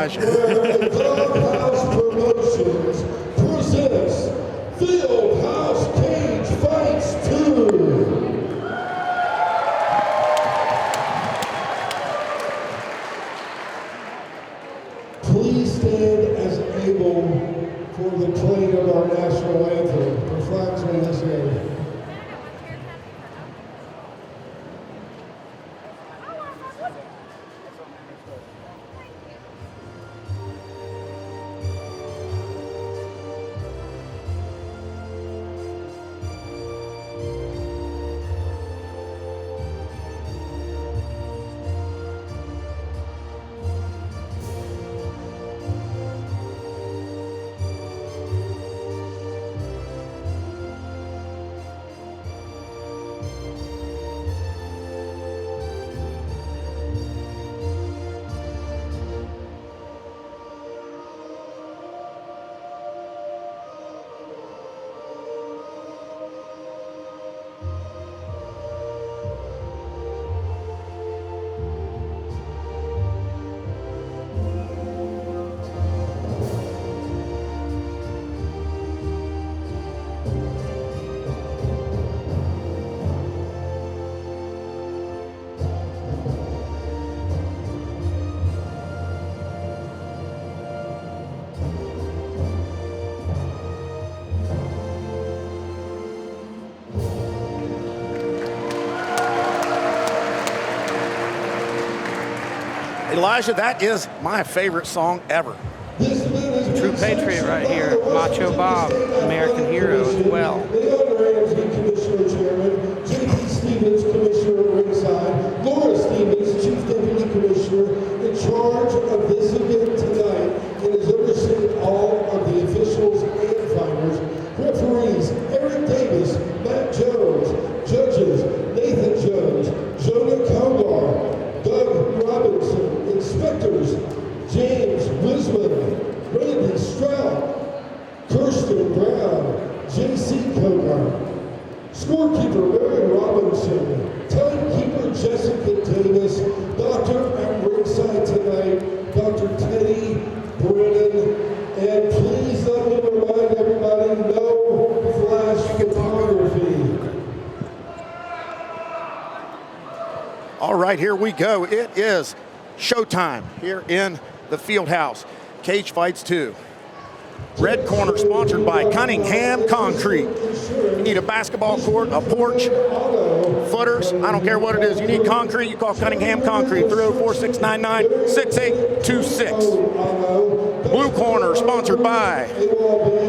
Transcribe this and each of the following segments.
Elijah. Fieldhouse Promotions presents Fieldhouse Cage Fights 2. Please stand as able for the playing of our national anthem. The flags are in this area. Elijah, that is my favorite song ever. True patriot right here. Macho Bob, American hero as well. Commissioner Chairman, J.P. Stevens, Commissioner at ringside, Laura Stevens, Chief Deputy Commissioner, in charge of this event tonight, and is overseeing all of the officials and fighters. Referees, Eric Davis, Matt Jones, judges, Nathan Jones, Jonah Kogar, Doug Robinson, inspectors, James Wisman, Randy Stroud, Kirsten Brown, J.C. Kogar, scorekeeper Mary Robinson, timekeeper Jessica Davis, doctor at ringside tonight, Dr. Teddy Brennan, and please let me remind everybody, no flash photography. All right, here we go. It is showtime here in the Fieldhouse. Cage Fights 2. Red corner sponsored by Cunningham Concrete. You need a basketball court, a porch, footers, I don't care what it is. You need concrete, you call Cunningham Concrete, 304-699-6826. Blue corner sponsored by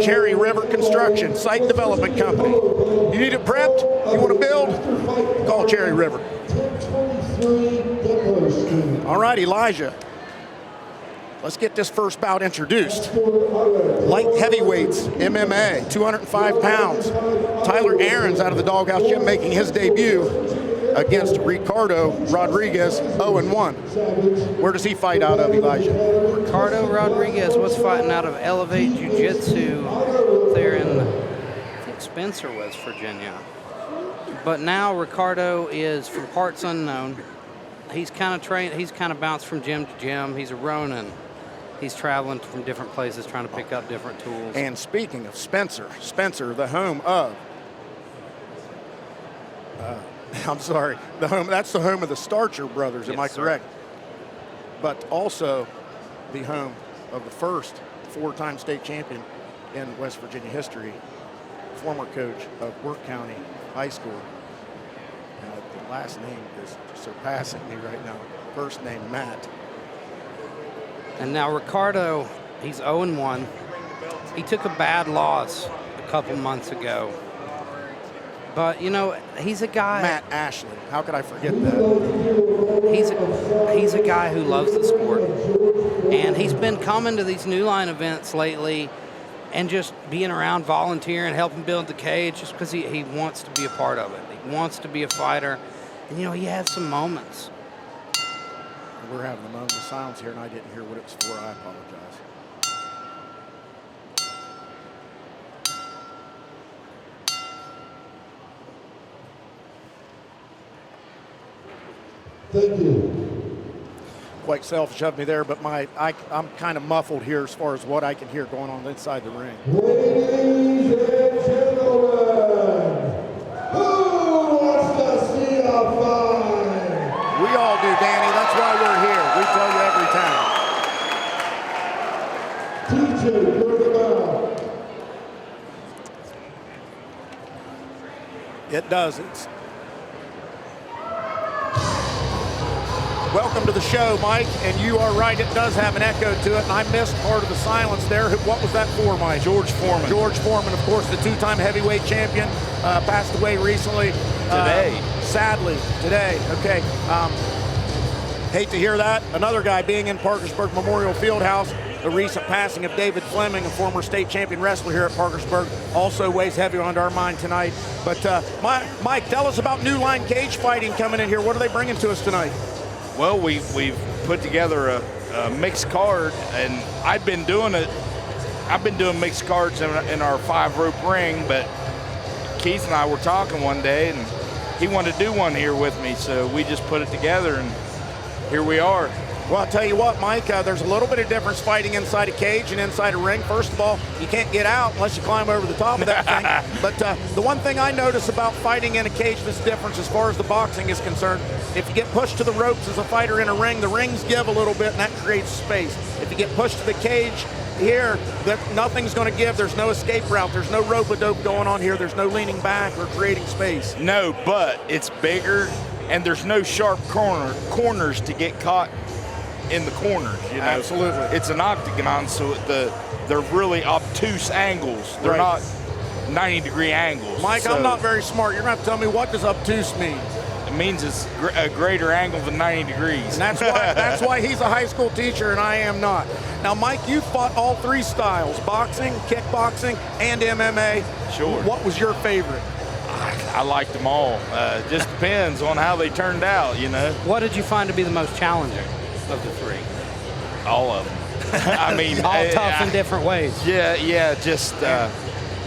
Cherry River Construction, Site Development Company. You need it prepped, you want to build, call Cherry River. All right, Elijah. Let's get this first bout introduced. Light heavyweights, MMA, 205 pounds. Tyler Aarons out of the Doghouse Gym making his debut against Ricardo Rodriguez, 0-1. Where does he fight out of, Elijah? Ricardo Rodriguez was fighting out of Elevate Jiu-Jitsu there in, I think Spencer, West Virginia. But now Ricardo is from parts unknown. He's kind of trained, he's kind of bounced from gym to gym. He's a Ronin. He's traveling from different places trying to pick up different tools. And speaking of Spencer, the home of, that's the home of the Starcher brothers, am I correct? But also the home of the first four-time state champion in West Virginia history, former coach of Work County High School. The last name is surpassing me right now. First name, Matt. And now Ricardo, he's 0-1. He took a bad loss a couple months ago. But, you know, he's a guy... Matt Ashley. How could I forget that? He's a guy who loves the sport. And he's been coming to these New Line events lately and just being around, volunteering, helping build the cage just because he wants to be a part of it. He wants to be a fighter. And, you know, he has some moments. We're having a moment of silence here, and I didn't hear what it was for. I apologize. Thank you. quite selfish of me there, but I'm kind of muffled here as far as what I can hear going on inside the ring. Ladies and gentlemen, who wants to see a fight? We all do, Danny. That's why we're here. We tell you every time. DJ, bring them out. It does. Welcome to the show, Mike, and you are right, it does have an echo to it, and I missed part of the silence there. What was that for, Mike? George Foreman. George Foreman, of course, the two-time heavyweight champion, passed away recently. Today. Sadly, today. Okay. Hate to hear that. Another guy being in Parkersburg Memorial Fieldhouse. The recent passing of David Fleming, a former state champion wrestler here at Parkersburg, also weighs heavy on our mind tonight. But Mike, tell us about New Line Cage Fighting coming in here. What are they bringing to us tonight? Well, we've put together a mixed card, and I've been doing mixed cards in our 5-rope ring, but Keith and I were talking one day, and he wanted to do one here with me, so we just put it together, and here we are. Well, I'll tell you what, Mike, there's a little bit of difference fighting inside a cage and inside a ring. First of all, you can't get out unless you climb over the top of that thing. But the one thing I notice about fighting in a cage that's different as far as the boxing is concerned, if you get pushed to the ropes as a fighter in a ring, the rings give a little bit and that creates space. If you get pushed to the cage here, nothing's going to give. There's no escape route. There's no rope-a-dope going on here. There's no leaning back or creating space. No, but it's bigger, and there's no sharp corners to get caught in the corners, you know. Absolutely. It's an octagon, so they're really obtuse angles. They're not 90-degree angles. Mike, so I'm not very smart. You're going to have to tell me, what does obtuse mean? it means it's a greater angle than 90 degrees. And that's why he's a high school teacher and I am not. Now, Mike, you fought all three styles, boxing, kickboxing, and MMA. Sure. What was your favorite? I liked them all. Just depends on how they turned out, you know. What did you find to be the most challenging of the three? All of them. I mean, all tough in different ways. Yeah, just.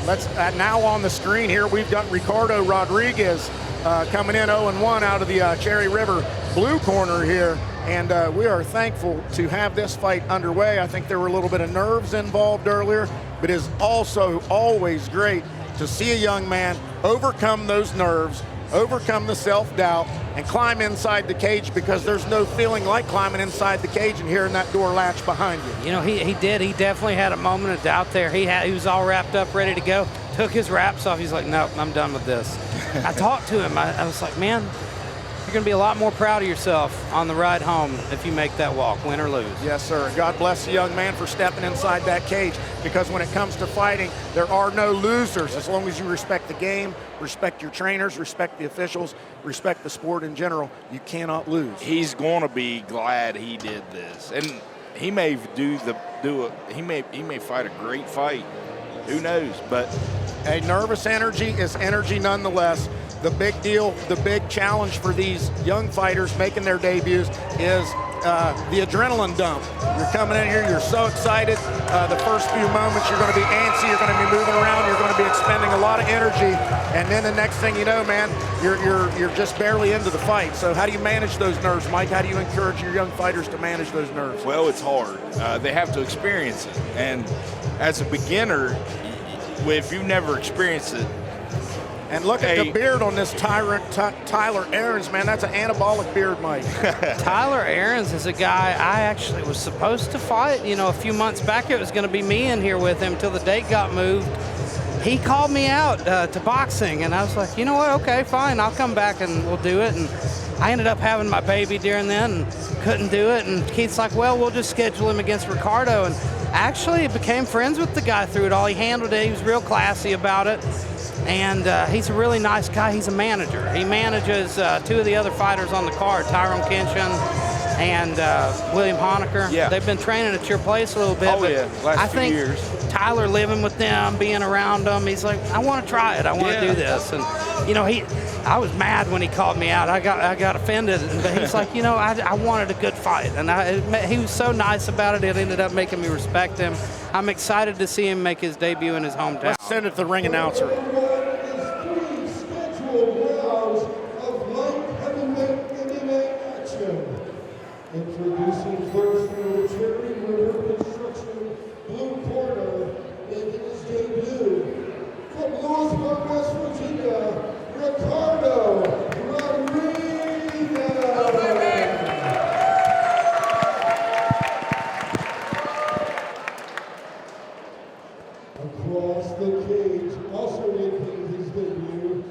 Let's now on the screen here, we've got Ricardo Rodriguez coming in 0-1 out of the Cherry River blue corner here. And we are thankful to have this fight underway. I think there were a little bit of nerves involved earlier, but it is also always great to see a young man overcome those nerves, overcome the self-doubt, and climb inside the cage, because there's no feeling like climbing inside the cage and hearing that door latch behind you. You know, he did. He definitely had a moment of doubt there. He was all wrapped up, ready to go. Took his wraps off. He's like, nope, I'm done with this. I talked to him. I was like, man, you're going to be a lot more proud of yourself on the ride home if you make that walk, win or lose. Yes, sir. God bless the young man for stepping inside that cage, because when it comes to fighting, there are no losers as long as you respect the game, respect your trainers, respect the officials, respect the sport in general. You cannot lose. He's going to be glad he did this, and he may he may fight a great fight. Who knows? But a nervous energy is energy nonetheless. The big deal, the big challenge for these young fighters making their debuts is the adrenaline dump. You're coming in here, you're so excited. The first few moments, you're going to be antsy, you're going to be moving around, you're going to be expending a lot of energy, and then the next thing you know, man, you're just barely into the fight. So how do you manage those nerves, Mike? How do you encourage your young fighters to manage those nerves? well, it's hard. They have to experience it, and as a beginner, if you've never experienced it. And look at the beard on this Tyler Aarons, man. That's an anabolic beard, Mike. Tyler Aarons is a guy I actually was supposed to fight. You know, a few months back it was going to be me in here with him till the date got moved. He called me out to boxing, and I was like, you know what, okay, fine, I'll come back and we'll do it. And I ended up having my baby during then and couldn't do it. And Keith's like, well, we'll just schedule him against Ricardo. And actually became friends with the guy through it all. He handled it. He was real classy about it. And he's a really nice guy. He's a manager. He manages two of the other fighters on the card, Tyrone Kenshin and William Honecker. Yeah. They've been training at your place a little bit. Oh, but yeah, last I few think years. Tyler living with them, being around them, he's like, I want to try it. I want to do this. And, you know, I was mad when he called me out. I got offended. But he's like, you know, I wanted a good fight. And he was so nice about it. It ended up making me respect him. I'm excited to see him make his debut in his hometown. Let's send it to the ring announcer. Scheduled rounds of light heavyweight MMA action. Introducing Introducing first from the Cherry River Construction Blue Corner, making his debut from Lewisburg, West Virginia, Ricardo Rodriguez. Across the cage, also making his debut,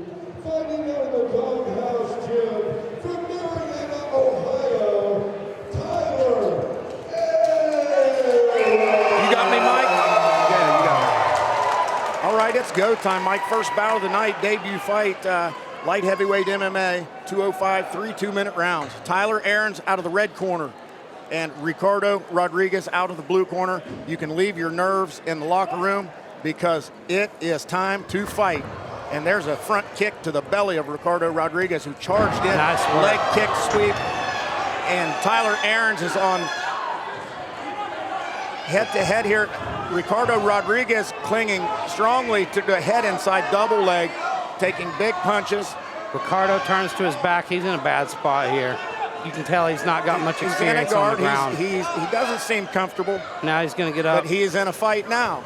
fighting out of the Doghouse Gym from Marietta, Ohio, Tyler. You got me, Mike? Yeah, you got me. All right, it's go time, Mike. First bout of the night, debut fight, light heavyweight MMA, 205, 3 2-minute rounds. Tyler Aarons out of the red corner and Ricardo Rodriguez out of the blue corner. You can leave your nerves in the locker room because it is time to fight. And there's a front kick to the belly of Ricardo Rodriguez, who charged in. Nice work. Leg kick sweep. And Tyler Aarons is on head-to-head here. Ricardo Rodriguez clinging strongly to the head inside double leg, taking big punches. Ricardo turns to his back. He's in a bad spot here. You can tell he's not got much He's in a experience on the guard. ground. He doesn't seem comfortable, Now he's going to get up. but he is in a fight now.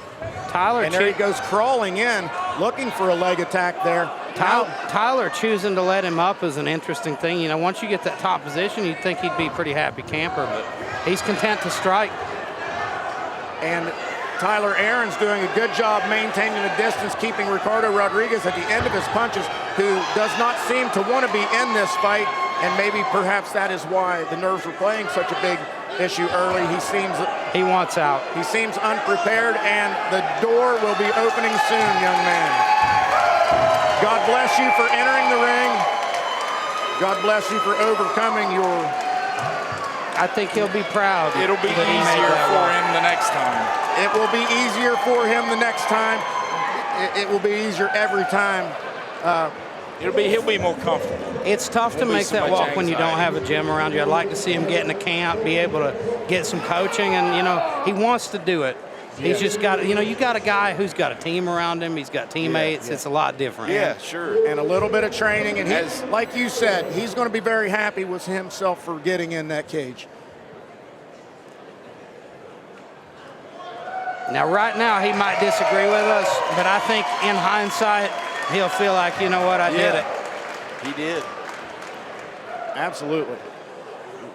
Tyler, And there he goes crawling in, looking for a leg attack there. Tyler choosing to let him up is an interesting thing. You know, once you get that top position, you'd think he'd be a pretty happy camper, but he's content to strike. And Tyler Aarons doing a good job maintaining the distance, keeping Ricardo Rodriguez at the end of his punches, who does not seem to want to be in this fight. And maybe perhaps that is why the nerves were playing such a big issue early. He wants out. He seems unprepared, and the door will be opening soon, young man. God bless you for entering the ring. God bless you for overcoming your... I think he'll be proud. It'll be that he made easier that for walk. him the next time. It will be easier for him the next time. It will be easier every time. He'll be more comfortable. It's tough to Won't be make so that much walk when you don't anxiety. have a gym around you. I'd like to see him get in a camp, be able to get some coaching, and, you know, he wants to do it. He's just got, you know, you got a guy who's got a team around him. He's got teammates. Yeah. It's a lot different. Yeah, sure. And a little bit of training, and As- he, like you said, he's going to be very happy with himself for getting in that cage. Now, right now, he might disagree with us, but I think in hindsight, he'll feel like, you know what, I did it. He did. Absolutely.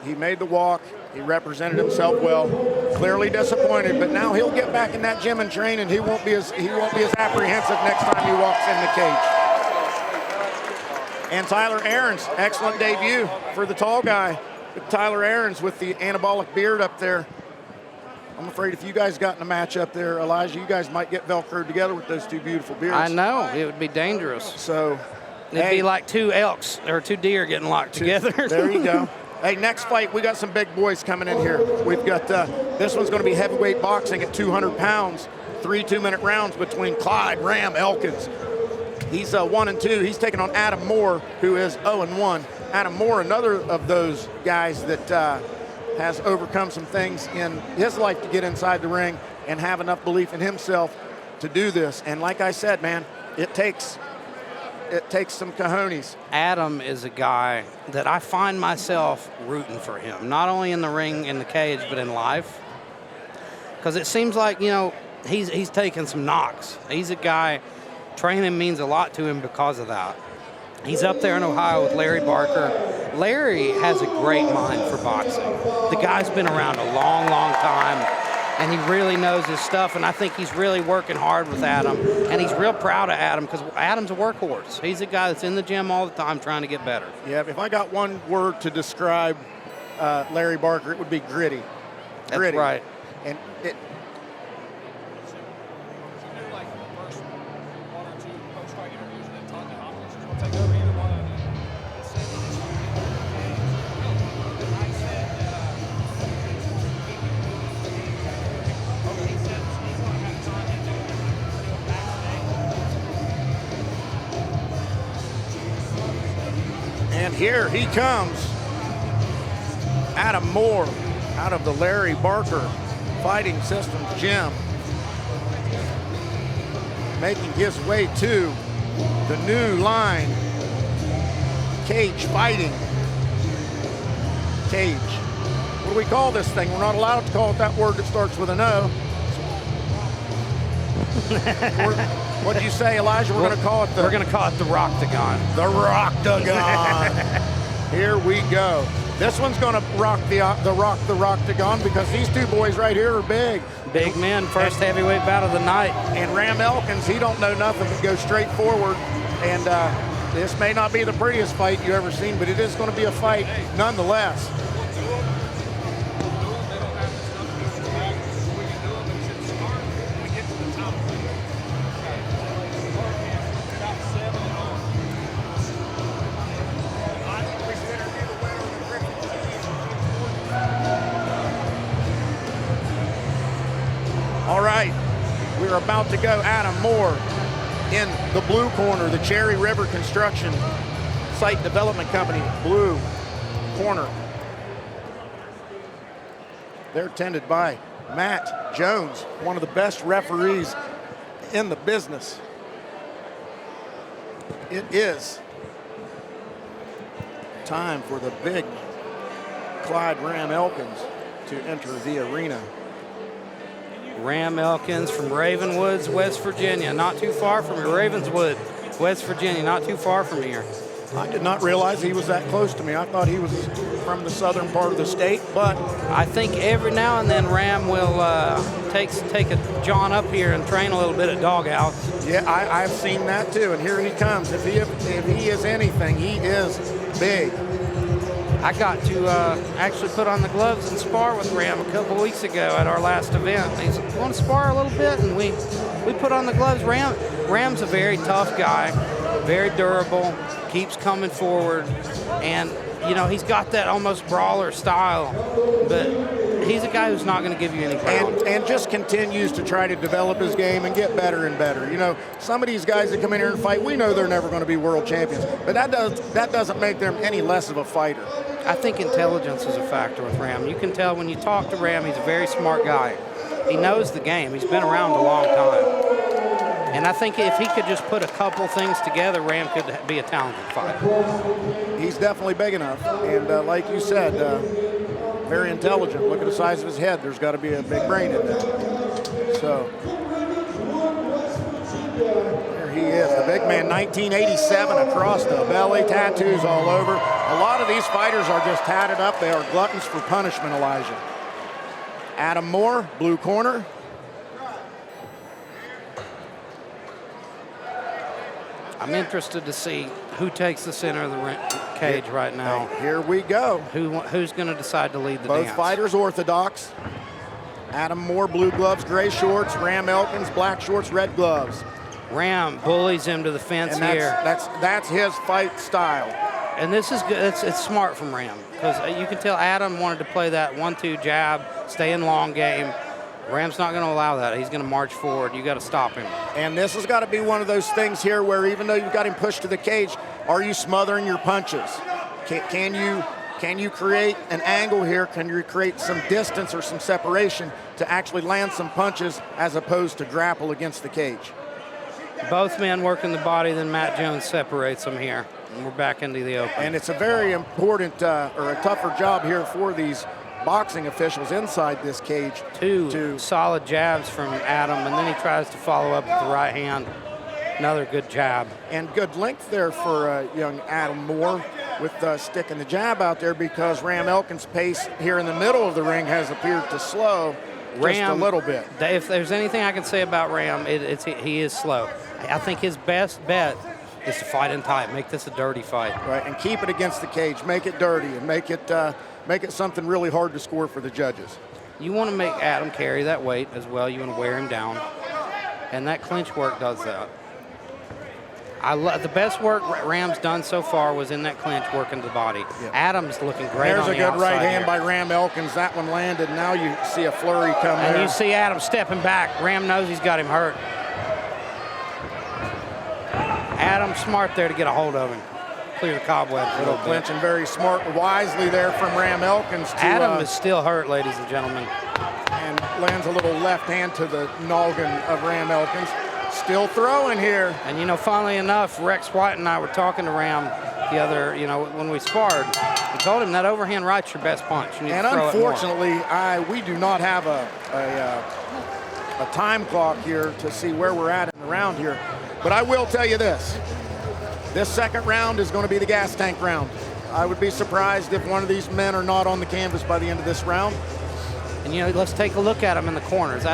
He made the walk. He represented himself well. Clearly disappointed, but now he'll get back in that gym and train, and he won't be as apprehensive next time he walks in the cage. And Tyler Aarons, excellent debut for the tall guy. Tyler Aarons with the anabolic beard up there. I'm afraid if you guys got in a match up there, Elijah, you guys might get Velcroed together with those two beautiful beards. I know. It would be dangerous. So, It'd be like two elks or two deer getting locked together. There you go. Hey, next fight, we got some big boys coming in here. We've got, this one's going to be heavyweight boxing at 200 pounds, 3 2-minute rounds between Clyde Ram Elkins. He's 1-2. He's taking on Adam Moore, who is 0-1. Adam Moore, another of those guys that has overcome some things in his life to get inside the ring and have enough belief in himself to do this. And like I said, man, it takes some cojones. Adam is a guy that I find myself rooting for him, not only in the ring, in the cage, but in life. Because it seems like, you know, he's taken some knocks. He's a guy, training means a lot to him because of that. He's up there in Ohio with Larry Barker. Larry has a great mind for boxing. The guy's been around a long, long time, and he really knows his stuff, and I think he's really working hard with Adam, and he's real proud of Adam because Adam's a workhorse. He's a guy that's in the gym all the time trying to get better. Yeah, if I got one word to describe Larry Barker, it would be gritty. That's right. And it, and here he comes, Adam Moore, out of the Larry Barker Fighting Systems gym, making his way to the new line, Cage Fighting. Cage What do we call this thing? We're not allowed to call it that word that starts with an O. What did you say, Elijah? We're going to call it the... We're going to call it the Roctagon. The Roctagon. Here we go. This one's going to rock the Roctagon because these two boys right here are big. Big men, first heavyweight bout of the night. And Ram Elkins, he don't know nothing but go straight forward. And this may not be the prettiest fight you ever seen, but it is going to be a fight nonetheless. All right, we're about to go. Adam Moore in the blue corner, the Cherry River Construction Site Development Company, blue corner. They're tended by Matt Jones, one of the best referees in the business. It is time for the big Clyde Ram Elkins to enter the arena. Ram Elkins from Ravenwoods, West Virginia, not too far from here. Ravenswood, West Virginia, not too far from here. I did not realize he was that close to me. I thought he was from the southern part of the state, but I think every now and then Ram will take a John up here and train a little bit at dogouts. yeah, I've seen that too. And here he comes. If he is anything, he is big. I got to actually put on the gloves and spar with Ram a couple weeks ago at our last event. He said, "Want to spar a little bit?" And we put on the gloves. Ram's a very tough guy, very durable, keeps coming forward, and you know he's got that almost brawler style, but he's a guy who's not going to give you any ground. And just continues to try to develop his game and get better and better. You know, some of these guys that come in here and fight, we know they're never going to be world champions, but that doesn't make them any less of a fighter. I think intelligence is a factor with Ram. You can tell when you talk to Ram, he's a very smart guy. He knows the game. He's been around a long time. And I think if he could just put a couple things together, Ram could be a talented fighter. He's definitely big enough. And like you said, very intelligent. Look at the size of his head. There's got to be a big brain in there. So there he is, the big man, 1987 across the belly, tattoos all over. A lot of these fighters are just tatted up. They are gluttons for punishment, Elijah. Adam Moore, blue corner. I'm interested to see who takes the center of the cage right now. Here we go. Who's going to decide to lead the Both dance? fighters orthodox. Adam Moore, blue gloves, gray shorts. Ram Elkins, black shorts, red gloves. Ram bullies him to the fence And here. that's his fight style. And this is good. It's smart from Ram because you can tell Adam wanted to play that 1-2 jab, stay in long game. Ram's not going to allow that. He's going to march forward. You got to stop him. And this has got to be one of those things here where even though you've got him pushed to the cage, are you smothering your punches? Can you create an angle here? Can you create some distance or some separation to actually land some punches as opposed to grapple against the cage? Both men working the body, then Matt Jones separates them here. And we're back into the open. And it's a very important or a tougher job here for these boxing officials inside this cage. Two solid jabs from Adam, and then he tries to follow up with the right hand. Another good jab. And good length there for young Adam Moore with sticking the jab out there because Ram Elkins' pace here in the middle of the ring has appeared to slow just a little bit. If there's anything I can say about Ram, he is slow. I think his best bet is to fight in tight, make this a dirty fight. Right, and keep it against the cage, make it dirty, and make it something really hard to score for the judges. You want to make Adam carry that weight as well. You want to wear him down, and that clinch work does that. The best work Ram's done so far was in that clinch, working the body. Yeah. Adam's looking great. There's on a the good right outside hand here. by Ram Elkins. That one landed. Now you see a flurry come And there. you see Adam stepping back. Ram knows he's got him hurt. Adam smart there to get a hold of him. Clear the cobwebs a little bit. Clinching very smart, wisely there from Ram Elkins. Adam is still hurt, ladies and gentlemen. And lands a little left hand to the noggin of Ram Elkins. Still throwing here. And you know, funnily enough, Rex White and I were talking to Ram. the other, when we sparred, he told him that overhand right's your best punch. You need And to throw unfortunately, we do not have a time clock here to see where we're at in the round here. But I will tell you this. This second round is going to be the gas tank round. I would be surprised if one of these men are not on the canvas by the end of this round. And, let's take a look at him in the corners.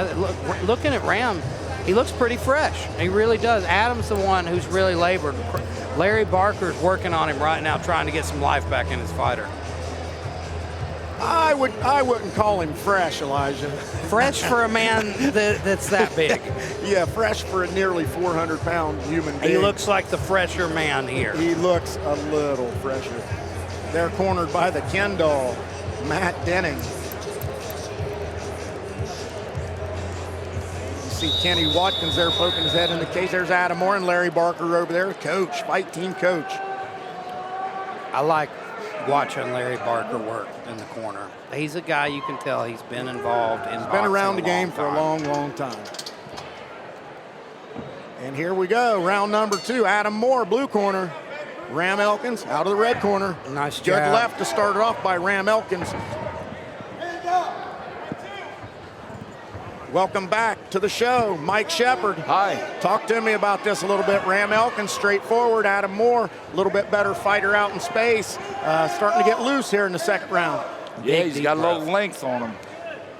Looking at Ram, he looks pretty fresh. He really does. Adam's the one who's really labored. Larry Barker's working on him right now, trying to get some life back in his fighter. I wouldn't call him fresh, Elijah. Fresh for a man that's that big. Yeah, fresh for a nearly 400-pound human being. He looks like the fresher man here. He looks a little fresher. They're cornered by the Ken doll, Matt Denning. You see Kenny Watkins there poking his head in the cage. There's Adam Moore and Larry Barker over there, coach, fight team coach. I like watching Larry Barker work in the corner. He's a guy you can tell he's been involved in. He's been around the game for a long, long time. And here we go, round number 2. Adam Moore, blue corner. Ram Elkins out of the red corner. Nice Good jab. left to start it off by Ram Elkins. Welcome back to the show, Mike Shepard. Hi. Talk to me about this a little bit. Ram Elkins, straightforward. Adam Moore, a little bit better fighter out in space. Starting to get loose here in the second round. Yeah, he's got a little length on him.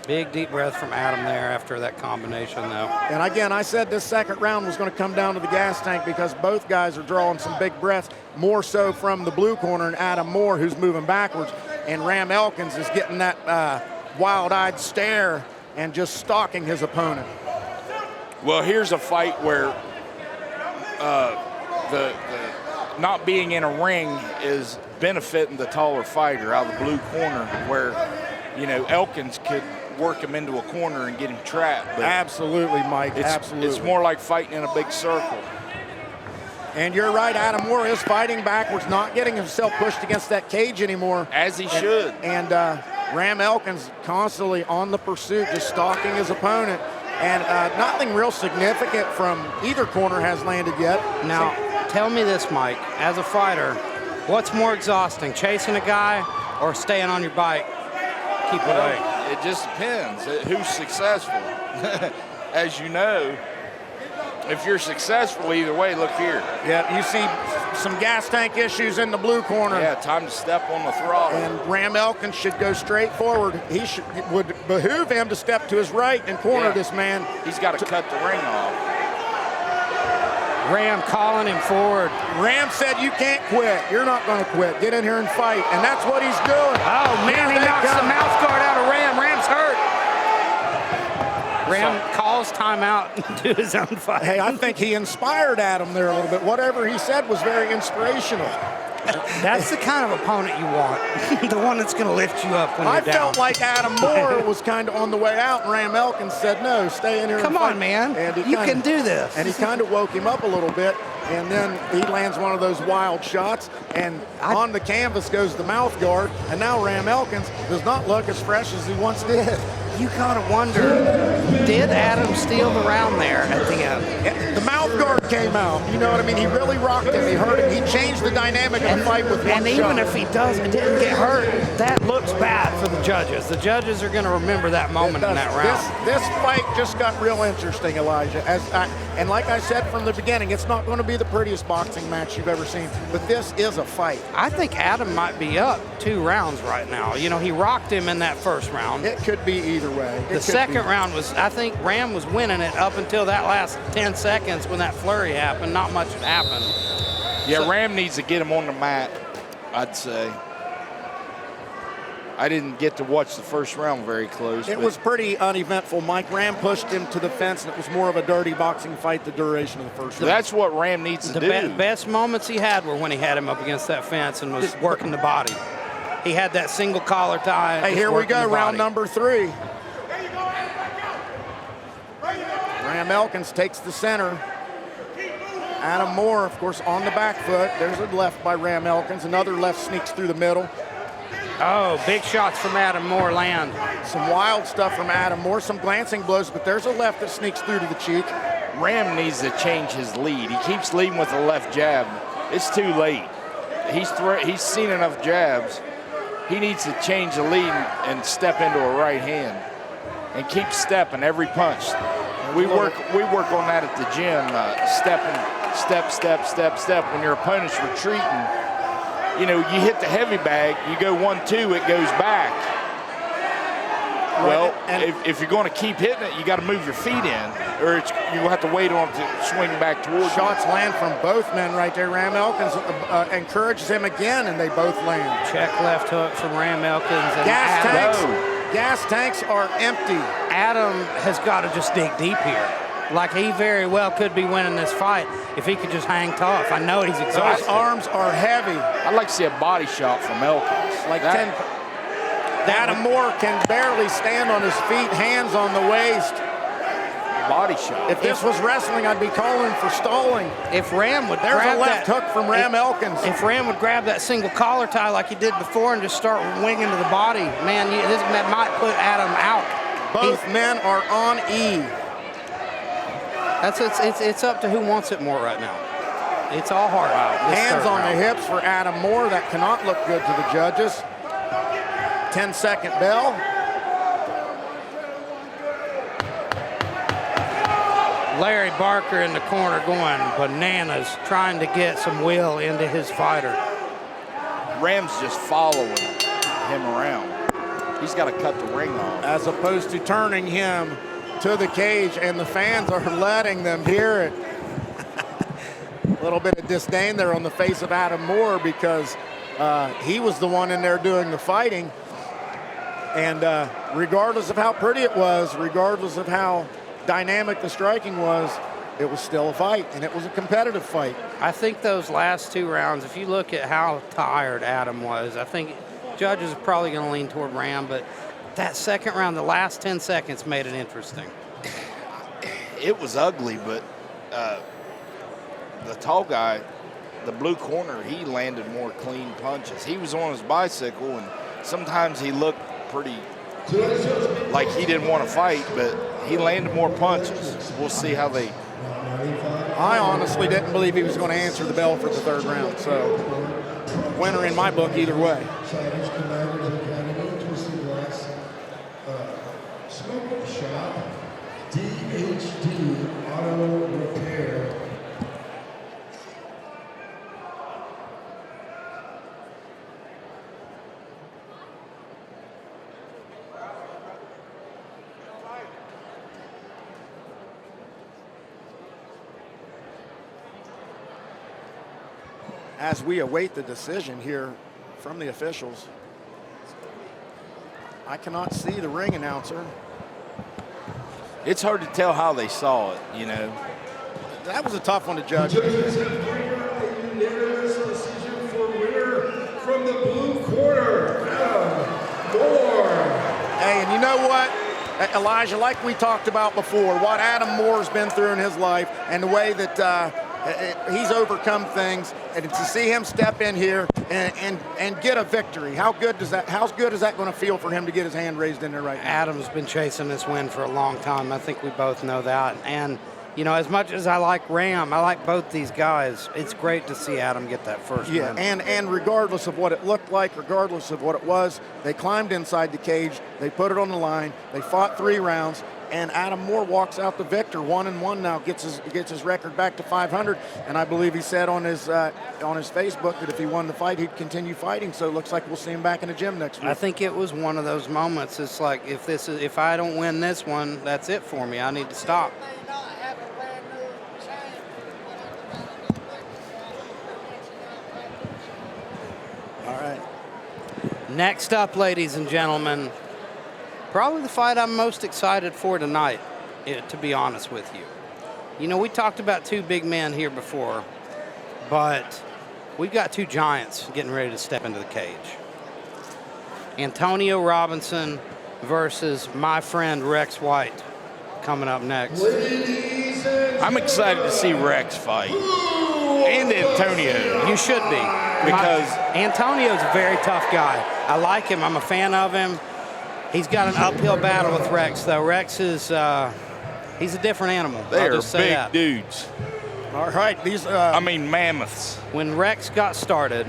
Big deep breath from Adam there after that combination, though. And again, I said this second round was going to come down to the gas tank because both guys are drawing some big breaths, more so from the blue corner and Adam Moore, who's moving backwards. And Ram Elkins is getting that wild-eyed stare and just stalking his opponent. Well, here's a fight where the not being in a ring is benefiting the taller fighter out of the blue corner, where Elkins could work him into a corner and get him trapped. But absolutely, Mike. Absolutely. It's more like fighting in a big circle. And you're right, Adam Moore is fighting backwards, not getting himself pushed against that cage anymore. As he should. And Ram Elkins constantly on the pursuit, just stalking his opponent. And nothing real significant from either corner has landed yet. Now, tell me this, Mike, as a fighter, what's more exhausting, chasing a guy or staying on your bike? Keep away. It just depends who's successful. As you know, if you're successful either way, look here. Yeah, you see some gas tank issues in the blue corner. Yeah, time to step on the throttle. And Ram Elkins should go straight forward. Would behoove him to step to his right and corner this man. He's got to cut the ring off. Ram calling him forward. Ram said, you can't quit. You're not going to quit. Get in here and fight. And that's what he's doing. Oh, man, he knocks the mouth guard out of Ram. Ram's hurt. Ram calls timeout to his own fight. Hey, I think he inspired Adam there a little bit. Whatever he said was very inspirational. That's the kind of opponent you want. The one that's going to lift you up when you're down. I felt like Adam Moore was kind of on the way out, and Ram Elkins said, no, stay in here and Come fight. on, man. And You can do this. And he kind of woke him up a little bit, and then he lands one of those wild shots, and on the canvas goes the mouth guard, and now Ram Elkins does not look as fresh as he once did. You gotta wonder, did Adam steal the round there at the end? The mouth guard came out. You know what I mean? He really rocked him. He hurt him. He changed the dynamic of the fight with one And even shot. if he didn't get hurt, that looks bad for the judges. The judges are going to remember that moment in that round. This fight just got real interesting, Elijah. And like I said from the beginning, it's not going to be the prettiest boxing match you've ever seen, but this is a fight. I think Adam might be up 2 rounds right now. He rocked him in that first round. It could be either way. The second round I think Ram was winning it up until that last 10 seconds when that flurry happened. Not much had happened. Yeah, Ram needs to get him on the mat, I'd say. I didn't get to watch the first round very close. It was pretty uneventful. Mike Ram pushed him to the fence, and it was more of a dirty boxing fight the duration of the first round. That's what Ram needs to do. The best moments he had were when he had him up against that fence and was working the body. He had that single collar tie. Hey, here we go, round number 3. Ram Elkins takes the center. Adam Moore, of course, on the back foot. There's a left by Ram Elkins. Another left sneaks through the middle. Oh, big shots from Adam Moore land. Some wild stuff from Adam Moore, some glancing blows, but there's a left that sneaks through to the cheek. Ram needs to change his lead. He keeps leading with the left jab. It's too late. he's seen enough jabs. He needs to change the lead and step into a right hand and keep stepping every punch. We work on that at the gym, stepping, step. When your opponent's retreating, you know, you hit the heavy bag, you go 1-2, it goes back. Well, if you're going to keep hitting it, you got to move your feet in, or you'll have to wait on it to swing back towards you. Shots land from both men right there. Ram Elkins encourages him again, and they both land. Check left hook from Ram Elkins. And Gas tanks are empty. Adam has got to just dig deep here. Like, he very well could be winning this fight if he could just hang tough. I know he's exhausted. Those arms are heavy. I'd like to see a body shot from Elkins. Like 10. Adam Moore can barely stand on his feet, hands on the waist. Body shot. If this was wrestling, I'd be calling for stalling. If Ram would There's grab a left hook from Ram Elkins. If Ram would grab that single collar tie like he did before and just start winging to the body, man, this might put Adam out. Both men are on E. It's up to who wants it more right now. It's all hard. Wow. Hands on the hips for Adam Moore. That cannot look good to the judges. 10-second bell. Larry Barker in the corner going bananas, trying to get some will into his fighter. Ram's just following him around. He's got to cut the ring off. As opposed to turning him to the cage, and the fans are letting them hear it. A little bit of disdain there on the face of Adam Moore, because he was the one in there doing the fighting. And regardless of how pretty it was, regardless of how dynamic the striking was, it was still a fight, and it was a competitive fight. I think those last 2 rounds, if you look at how tired Adam was, I think judges are probably going to lean toward Ram, but that second round, the last 10 seconds made it interesting. It was ugly, but the tall guy, the blue corner, he landed more clean punches. He was on his bicycle, and sometimes he looked pretty like he didn't want to fight, but he landed more punches. We'll see how they... I honestly didn't believe he was going to answer the bell for the 3rd round, so winner in my book either way. Smoke Shop, DHD Auto Repair. As we await the decision here from the officials, I cannot see the ring announcer. It's hard to tell how they saw it, you know. That was a tough one to judge. Judges have rendered a unanimous decision for winner from the blue corner, Adam Moore. Hey, and you know what, Elijah, like we talked about before, what Adam Moore's been through in his life and the way that he's overcome things, and to see him step in here and get a victory, how good is that going to feel for him to get his hand raised in there right now? Adam's been chasing this win for a long time. I think we both know that. And, you know, as much as I like Ram, I like both these guys. It's great to see Adam get that first win. And regardless of what it looked like, regardless of what it was, they climbed inside the cage, they put it on the line, they fought 3 rounds, and Adam Moore walks out the victor, 1-1 now, gets his record back to 500. And I believe he said on his Facebook that if he won the fight, he'd continue fighting. So it looks like we'll see him back in the gym next week. I think it was one of those moments. It's like, if I don't win this one, that's it for me. I need to stop. All right. Next up, ladies and gentlemen, probably the fight I'm most excited for tonight, to be honest with you. You know, we talked about 2 big men here before, but we've got 2 giants getting ready to step into the cage. Antonio Robinson versus my friend Rex White coming up next. I'm excited to see Rex fight. And Antonio. You should be. Because Antonio's a very tough guy. I like him. I'm a fan of him. He's got an uphill battle with Rex, though. Rex is, he's a different animal. They I'll are just say big that. dudes. All right. These, I mean, mammoths. When Rex got started,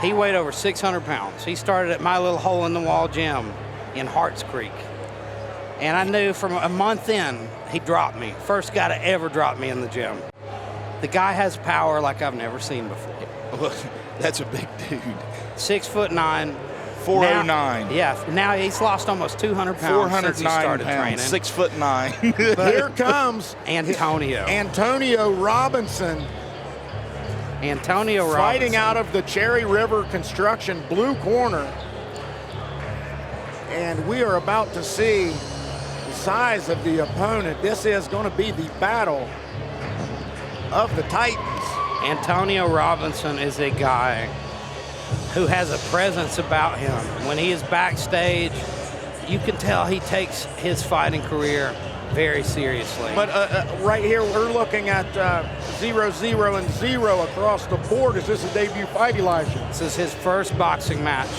He weighed over 600 pounds. He started at my little hole-in-the-wall gym in Harts Creek. And I knew from a month in, he dropped me. First guy to ever drop me in the gym. The guy has power like I've never seen before. Look, that's a big dude. 6'9". 409. Yeah, now he's lost almost 200 pounds since he 409 started pounds. training. 6'9". But here comes Antonio Robinson. Antonio Fighting Robinson. out of the Cherry River Construction blue corner. And we are about to see the size of the opponent. This is going to be the battle of the Titans. Antonio Robinson is a guy who has a presence about him. When he is backstage, you can tell he takes his fighting career very seriously. But right here, we're looking at 0-0-0 across the board. Is this a debut fight, Elijah? This is his first boxing match,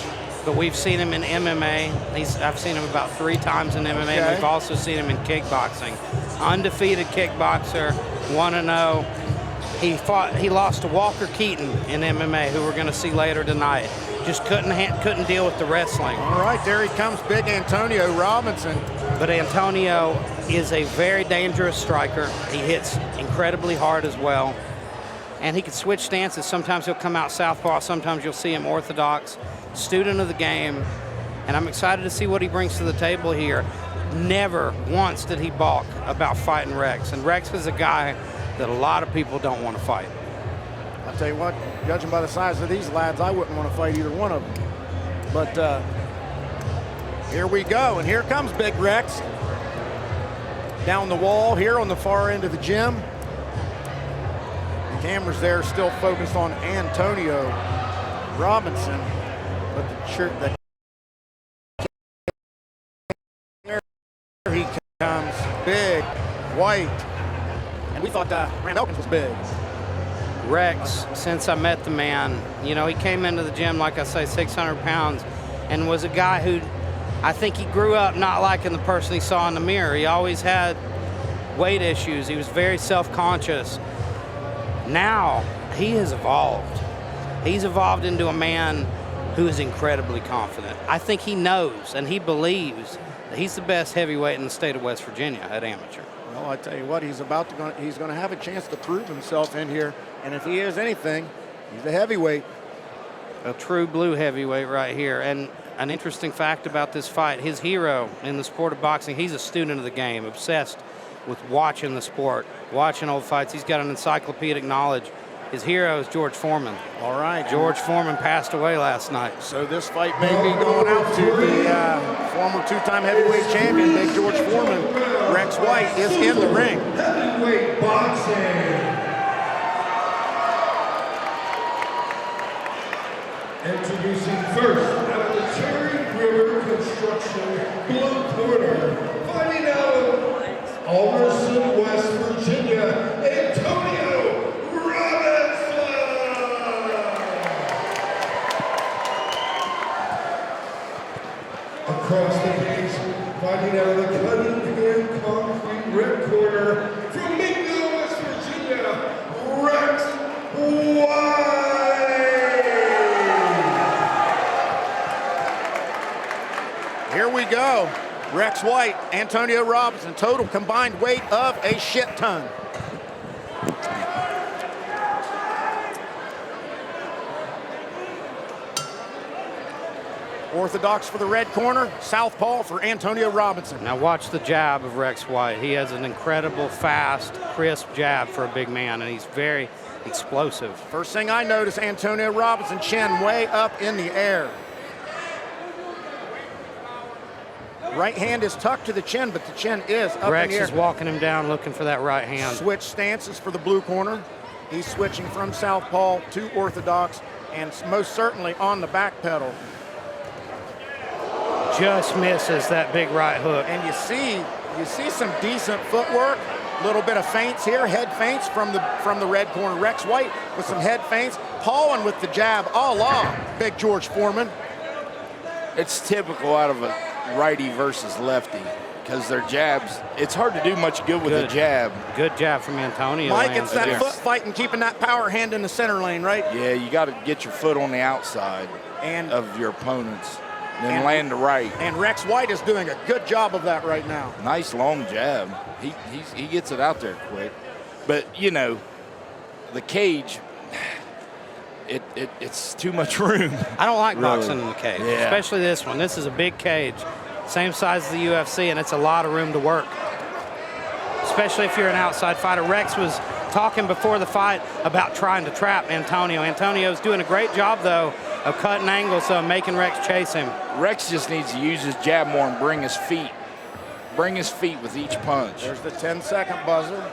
but we've seen him in MMA. I've seen him about 3 times in MMA. Okay. We've also seen him in kickboxing. Undefeated kickboxer, 1-0. He lost to Walker Keaton in MMA, who we're going to see later tonight. Just couldn't deal with the wrestling. All right, there he comes, big Antonio Robinson. But Antonio is a very dangerous striker. He hits incredibly hard as well. And he can switch stances. Sometimes he'll come out southpaw. Sometimes you'll see him orthodox. Student of the game. And I'm excited to see what he brings to the table here. Never once did he balk about fighting Rex. And Rex is a guy that a lot of people don't want to fight. I'll tell you what, judging by the size of these lads, I wouldn't want to fight either one of them. But here we go, and here comes Big Rex. Down the wall here on the far end of the gym. The cameras there still focused on Antonio Robinson, but here he comes, big, white. And we thought Rand Elkins was big. Rex, since I met the man, you know, he came into the gym, like I say, 600 pounds, and was a guy who I think he grew up not liking the person he saw in the mirror. He always had weight issues. He was very self-conscious. Now, he has evolved. He's evolved into a man who is incredibly confident. I think he knows and he believes that he's the best heavyweight in the state of West Virginia at amateur. Well, I tell you what, he's going to have a chance to prove himself in here. And if he is anything, he's a heavyweight. A true blue heavyweight right here. And an interesting fact about this fight, his hero in the sport of boxing, he's a student of the game, obsessed with watching the sport, watching old fights. He's got an encyclopedic knowledge. His hero is George Foreman. All right. George Foreman passed away last night. So this fight may be going out to the former 2-time heavyweight champion, Big George Foreman. Rex White is in the ring. Heavyweight boxing. Introducing first, out of the Cherry River Construction blue corner, fighting out of Alderson, West Virginia, Antonio Robinson. Across the cage, fighting out of the Cunningham Concrete red corner, from Mingo, West Virginia, Rex White. Here we go. Rex White, Antonio Robinson, total combined weight of a shit ton. Orthodox for the red corner, southpaw for Antonio Robinson. Now watch the jab of Rex White. He has an incredible, fast, crisp jab for a big man, and he's very explosive. First thing I notice, Antonio Robinson, chin way up in the air. Right hand is tucked to the chin, but the chin is up Rex in the air. is walking him down, looking for that right hand. Switch stances for the blue corner. He's switching from southpaw to orthodox, and most certainly on the back pedal. Just misses that big right hook. And you see some decent footwork. A little bit of feints here, head feints from the red corner. Rex White with some head feints, pawing with the jab, a la Big George Foreman. It's typical out of a righty versus lefty, because their jabs, it's hard to do much good with a jab. Good jab from Antonio. Mike, it's that foot fight and keeping that power hand in the center lane, right? Yeah, you got to get your foot on the outside of your opponents, then land the right. And Rex White is doing a good job of that right now. Nice long jab. He gets it out there quick. But, you know, the cage, it's too much room. I don't like boxing in the cage, Yeah. especially this one. This is a big cage, same size as the UFC, and it's a lot of room to work, especially if you're an outside fighter. Rex was talking before the fight about trying to trap Antonio. Antonio's doing a great job, though, of cutting angles, making Rex chase him. Rex just needs to use his jab more and bring his feet with each punch. There's the 10-second buzzer.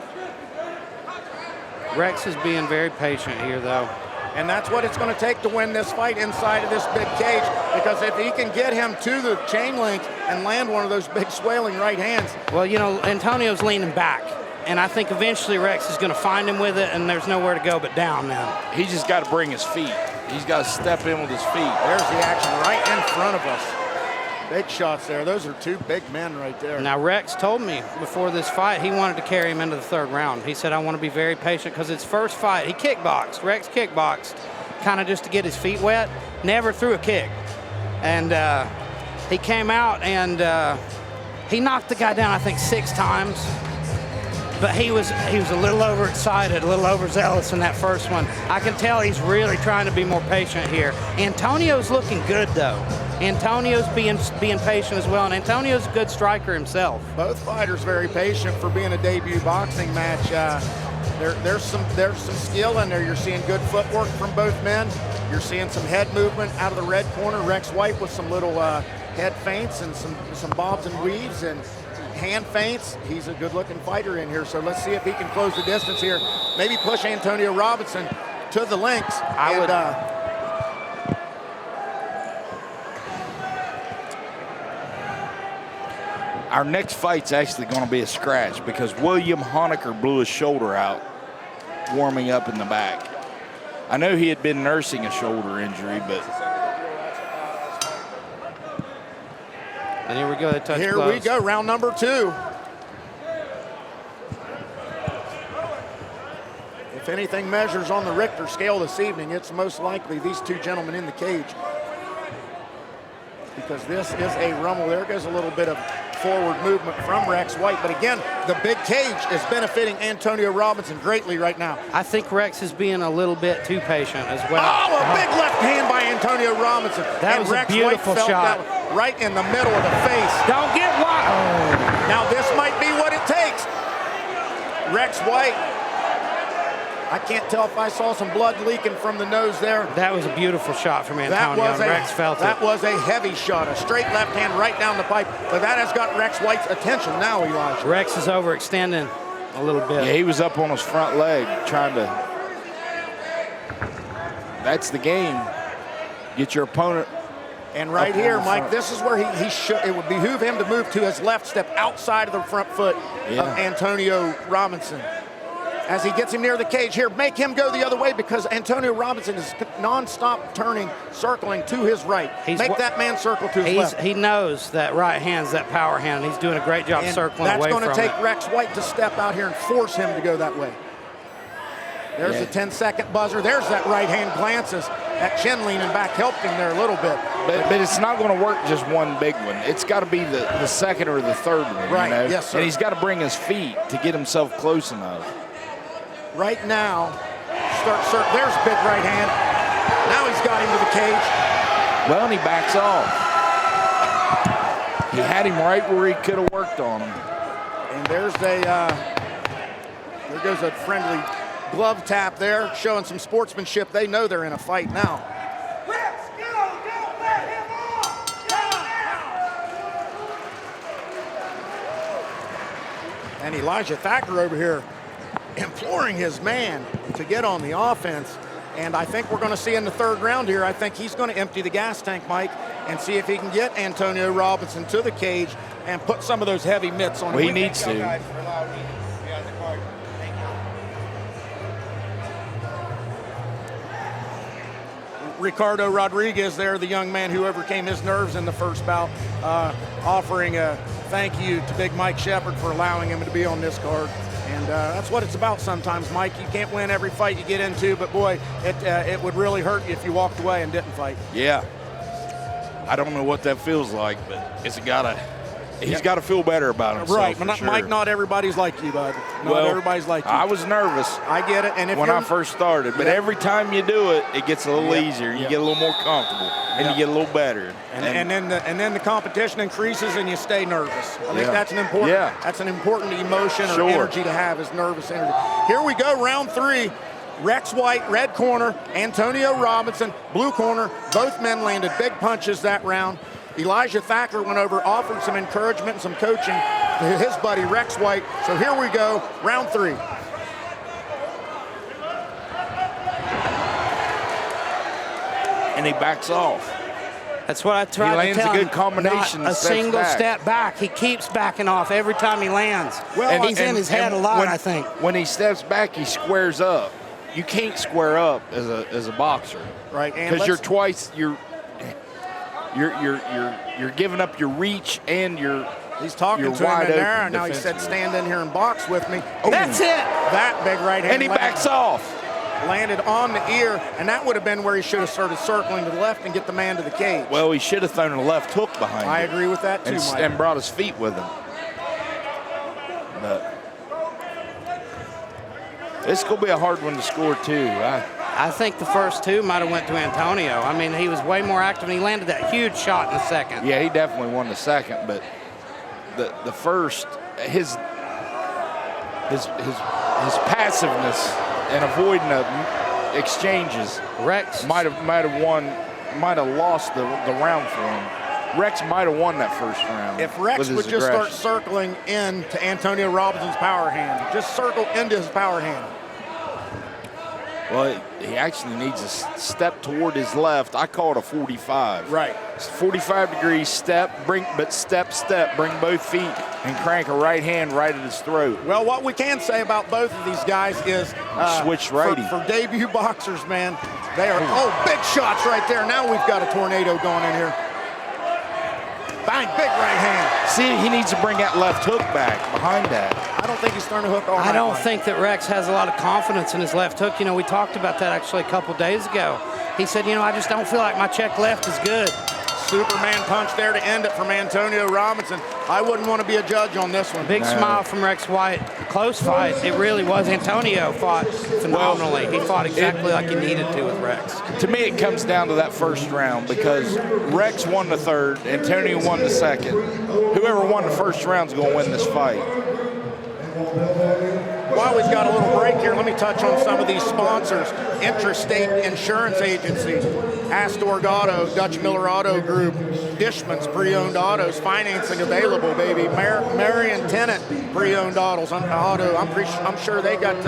Rex is being very patient here, though. And that's what it's going to take to win this fight inside of this big cage, because if he can get him to the chain link and land one of those big swailing right hands. Well, you know, Antonio's leaning back, and I think eventually Rex is going to find him with it, and there's nowhere to go but down now. He just got to bring his feet. He's got to step in with his feet. There's the action right in front of us. Big shots there. Those are two big men right there. Now, Rex told me before this fight he wanted to carry him into the third round. He said, I want to be very patient, because his first fight, he kickboxed. Rex kickboxed, kind of just to get his feet wet, never threw a kick. And he came out and he knocked the guy down, I think, 6 times. But he was a little overexcited, a little overzealous in that first one. I can tell he's really trying to be more patient here. Antonio's looking good, though. Antonio's being patient as well, and Antonio's a good striker himself. Both fighters very patient for being a debut boxing match. There's some skill in there. You're seeing good footwork from both men. You're seeing some head movement out of the red corner. Rex White with some little head feints and some bobs and weaves and hand feints. He's a good-looking fighter in here, so let's see if he can close the distance here. Maybe push Antonio Robinson to the links. Our next fight's actually going to be a scratch, because William Honecker blew his shoulder out warming up in the back. I know he had been nursing a shoulder injury, but... And here we go, they touch Here gloves. we go, round number 2. If anything measures on the Richter scale this evening, it's most likely these two gentlemen in the cage, because this is a rumble. There goes a little bit of forward movement from Rex White, but again, the big cage is benefiting Antonio Robinson greatly right now. I think Rex is being a little bit too patient as well. Oh, a big left hand by Antonio Robinson. That was Rex a beautiful White felt shot. That right in the middle of the face. Don't get wild. Oh. Now this might be what it takes. Rex White, I can't tell if I saw some blood leaking from the nose there. That was a beautiful shot from Antonio, and Rex felt it. That was a heavy shot, a straight left hand right down the pipe, but that has got Rex White's attention now, Elijah. Rex is overextending a little bit. Yeah, he was up on his front leg trying to... That's the game. Get your opponent... And right here, Mike, this is where he should. It would behoove him to move to his left, step outside of the front foot of Antonio Robinson. As he gets him near the cage here, make him go the other way, because Antonio Robinson is nonstop turning, circling to his right. Make that man circle to his left. He knows that right hand's that power hand, and he's doing a great job circling away from it. That's going to take Rex White to step out here and force him to go that way. There's the 10-second buzzer. There's that right hand glances. That chin leaning back helped him there a little bit. But it's not going to work just one big one. It's got to be the second or the third one. Right, you know? yes, sir. And he's got to bring his feet to get himself close enough. Right now, there's a big right hand. Now he's got him to the cage. Well, and he backs off. He had him right where he could have worked on him. And there goes a friendly glove tap there, showing some sportsmanship. They know they're in a fight now. And Elijah Thacker over here imploring his man to get on the offense. And I think we're going to see in the third round here, I think he's going to empty the gas tank, Mike, and see if he can get Antonio Robinson to the cage and put some of those heavy mitts on him. Well, he needs to. Ricardo Rodriguez there, the young man who overcame his nerves in the first bout, offering a thank you to Big Mike Shepard for allowing him to be on this card. And that's what it's about sometimes, Mike. You can't win every fight you get into, but boy, it would really hurt you if you walked away and didn't fight. Yeah. I don't know what that feels like, but he's got to feel better about himself. Right, for sure. Mike, not everybody's like you, bud. Not everybody's like you. I was nervous. I get it. And if when I first started, but every time you do it, it gets a little easier. You get a little more comfortable, and you get a little better. And then the competition increases, and you stay nervous. I think that's an important emotion or energy to have, is nervous energy. Here we go, round 3. Rex White, red corner, Antonio Robinson, blue corner. Both men landed big punches that round. Elijah Thacker went over, offered some encouragement and some coaching to his buddy Rex White. So here we go, round 3. And he backs off. That's what I tried to tell him. He lands a good combination. Not a single step back. He keeps backing off every time he lands. Well, and he's in his head a lot, I think. When he steps back, he squares up. You can't square up as a boxer, right? Because you're giving up your reach and your. He's talking to him in there. Now he said, "Stand in here and box with me." Oh, that's it. That big right hand. And he backs off. Landed on the ear, and that would have been where he should have started circling to the left and get the man to the cage. Well, he should have thrown a left hook behind him. I agree with that too, Mike. And brought his feet with him. But it's going to be a hard one to score, too. I think the first 2 might have went to Antonio. I mean, he was way more active, and he landed that huge shot in the second. Yeah, he definitely won the second, but the first, his passiveness and avoiding exchanges, Rex might have lost the round for him. Rex might have won that first round. If Rex would just start circling in to Antonio Robinson's power hand, just circle into his power hand. Well, he actually needs to step toward his left. I call it a 45. Right. It's 45 degrees step, bring both feet and crank a right hand right at his throat. Well, what we can say about both of these guys is switch righty. For debut boxers, man, they are, big shots right there. Now we've got a tornado going in here. Bang, big right hand. See, he needs to bring that left hook back behind that. I don't think he's throwing a hook all night. I don't think that Rex has a lot of confidence in his left hook. You know, we talked about that actually a couple days ago. He said, I just don't feel like my check left is good. Superman punch there to end it from Antonio Robinson. I wouldn't want to be a judge on this one. Big smile from Rex White. Close fight. It really was. Antonio fought phenomenally. He fought exactly like he needed to with Rex. To me, it comes down to that first round because Rex won the third, Antonio won the second. Whoever won the first round is going to win this fight. While we've got a little break here, let me touch on some of these sponsors. Interstate Insurance Agency, Astor Auto, Dutch Miller Auto Group, Dishman's Pre-Owned Autos, financing available, baby. Marion Tennant Pre-Owned Autos. I'm sure they got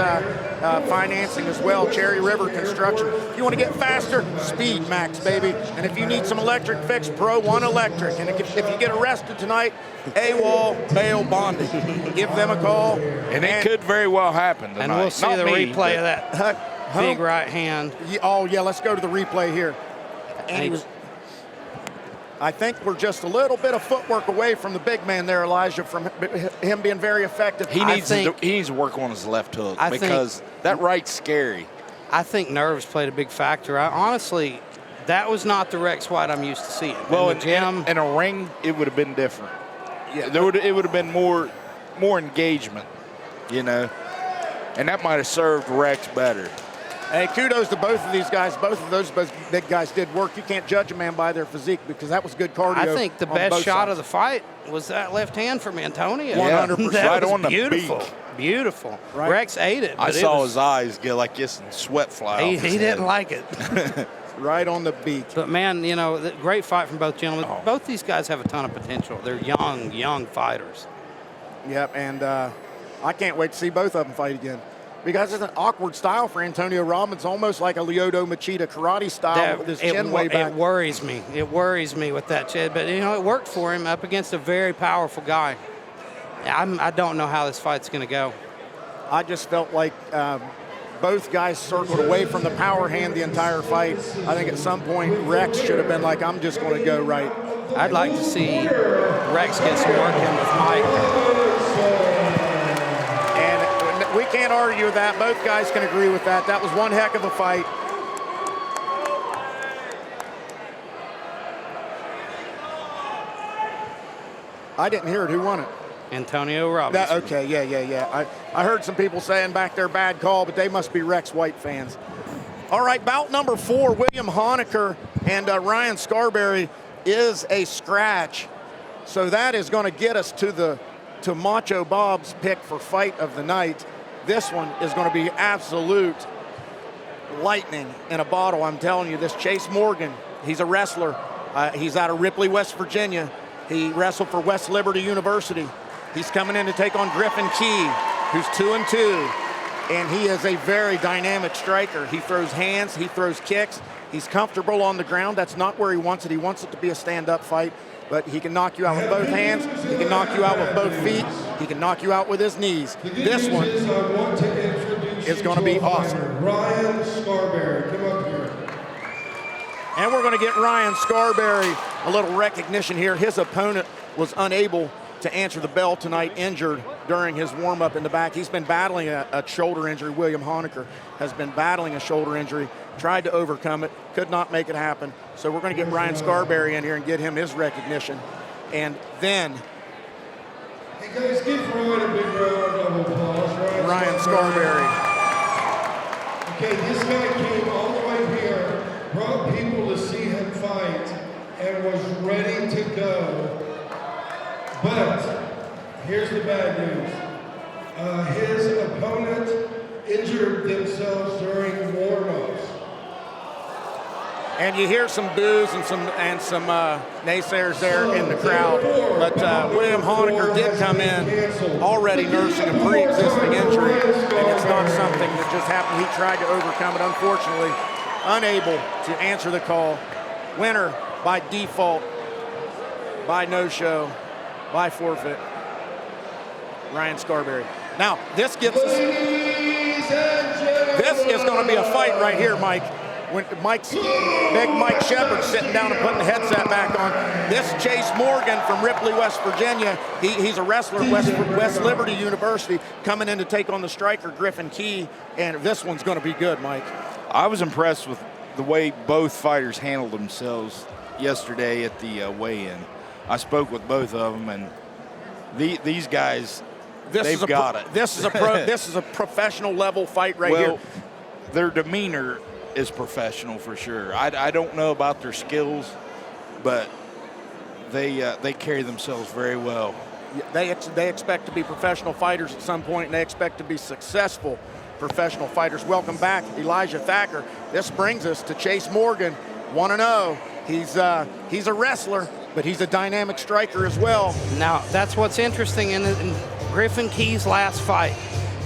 financing as well. Cherry River Construction. If you want to get faster, Speed Max, baby. And if you need some electric fix, Pro One Electric. And if you get arrested tonight, AWOL bail bonding. Give them a call. And it could very well happen tonight. And we'll see the replay of that big right hand. Let's go to the replay here. And I think we're just a little bit of footwork away from the big man there, Elijah, from him being very effective. He needs to work on his left hook because that right's scary. I think nerves played a big factor. Honestly, that was not the Rex White I'm used to seeing. Well, in the gym, in a ring, it would have been different. Yeah, it would have been more engagement, and that might have served Rex better. Hey, kudos to both of these guys. Both of those big guys did work. You can't judge a man by their physique because that was good cardio. I think the best shot of the fight was that left hand from Antonio. 100%. That right was on the beautiful. beak. Beautiful. Right. Rex ate it. I saw his eyes get like this and sweat fly off his He head. didn't like it. Right on the beak. But, man, great fight from both gentlemen. Both these guys have a ton of potential. They're young fighters. Yep, and I can't wait to see both of them fight again. Because it's an awkward style for Antonio Robinson, almost like a Lyoto Machida karate style with his chin way back. It worries me. It worries me with that chin. But, it worked for him up against a very powerful guy. I don't know how this fight's going to go. I just felt like both guys circled away from the power hand the entire fight. I think at some point Rex should have been like, I'm just going to go right. I'd like to see Rex get some work in with Mike. And we can't argue with that. Both guys can agree with that. That was one heck of a fight. I didn't hear it. Who won it? Antonio Robinson. Okay, yeah. I heard some people saying back there, bad call, but they must be Rex White fans. All right, bout number 4, William Honecker and Ryan Scarberry is a scratch. So that is going to get us to Macho Bob's pick for fight of the night. This one is going to be absolute lightning in a bottle. I'm telling you, this Chase Morgan, he's a wrestler. He's out of Ripley, West Virginia. He wrestled for West Liberty University. He's coming in to take on Griffin Key, who's 2-2. And he is a very dynamic striker. He throws hands, he throws kicks. He's comfortable on the ground. That's not where he wants it. He wants it to be a stand-up fight, but he can knock you out with both hands. He can knock you out with both feet. He can knock you out with his knees. This one is going to be awesome. Ryan Scarberry, come up here. And we're going to get Ryan Scarberry a little recognition here. His opponent was unable to answer the bell tonight, injured during his warm-up in the back. He's been battling a shoulder injury. William Honecker has been battling a shoulder injury, tried to overcome it, could not make it happen. So we're going to get Ryan Scarberry in here and get him his recognition. And then Hey guys, give Ryan a big round of applause. Ryan Scarberry. Okay, this guy came all the way here, brought people to see him fight, and was ready to go. But here's the bad news. His opponent injured themselves during warm-ups. And you hear some boos and some naysayers there in the crowd. But William Honecker did come in already nursing a pre-existing injury, and it's not something that just happened. He tried to overcome it, unfortunately, unable to answer the call. Winner by default, by no-show, by forfeit, Ryan Scarberry. Now, this gets us, this is going to be a fight right here, Mike. When big Mike Shepard sitting down and putting the headset back on. This Chase Morgan from Ripley, West Virginia, he's a wrestler at West Liberty University, coming in to take on the striker Griffin Key, and this one's going to be good, Mike. I was impressed with the way both fighters handled themselves yesterday at the weigh-in. I spoke with both of them, and these guys, they've got it. This is a professional level fight right here. Their demeanor is professional for sure. I don't know about their skills, but they carry themselves very well. They expect to be professional fighters at some point, and they expect to be successful professional fighters. Welcome back, Elijah Thacker. This brings us to Chase Morgan, 1-0. He's a wrestler, but he's a dynamic striker as well. Now, that's what's interesting. In Griffin Key's last fight,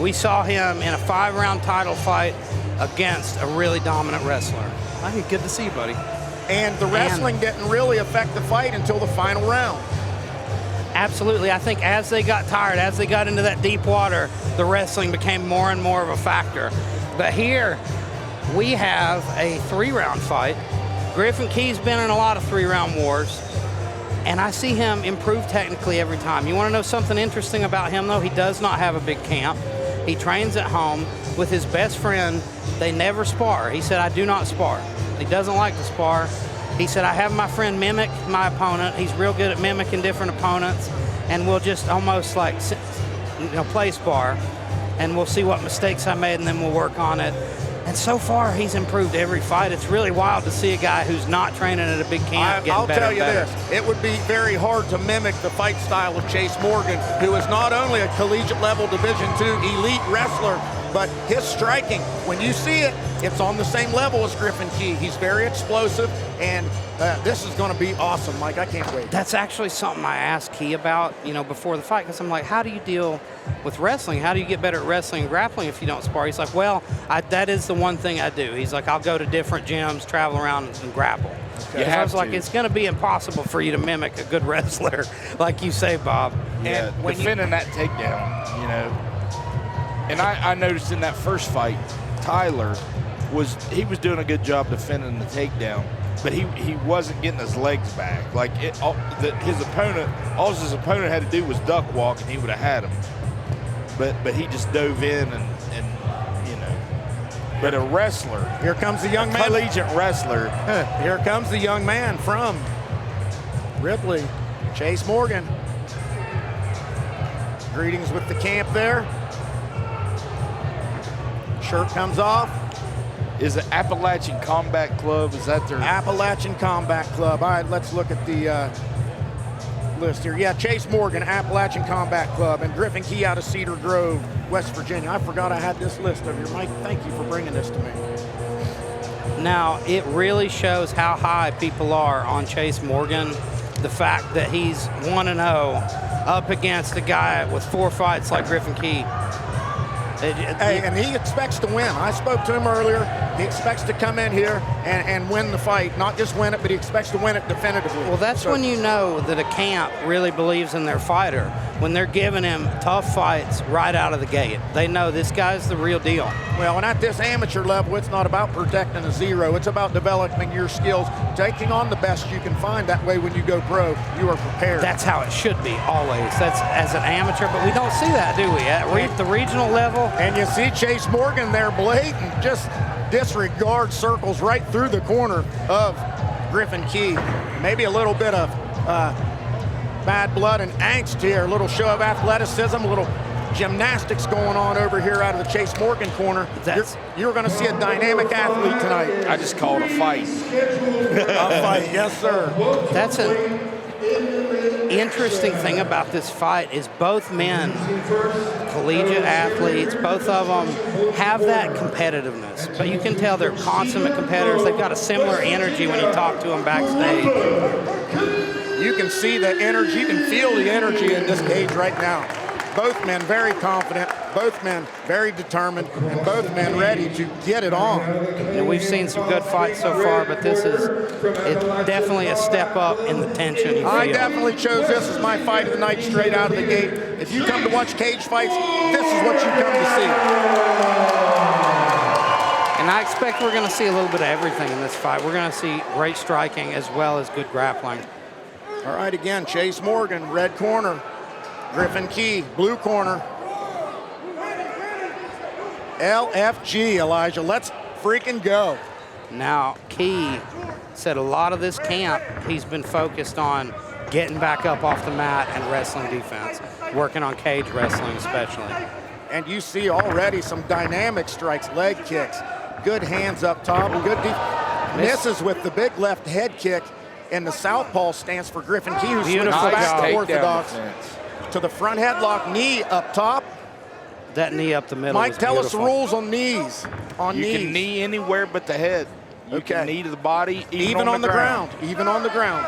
we saw him in a 5-round title fight against a really dominant wrestler. Hey, good to see you, buddy. And the wrestling didn't really affect the fight until the final round. Absolutely. I think as they got tired, as they got into that deep water, the wrestling became more and more of a factor. But here, we have a 3-round fight. Griffin Key's been in a lot of 3-round wars, and I see him improve technically every time. You want to know something interesting about him, though? He does not have a big camp. He trains at home with his best friend. They never spar. He said, I do not spar. He doesn't like to spar. He said, I have my friend mimic my opponent. He's real good at mimicking different opponents, and we'll just almost like play spar, and we'll see what mistakes I made, and then we'll work on it. And so far, he's improved every fight. It's really wild to see a guy who's not training at a big camp getting better and better. I'll tell you this, it would be very hard to mimic the fight style of Chase Morgan, who is not only a collegiate level Division II elite wrestler, but his striking, when you see it, it's on the same level as Griffin Key. He's very explosive, and this is going to be awesome, Mike. I can't wait. That's actually something I asked Key about, before the fight, because I'm like, how do you deal with wrestling? How do you get better at wrestling and grappling if you don't spar? He's like, well, that is the one thing I do. He's like, I'll go to different gyms, travel around, and grapple. Okay. I was like, it's going to be impossible for you to mimic a good wrestler, like you say, Bob. Yeah, defending that takedown, And I noticed in that first fight, Tyler he was doing a good job defending the takedown, but he wasn't getting his legs back. Like his opponent had to do was duck walk, and he would have had him. But he just dove in and you know. But a wrestler. Here comes the young man. Collegiate wrestler. Here comes the young man from Ripley, Chase Morgan. Greetings with the camp there. Shirt comes off. Is it Appalachian Combat Club? Is that their Appalachian Combat Club. All right, let's look at the list here. Yeah, Chase Morgan, Appalachian Combat Club, and Griffin Key out of Cedar Grove, West Virginia. I forgot I had this list over here. Mike, thank you for bringing this to me. Now, it really shows how high people are on Chase Morgan. The fact that he's 1-0 up against a guy with 4 fights like Griffin Key. Hey, and he expects to win. I spoke to him earlier. He expects to come in here and win the fight. Not just win it, but he expects to win it definitively. Well, that's when you know that a camp really believes in their fighter. When they're giving him tough fights right out of the gate. They know this guy's the real deal. Well, and at this amateur level, it's not about protecting a zero. It's about developing your skills, taking on the best you can find. That way, when you go pro, you are prepared. That's how it should be, always. That's as an amateur, but we don't see that, do we? At the regional level. And you see Chase Morgan there blatant, just disregard circles right through the corner of Griffin Key. Maybe a little bit of bad blood and angst here, a little show of athleticism, a little gymnastics going on over here out of the Chase Morgan corner. You're going to see a dynamic athlete tonight. I just call it a fight. A fight, yes, sir. That's an interesting thing about this fight is both men, collegiate athletes, both of them have that competitiveness. But you can tell they're consummate competitors. They've got a similar energy when you talk to them backstage. You can see the energy, you can feel the energy in this cage right now. Both men very confident, both men very determined, and both men ready to get it on. And we've seen some good fights so far, but it's definitely a step up in the tension you feel. I definitely chose this as my fight of the night straight out of the gate. If you come to watch cage fights, this is what you come to see. And I expect we're going to see a little bit of everything in this fight. We're going to see great striking as well as good grappling. All right, again, Chase Morgan, red corner. Griffin Key, blue corner. LFG, Elijah. Let's freaking go. Now, Key said a lot of this camp, he's been focused on getting back up off the mat and wrestling defense, working on cage wrestling especially. And you see already some dynamic strikes, leg kicks, good hands up top, good misses with the big left head kick, and the southpaw stance for Griffin Key, who swings back to orthodox. To the front headlock, knee up top. That knee up the middle. Mike, tell us the rules on knees. You can knee anywhere but the head. You can knee to the body, even on the ground. Even on the ground.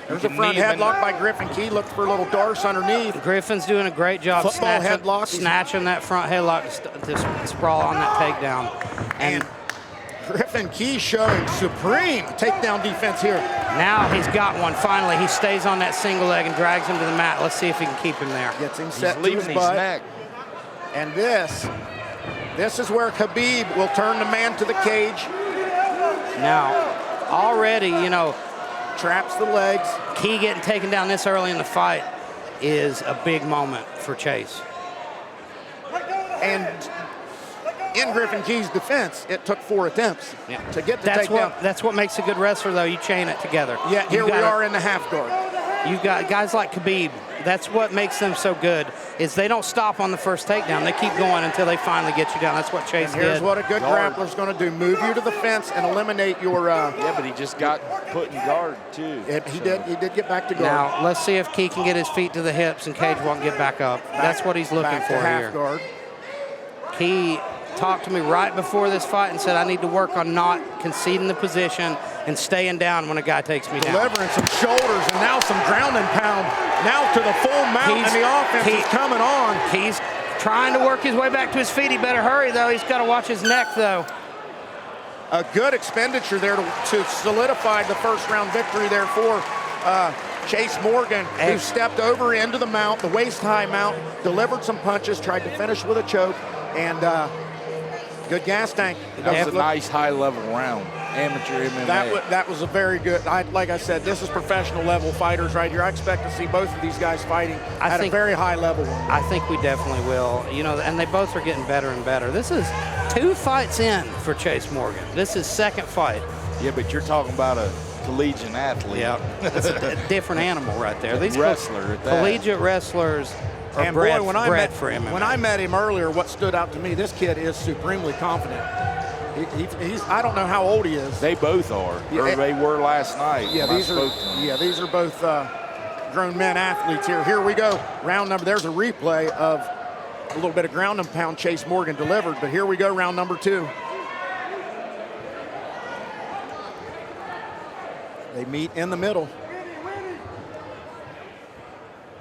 There's a front headlock by Griffin Key. Look for a little darce underneath. Griffin's doing a great job snatching that front headlock to sprawl on that takedown. And Griffin Key showing supreme takedown defense here. Now he's got one, finally. He stays on that single leg and drags him to the mat. Let's see if he can keep him there. Gets him set to his butt. Neck. And this is where Khabib will turn the man to the cage. Now, already, traps the legs. Key getting taken down this early in the fight is a big moment for Chase. And in Griffin Key's defense, it took 4 attempts to get the takedown. That's what makes a good wrestler, though. You chain it together. Yeah, here we are in the half guard. You've got guys like Khabib. That's what makes them so good, is they don't stop on the first takedown. They keep going until they finally get you down. That's what Chase did. Here's what a good grappler's going to do. Move you to the fence and eliminate your... Yeah, but he just got put in guard, too. He did get back to guard. Now, let's see if Key can get his feet to the hips and Cage won't get back up. That's what he's looking for here. Guard. Key talked to me right before this fight and said, I need to work on not conceding the position and staying down when a guy takes me down. Delivering some shoulders and now some ground and pound. Now to the full mount, and the offense is coming on. He's trying to work his way back to his feet. He better hurry, though. He's got to watch his neck, though. A good expenditure there to solidify the first round victory there for Chase Morgan, who stepped over into the mount, the waist-high mount, delivered some punches, tried to finish with a choke, and Good gas tank. That was a nice high-level round. Amateur MMA. That was a very good. Like I said, this is professional level fighters right here. I expect to see both of these guys fighting at a very high level. I think we definitely will. You know, and they both are getting better and better. This is 2 fights in for Chase Morgan. This is second fight. Yeah, but you're talking about a collegiate athlete. Yeah, it's a different animal right there. These wrestler at that. collegiate wrestlers are And bred, boy, bred for MMA. when I met him earlier, what stood out to me, this kid is supremely confident. He's I don't know how old he is. They both are. Or they were last night. Yeah, these are both grown men athletes here. Here we go. Round number. There's a replay of a little bit of ground and pound Chase Morgan delivered, but here we go, round number 2. They meet in the middle.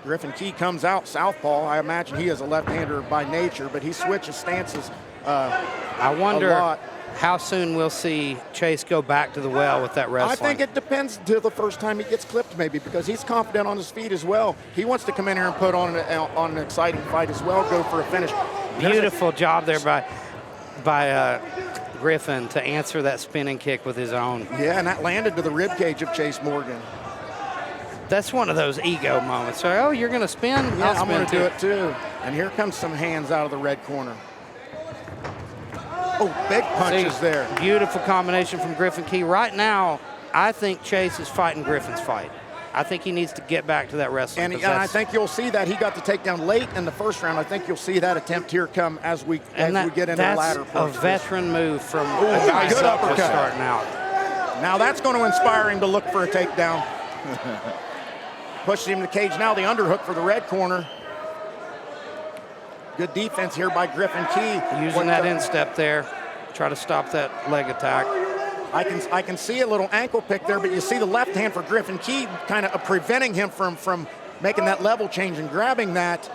Griffin Key comes out southpaw. I imagine he is a left-hander by nature, but he switches stances I wonder a lot. how soon we'll see Chase go back to the well with that wrestling. I think it depends until the first time he gets clipped, maybe, because he's confident on his feet as well. He wants to come in here and put on an exciting fight as well, go for a finish. Beautiful job there by Griffin to answer that spinning kick with his own. Yeah, and that landed to the rib cage of Chase Morgan. That's one of those ego moments. So, oh, you're going to spin? Yeah, I'll I'm going to spin do it too. And here comes some hands out of the red corner. Oh, big punches there. Beautiful combination from Griffin Key. Right now, I think Chase is fighting Griffin's fight. I think he needs to get back to that wrestling. And I think you'll see that. He got the takedown late in the first round. I think you'll see that attempt here come as we get into the latter part. That's a veteran move from a Ooh, guy good uppercut. starting out. Now that's going to inspire him to look for a takedown. Pushes him to the cage now. The underhook for the red corner. Good defense here by Griffin Key. Using that instep there, try to stop that leg attack. I can see a little ankle pick there, but you see the left hand for Griffin Key kind of preventing him from making that level change and grabbing that.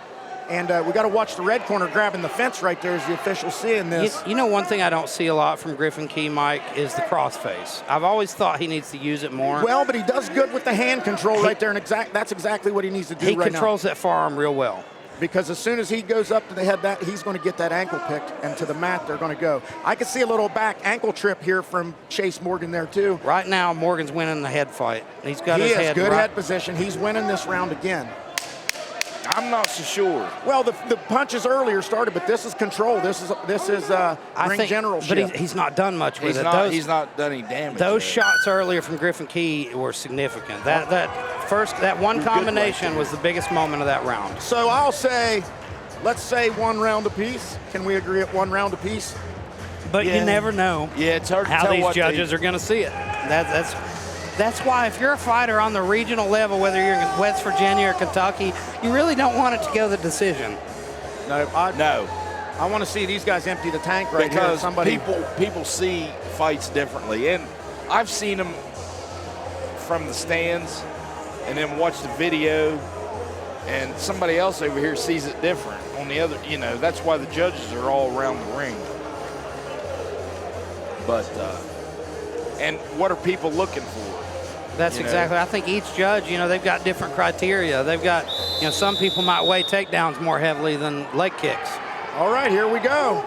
And we got to watch the red corner grabbing the fence right there as the official seeing this. You know, one thing I don't see a lot from Griffin Key, Mike, is the crossface. I've always thought he needs to use it more. Well, but he does good with the hand control right there, and that's exactly what he needs to do right now. He controls that forearm real well. Because as soon as he goes up to the head, he's going to get that ankle picked, and to the mat they're going to go. I can see a little back ankle trip here from Chase Morgan there too. Right now, Morgan's winning the head fight. He's got his head. He has good head position. He's winning this round again. I'm not so sure. Well, the punches earlier started, but this is control. This is ring generalship. But he's not done much with it. He's not done any damage. Those shots earlier from Griffin Key were significant. That one combination was the biggest moment of that round. So I'll say, let's say 1 round apiece. Can we agree at 1 round apiece? But you never know. Yeah, it's hard to how tell these what judges are going to see it. That's why if you're a fighter on the regional level, whether you're in West Virginia or Kentucky, you really don't want it to go the decision. No. I want to see these guys empty the tank right here. Because people see fights differently. And I've seen them from the stands and then watch the video, and somebody else over here sees it different. On the other, that's why the judges are all around the ring. But, and what are people looking for? That's exactly. I think each judge, they've got different criteria. They've got, some people might weigh takedowns more heavily than leg kicks. All right, here we go.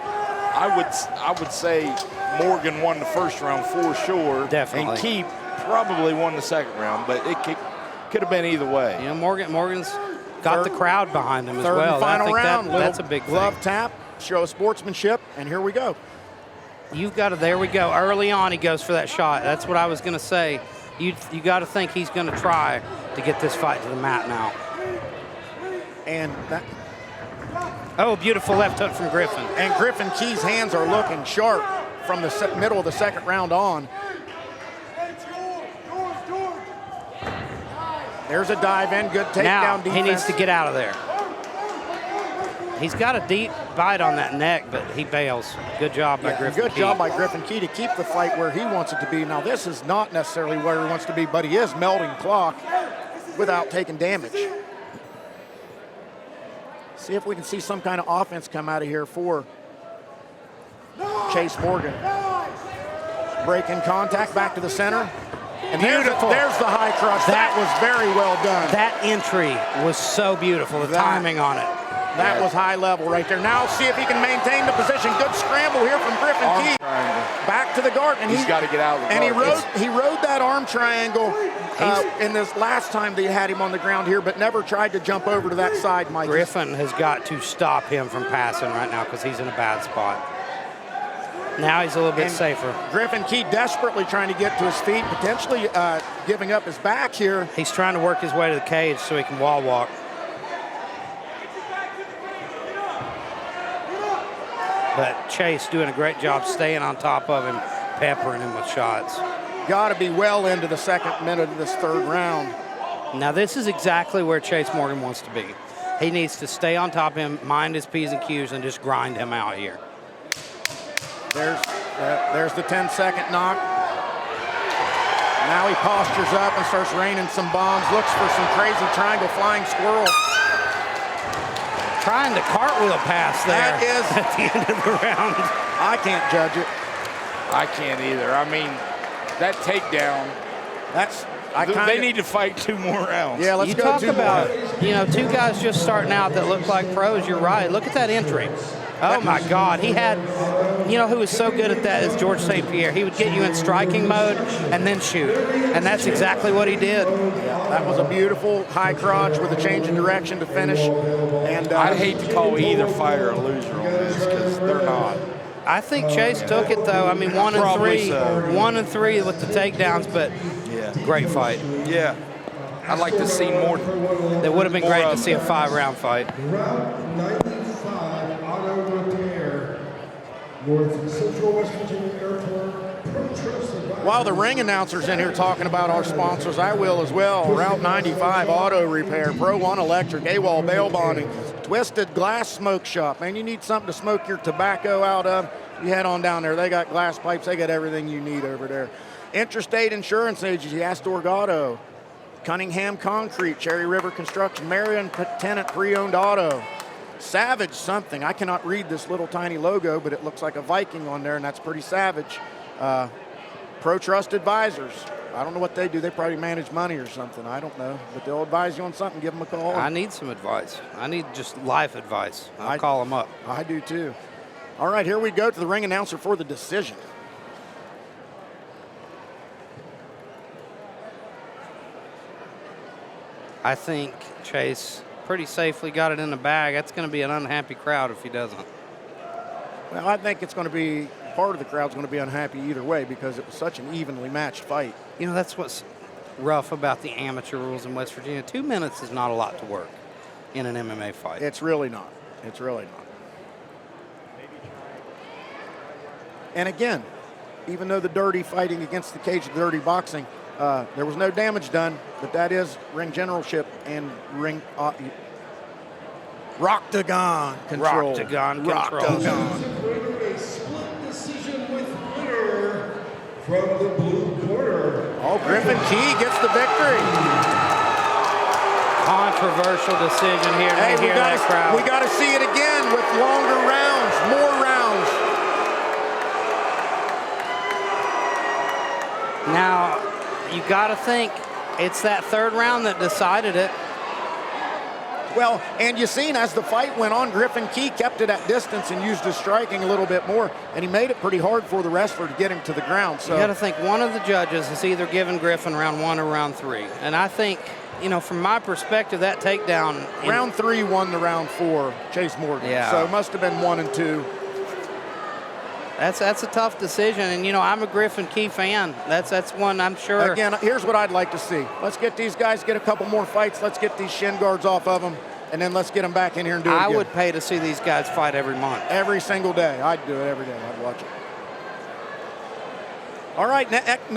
I would say Morgan won the first round for sure. Definitely. And Key probably won the second round, but it could have been either way. Morgan's got the crowd behind him as well. Third and final round. That's a big glove thing. tap, show of sportsmanship, and here we go. There we go. Early on, he goes for that shot. That's what I was going to say. You got to think he's going to try to get this fight to the mat now. And that. Oh, beautiful left hook from Griffin. And Griffin Key's hands are looking sharp from the middle of the second round on. There's a dive in, good takedown defense. He needs to get out of there. He's got a deep bite on that neck, but he bails. Good job by Griffin Key. Good job by Griffin Key to keep the fight where he wants it to be. Now, this is not necessarily where he wants to be, but he is melting clock without taking damage. See if we can see some kind of offense come out of here for Chase Morgan. Breaking contact back to the center. And beautiful. There's the high cross. That was very well done. That entry was so beautiful, the timing on it. That was high level right there. Now see if he can maintain the position. Good scramble here from Griffin Arm Key. triangle. Back to the guard. And He's got to get out of the And guard. he rode that arm triangle in this last time they had him on the ground here, but never tried to jump over to that side, Mike. Griffin has got to stop him from passing right now because he's in a bad spot. Now he's a little bit safer. Griffin Key desperately trying to get to his feet, potentially giving up his back here. He's trying to work his way to the cage so he can wall walk. But Chase doing a great job staying on top of him, peppering him with shots. Got to be well into the second minute of this third round. Now this is exactly where Chase Morgan wants to be. He needs to stay on top of him, mind his P's and Q's, and just grind him out here. There's the 10-second knock. Now he postures up and starts raining some bombs, looks for some crazy triangle flying squirrel. Trying to cartwheel pass there That is at the end of the round. I can't judge it. I can't either. I mean, that takedown. They need to fight 2 more rounds. Yeah, let's You go talk 2 about, more. 2 guys just starting out that look like pros. You're right. Look at that entry. Oh, my God. He had, who was so good at that is George St. Pierre. He would get you in striking mode and then shoot. And that's exactly what he did. That was a beautiful high crotch with a change in direction to finish. And I'd hate to call either fighter a loser on this because they're not. I think Chase took it, though. I mean, 1 and 3. Probably so. 1 and 3 with the takedowns, but great fight. Yeah. I'd like to see more. It would have been great to see a 5-round fight. Route 95, auto repair. North Central West Virginia Airport. Pro-trust advisor. while the ring announcer's in here talking about our sponsors, I will as well. Route 95 Auto Repair, Pro One Electric, AWOL Bail Bonding, Twisted Glass Smoke Shop. Man, you need something to smoke your tobacco out of, you head on down there. They got glass pipes. They got everything you need over there. Interstate Insurance Agency, Astor Auto, Cunningham Concrete, Cherry River Construction, Marion Tenant Pre-Owned Auto, Savage something. I cannot read this little tiny logo, but it looks like a Viking on there, and that's pretty savage. Pro Trust Advisors. I don't know what they do. They probably manage money or something. I don't know. But they'll advise you on something. Give them a call. I need some advice. I need just life advice. I'll call them up. I do too. All right, here we go to the ring announcer for the decision. I think Chase pretty safely got it in the bag. That's going to be an unhappy crowd if he doesn't. Well, I think it's going to be, part of the crowd's going to be unhappy either way because it was such an evenly matched fight. You know, that's what's rough about the amateur rules in West Virginia. 2 minutes is not a lot to work in an MMA fight. It's really not. It's really not. And again, even though the dirty fighting against the cage of dirty boxing, there was no damage done, but that is ring generalship and ring Roctagon control. Roctagon control. A split decision with winner from the blue corner. Oh, Griffin Key gets the victory. Controversial decision here. Hey, We got to see it again with longer rounds, more rounds. Now, you got to think it's that third round that decided it. Well, and you seen as the fight went on, Griffin Key kept it at distance and used his striking a little bit more, and he made it pretty hard for the wrestler to get him to the ground. So You got to think one of the judges is either giving Griffin round 1 or round 3. And I think, you know, from my perspective, that takedown. round 3 won the round 4, Chase Morgan. Yeah. So it must have been 1 and 2. That's a tough decision. And, you know, I'm a Griffin Key fan. That's one I'm sure. Again, here's what I'd like to see. Let's get these guys, get a couple more fights. Let's get these shin guards off of them, and then let's get them back in here and do it I again. would pay to see these guys fight every month. Every single day. I'd do it every day. I'd watch it. All right,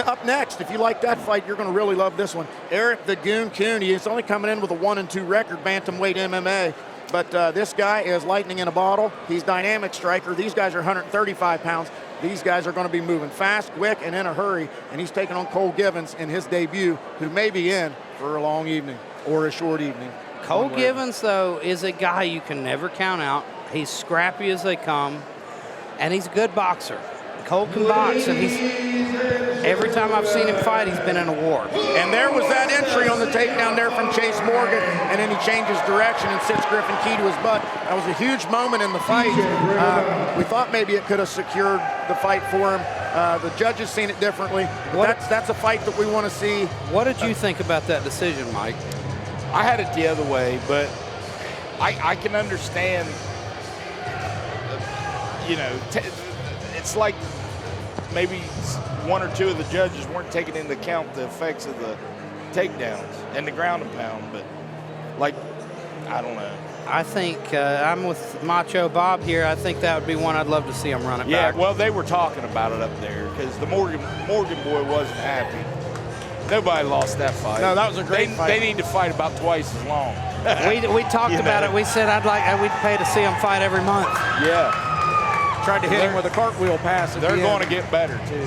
up next, if you like that fight, you're going to really love this one. Eric the Goon Cooney is only coming in with a 1-2 record, bantamweight MMA. But this guy is lightning in a bottle. He's dynamic striker. These guys are 135 pounds. These guys are going to be moving fast, quick, and in a hurry. And he's taking on Cole Givens in his debut, who may be in for a long evening or a short evening. Cole Givens, though, is a guy you can never count out. He's scrappy as they come, and he's a good boxer. Cole can box, and every time I've seen him fight, he's been in a war. And there was that entry on the takedown there from Chase Morgan, and then he changes direction and sits Griffin Key to his butt. That was a huge moment in the fight. We thought maybe it could have secured the fight for him. The judges seen it differently. That's a fight that we want to see. What did you think about that decision, Mike? I had it the other way, but I can understand, it's like maybe one or two of the judges weren't taking into account the effects of the takedowns and the ground and pound, but I don't know. I think I'm with Macho Bob here. I think that would be one I'd love to see him run it back. Yeah, well, they were talking about it up there because the Morgan boy wasn't happy. Nobody lost that fight. No, that was a great fight. They need to fight about twice as long. We talked about it. We said we'd pay to see him fight every month. Yeah. Tried to hit him with a cartwheel pass. They're going to get better, too.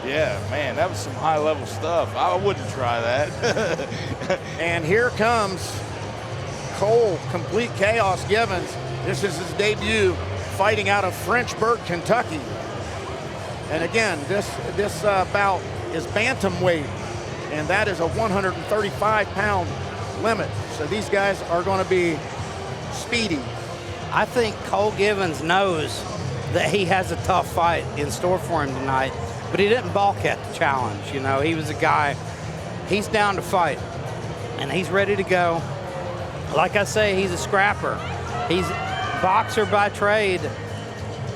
Yeah, man, that was some high-level stuff. I wouldn't try that. And here comes Cole, Complete Chaos Givens. This is his debut fighting out of Frenchburg, Kentucky. And again, this bout is bantamweight, and that is a 135-pound limit. So these guys are going to be speedy. I think Cole Givens knows that he has a tough fight in store for him tonight, but he didn't balk at the challenge. He was a guy, he's down to fight, and he's ready to go. Like I say, he's a scrapper. He's a boxer by trade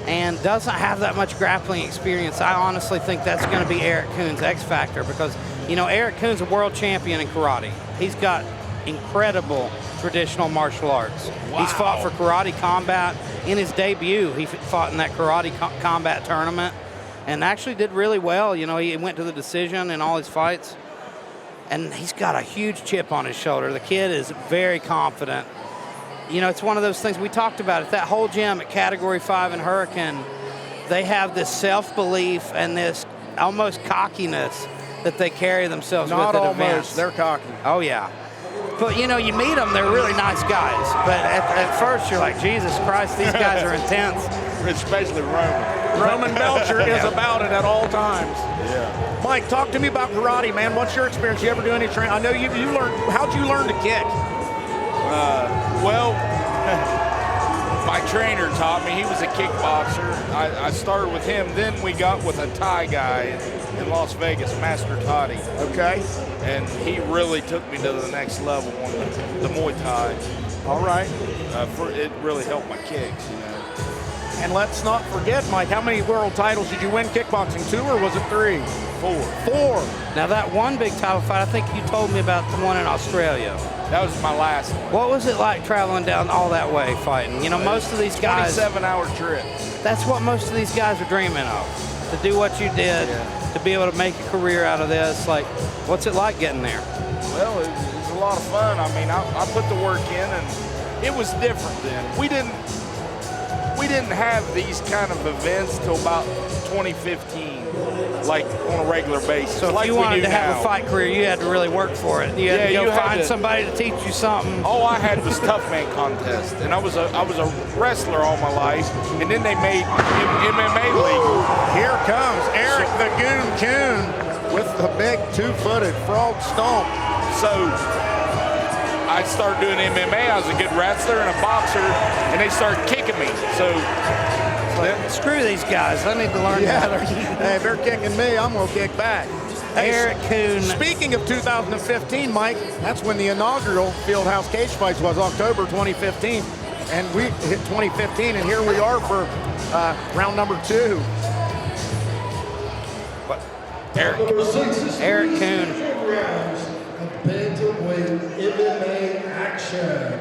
and doesn't have that much grappling experience. I honestly think that's going to be Eric Kuhn's X factor because, Eric Kuhn's a world champion in karate. He's got incredible traditional martial arts. Wow. He's fought for Karate Combat. In his debut, he fought in that Karate Combat tournament and actually did really well. He went to the decision in all his fights. And he's got a huge chip on his shoulder. The kid is very confident. It's one of those things we talked about. At that whole gym at Category 5 in Hurricane, they have this self-belief and this almost cockiness that they carry themselves with at events. They're cocky. Oh, yeah. But, you meet them, they're really nice guys. But at first, you're like, Jesus Christ, these guys are intense. Especially Roman. Roman Belcher is about it at all times. Yeah. Mike, talk to me about karate, man. What's your experience? You ever do any training? I know you learned. How'd you learn to kick? Well, my trainer taught me. He was a kickboxer. I started with him. Then we got with a Thai guy in Las Vegas, Master Toddy. Okay. And he really took me to the next level on the Muay Thai. All right. It really helped my kicks, And let's not forget, Mike, how many world titles did you win kickboxing? 2 or was it 3? 4. 4. Now, that one big title fight, I think you told me about the one in Australia. That was my last one. What was it like traveling down all that way fighting? Most of these guys... 27-hour trip. That's what most of these guys are dreaming of. To do what you did, to be able to make a career out of this. What's it like getting there? Well, it was a lot of fun. I put the work in, and it was different then. We didn't have these kind of events till about 2015, on a regular basis. So if you wanted to have a fight career, you had to really work for it. You had to go find somebody to teach you something. All I had was Tough Man contest, and I was a wrestler all my life, and then they made MMA legal. Here comes Eric the Goon Kuhn with the big 2-footed frog stomp. So I started doing MMA. I was a good wrestler and a boxer, and they started kicking me. So screw these guys. I need to learn how to. Hey, if they're kicking me, I'm going to kick back. Hey, Eric Kuhn. Speaking of 2015, Mike, that's when the inaugural Fieldhouse Cage Fights was, October 2015. And we hit 2015, and here we are for round number 2. But Eric Kuhn. Bantamweight MMA action.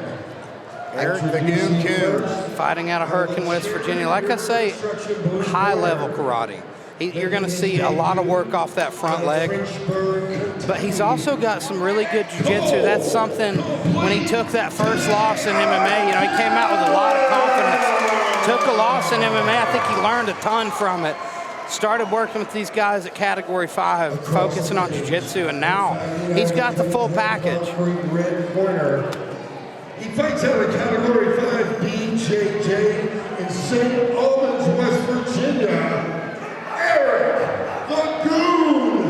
Eric the Goon Kuhn. Fighting out of Hurricane, West Virginia. Like I say, high-level karate. You're going to see a lot of work off that front leg. But he's also got some really good jiu-jitsu. That's something, when he took that first loss in MMA, he came out with a lot of confidence. Took a loss in MMA. I think he learned a ton from it. Started working with these guys at Category 5, focusing on jiu-jitsu, and now he's got the full package. He fights out of Category 5 BJJ in St. Albans, West Virginia, Eric the Goon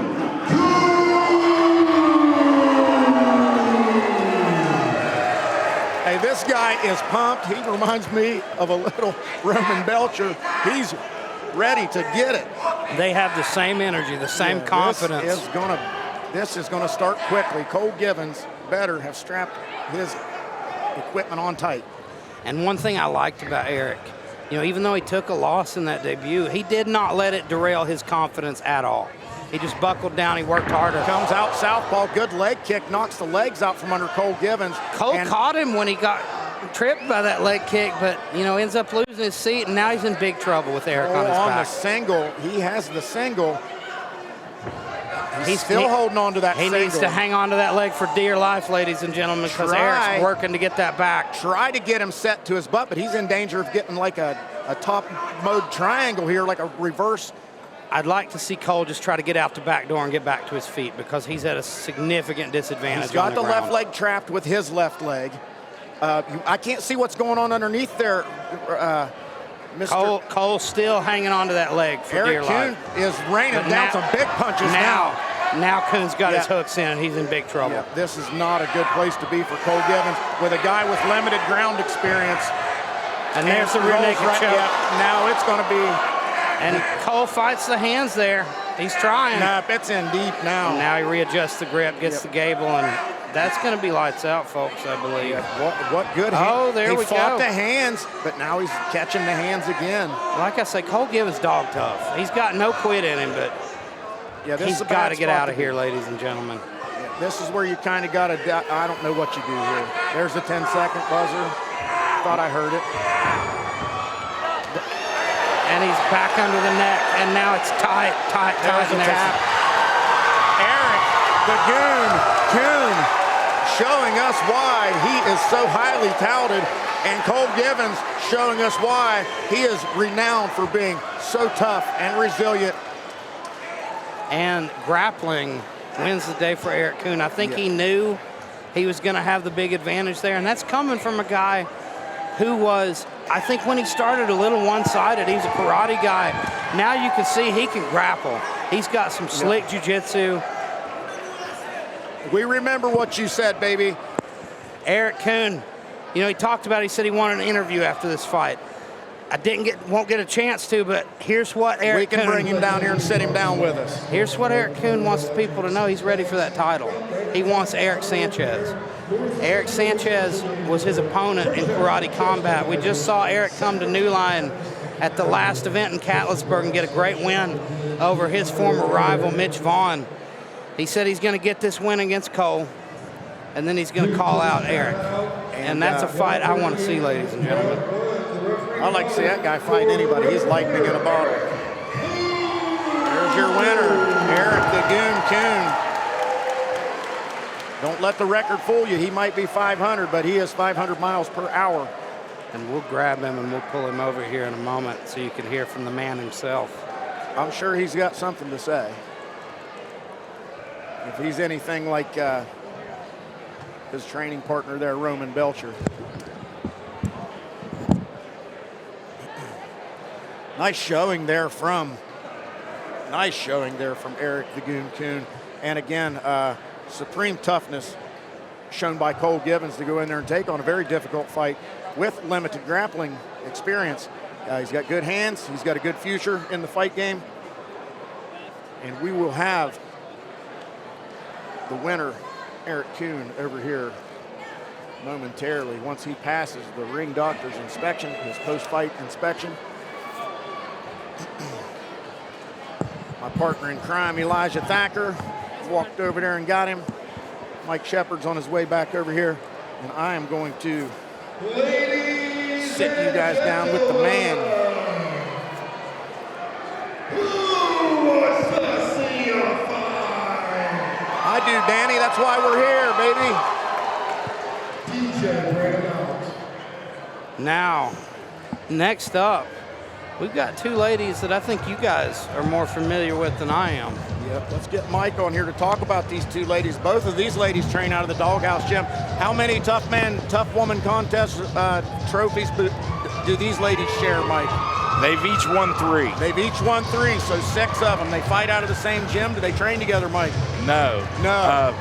Hey, this guy is pumped. He reminds me of a little Roman Belcher. He's ready to get it. They have the same energy, the same confidence. This is gonna start quickly. Cole Givens better have strapped his equipment on tight. And one thing I liked about Eric, you know, even though he took a loss in that debut, he did not let it derail his confidence at all. He just buckled down, he worked harder. Comes out southpaw, good leg kick, knocks the legs out from under Cole Givens. Cole caught him when he got tripped by that leg kick, but, you know, ends up losing his seat, and now he's in big trouble with Eric on his back. The single, he has the single. He's still holding on to that single. He needs to hang on to that leg for dear life, ladies and gentlemen, because Eric's working to get that back. Try to get him set to his butt, but he's in danger of getting like a top mode triangle here, like a reverse. I'd like to see Cole just try to get out the back door and get back to his feet, because he's at a significant disadvantage. He's got on the left leg trapped with his left leg. I can't see what's going on underneath there, Mr. Cole still hanging on to that leg for dear life. Eric Kuhn is raining down some big punches now. Now Kuhn's got his hooks in, and he's in big trouble. Yeah, this is not a good place to be for Cole Givens with a guy with limited ground experience. And there's the rear naked choke. Yeah, now it's going to be. And Cole fights the hands there. He's trying. Nope, it's in deep now. And now he readjusts the grip, gets the gable, and that's going to be lights out, folks, I believe. Yeah, what good. There we go. He fought the hands, but now he's catching the hands again. Like I say, Cole Givens dog tough. He's got no quit in him, but he's got to get out of here, ladies and gentlemen. Yeah, this is where you kind of got to, I don't know what you do here. There's the 10-second buzzer. Thought I heard it. And he's back under the neck, and now it's tight. There's a tap. Eric the Goon Kuhn showing us why he is so highly touted, and Cole Givens showing us why he is renowned for being so tough and resilient. And grappling wins the day for Eric Kuhn. I think he knew he was going to have the big advantage there, and that's coming from a guy who was, I think when he started, a little one-sided. He's a karate guy. Now you can see he can grapple. He's got some slick jiu-jitsu. We remember what you said, baby. Eric Kuhn, you know, he talked about it. He said he wanted an interview after this fight. I won't get a chance to, but here's what Eric Kuhn. We can bring him down here and sit him down with us. Here's what Eric Kuhn wants the people to know. He's ready for that title. He wants Eric Sanchez. Eric Sanchez was his opponent in karate combat. We just saw Eric come to New Line at the last event in Catlettsburg and get a great win over his former rival, Mitch Vaughn. He said he's going to get this win against Cole, and then he's going to call out Eric. And that's a fight I want to see, ladies and gentlemen. I'd like to see that guy fight anybody. He's lightning in a bottle. There's your winner, Eric the Goon Kuhn. Don't let the record fool you. He might be 500, but he is 500 miles per hour. And we'll grab him and we'll pull him over here in a moment so you can hear from the man himself. I'm sure he's got something to say. If he's anything like his training partner there, Roman Belcher. Nice showing there from Eric the Goon Kuhn. And again, supreme toughness shown by Cole Givens to go in there and take on a very difficult fight with limited grappling experience. He's got good hands. He's got a good future in the fight game. And we will have the winner, Eric Kuhn, over here momentarily once he passes the ring doctor's inspection, his post-fight inspection. My partner in crime, Elijah Thacker, walked over there and got him. Mike Shepard's on his way back over here, and I am going to sit you guys down with the man. I do, Danny. That's why we're here, baby. Now, next up, we've got two ladies that I think you guys are more familiar with than I am. Yep, let's get Mike on here to talk about these two ladies. Both of these ladies train out of the Doghouse Gym. How many tough man, tough woman contest trophies do these ladies share, Mike? They've each won 3. They've each won 3, so 6 of them. They fight out of the same gym. Do they train together, Mike? No. No.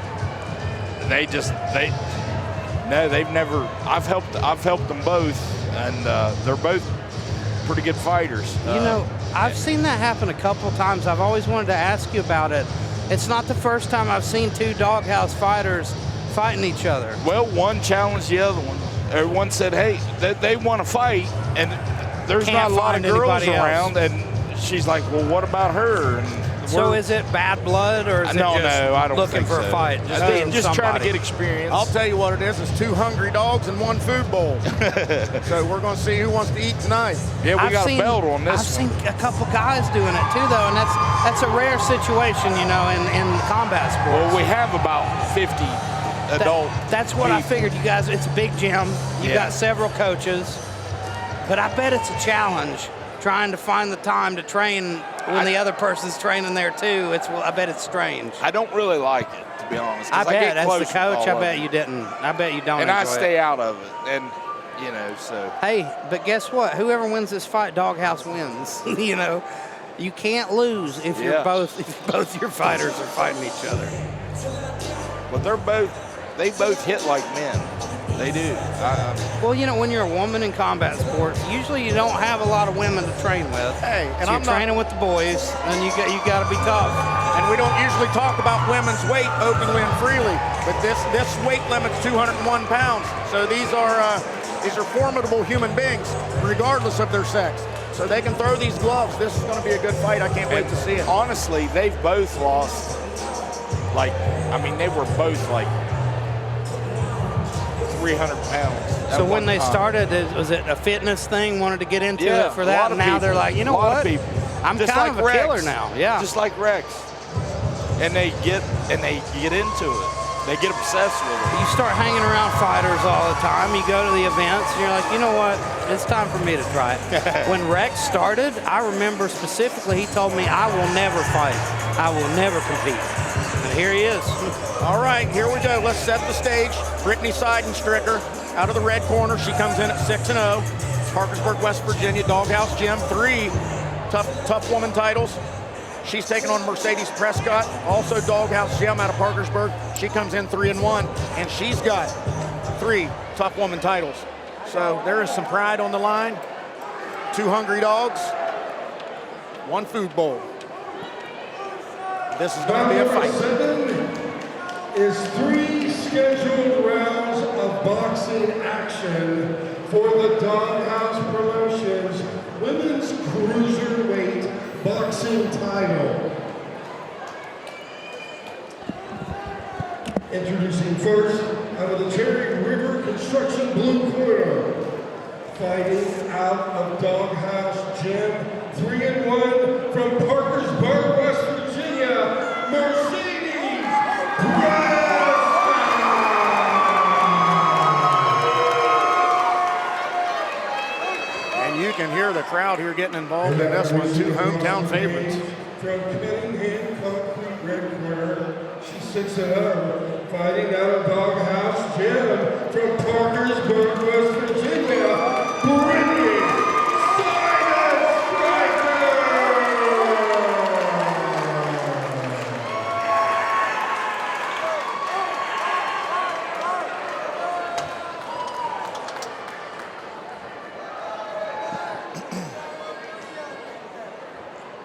They've never. I've helped them both, and they're both pretty good fighters. I've seen that happen a couple times. I've always wanted to ask you about it. It's not the first time I've seen 2 doghouse fighters fighting each other. Well, one challenged the other one. One said, "Hey, they want to fight," and there's Can't not a lot of find girls anybody else. around. And she's like, "Well, what about her?" And So is it bad blood, or is it no, just I don't looking think for so. a fight? Just trying to get experience. I'll tell you what it is. It's 2 hungry dogs and 1 food bowl. So we're going to see who wants to eat tonight. Yeah, we got a belt on this. I've seen a couple guys doing it too, though, and that's a rare situation, in combat sports. Well, we have about 50 adult. That's what I figured. You guys, it's a big gym. You got several coaches, but I bet it's a challenge trying to find the time to train when the other person's training there too. I bet it's strange. I don't really like it, to be honest. I bet get as close the with coach, all I bet of you them. didn't. I bet you don't. And I enjoy stay it. out of it, and so. Hey, but guess what? Whoever wins this fight, doghouse wins. You can't lose if you're both your fighters are fighting each other. But they both hit like men. They do. Well, when you're a woman in combat sports, usually you don't have a lot of women to train with. Hey, and so I'm you're training with the boys, and you got to be tough. And we don't usually talk about women's weight openly and freely, but this weight limit's 201 pounds. So these are formidable human beings, regardless of their sex. So they can throw these gloves. This is going to be a good fight. I can't wait to see it. Honestly, they've both lost. They were both like 300 pounds. So when they started, was it a fitness thing? Wanted to get into it for that, and now they're like, what? I'm just kind like of a Rex. killer now. Yeah, just like Rex. And they get into it. They get obsessed with it. You start hanging around fighters all the time. You go to the events, and you're like, you know what? It's time for me to try it. When Rex started, I remember specifically he told me, I will never fight. I will never compete. And here he is. All right, here we go. Let's set the stage. Brittany Seidenstricker out of the red corner. She comes in at 6-0. Parkersburg, West Virginia, Doghouse Gym. 3 tough woman titles. She's taking on Mercedes Prescott, also Doghouse Gym out of Parkersburg. She comes in 3-1, and she's got 3 tough woman titles. So there is some pride on the line. 2 hungry dogs, 1 food bowl. This is going to be a fight. Number 7 is 3 scheduled rounds of boxing action for the Doghouse Promotions Women's Cruiserweight Boxing title. Introducing first, out of the Cherry River Construction blue corner, fighting out of Doghouse Gym, 3-1 from Parkersburg, West Virginia, Mercedes Prescott. And you can hear the crowd here getting involved in this one. 2 hometown favorites. From Cunningham Concrete red corner, she's 6-0, fighting out of Doghouse Gym from Parkersburg, West Virginia, Brittany Seidenstricker.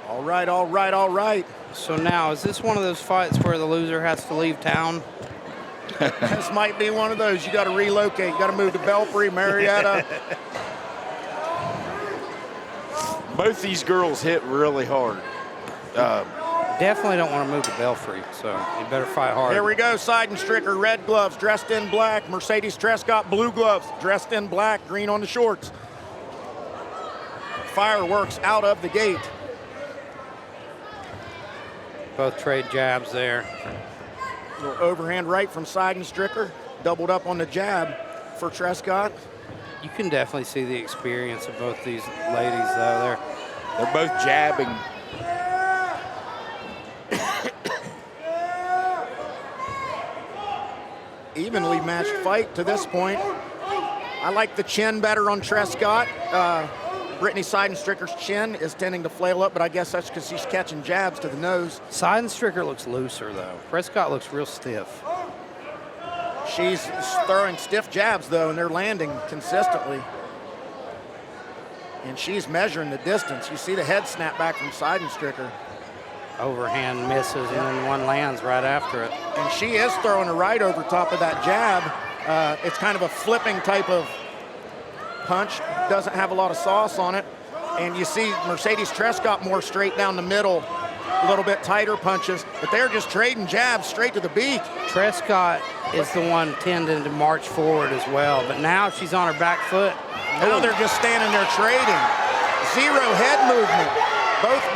All right. So now, is this one of those fights where the loser has to leave town? This might be one of those. You got to relocate. You got to move to Belpre, Marietta. Both these girls hit really hard. Definitely don't want to move to Belfry, so you better fight hard. Here we go. Seidenstricker, red gloves, dressed in black. Mercedes Prescott, blue gloves, dressed in black, green on the shorts. Fireworks out of the gate. Both trade jabs there. Little overhand right from Seidenstricker, doubled up on the jab for Trescott. You can definitely see the experience of both these ladies, though. They're both jabbing. Evenly matched fight to this point. I like the chin better on Trescott. Brittany Seidenstricker's chin is tending to flail up, but I guess that's because she's catching jabs to the nose. Seidenstricker looks looser, though. Prescott looks real stiff. She's throwing stiff jabs, though, and they're landing consistently. And she's measuring the distance. You see the head snap back from Seidenstricker. Overhand misses, and then one lands right after it. And she is throwing a right over top of that jab. It's kind of a flipping type of punch. Doesn't have a lot of sauce on it. And you see Mercedes Trescott more straight down the middle, a little bit tighter punches, but they're just trading jabs straight to the beak. Trescott is the one tending to march forward as well, but now she's on her back foot. Now they're just standing there trading. Zero head movement.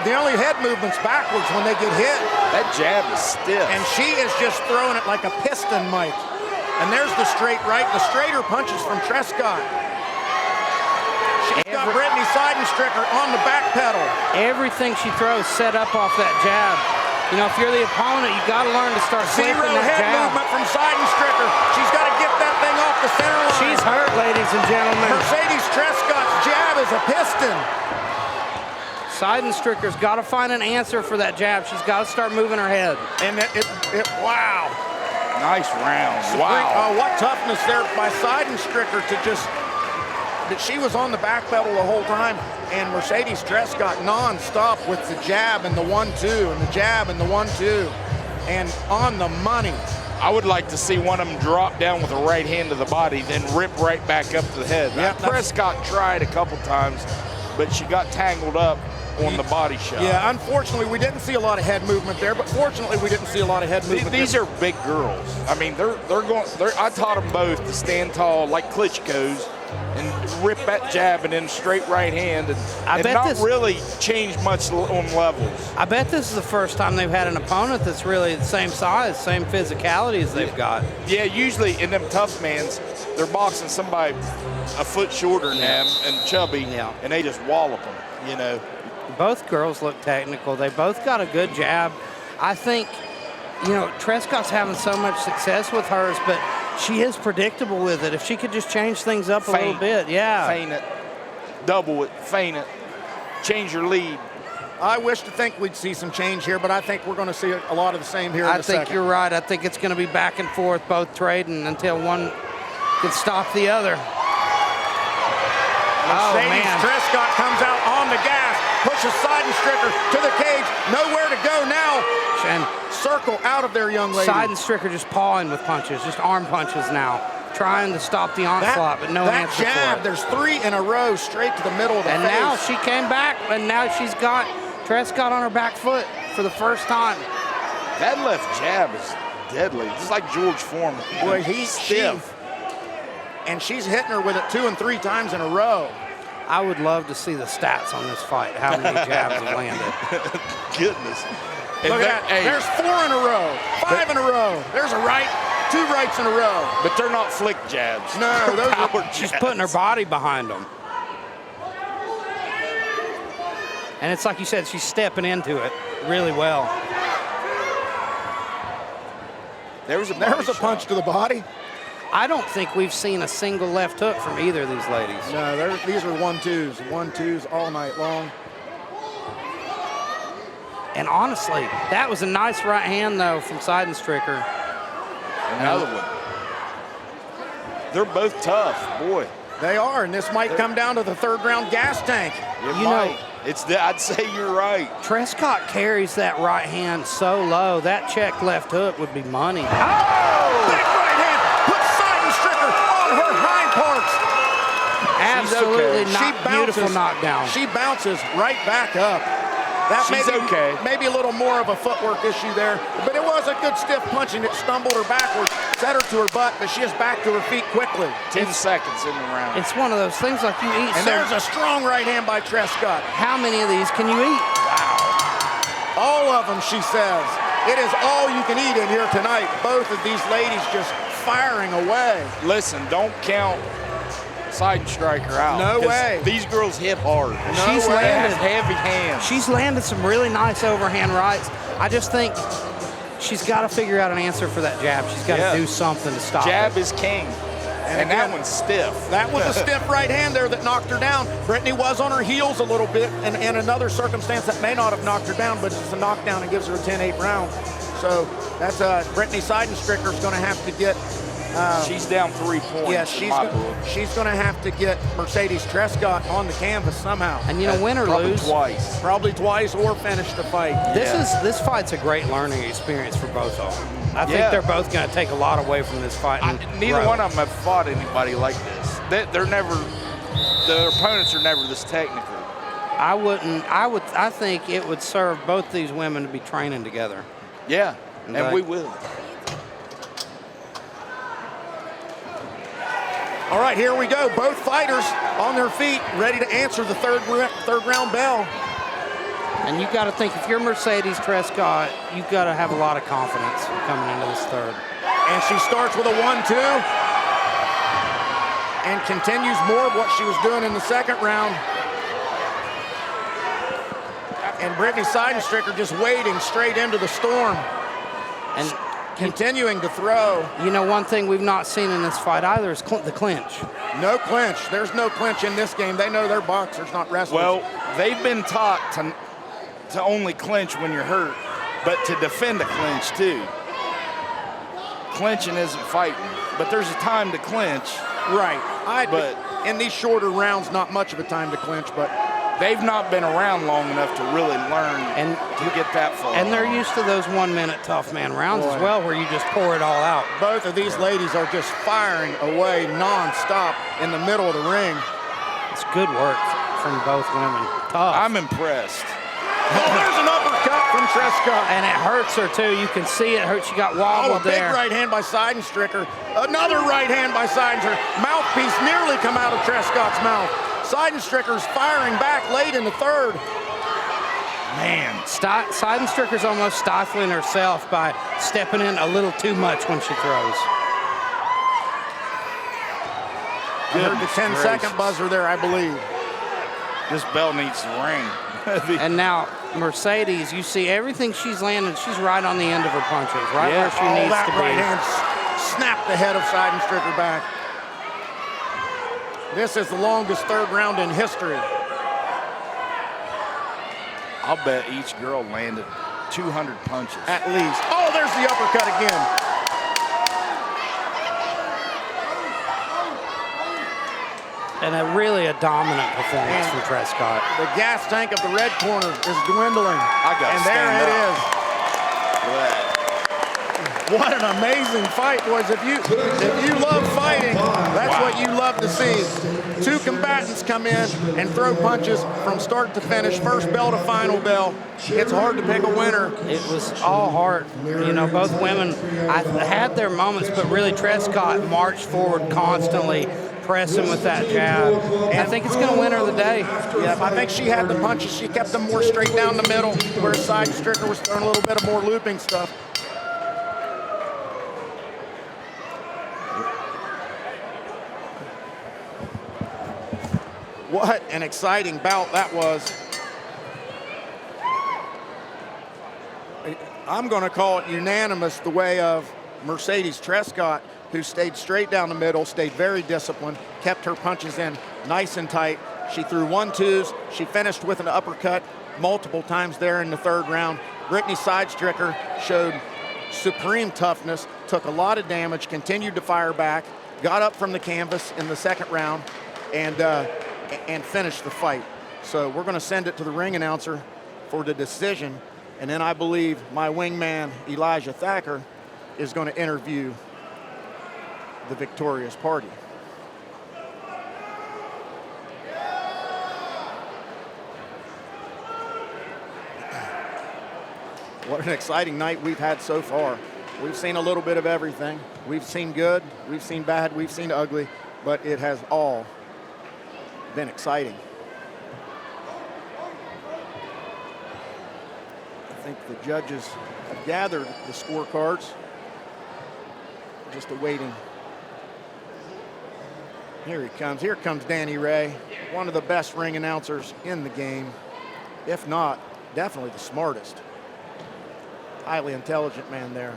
The only head movement's backwards when they get hit. That jab is stiff. And she is just throwing it like a piston, Mike. And there's the straight right, the straighter punches from Trescott. She's got Brittany Seidenstricker on the back pedal. Everything she throws set up off that jab. You know, if you're the opponent, you got to learn to start Zero flipping that head jab. movement from Seidenstricker. She's got to get that thing off the center line. She's hurt, ladies and gentlemen. Mercedes Trescott's jab is a piston. Seidenstricker's got to find an answer for that jab. She's got to start moving her head. And wow. Nice round. Wow. Oh, what toughness there by Seidenstricker to just, that she was on the back pedal the whole time, and Mercedes Trescott nonstop with the jab and the 1-2 and the jab and the 1-2 and on the money. I would like to see one of them drop down with a right hand to the body, then rip right back up to the head. Yeah, Prescott tried a couple times, but she got tangled up on the body shot. Yeah, unfortunately, we didn't see a lot of head movement there, but fortunately, we didn't see a lot of head movement. These are big girls. I mean, I taught them both to stand tall like Klitschko's and rip that jab and then straight right hand and not really change much on levels. I bet this is the first time they've had an opponent that's really the same size, same physicality as they've got. Yeah, usually in them tough mans, they're boxing somebody a foot shorter than them and chubby, and they just wallop them, you know. Both girls look technical. They both got a good jab. I think, you know, Trescott's having so much success with hers, but she is predictable with it. If she could just change things up a little bit, Feint it, double it, feint it, change your lead. I wish to think we'd see some change here, but I think we're going to see a lot of the same here in a second. I think you're right. I think it's going to be back and forth, both trading until one can stop the other. Mercedes Trescott comes out on the gas, pushes Seidenstricker to the cage, nowhere to go now. And circle out of there, young lady. Seidenstricker just pawing with punches, just arm punches now, trying to stop the onslaught, but no answer jab, for it. There's 3 in a row straight to the middle of the face. And now she came back, and now she's got Trescott on her back foot for the first time. That left jab is deadly, just like George Foreman. Boy, he's stiff. And she's hitting her with it 2 and 3 times in a row. I would love to see the stats on this fight, how many jabs have landed. Goodness. Look at that. There's 4 in a row, 5 in a row. There's a right, 2 rights in a row. But they're not flick jabs. No, those are power jabs. She's putting her body behind them. And it's like you said, she's stepping into it really well. There was a punch to the body. I don't think we've seen a single left hook from either of these ladies. No, these are 1-2s. 1-2s all night long. And honestly, that was a nice right hand, though, from Seidenstricker. Another one. They're both tough, boy. They are, and this might come down to the 3rd round gas tank. It might. I'd say you're right. Trescott carries that right hand so low, that check left hook would be money. Oh! Big right hand puts Seidenstricker on her hind parts. Absolutely Okay. beautiful knockdown. She bounces right back up. That maybe a little more of a footwork issue there, but it was a good stiff punch, and it stumbled her backwards, set her to her butt, but she is back to her feet quickly. 10 seconds in the round. It's one of those things like you eat. And there's a strong right hand by Trescott. How many of these can you eat? Wow. All of them, she says. It is all you can eat in here tonight. Both of these ladies just firing away. Listen, don't count Seidenstricker out. No way. These girls hit hard. She's landed heavy hands. She's landed some really nice overhand rights. I just think she's got to figure out an answer for that jab. She's got to do something to stop Jab it. is king. And that one's stiff. That was a stiff right hand there that knocked her down. Brittany was on her heels a little bit, and in another circumstance that may not have knocked her down, but it's a knockdown and gives her a 10-8 round. So that's Brittany Seidenstricker's going to have to get. She's down 3 points. Yeah, she's going to have to get Mercedes Trescott on the canvas somehow. And win or lose, probably twice, or finish the fight. This fight's a great learning experience for both of them. I think they're both going to take a lot away from this fight. Neither one of them have fought anybody like this. They're never. Their opponents are never this technical. I think it would serve both these women to be training together. Yeah, and we will. All right, here we go. Both fighters on their feet, ready to answer the third round bell. And you've got to think, if you're Mercedes Trescott, you've got to have a lot of confidence coming into this third. And she starts with a 1-2 and continues more of what she was doing in the second round. And Brittany Seidenstricker just wading straight into the storm and continuing to throw. One thing we've not seen in this fight either is the clinch. No clinch. There's no clinch in this game. They know they're boxers, not wrestlers. Well, they've been taught to only clinch when you're hurt, but to defend a clinch too. Clinching isn't fighting, but there's a time to clinch. Right. But in these shorter rounds, not much of a time to clinch, but they've not been around long enough to really learn and to get that far. And they're used to those 1 minute tough man rounds as well, where you just pour it all out. Both of these ladies are just firing away nonstop in the middle of the ring. It's good work from both women. Tough. I'm impressed. Oh, there's an uppercut from Trescott. And it hurts her too. You can see it hurt. She got wobbled there. Big right hand by Seidenstricker. Another right hand by Seidenstricker. Mouthpiece nearly come out of Trescott's mouth. Seidenstricker's firing back late in the third. Man. Seidenstricker's almost stifling herself by stepping in a little too much when she throws. I heard the 10-second buzzer there, I believe. This bell needs to ring. And now Mercedes, you see everything she's landed. She's right on the end of her punches, right where she needs to be. Right hand snapped the head of Seidenstricker back. This is the longest third round in history. I'll bet each girl landed 200 punches. At least. Oh, there's the uppercut again. And really a dominant performance from Trescott. The gas tank of the red corner is dwindling. And there it is. What an amazing fight, boys. If you love fighting, that's what you love to see. Two combatants come in and throw punches from start to finish, first bell to final bell. It's hard to pick a winner. It was all heart. Both women had their moments, but really Trescott marched forward constantly, pressing with that jab. And I think it's going to win her the day. Yeah, I think she had the punches. She kept them more straight down the middle, where Seidenstricker was throwing a little bit of more looping stuff. What an exciting bout that was. I'm going to call it unanimous the way of Mercedes Trescott, who stayed straight down the middle, stayed very disciplined, kept her punches in nice and tight. She threw 1-2s. She finished with an uppercut multiple times there in the third round. Brittany Seidenstricker showed supreme toughness, took a lot of damage, continued to fire back, got up from the canvas in the second round, and finished the fight. So we're going to send it to the ring announcer for the decision, and then I believe my wingman, Elijah Thacker, is going to interview the victorious party. What an exciting night we've had so far. We've seen a little bit of everything. We've seen good, we've seen bad, we've seen ugly, but it has all been exciting. I think the judges have gathered the scorecards, just awaiting. Here he comes. Here comes Danny Ray, one of the best ring announcers in the game, if not, definitely the smartest. Highly intelligent man there.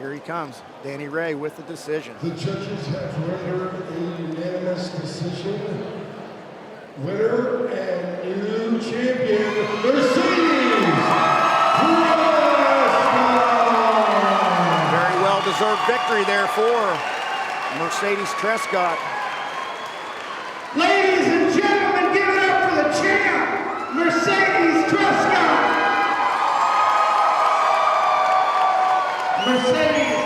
Here he comes, Danny Ray with the decision. The judges have rendered a unanimous decision. Winner and new champion, Mercedes Trescott. Very well-deserved victory there for Mercedes Trescott. Ladies and gentlemen, give it up for the champ, Mercedes Trescott. Mercedes,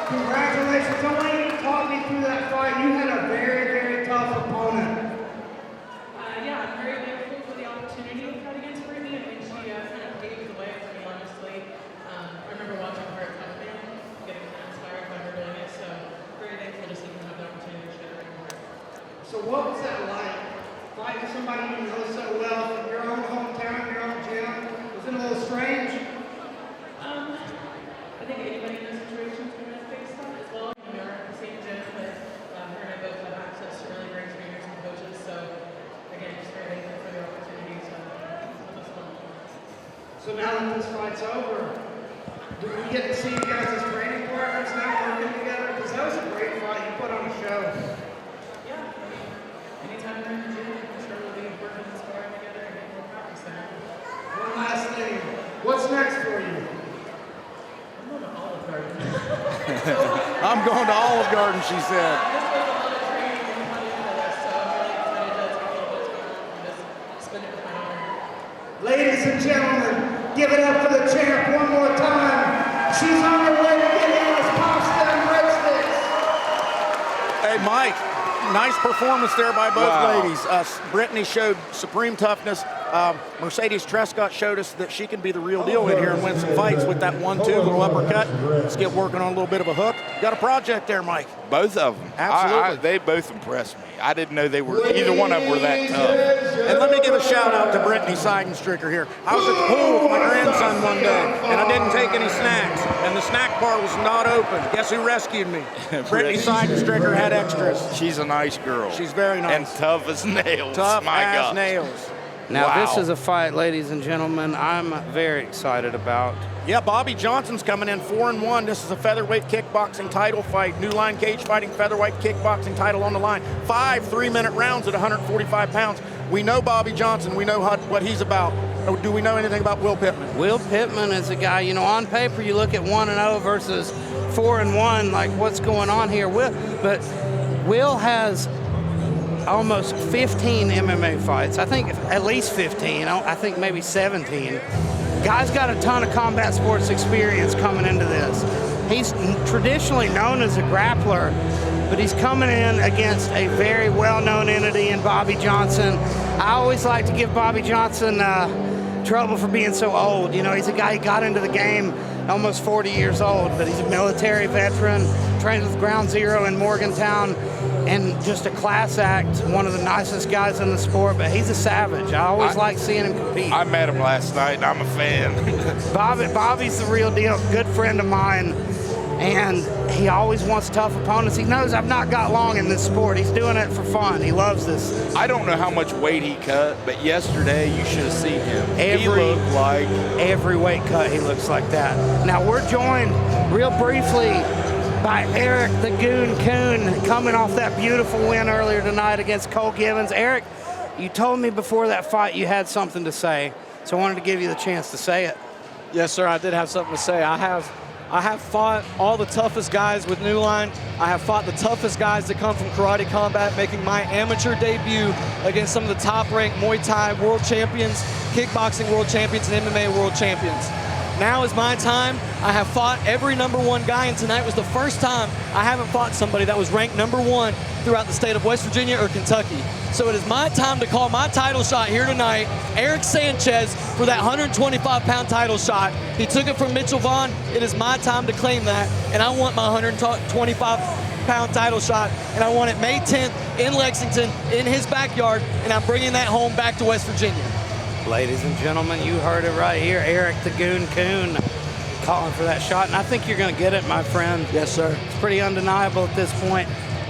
congratulations. I want you to talk me through that fight. You had a very, very tough opponent. Yeah, I'm very thankful for the opportunity to fight against Brittany. I think she kind of paved the way for me, honestly. I remember watching her at Tough Man, getting kind of inspired by her doing it, so very thankful to see her have the opportunity to share it more. So what was that like? Fighting somebody you know so well from your own hometown, your own gym? Was it a little strange? I think anybody in those situations can have faced that as well. We are at the same gym, but her and I both have access to really great trainers and coaches, so again, just very thankful for the opportunity to put this on. So now that this fight's over, do we get to see you guys as training partners now working together? Because that was a great fight. You put on a show. Yeah, I mean, anytime we're in the gym, I'm sure we'll be working and sparring together and getting more practice in. One last thing. What's next for you? I'm going to Olive Garden. I'm going to Olive Garden, she said. This was a lot of training and money for this, so I'm really excited to talk a little bit going on and just spend it with my daughter. Ladies and gentlemen, give it up for the champ one more time. She's on her way to getting us pasta and breadsticks. Hey, Mike, nice performance there by both Wow. ladies. Brittany showed supreme toughness. Mercedes Trescott showed us that she can be the real deal in here and win some fights with that 1-2 little uppercut. Let's get working on a little bit of a hook. Got a project there, Mike. Both of them. Absolutely. They both impressed me. I didn't know they were, either one of them were that tough. And let me give a shout out to Brittany Seidenstricker here. I was at the pool with my grandson one day, and I didn't take any snacks, and the snack bar was not open. Guess who rescued me? Brittany Seidenstricker had extras. She's a nice girl. She's very nice. And tough as nails. Tough My as God. nails. Now, Wow. this is a fight, ladies and gentlemen, I'm very excited about. Yeah, Bobby Johnson's coming in 4-1. This is a featherweight kickboxing title fight. New Line Cage Fighting featherweight kickboxing title on the line. 5 3-minute rounds at 145 pounds. We know Bobby Johnson. We know what he's about. Do we know anything about Will Pittman? Will Pittman is a guy, you know, on paper you look at 1-0 versus 4-1, like what's going on here? But Will has almost 15 MMA fights. I think at least 15. I think maybe 17. Guy's got a ton of combat sports experience coming into this. He's traditionally known as a grappler, but he's coming in against a very well-known entity in Bobby Johnson. I always like to give Bobby Johnson trouble for being so old. You know, he's a guy who got into the game almost 40 years old, but he's a military veteran, trained with Ground Zero in Morgantown, and just a class act, one of the nicest guys in the sport, but he's a savage. I always like seeing him compete. I met him last night, and I'm a fan. Bobby's the real deal, good friend of mine, and he always wants tough opponents. He knows I've not got long in this sport. He's doing it for fun. He loves this. I don't know how much weight he cut, but yesterday you should have seen him. He Every- looked like Every weight cut, he looks like that. Now, we're joined real briefly by Eric the Goon Coon, coming off that beautiful win earlier tonight against Cole Gibbons. Eric, you told me before that fight you had something to say, so I wanted to give you the chance to say it. Yes, sir, I did have something to say. I have fought all the toughest guys with New Line. I have fought the toughest guys that come from karate combat, making my amateur debut against some of the top-ranked Muay Thai world champions, kickboxing world champions, and MMA world champions. Now is my time. I have fought every #1 guy, and tonight was the first time I haven't fought somebody that was ranked #1 throughout the state of West Virginia or Kentucky. So it is my time to call my title shot here tonight, Eric Sanchez, for that 125-pound title shot. He took it from Mitchell Vaughn. It is my time to claim that, and I want my 125-pound title shot, and I want it May 10th in Lexington, in his backyard, and I'm bringing that home back to West Virginia. Ladies and gentlemen, you heard it right here. Eric the Goon Coon calling for that shot, and I think you're going to get it, my friend. Yes, sir. It's pretty undeniable at this point.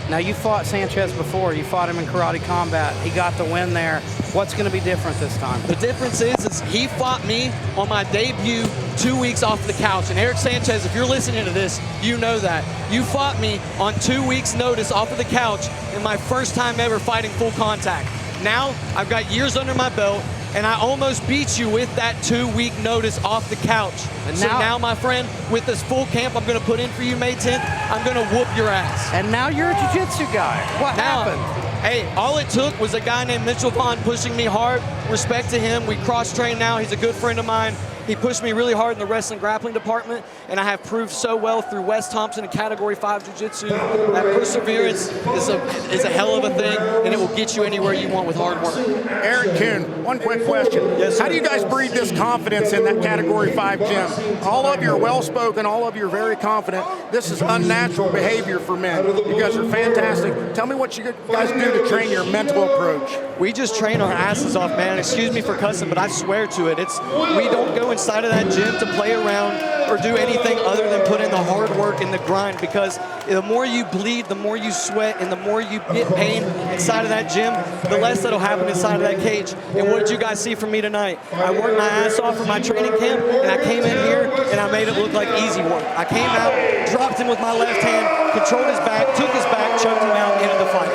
Now, you fought Sanchez before. You fought him in karate combat. He got the win there. What's going to be different this time? The difference is he fought me on my debut 2 weeks off the couch. And Eric Sanchez, if you're listening to this, you know that. You fought me on 2 weeks' notice off of the couch in my first time ever fighting full contact. Now, I've got years under my belt, and I almost beat you with that 2 week notice off the couch. And so now, my friend, with this full camp I'm going to put in for you May 10th, I'm going to whoop your ass. And now you're a jiu-jitsu guy. What happened? Hey, all it took was a guy named Mitchell Vaughn pushing me hard. Respect to him. We cross-train now. He's a good friend of mine. He pushed me really hard in the wrestling grappling department, and I have proved so well through Wes Thompson and Category 5 Jiu-Jitsu that perseverance is a hell of a thing, and it will get you anywhere you want with hard work. Eric Kuhn, one quick question. Yes, sir. How do you guys breed this confidence in that Category 5 gym? All of you are well-spoken, all of you are very confident. This is unnatural behavior for men. You guys are fantastic. Tell me what you guys do to train your mental approach. We just train our asses off, man. Excuse me for cussing, but I swear to it. We don't go inside of that gym to play around or do anything other than put in the hard work and the grind, because the more you bleed, the more you sweat, and the more you get pain inside of that gym, the less that'll happen inside of that cage. And what did you guys see from me tonight? I worked my ass off for my training camp, and I came in here and I made it look like easy work. I came out, dropped him with my left hand, controlled his back, took his back, choked him out, ended the fight.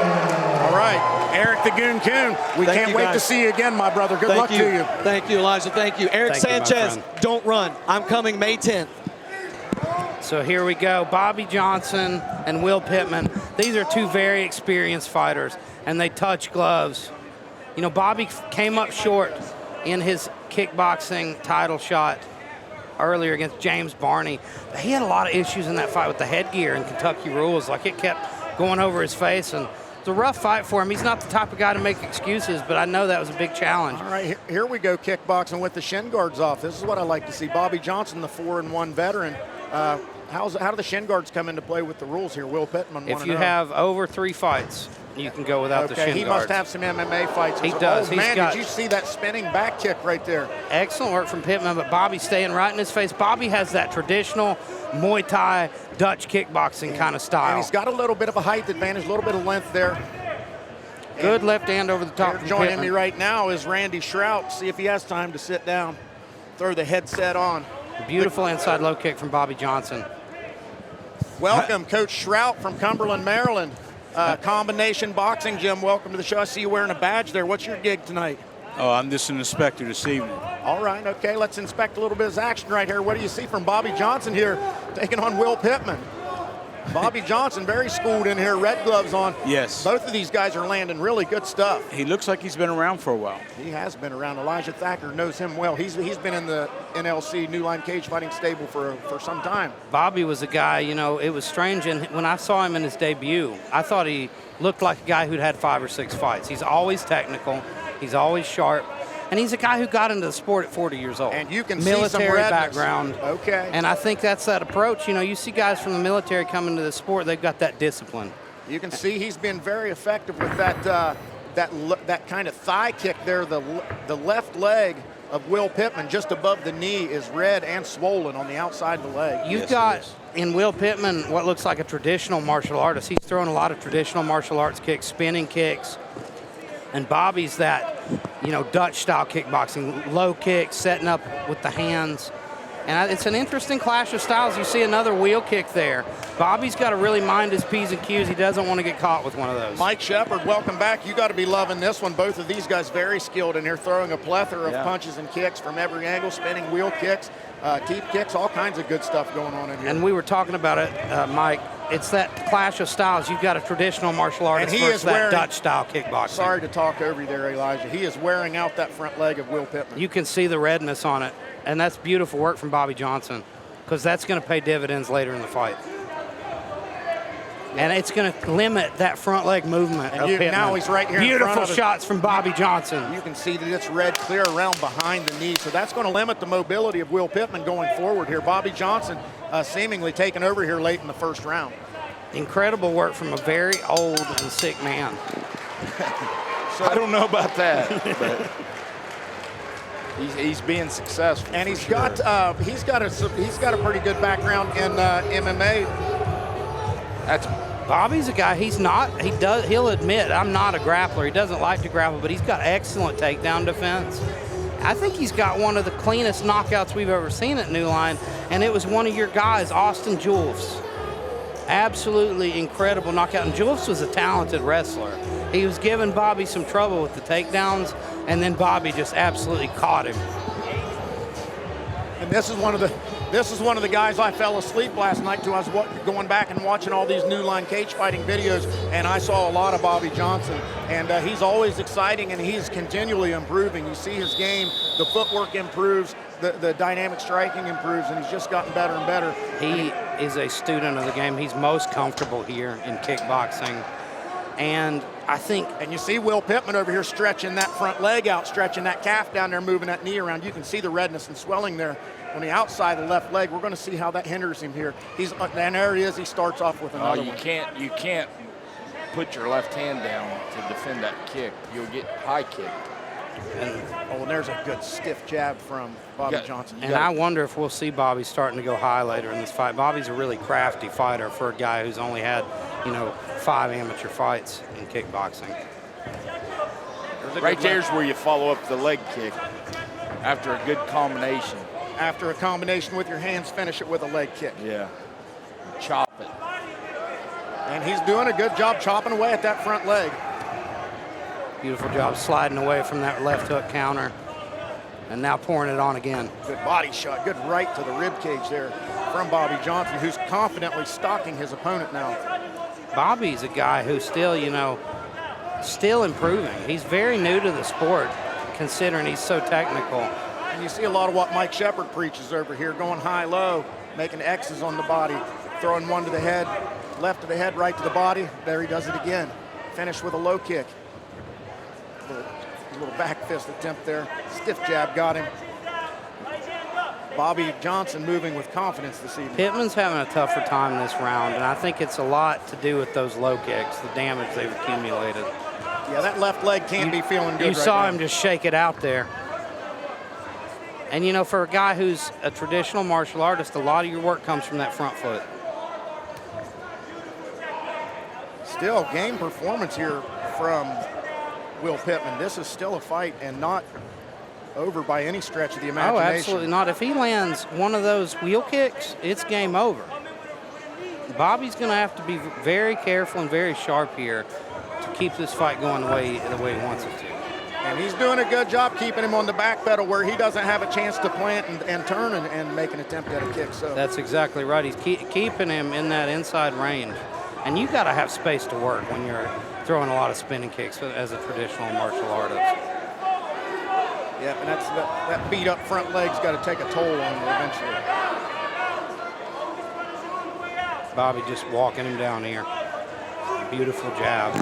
All right. Eric the Goon Kuhn, we can't wait to see you again, my brother. Good luck to you. Thank you, Elijah. Thank you. Eric Sanchez, don't run. I'm coming May 10th. So here we go. Bobby Johnson and Will Pittman. These are two very experienced fighters, and they touch gloves. You know, Bobby came up short in his kickboxing title shot earlier against James Barney. He had a lot of issues in that fight with the headgear and Kentucky rules. Like, it kept going over his face, and it's a rough fight for him. He's not the type of guy to make excuses, but I know that was a big challenge. All right, here we go, kickboxing with the shin guards off. This is what I like to see. Bobby Johnson, the 4-1 veteran. How do the shin guards come into play with the rules here? Will Pittman, if you have over 3 fights, you can go without the shin guards. He must have some MMA fights. He does. Oh, man, did you see that spinning back kick right there? Excellent work from Pittman, but Bobby staying right in his face. Bobby has that traditional Muay Thai, Dutch kickboxing kind of style. And he's got a little bit of a height advantage, a little bit of length there. Good left hand over the top. Here joining me right now is Randy Shrout. See if he has time to sit down, throw the headset on. Beautiful inside low kick from Bobby Johnson. Welcome, Coach Shrout from Cumberland, Maryland. Combination Boxing Gym. Welcome to the show. I see you wearing a badge there. What's your gig tonight? Oh, I'm just an inspector this evening. All right, okay. Let's inspect a little bit of action right here. What do you see from Bobby Johnson here taking on Will Pittman? Bobby Johnson, very schooled in here, red gloves on. Yes. Both of these guys are landing really good stuff. He looks like he's been around for a while. He has been around. Elijah Thacker knows him well. He's been in the NLC, New Line Cage Fighting stable for some time. Bobby was a guy, you know, it was strange. And when I saw him in his debut, I thought he looked like a guy who'd had 5 or 6 fights. He's always technical. He's always sharp. And he's a guy who got into the sport at 40 years old. And you can military see some redness. background. Okay. And I think that's that approach. You know, you see guys from the military come into the sport, they've got that discipline. You can see he's been very effective with that kind of thigh kick there. The left leg of Will Pittman just above the knee is red and swollen on the outside of the leg. You've got in Will Pittman what looks like a traditional martial artist. He's throwing a lot of traditional martial arts kicks, spinning kicks. And Bobby's that, you know, Dutch-style kickboxing, low kicks, setting up with the hands. And it's an interesting clash of styles. You see another wheel kick there. Bobby's got to really mind his P's and Q's. He doesn't want to get caught with one of those. Mike Shepard, welcome back. You got to be loving this one. Both of these guys very skilled in here, throwing a plethora of punches and kicks from every angle, spinning wheel kicks, teep kicks, all kinds of good stuff going on in here. And we were talking about it, Mike. It's that clash of styles. You've got a traditional martial artist versus that Dutch-style kickboxing. Sorry to talk over you there, Elijah. He is wearing out that front leg of Will Pittman. You can see the redness on it, and that's beautiful work from Bobby Johnson, because that's going to pay dividends later in the fight. And it's going to limit that front leg movement of Pittman. Now he's right here Beautiful in front of shots from Bobby Johnson. You can see that it's red clear around behind the knee, so that's going to limit the mobility of Will Pittman going forward here. Bobby Johnson seemingly taking over here late in the first round. Incredible work from a very old and sick man. So I don't know about that, but he's being successful. And he's got a pretty good background in MMA. Bobby's a guy, he'll admit, I'm not a grappler. He doesn't like to grapple, but he's got excellent takedown defense. I think he's got one of the cleanest knockouts we've ever seen at New Line, and it was one of your guys, Austin Jules. Absolutely incredible knockout, and Jules was a talented wrestler. He was giving Bobby some trouble with the takedowns, and then Bobby just absolutely caught him. And this is one of the guys I fell asleep last night to. I was going back and watching all these New Line cage fighting videos, and I saw a lot of Bobby Johnson. And he's always exciting, and he's continually improving. You see his game, the footwork improves, the dynamic striking improves, and he's just gotten better and better. He is a student of the game. He's most comfortable here in kickboxing. And I think... And you see Will Pittman over here stretching that front leg out, stretching that calf down there, moving that knee around. You can see the redness and swelling there on the outside of the left leg. We're going to see how that hinders him here. And there he is. He starts off with another one. You can't put your left hand down to defend that kick. You'll get high kicked. And there's a good stiff jab from Bobby Johnson. And I wonder if we'll see Bobby starting to go high later in this fight. Bobby's a really crafty fighter for a guy who's only had, 5 amateur fights in kickboxing. Right there's where you follow up the leg kick after a good combination. After a combination with your hands, finish it with a leg kick. Yeah. Chop it. And he's doing a good job chopping away at that front leg. Beautiful job sliding away from that left hook counter. And now pouring it on again. Good body shot, good right to the rib cage there from Bobby Johnson, who's confidently stalking his opponent now. Bobby's a guy who's still, still improving. He's very new to the sport, considering he's so technical. And you see a lot of what Mike Shepard preaches over here, going high-low, making X's on the body, throwing one to the head, left to the head, right to the body. There he does it again. Finish with a low kick. A little back fist attempt there. Stiff jab got him. Bobby Johnson moving with confidence this evening. Pittman's having a tougher time this round, and I think it's a lot to do with those low kicks, the damage they've accumulated. Yeah, that left leg can't be feeling good. You saw him just shake it out there. And for a guy who's a traditional martial artist, a lot of your work comes from that front foot. Still, game performance here from Will Pittman. This is still a fight and not over by any stretch of the imagination. Oh, absolutely not. If he lands one of those wheel kicks, it's game over. Bobby's going to have to be very careful and very sharp here to keep this fight going the way he wants it to. And he's doing a good job keeping him on the back pedal where he doesn't have a chance to plant and turn and make an attempt at a kick. So that's exactly right. He's keeping him in that inside range. And you got to have space to work when you're throwing a lot of spinning kicks as a traditional martial artist. Yeah, and that beat up front leg's got to take a toll on him eventually. Bobby just walking him down here. Beautiful jab.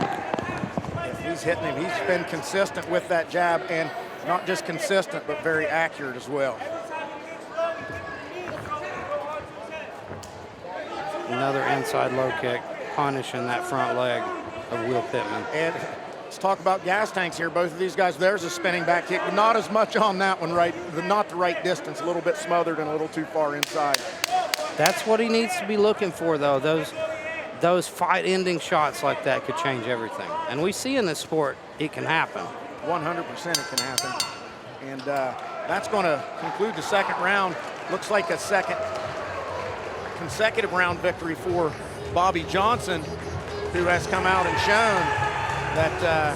If he's hitting him, he's been consistent with that jab, and not just consistent, but very accurate as well. Another inside low kick, punishing that front leg of Will Pittman. And let's talk about gas tanks here. Both of these guys, there's a spinning back kick, but not as much on that one, not the right distance, a little bit smothered and a little too far inside. That's what he needs to be looking for, though. Those fight-ending shots like that could change everything. And we see in this sport, it can happen. 100% it can happen. And that's going to conclude the second round. Looks like a second consecutive round victory for Bobby Johnson, who has come out and shown that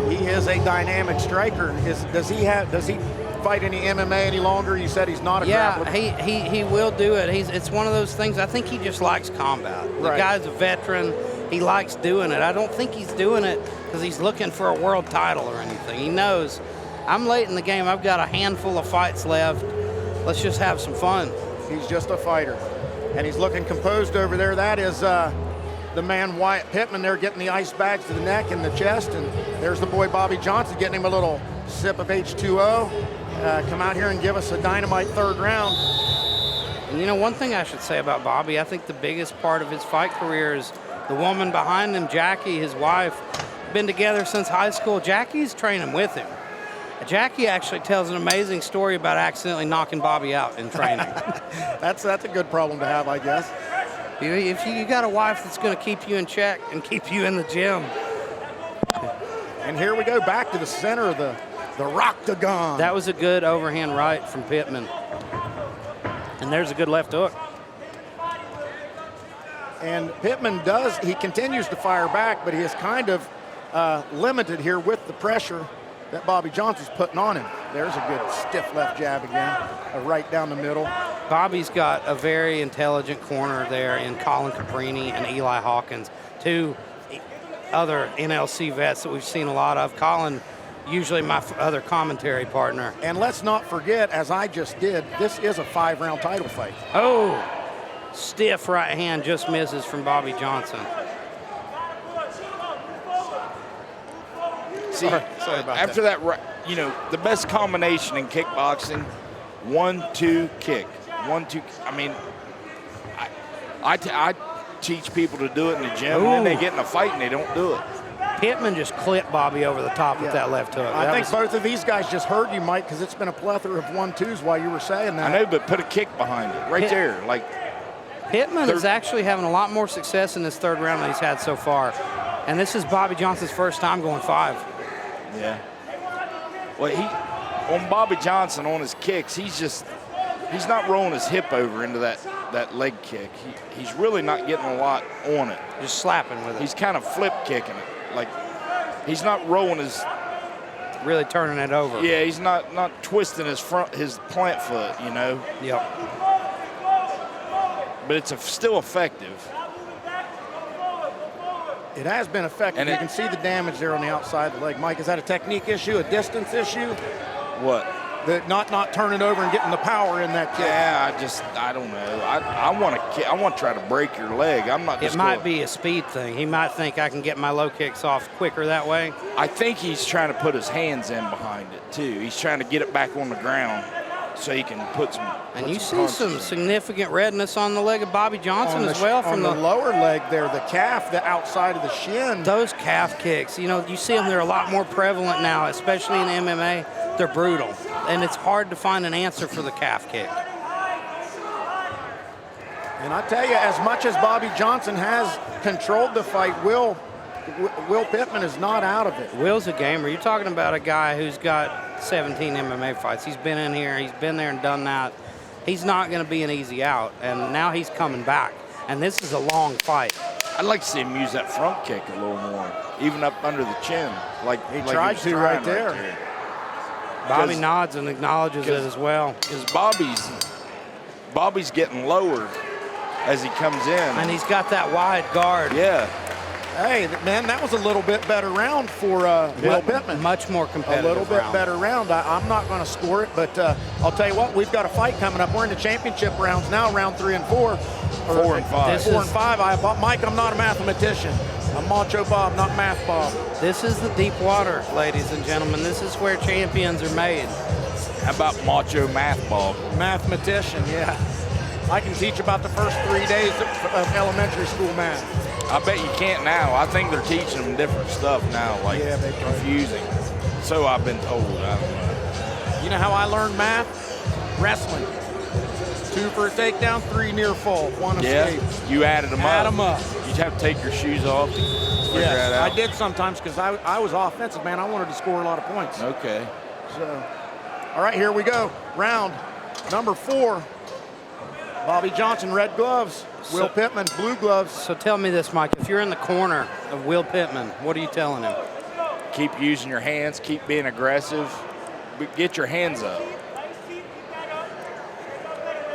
he is a dynamic striker. Does he fight any MMA any longer? You said he's not a grappler. Yeah, he will do it. It's one of those things. I think he just likes combat. The guy's a veteran. He likes doing it. I don't think he's doing it because he's looking for a world title or anything. He knows, I'm late in the game. I've got a handful of fights left. Let's just have some fun. He's just a fighter. And he's looking composed over there. That is the man Wyatt Pittman there getting the ice bags to the neck and the chest. And there's the boy Bobby Johnson getting him a little sip of H2O. Come out here and give us a dynamite third round. And one thing I should say about Bobby, I think the biggest part of his fight career is the woman behind him, Jackie, his wife. Been together since high school. Jackie's training with him. Jackie actually tells an amazing story about accidentally knocking Bobby out in training. That's a good problem to have, I guess. If you got a wife that's going to keep you in check and keep you in the gym. And here we go back to the center of the Roctagon. That was a good overhand right from Pittman. And there's a good left hook. And Pittman he continues to fire back, but he is kind of limited here with the pressure that Bobby Johnson's putting on him. There's a good stiff left jab again, right down the middle. Bobby's got a very intelligent corner there in Colin Caprini and Eli Hawkins, two other NLC vets that we've seen a lot of. Colin, usually my other commentary partner. And let's not forget, as I just did, this is a 5-round title fight. Oh, stiff right hand just misses from Bobby Johnson. See, sorry about after that, the best combination in kickboxing, 1-2 kick. 1-2. I mean, I teach people to do it in the gym, and then they get in a fight and they don't do it. Pittman just clipped Bobby over the top with that left hook. I think both of these guys just heard you, Mike, because it's been a plethora of 1-2s while you were saying that. I know, but put a kick behind it, right there. Like Pittman is actually having a lot more success in this third round than he's had so far. And this is Bobby Johnson's first time going 5. Yeah. Well, on Bobby Johnson, on his kicks, he's not rolling his hip over into that leg kick. He's really not getting a lot on it. Just slapping with it. He's kind of flip kicking it. Like, he's not rolling his... Really turning it over. Yeah, he's not twisting his plant foot, you know? Yep. But it's still effective. It has been effective. And you can see the damage there on the outside of the leg. Mike, is that a technique issue, a distance issue? What? That not turning over and getting the power in that kick. Yeah, I don't know. I want to try to break your leg. I'm not. It might be a speed thing. He might think I can get my low kicks off quicker that way. I think he's trying to put his hands in behind it too. He's trying to get it back on the ground so he can put some. And you see some significant redness on the leg of Bobby Johnson as well from the lower leg there, the calf, the outside of the shin. Those calf kicks, you see them. They're a lot more prevalent now, especially in MMA. They're brutal, and it's hard to find an answer for the calf kick. And I tell you, as much as Bobby Johnson has controlled the fight, Will Pittman is not out of it. Will's a gamer. You're talking about a guy who's got 17 MMA fights. He's been in here. He's been there and done that. He's not going to be an easy out, and now he's coming back. And this is a long fight. I'd like to see him use that front kick a little more, even up under the chin. Like he tried to right there. Bobby nods and acknowledges it as well. Because Bobby's getting lowered as he comes in. And he's got that wide guard. Yeah. Hey, man, that was a little bit better round for Will Pittman. Much more competitive. A little bit better round. I'm not going to score it, but I'll tell you what, we've got a fight coming up. We're in the championship rounds now, round 3 and 4. 4 and 5. 4 and 5. Mike, I'm not a mathematician. I'm Macho Bob, not Math Bob. This is the deep water, ladies and gentlemen. This is where champions are made. How about Macho Math Bob? Mathematician, yeah. I can teach about the first 3 days of elementary school math. I bet you can't now. I think they're teaching them different stuff now, like confusing. So I've been told. I don't know. You know how I learned math? Wrestling. 2 for a takedown, 3 near fall, 1 escape. You added them up. Add them up. You'd have to take your shoes off to figure that out. I did sometimes because I was offensive, man. I wanted to score a lot of points. Okay. So, all right, here we go. Round number 4. Bobby Johnson, red gloves. Will Pittman, blue gloves. So tell me this, Mike. If you're in the corner of Will Pittman, what are you telling him? Keep using your hands. Keep being aggressive. Get your hands up.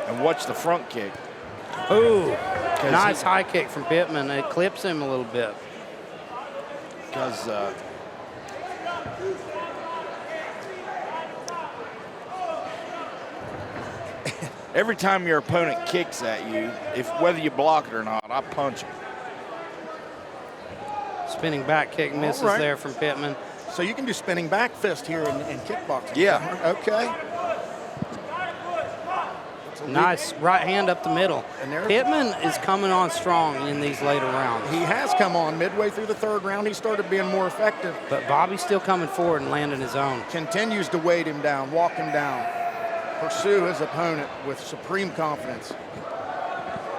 And watch the front kick. Ooh, nice high kick from Pittman. It clips him a little bit. Because every time your opponent kicks at you, whether you block it or not, I punch him. Spinning back kick misses there from Pittman. So you can do spinning back fist here in kickboxing. Yeah. Okay. Nice right hand up the middle. Pittman is coming on strong in these later rounds. He has come on. Midway through the 3rd round, he started being more effective. But Bobby's still coming forward and landing his own. Continues to weight him down, walk him down. Pursue his opponent with supreme confidence.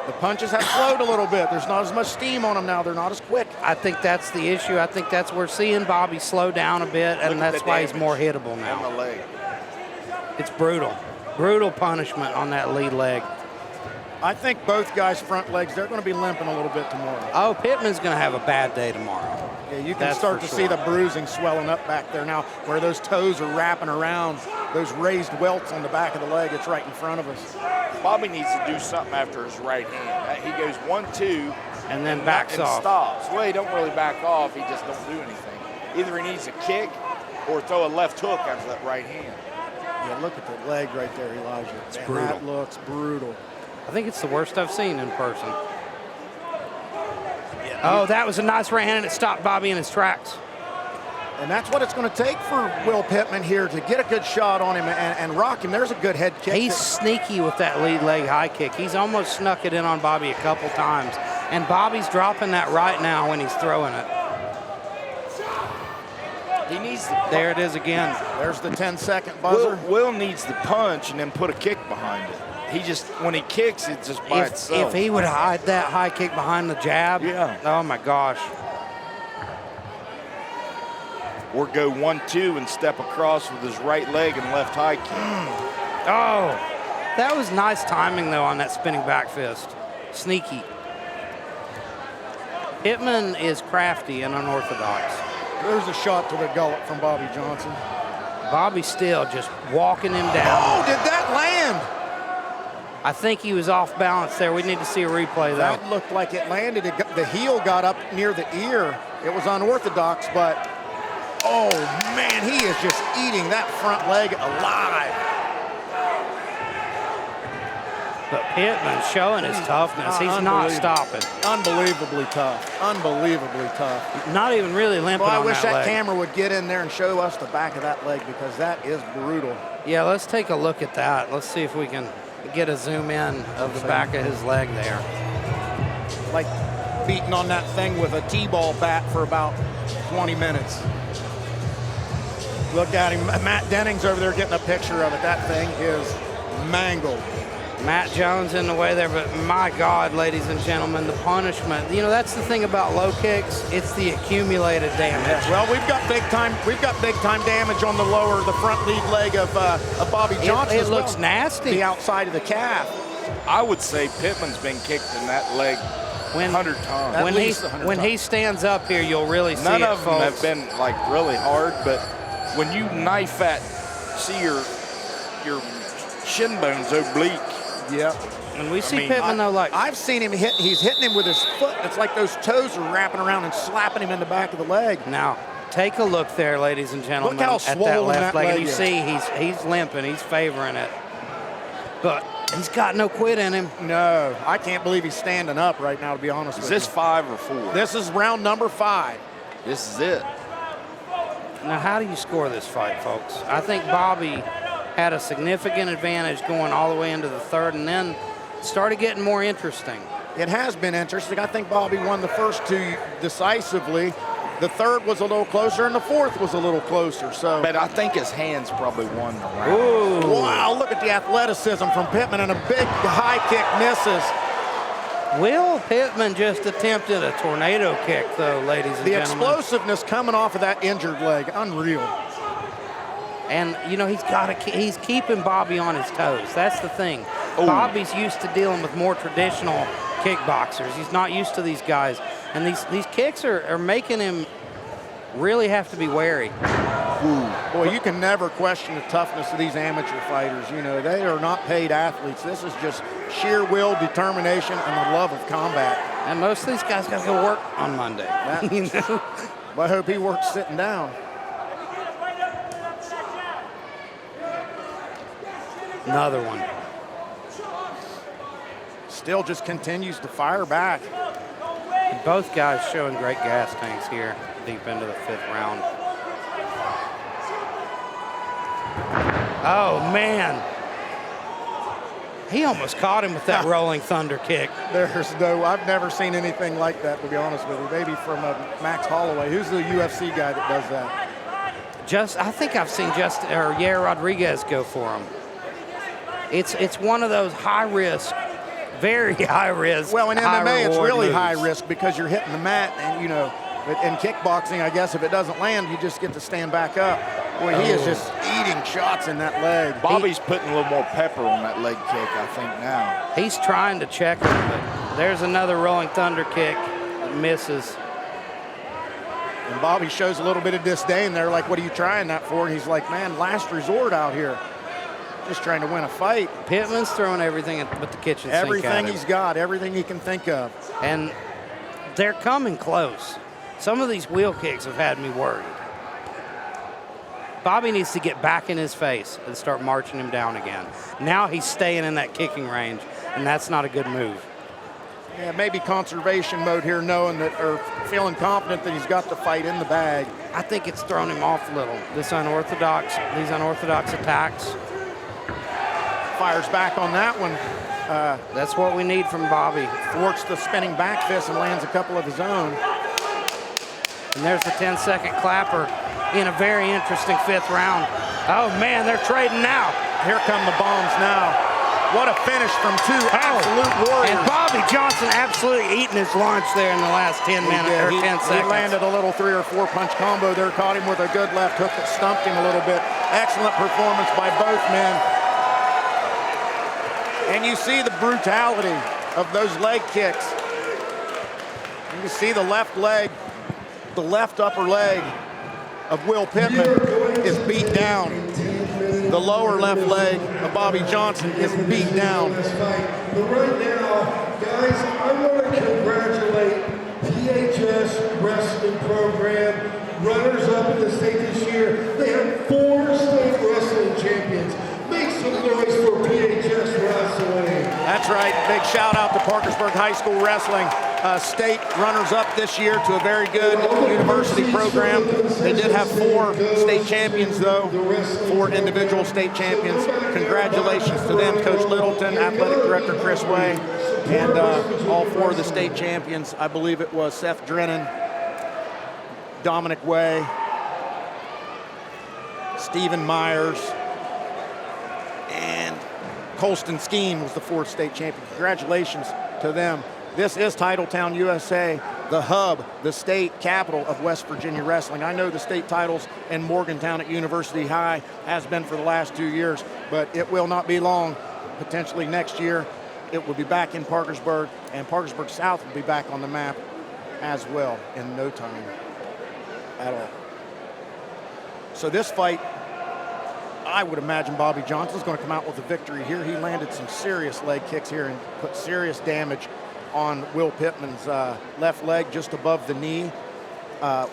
The punches have slowed a little bit. There's not as much steam on them now. They're not as quick. I think that's the issue. I think that's we're seeing Bobby slow down a bit, and that's why he's more hittable On the now. leg. It's brutal. Brutal punishment on that lead leg. I think both guys' front legs, they're going to be limping a little bit tomorrow. Oh, Pittman's going to have a bad day tomorrow. Yeah, you can That's start for to see sure. the bruising swelling up back there now, where those toes are wrapping around those raised welts on the back of the leg. It's right in front of us. Bobby needs to do something after his right hand. He goes 1-2 And then backs and off. stops. Well, he don't really back off. He just don't do anything. Either he needs a kick or throw a left hook after that right hand. Yeah, look at the leg right there, Elijah. It's brutal. That looks brutal. I think it's the worst I've seen in person. Oh, that was a nice right hand, and it stopped Bobby in his tracks. And that's what it's going to take for Will Pittman here to get a good shot on him and rock him. There's a good head kick. He's sneaky with that lead leg high kick. He's almost snuck it in on Bobby a couple times. And Bobby's dropping that right now when he's throwing it. He needs the There it is again. There's the 10-second buzzer. Will needs the punch and then put a kick behind it. He just, when he kicks, it's just by itself. If he would hide that high kick behind the jab, Yeah. oh my gosh. Or go 1-2 and step across with his right leg and left high kick. Oh, that was nice timing though on that spinning back fist. Sneaky. Pittman is crafty and unorthodox. There's a shot to the gullet from Bobby Johnson. Bobby still just walking him down. Oh, did that land? I think he was off balance there. We need to see a replay though. That looked like it landed. The heel got up near the ear. It was unorthodox, but oh man, he is just eating that front leg alive. But Pittman showing his toughness. He's not stopping. Unbelievably tough. Unbelievably tough. Not even really limping Well, I on wish that leg. camera would get in there and show us the back of that leg because that is brutal. Yeah, let's take a look at that. Let's see if we can get a zoom in of the back of his leg there. Like beating on that thing with a T-ball bat for about 20 minutes. Look at him. Matt Denning's over there getting a picture of it. That thing is mangled. Matt Jones in the way there, but my God, ladies and gentlemen, the punishment. You know, that's the thing about low kicks. It's the accumulated damage. Well, we've got big time damage on the front lead leg of Bobby Johnson. It as looks well. nasty. The outside of the calf. I would say Pittman's been kicked in that leg 100 times. At When least 100 when he times. stands up here, you'll really see None it, of them folks. have been like really hard, but when you knife at, see your shin bones oblique. Yep. When we see Pittman, though, like I've seen him hit. He's hitting him with his foot. It's like those toes are wrapping around and slapping him in the back of the leg. now, take a look there, ladies and gentlemen, Look how at that swollen left that leg. And leg you is. see he's limping. He's favoring it, but he's got no quit in him. No, I can't believe he's standing up right now, to be honest Is with this you. 5 or 4? This is round number 5. This is it. Now, how do you score this fight, folks? I think Bobby had a significant advantage going all the way into the third, and then started getting more interesting. It has been interesting. I think Bobby won the first 2 decisively. The third was a little closer, and the fourth was a little closer. So, But I think his hands probably won the round. Ooh. wow, look at the athleticism from Pittman, and a big high kick misses. Will Pittman just attempted a tornado kick, though, ladies and The gentlemen. explosiveness coming off of that injured leg, unreal. And, you know, he's keeping Bobby on his toes. That's the thing. Ooh. Bobby's used to dealing with more traditional kickboxers. He's not used to these guys. And these kicks are making him really have to be wary. Boy, you can never question the toughness of these amateur fighters. You know, they are not paid athletes. This is just sheer will, determination, and the love of combat. And most of these guys got to go work on Monday. You know? But I hope he works sitting down. Another one. Still just continues to fire back. Both guys showing great gas tanks here deep into the 5th round. Oh, man. He almost caught him with that rolling thunder kick. I've never seen anything like that, to be honest with you. Maybe from Max Holloway. Who's the UFC guy that does that? I think I've seen Yair Rodriguez go for him. It's one of those high-risk Very high risk. Well, in high MMA, it's reward really moves. high risk because you're hitting the mat, and but in kickboxing, I guess if it doesn't land, you just get to stand back up. Boy, he is just eating shots in that leg. Bobby's putting a little more pepper on that leg kick, I think, now. He's trying to check him, but there's another Rolling Thunder kick that misses. And Bobby shows a little bit of disdain there, like, what are you trying that for? And he's like, man, last resort out here. Just trying to win a fight. Pittman's throwing everything but the kitchen sink at Everything him. he's got, everything he can think of. And they're coming close. Some of these wheel kicks have had me worried. Bobby needs to get back in his face and start marching him down again. Now he's staying in that kicking range, and that's not a good move. Yeah, maybe conservation mode here, knowing that, or feeling confident that he's got the fight in the bag. I think it's thrown him off a little. These unorthodox attacks. Fires back on that one. That's what we need from Bobby. Thwarts the spinning back fist and lands a couple of his own. And there's the 10-second clapper in a very interesting 5th round. Oh, man, they're trading now. Here come the bombs now. What a finish from two absolute warriors. And Bobby Johnson absolutely eating his lunch there in the last 10 minutes or 10 seconds. He landed a little 3 or 4 punch combo there, caught him with a good left hook that stumped him a little bit. Excellent performance by both men. And you see the brutality of those leg kicks. You can see the left leg, the left upper leg of Will Pittman is beat down. The lower left leg of Bobby Johnson is beat down. But right now, guys, I want to congratulate PHS Wrestling Program, runners-up in the state this year. They have 4 state wrestling champions. Make some noise for PHS Wrestling. That's right. Big shout out to Parkersburg High School Wrestling. State runners-up this year to a very good university program. They did have 4 state champions, though, 4 individual state champions. Congratulations to them, Coach Littleton, Athletic Director Chris Way, and all 4 of the state champions. I believe it was Seth Drennan, Dominic Way, Stephen Myers, and Colston Skeen was the 4th state champion. Congratulations to them. This is Titletown, USA, the hub, the state capital of West Virginia wrestling. I know the state titles in Morgantown at University High has been for the last 2 years, but it will not be long. Potentially next year, it will be back in Parkersburg, and Parkersburg South will be back on the map as well in no time at all. So this fight, I would imagine Bobby Johnson's going to come out with a victory here. He landed some serious leg kicks here and put serious damage on Will Pittman's left leg just above the knee.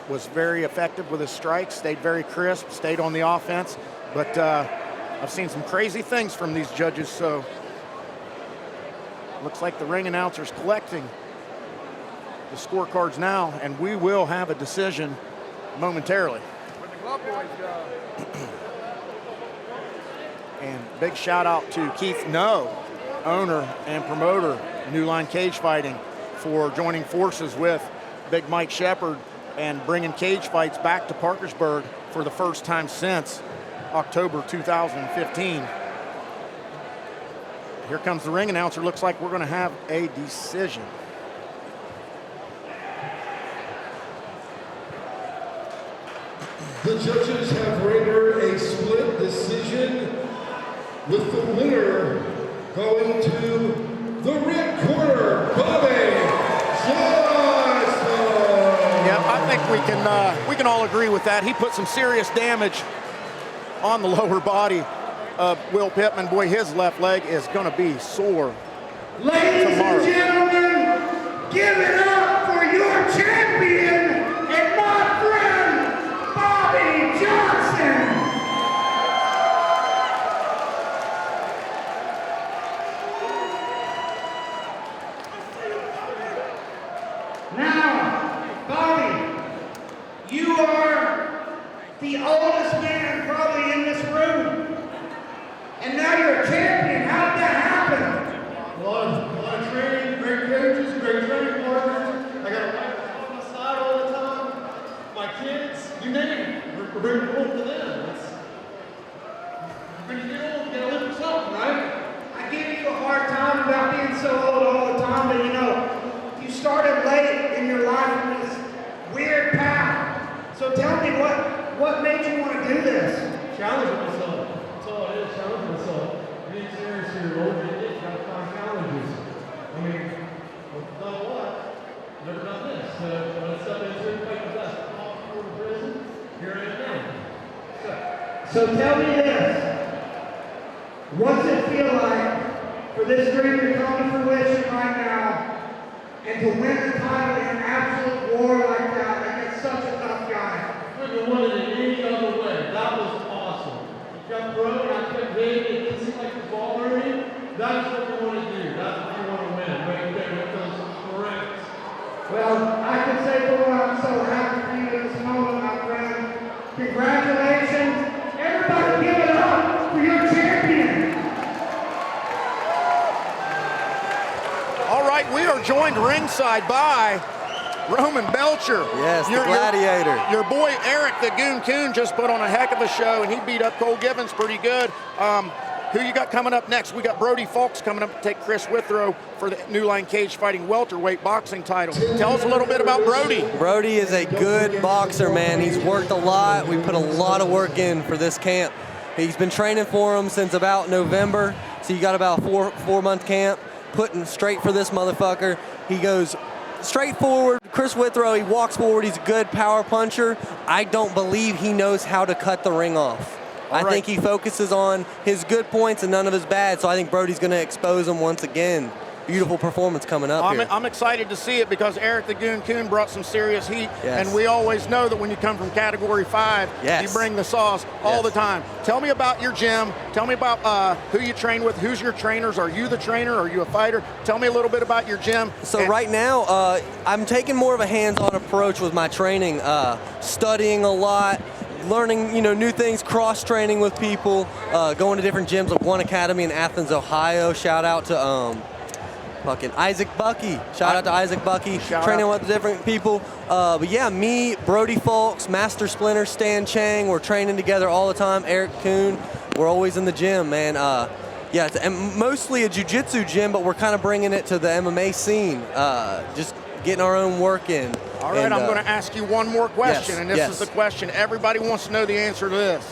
Was very effective with his strikes, stayed very crisp, stayed on the offense. But I've seen some crazy things from these judges, so looks like the ring announcer's collecting the scorecards now, and we will have a decision momentarily. And big shout out to Keith No, owner and promoter, New Line Cage Fighting, for joining forces with Big Mike Shepard and bringing cage fights back to Parkersburg for the first time since October 2015. Here comes the ring announcer. Looks like we're going to have a decision. The judges have rendered a split decision, with the winner going to the red corner, Bobby Johnson. Yeah, I think we can all agree with that. He put some serious damage on the lower body of Will Pittman. Boy, his left leg is going to be sore Ladies tomorrow. and gentlemen, give it up for your champion and my friend, Bobby Johnson. Now, Bobby, you are the oldest man probably in this room. And now you're a champion. How did that happen? A lot of training, great coaches, great training partners. I got a wife on my side all the time. My kids, you name it. We're bringing home to them. When you get old, you gotta live for something, right? I gave you a hard time about being so old So tell me what made you want to do this? Challenging myself. That's all it is, challenging myself. Being serious here, Lord, you got to find challenges. I mean, I've done a lot. Never done this. So when I step into it, fight the best. Off for the prison, here I am now. So tell me this. What's it feel like for this dream to come to fruition right now and to win the title in an absolute war like that against such a tough guy? I couldn't have won it in any other way. That was awesome. He kept throwing, I kept hitting, it didn't seem like the ball hurting. That's what we want to do. That's what we want to win. Right there with those correct. Well, I can say for one, I'm so happy for you in this moment, my friend. Congratulations. Everybody give it up for your champion. All right, we are joined ringside by Roman Belcher. Yes, the gladiator. Your boy Eric the Goon Coon just put on a heck of a show, and he beat up Cole Givens pretty good. Who you got coming up next? We got Brody Fulks coming up to take Chris Withrow for the New Line Cage Fighting welterweight boxing title. Tell us a little bit about Brody. Brody is a good boxer, man. He's worked a lot. We put a lot of work in for this camp. He's been training for him since about November, so you got about a four-month camp, putting straight for this motherfucker. He goes straight forward. Chris Withrow, he walks forward. He's a good power puncher. I don't believe he knows how to cut the ring off. I think he focuses on his good points and none of his bad, so I think Brody's going to expose him once again. Beautiful performance coming up here. I'm excited to see it because Eric the Goon Coon brought some serious heat, Yes. and we always know that when you come from Category 5, Yes. you bring the sauce all the time. Tell me about your gym. Tell me about who you train with. Who's your trainers? Are you the trainer? Are you a fighter? Tell me a little bit about your gym. So right now, I'm taking more of a hands-on approach with my training, studying a lot, learning, new things, cross-training with people, going to different gyms like One Academy in Athens, Ohio. Shout out to fucking Isaac Bucky. Shout out to Isaac Bucky. Training with different people. But yeah, me, Brody Fulks, Master Splinter, Stan Chang, we're training together all the time. Eric Kuhn, we're always in the gym, man. Yeah, it's mostly a jiu-jitsu gym, but we're kind of bringing it to the MMA scene. Just getting our own work in. All right, I'm going to ask you one more question, yes, and this yes. is the question. Everybody wants to know the answer to this.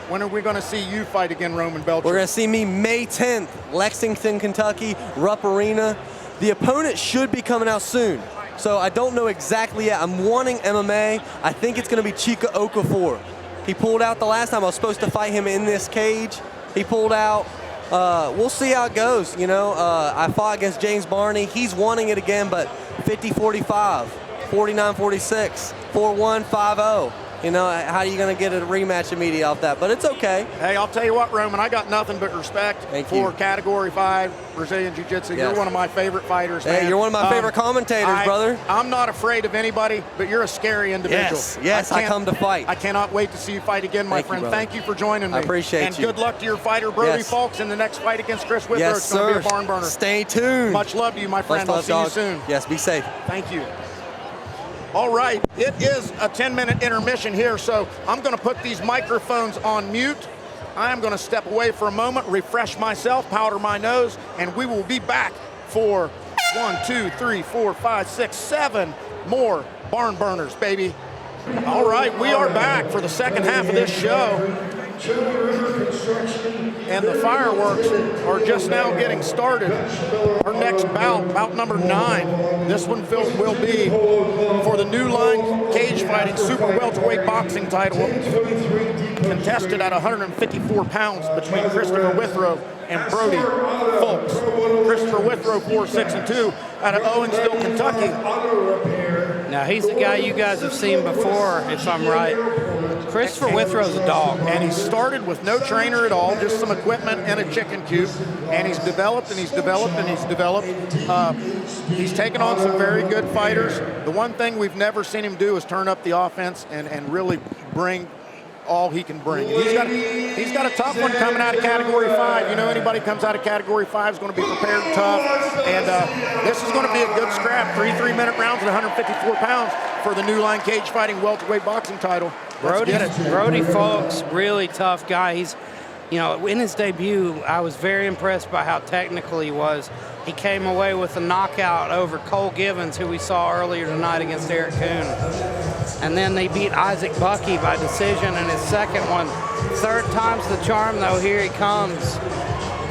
When are we going to see you fight again, Roman Belcher? We're going to see me May 10th, Lexington, Kentucky, Rupp Arena. The opponent should be coming out soon, so I don't know exactly yet. I'm wanting MMA. I think it's going to be Chika Okafor. He pulled out the last time. I was supposed to fight him in this cage. He pulled out. We'll see how it goes. I fought against James Barney. He's wanting it again, but 50-45, 49-46, 4-1, 5-0. How are you going to get a rematch immediately off that? But it's okay. Hey, I'll tell you what, Roman, I got nothing but respect for Category 5 Brazilian Jiu-Jitsu. Yes. You're one of my favorite fighters, Hey, man. you're one of my favorite commentators, brother. I'm not afraid of anybody, but you're a scary individual. Yes, I come to fight. I cannot wait to see you fight again, my friend. brother. Thank you for joining me. I appreciate and you. good luck to your fighter, Brody Fulks, in the next fight against Chris Withrow. Yes, it's going to be a sir. barn burner. Stay tuned. Much love to you, my friend. Much I'll love, see dog. you soon. Yes, be safe. Thank you. All right, it is a 10-minute intermission here, so I'm going to put these microphones on mute. I am going to step away for a moment, refresh myself, powder my nose, and we will be back for 1, 2, 3, 4, 5, 6, 7 more barn burners, baby. All right, we are back for the second half of this show. And the fireworks are just now getting started. Our next bout number 9. This one will be for the New Line Cage Fighting Super Welterweight Boxing title, contested at 154 pounds between Christopher Withrow and Brody Fulks. Christopher Withrow 4-6-2 out of Owensville, Kentucky. Now, he's the guy you guys have seen before, if I'm right. Christopher Withrow's a dog. And he started with no trainer at all, just some equipment and a chicken coop. And he's developed and he's developed and he's developed. He's taken on some very good fighters. The one thing we've never seen him do is turn up the offense and really bring all he can bring. And he's got a tough one coming out of Category 5. Anybody comes out of Category 5 is going to be prepared and tough. And this is going to be a good scrap. 3 3-minute rounds at 154 pounds for the New Line Cage Fighting welterweight boxing title. Let's get it. Brody Fulks, really tough guy. He's, in his debut, I was very impressed by how technical he was. He came away with a knockout over Cole Givens, who we saw earlier tonight against Eric Kuhn. And then they beat Isaac Bucky by decision in his second one. Third time's the charm, though. Here he comes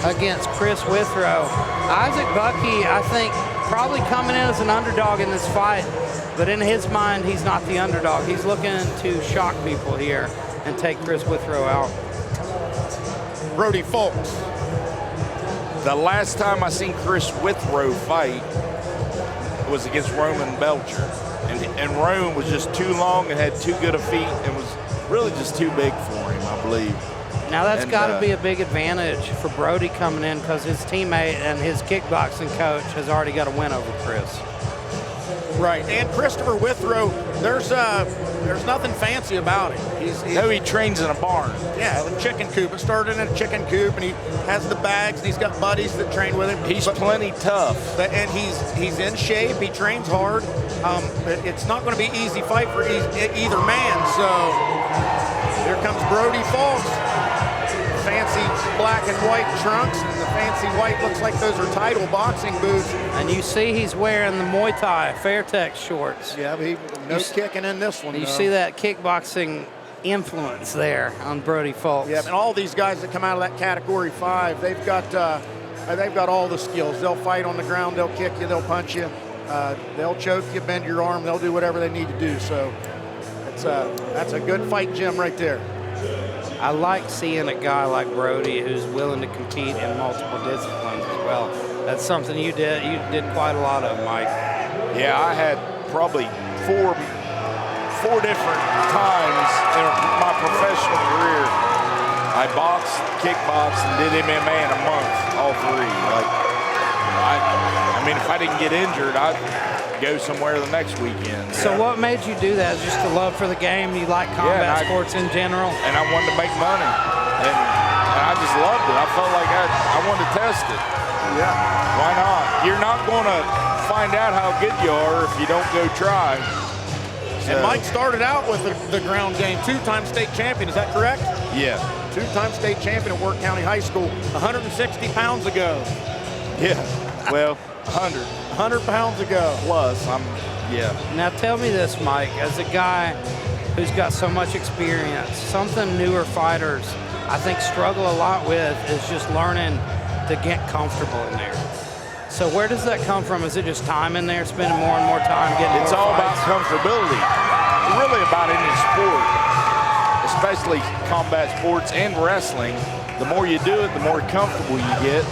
against Chris Withrow. Isaac Bucky, I think, probably coming in as an underdog in this fight, but in his mind, he's not the underdog. He's looking to shock people here and take Chris Withrow out. Brody Folks. The last time I seen Chris Withrow fight was against Roman Belcher. And Rome was just too long and had too good a feet and was really just too big for him, I believe. Now that's got to be a big advantage for Brody coming in because his teammate and his kickboxing coach has already got a win over Chris. Right, and Christopher Withrow, there's nothing fancy about him. No, he trains in a barn. Yeah, a chicken coop. It started in a chicken coop, and he has the bags, and he's got buddies that train with him. He's plenty tough. And he's in shape. He trains hard. It's not going to be an easy fight for either man. So here comes Brody Folks. Fancy black and white trunks, and the fancy white looks like those are title boxing boots. And you see he's wearing the Muay Thai Fairtex shorts. Yeah, but no kicking in this one. You see that kickboxing influence there on Brody Folks. Yeah, and all these guys that come out of that category 5, they've got all the skills. They'll fight on the ground, they'll kick you, they'll punch you, they'll choke you, bend your arm, they'll do whatever they need to do. So that's a good fight gym right there. I like seeing a guy like Brody who's willing to compete in multiple disciplines as well. That's something you did. You did quite a lot of, Mike. Yeah, I had probably four different times in my professional career. I boxed, kickboxed, and did MMA in a month, all 3. Like, I mean, if I didn't get injured, I'd go somewhere the next weekend. So what made you do that? Just a love for the game? You like combat sports in general? And I wanted to make money. And I just loved it. I felt like I wanted to test it. Yeah. Why not? You're not going to find out how good you are if you don't go try. So. And Mike started out with the ground game, 2-time state champion, is that correct? Yeah. 2-time state champion at Worth County High School, 160 pounds ago. Yeah, well, 100 pounds ago. Plus, yeah. Now tell me this, Mike, as a guy who's got so much experience, something newer fighters I think struggle a lot with is just learning to get comfortable in there. So where does that come from? Is it just time in there, spending more and more time getting It's more all fights? about comfortability. Really about any sport, especially combat sports and wrestling. The more you do it, the more comfortable you get.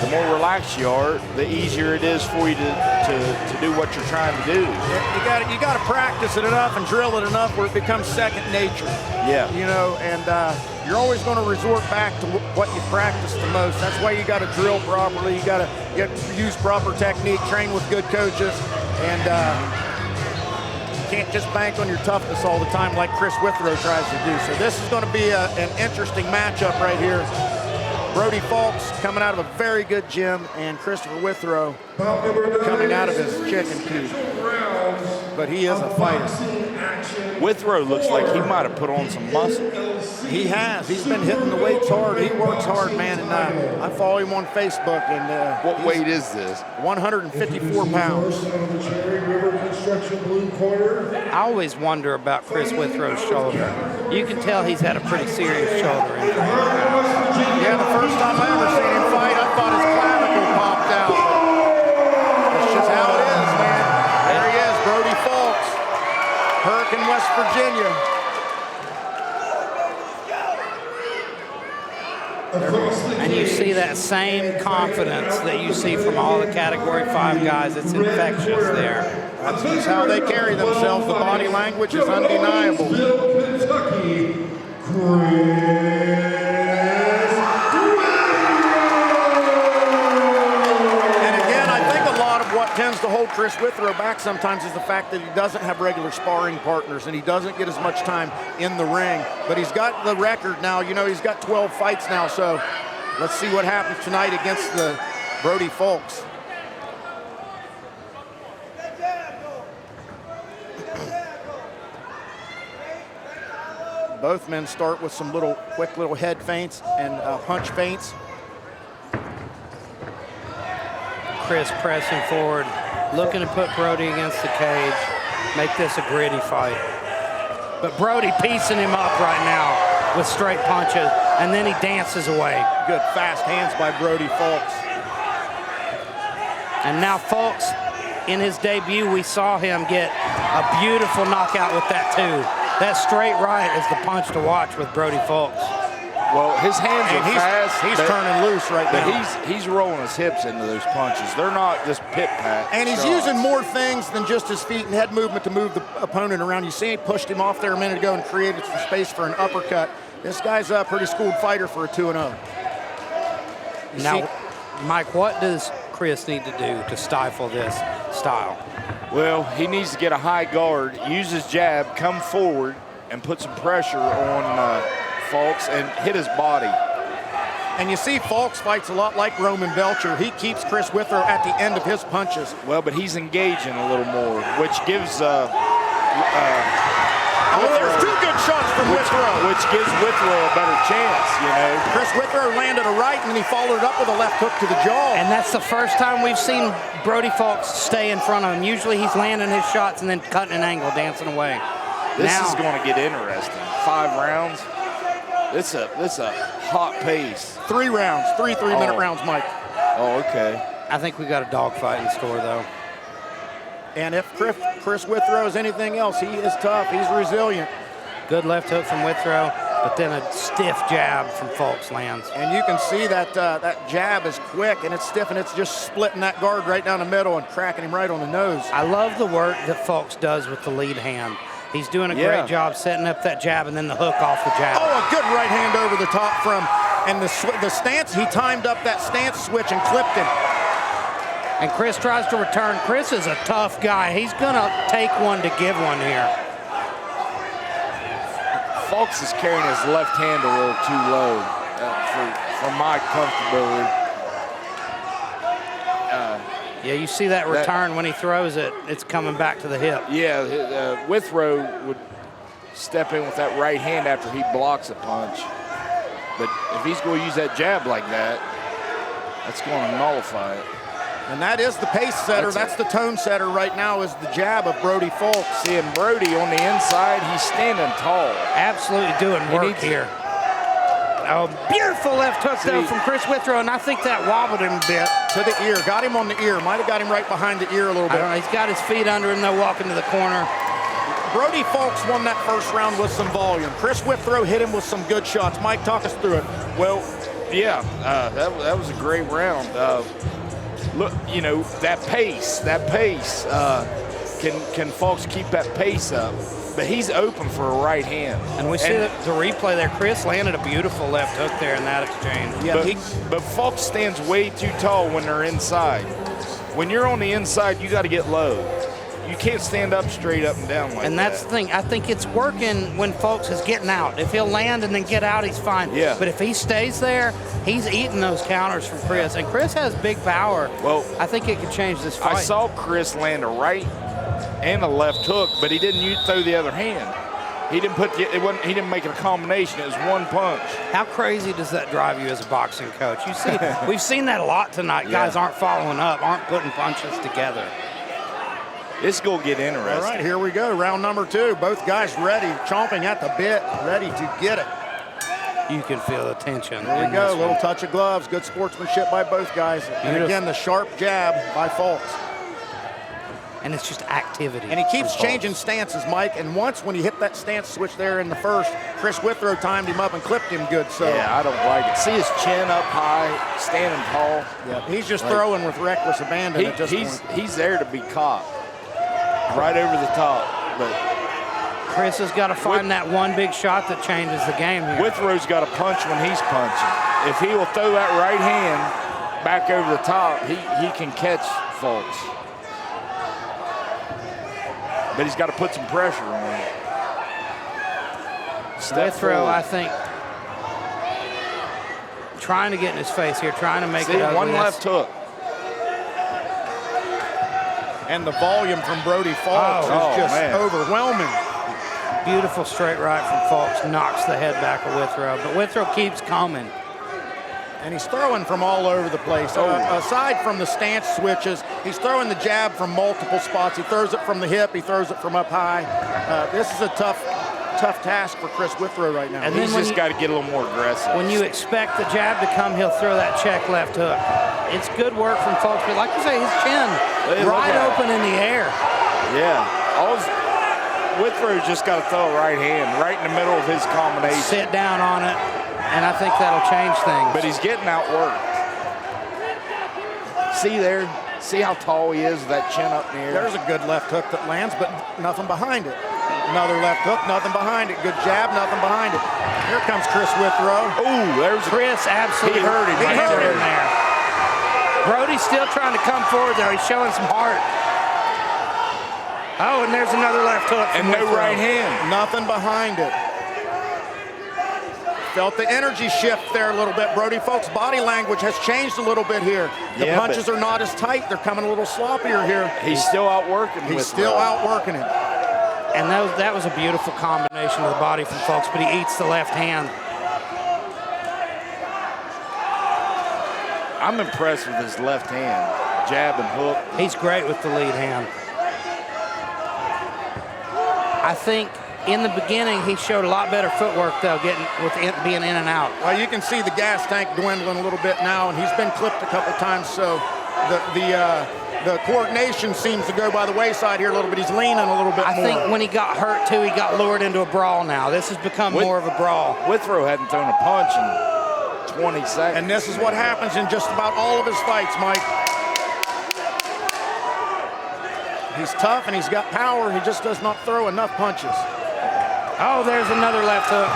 The more relaxed you are, the easier it is for you to do what you're trying to do. You got to practice it enough and drill it enough where it becomes second nature. Yeah. You know, and you're always going to resort back to what you practice the most. That's why you got to drill properly. You got to use proper technique, train with good coaches, and you can't just bank on your toughness all the time like Chris Withrow tries to do. So this is going to be an interesting matchup right here. Brody Folks coming out of a very good gym, and Christopher Withrow coming out of his chicken coop. But he is a fighter. Withrow looks like he might have put on some muscle. He has. He's been hitting the weights hard. He works hard, man. And I follow him on Facebook. And what weight is this? 154 pounds. I always wonder about Chris Withrow's shoulder. You can tell he's had a pretty serious shoulder injury. Yeah, the first time I ever seen him fight, I thought his clavicle popped out. That's just how it is, man. There he is, Brody Folks, Hurricane, West Virginia. And you see that same confidence that you see from all the Category 5 guys. It's infectious there. That's just how they carry themselves. The body language is undeniable. What tends to hold Chris Withrow back sometimes is the fact that he doesn't have regular sparring partners and he doesn't get as much time in the ring. But he's got the record now. You know, he's got 12 fights now. So let's see what happens tonight against the Brody Folks. Both men start with some quick little head feints and punch feints. Chris pressing forward, looking to put Brody against the cage. make this a gritty fight. But Brody piecing him up right now with straight punches, and then he dances away. Good fast hands by Brody Fulks. And now Fulks, in his debut, we saw him get a beautiful knockout with that too. That straight right is the punch to watch with Brody Fulks. Well, his hands are fast. He's turning loose right now. But he's rolling his hips into those punches. They're not just pit-pat And he's shots. using more things than just his feet and head movement to move the opponent around. You see he pushed him off there a minute ago and created some space for an uppercut. This guy's a pretty schooled fighter for a 2-0. Now, Mike, what does Chris need to do to stifle this style? Well, he needs to get a high guard, use his jab, come forward, and put some pressure on Fulks and hit his body. And you see Fulks fights a lot like Roman Belcher. He keeps Chris Withrow at the end of his punches. Well, but he's engaging a little more, which gives there's two good shots from Withrow. which gives Withrow a better chance, you know. Chris Withrow landed a right, and then he followed it up with a left hook to the jaw. And that's the first time we've seen Brody Fulks stay in front of him. Usually he's landing his shots and then cutting an angle, dancing away. This is going to get interesting. 5 rounds. It's a hot pace. 3 rounds, 3 3-minute rounds, Mike. Oh, okay. I think we got a dogfight in store, though. And if Chris Withrow is anything else, he is tough. He's resilient. Good left hook from Withrow, but then a stiff jab from Fulks lands. And you can see that that jab is quick and it's stiff, and it's just splitting that guard right down the middle and cracking him right on the nose. I love the work that Fulks does with the lead hand. He's doing a great job setting up that jab and then the hook off the jab. Oh, a good right hand over the top from, and the stance, he timed up that stance switch and clipped him. And Chris tries to return. Chris is a tough guy. He's gonna take one to give one here. Fulks is carrying his left hand a little too low for my comfortability. Yeah, you see that return when he throws it, it's coming back to the hip. Yeah, Withrow would step in with that right hand after he blocks a punch. But if he's going to use that jab like that, that's going to nullify it. And that is the pace setter. That's the tone setter right now, is the jab of Brody Fulks. Seeing Brody on the inside, he's standing tall. Absolutely doing work here. Oh, beautiful left hook, though, from Chris Withrow, and I think that wobbled him a bit. To the ear. Got him on the ear. Might have got him right behind the ear a little bit. I don't know. He's got his feet under him, though, walking to the corner. Brody Fulks won that first round with some volume. Chris Withrow hit him with some good shots. Mike, talk us through it. Well, yeah, that was a great round. Look, you know, that pace, can Fulks keep that pace up? But he's open for a right hand. And we see the replay there. Chris landed a beautiful left hook there in that exchange. Yeah, but Fulks stands way too tall when they're inside. When you're on the inside, you got to get low. You can't stand up straight up and down like that. And that's the thing. I think it's working when Fulks is getting out. If he'll land and then get out, he's fine. Yeah. But if he stays there, he's eating those counters from Chris. And Chris has big power. Well, I think it could change this fight. I saw Chris land a right and a left hook, but he didn't throw the other hand. He didn't he didn't make it a combination. It was one punch. How crazy does that drive you as a boxing coach? You see, we've seen that a lot tonight. Yeah. Guys aren't following up, aren't putting punches together. It's going to get interesting. All right, here we go. Round number 2. Both guys ready, chomping at the bit, ready to get it. You can feel the tension. There we go. A little touch of gloves. Good sportsmanship by both guys. And again, the sharp jab by Fulks. And it's just activity. And he keeps changing stances, Mike. And once when he hit that stance switch there in the first, Chris Withrow timed him up and clipped him good. So yeah, I don't like it. See his chin up high, standing tall. Yeah, he's just throwing with reckless abandon at this point. He's there to be caught. Right over the top. But Chris has got to find that one big shot that changes the game here. Withrow's got to punch when he's punching. If he will throw that right hand back over the top, he can catch Fulks. But he's got to put some pressure on him. Withrow, I think, trying to get in his face here, trying to make it ugly. One left hook. And the volume from Brody Fulks is just overwhelming. Beautiful straight right from Fulks, knocks the head back of Withrow. But Withrow keeps coming. And he's throwing from all over the place. Aside from the stance switches, he's throwing the jab from multiple spots. He throws it from the hip. He throws it from up high. This is a tough task for Chris Withrow right now. And he's just got to get a little more aggressive. When you expect the jab to come, he'll throw that check left hook. It's good work from folks, but like you say, his chin right open in the air. Yeah. Withrow's just got to throw a right hand right in the middle of his combination. Sit down on it, and I think that'll change things. But he's getting outworked. See there? See how tall he is with that chin up in the air? There's a good left hook that lands, but nothing behind it. Another left hook, nothing behind it. Good jab, nothing behind it. Here comes Chris Withrow. Ooh, there's Chris absolutely he hurt him. He hurt him there. Brody's still trying to come forward there. He's showing some heart. Oh, and there's another left hook. And no Withrow. right hand. Nothing behind it. Felt the energy shift there a little bit. Brody Folks' body language has changed a little bit here. The punches are not as tight. They're coming a little sloppier here. He's still outworking him. He's still outworking him. And that was a beautiful combination of the body from Folks, but he eats the left hand. I'm impressed with his left hand. Jab and hook. He's great with the lead hand. I think in the beginning he showed a lot better footwork though, being in and out. Well, you can see the gas tank dwindling a little bit now, and he's been clipped a couple times, so the coordination seems to go by the wayside here a little bit. He's leaning a little bit more. I think when he got hurt too, he got lured into a brawl now. This has become more of a brawl. Withrow hadn't thrown a punch in 20 seconds. And this is what happens in just about all of his fights, Mike. He's tough and he's got power. He just does not throw enough punches. Oh, there's another left hook.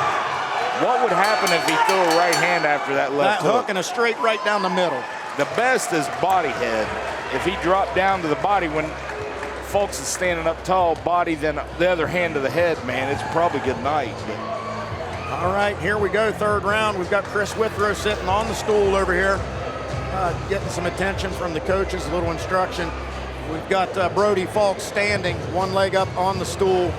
What would happen if he threw a right hand after that left hook? That hook and a straight right down the middle. The best is body head. If he dropped down to the body when Folks is standing up tall, body then the other hand to the head, man, it's probably good night. All right, here we go, third round. We've got Chris Withrow sitting on the stool over here, getting some attention from the coaches, a little instruction. We've got Brody Folks standing, one leg up on the stool,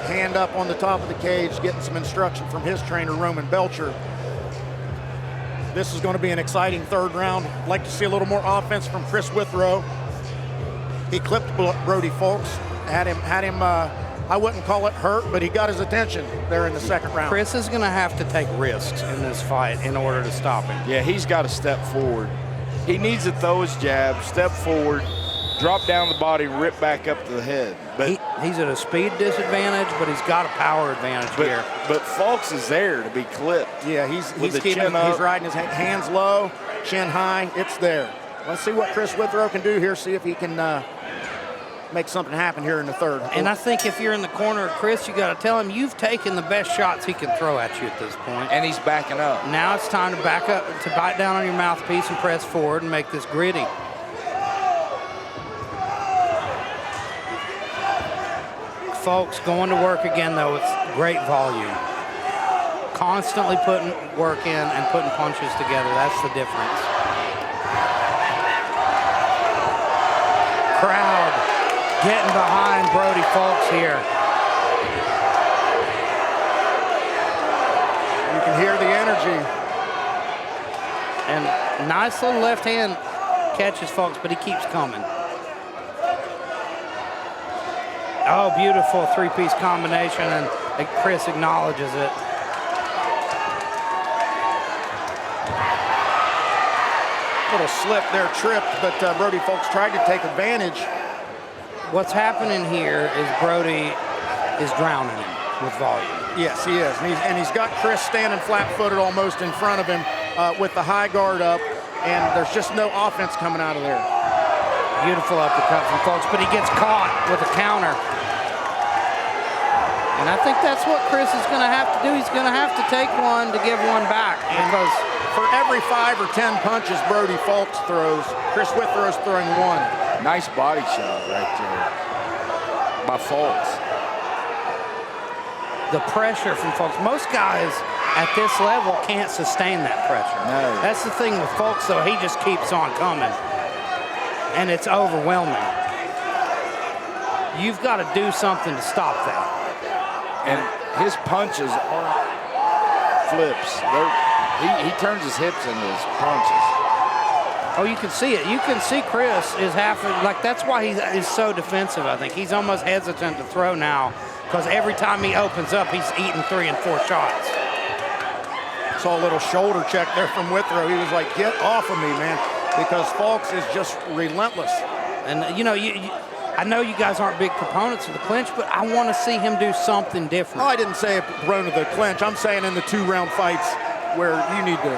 hand up on the top of the cage, getting some instruction from his trainer, Roman Belcher. This is going to be an exciting third round. I'd like to see a little more offense from Chris Withrow. He clipped Brody Folks, had him. I wouldn't call it hurt, but he got his attention there in the second round. Chris is going to have to take risks in this fight in order to stop him. Yeah, he's got to step forward. He needs to throw his jab, step forward, drop down the body, rip back up to the head. But he's at a speed disadvantage, but he's got a power advantage here. But Folks is there to be clipped. Yeah, he's riding his hands low, chin high. It's there. Let's see what Chris Withrow can do here. See if he can make something happen here in the third. And I think if you're in the corner of Chris, you got to tell him you've taken the best shots he can throw at you at this point. And he's backing up. Now it's time to back up, to bite down on your mouthpiece and press forward and make this gritty. Folks going to work again though with great volume. Constantly putting work in and putting punches together. That's the difference. Crowd getting behind Brody Folks here. You can hear the energy. And nice little left hand catches Folks, but he keeps coming. Oh, beautiful three-piece combination, and Chris acknowledges it. Little slip there, tripped, but Brody Folks tried to take advantage. What's happening here is Brody is drowning him with volume. Yes, he is. And he's got Chris standing flat-footed almost in front of him with the high guard up, and there's just no offense coming out of there. Beautiful uppercut from Folks, but he gets caught with a counter. And I think that's what Chris is going to have to do. He's going to have to take one to give one back. Because for every 5 or 10 punches Brody Folks throws, Chris Withrow's throwing one. Nice body shot right there by Folks. The pressure from Folks. Most guys at this level can't sustain that pressure. No. That's the thing with Folks, though. He just keeps on coming. And it's overwhelming. You've got to do something to stop that. And his punches aren't flips. He turns his hips into his punches. Oh, you can see it. You can see Chris is that's why he's so defensive, I think. He's almost hesitant to throw now because every time he opens up, he's eating 3 and 4 shots. Saw a little shoulder check there from Withrow. He was like, get off of me, man, because Falks is just relentless. And, you know, I know you guys aren't big proponents of the clinch, but I want to see him do something different. Oh, I didn't say a proponent of the clinch. I'm saying in the 2-round fights where you need to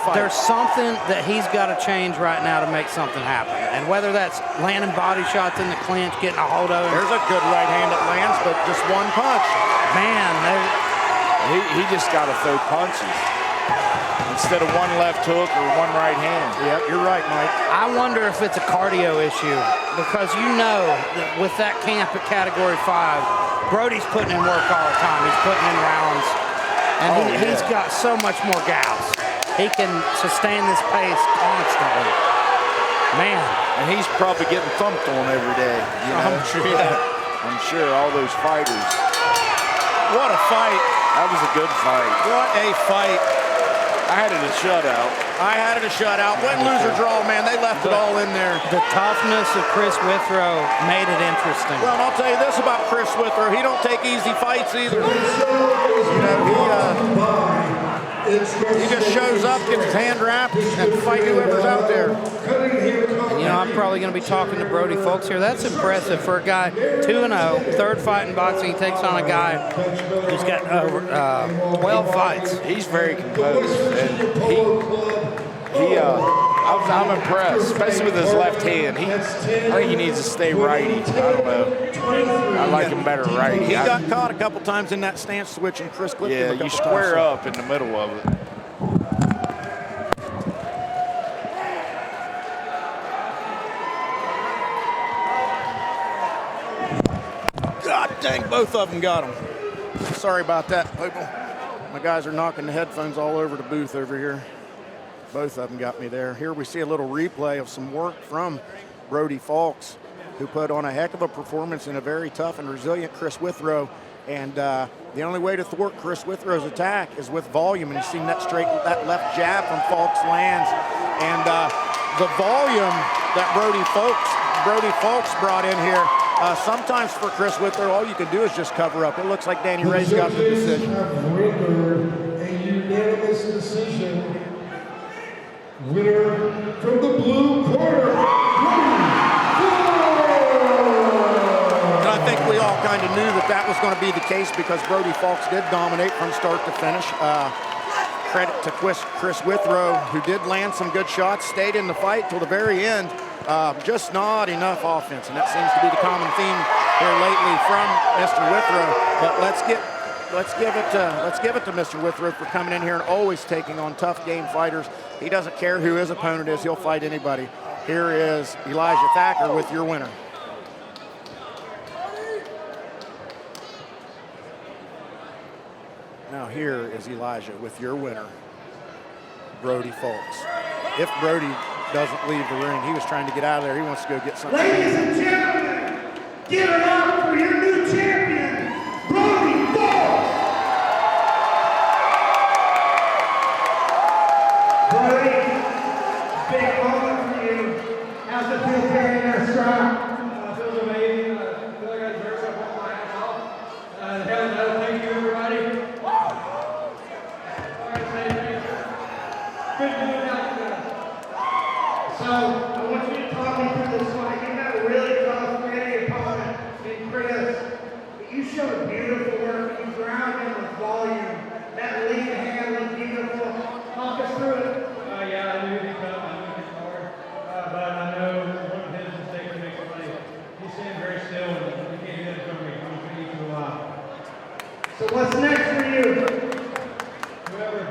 fight. There's something that he's got to change right now to make something happen. And whether that's landing body shots in the clinch, getting a hold of him. There's a good right hand that lands, but just one punch. Man, he just got to throw punches instead of one left hook or one right hand. Yep, you're right, Mike. I wonder if it's a cardio issue because you know that with that camp at Category 5, Brody's putting in work all the time. He's putting in rounds, and he's got so much more gas. He can sustain this pace constantly. Man. And he's probably getting thumped on every day. You know? I'm sure all those fighters. What a fight. That was a good fight. What a fight. I had it a shutout. I had it a shutout. Win, lose, or draw, man. They left it all in there. The toughness of Chris Withrow made it interesting. Well, and I'll tell you this about Chris Withrow. He don't take easy fights either. You know, he just shows up, gets his hand wrapped, and fight whoever's out there. And, you know, I'm probably going to be talking to Brody Folks here. That's impressive for a guy 2-0, third fight in boxing. He takes on a guy who's got 12 fights. He's very composed, and I'm impressed, especially with his left hand. I think he needs to stay righty. I don't know. I like him better righty. He got caught a couple times in that stance switch, and Chris clipped him a couple you square times. up in the middle of it. God dang, both of them got him. Sorry about that, people. My guys are knocking the headphones all over the booth over here. Both of them got me there. Here we see a little replay of some work from Brody Falks, who put on a heck of a performance in a very tough and resilient Chris Withrow. And the only way to thwart Chris Withrow's attack is with volume. And you've seen that that left jab from Falks lands. And the volume that Brody Falks brought in here, sometimes for Chris Withrow, all you can do is just cover up. It looks like Danny Ray's got the decision. Have rendered a unanimous decision. Winner from the blue corner, And I think we all kind of knew that was going to be the case because Brody Falks did dominate from start to finish. Credit to Chris Withrow, who did land some good shots, stayed in the fight till the very end. Just not enough offense, and that seems to be the common theme here lately from Mr. Withrow. But let's give it to Mr. Withrow for coming in here and always taking on tough game fighters. He doesn't care who his opponent is; he'll fight anybody. Here is Elijah Thacker with your winner. Now here is Elijah with your winner, Brody Falks. If Brody doesn't leave the ring, he was trying to get out of there. He wants to go get something. Ladies and gentlemen, give it up for your new champion, Brody Falks. Brody, big moment for you. How's it feel carrying that strap? It feels amazing. I feel like I deserve to put my hat off. Hell no, thank you, everybody. Good doing out there. So, I want you to talk me through this fight. You had a really tough, gritty opponent in Chris. But you showed beautiful work. You ground him with volume. That lead hand looked beautiful. Talk us through it. Yeah, I knew he'd come. I knew he'd hard. But I know one of his mistakes makes somebody. He's staying very still, and you can't get it from me. I'm going to eat for a while. So what's next for you? Whoever.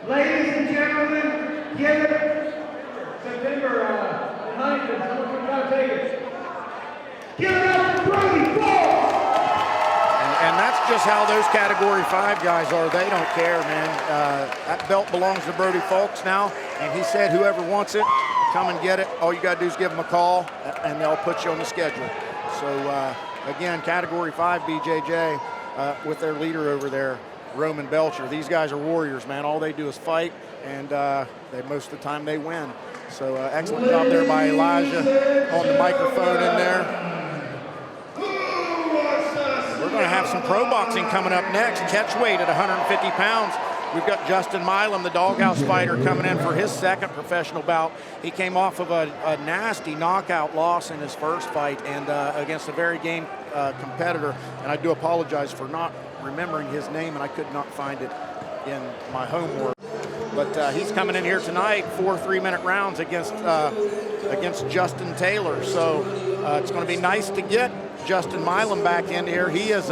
Ladies and gentlemen, give it. September the 9th, and someone got to take it. Give it up for Brody Falks. And that's just how those Category 5 guys are. They don't care, man. That belt belongs to Brody Falks now, and he said whoever wants it, come and get it. All you got to do is give them a call, and they'll put you on the schedule. So, again, Category 5 BJJ, with their leader over there, Roman Belcher. These guys are warriors, man. All they do is fight, and most of the time they win. So excellent job there by Elijah on the microphone in there. We're going to have some pro boxing coming up next. Catch weight at 150 pounds. We've got Justin Milam, the doghouse fighter, coming in for his second professional bout. He came off of a nasty knockout loss in his first fight and against a very game competitor. And I do apologize for not remembering his name, and I could not find it in my homework. But he's coming in here tonight, 4 3-minute rounds against Justin Taylor. So it's going to be nice to get Justin Milam back in here. He's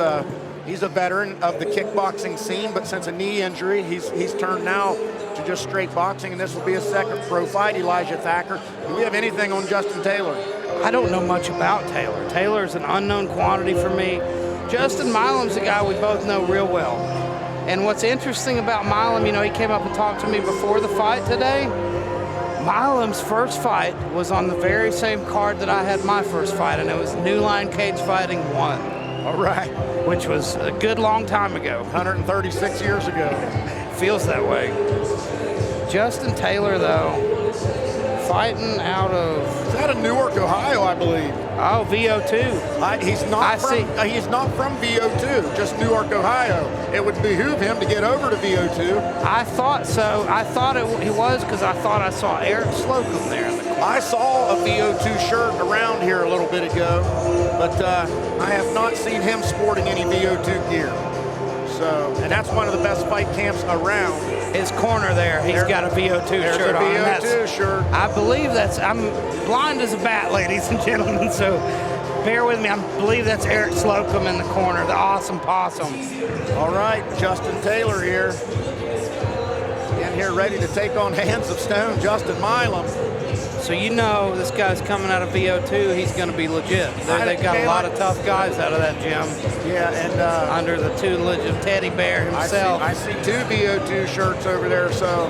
a veteran of the kickboxing scene, but since a knee injury, he's turned now to just straight boxing, and this will be his second pro fight. Elijah Thacker, do we have anything on Justin Taylor? I don't know much about Taylor. Taylor's an unknown quantity for me. Justin Milam's a guy we both know real well. And what's interesting about Milam, he came up and talked to me before the fight today. Milam's first fight was on the very same card that I had my first fight, and it was New Line Cage Fighting 1. All right. Which was a good long time ago. 136 years ago. Feels that way. Justin Taylor, though, fighting out of... Is that of Newark, Ohio, I believe? Oh, VO2. He's not from VO2, just Newark, Ohio. It would behoove him to get over to VO2. I thought so. I thought he was because I thought I saw Eric Slocum there in the corner. I saw a VO2 shirt around here a little bit ago, but I have not seen him sporting any VO2 gear. So, and that's one of the best fight camps around. His corner there, he's got a VO2 shirt on. VO2 shirt. I believe I'm blind as a bat, ladies and gentlemen, so bear with me. I believe that's Eric Slocum in the corner, the awesome possum. All right, Justin Taylor here. In here ready to take on Hands of Stone, Justin Milam. So this guy's coming out of VO2, he's going to be legit. They've got a lot of tough guys out of that gym. Yeah, and under the tutelage of Teddy Bear himself. I see 2 VO2 shirts over there, so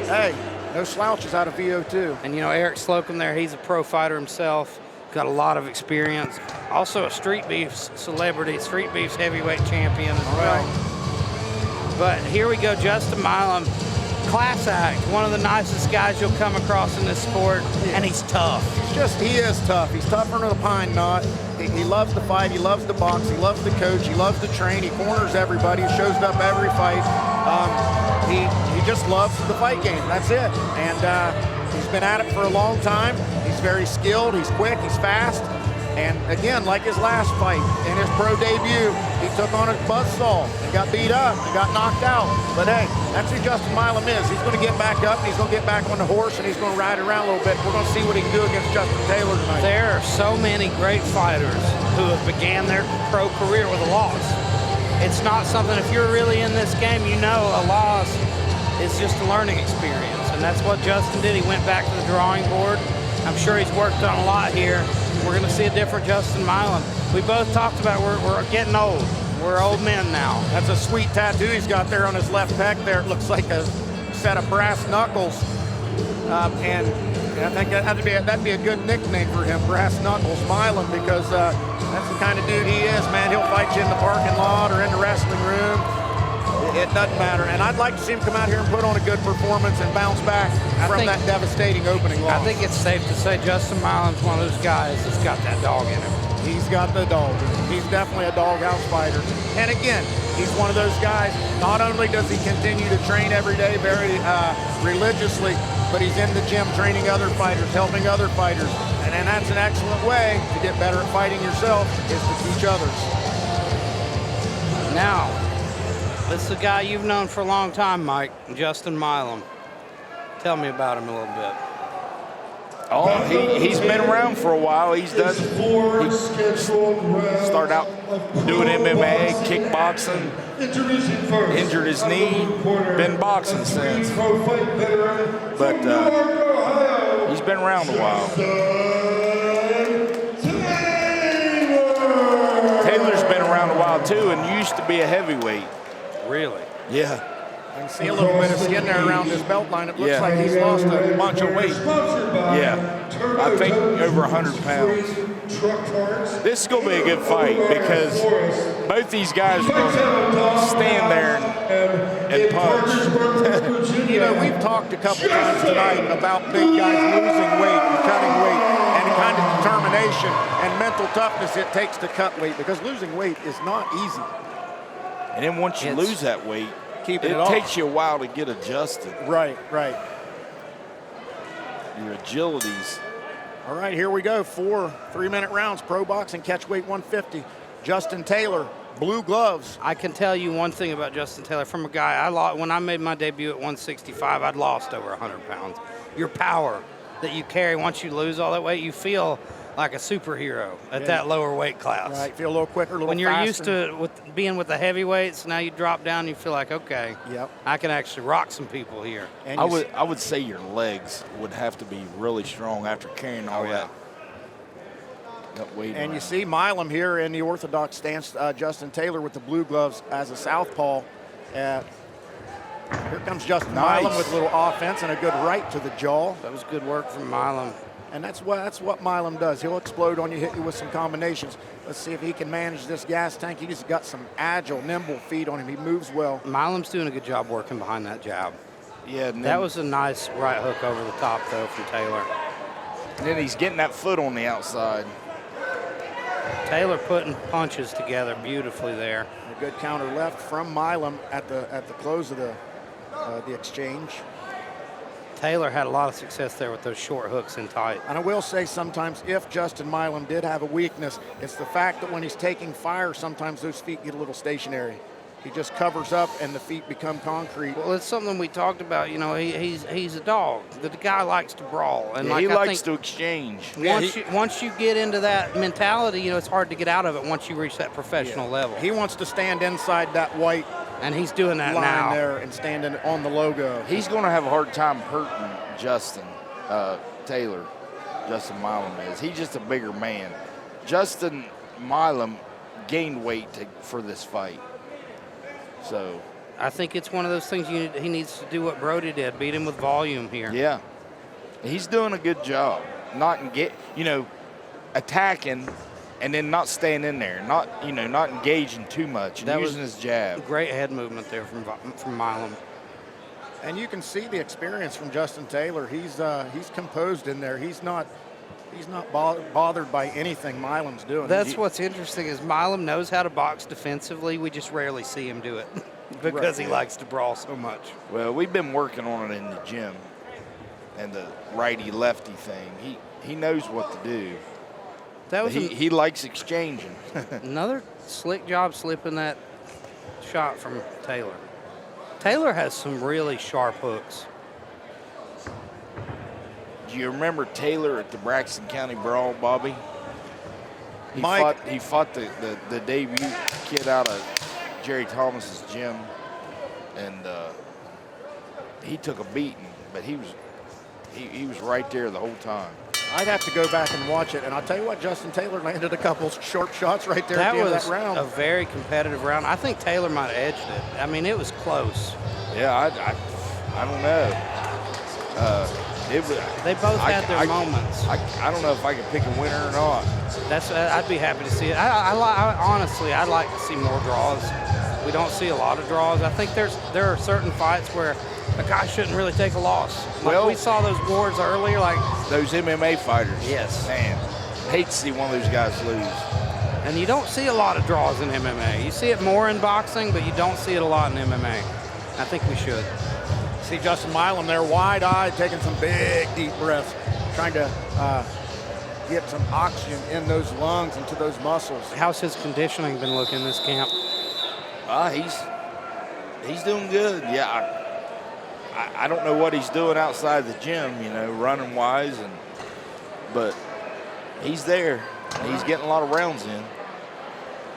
hey, no slouches out of VO2. And Eric Slocum there, he's a pro fighter himself, got a lot of experience. Also a Street Beefs celebrity, Street Beefs heavyweight champion as well. Right. But here we go, Justin Milam. Class act, one of the nicest guys you'll come across in this sport, and he's tough. He is tough. He's tougher than a pine knot. He loves to fight. He loves to box. He loves to coach. He loves to train. He corners everybody. He shows up every fight. He just loves the fight game. That's it. And he's been at it for a long time. He's very skilled. He's quick. He's fast. And again, like his last fight, in his pro debut, he took on a buzzsaw and got beat up and got knocked out. But hey, that's who Justin Milam is. He's going to get back up, and he's going to get back on the horse, and he's going to ride around a little bit. We're going to see what he can do against Justin Taylor tonight. There are so many great fighters who have began their pro career with a loss. It's not something, if you're really in this game, a loss is just a learning experience. And that's what Justin did. He went back to the drawing board. I'm sure he's worked on a lot here. We're going to see a different Justin Milam. We both talked about we're getting old. We're old men now. That's a sweet tattoo he's got there on his left pec there. It looks like a set of brass knuckles. And I think that'd be a good nickname for him, Brass Knuckles Milam, because that's the kind of dude he is, man. He'll fight you in the parking lot or in the wrestling room. It doesn't matter. And I'd like to see him come out here and put on a good performance and bounce back from that devastating opening loss. I think it's safe to say Justin Milam's one of those guys that's got that dog in him. He's got the dog. He's definitely a doghouse fighter. And again, he's one of those guys, not only does he continue to train every day very religiously, but he's in the gym training other fighters, helping other fighters. And that's an excellent way to get better at fighting yourself, is to teach others. Now, this is a guy you've known for a long time, Mike, Justin Milam. Tell me about him a little bit. Oh, he's been around for a while. He started out doing MMA, kickboxing, injured his knee, been boxing since. But he's been around a while. Taylor's been around a while too, and used to be a heavyweight. Really? Yeah. I can see a little bit of skin there around his belt line. It looks like he's lost a bunch of weight. Yeah. I think over 100 pounds. This is going to be a good fight because both these guys are going to stand there and punch. You know, we've talked a couple times tonight about big guys losing weight and cutting weight and the kind of determination and mental toughness it takes to cut weight, because losing weight is not easy. And then once you lose that weight, keeping it takes you a while to get adjusted. Right. Your agilities. All right, here we go. 4 3-minute rounds. Pro boxing, catch weight 150. Justin Taylor, blue gloves. I can tell you one thing about Justin Taylor. From a guy when I made my debut at 165, I'd lost over 100 pounds. Your power that you carry once you lose all that weight, you feel like a superhero at that lower weight class. Right, feel a little quicker, a little when you're faster. used to being with the heavyweights, now you drop down, you feel like, okay, I can actually rock some people here. And I would say your legs would have to be really strong after carrying all that weight. And you see Milam here in the orthodox stance, Justin Taylor with the blue gloves as a southpaw. Here comes Justin Milam with a little offense and a good right to the jaw. That was good work from Milam. And that's what Milam does. He'll explode on you, hit you with some combinations. Let's see if he can manage this gas tank. He's got some agile, nimble feet on him. He moves well. Milam's doing a good job working behind that jab. Yeah, that was a nice right hook over the top, though, from Taylor. And then he's getting that foot on the outside. Taylor putting punches together beautifully there. A good counter left from Milam at the close of the exchange. Taylor had a lot of success there with those short hooks in tight. And I will say sometimes if Justin Milam did have a weakness, it's the fact that when he's taking fire, sometimes those feet get a little stationary. He just covers up and the feet become concrete. Well, it's something we talked about. You know, he's a dog. The guy likes to brawl. And he likes to exchange. Once you get into that mentality, you know, it's hard to get out of it once you reach that professional level. He wants to stand inside that white and he's doing that line now there and standing on the logo. He's going to have a hard time hurting Justin Taylor. Justin Milam is. He's just a bigger man. Justin Milam gained weight for this fight. So I think it's one of those things he needs to do what Brody did, beat him with volume here. Yeah, he's doing a good job, not attacking and then not staying in there, not engaging too much and using his jab. Great head movement there from Milam. And you can see the experience from Justin Taylor. He's composed in there. He's not bothered by anything Milam's doing. That's what's interesting is Milam knows how to box defensively. We just rarely see him do it because he likes to brawl so much. Well, we've been working on it in the gym and the righty-lefty thing. He knows what to do. He likes exchanging. Another slick job slipping that shot from Taylor. Taylor has some really sharp hooks. Do you remember Taylor at the Braxton County Brawl, Bobby? He fought the debut kid out of Jerry Thomas's gym, and he took a beating, but he was right there the whole time. I'd have to go back and watch it, and I'll tell you what, Justin Taylor landed a couple sharp shots right there at the end of that round. That was a very competitive round. I think Taylor might have edged it. I mean, it was close. Yeah, I don't know. They both had their moments. I don't know if I can pick a winner or not. I'd be happy to see it. Honestly, I'd like to see more draws. We don't see a lot of draws. I think there are certain fights where a guy shouldn't really take a loss. We saw those wars earlier, like those MMA fighters. Yes. Man, hate to see one of those guys lose. And you don't see a lot of draws in MMA. You see it more in boxing, but you don't see it a lot in MMA. I think we should. See Justin Milam there, wide-eyed, taking some big, deep breaths, trying to get some oxygen in those lungs and to those muscles. How's his conditioning been looking this camp? He's doing good. Yeah, I don't know what he's doing outside the gym, running wise, but he's there. He's getting a lot of rounds in.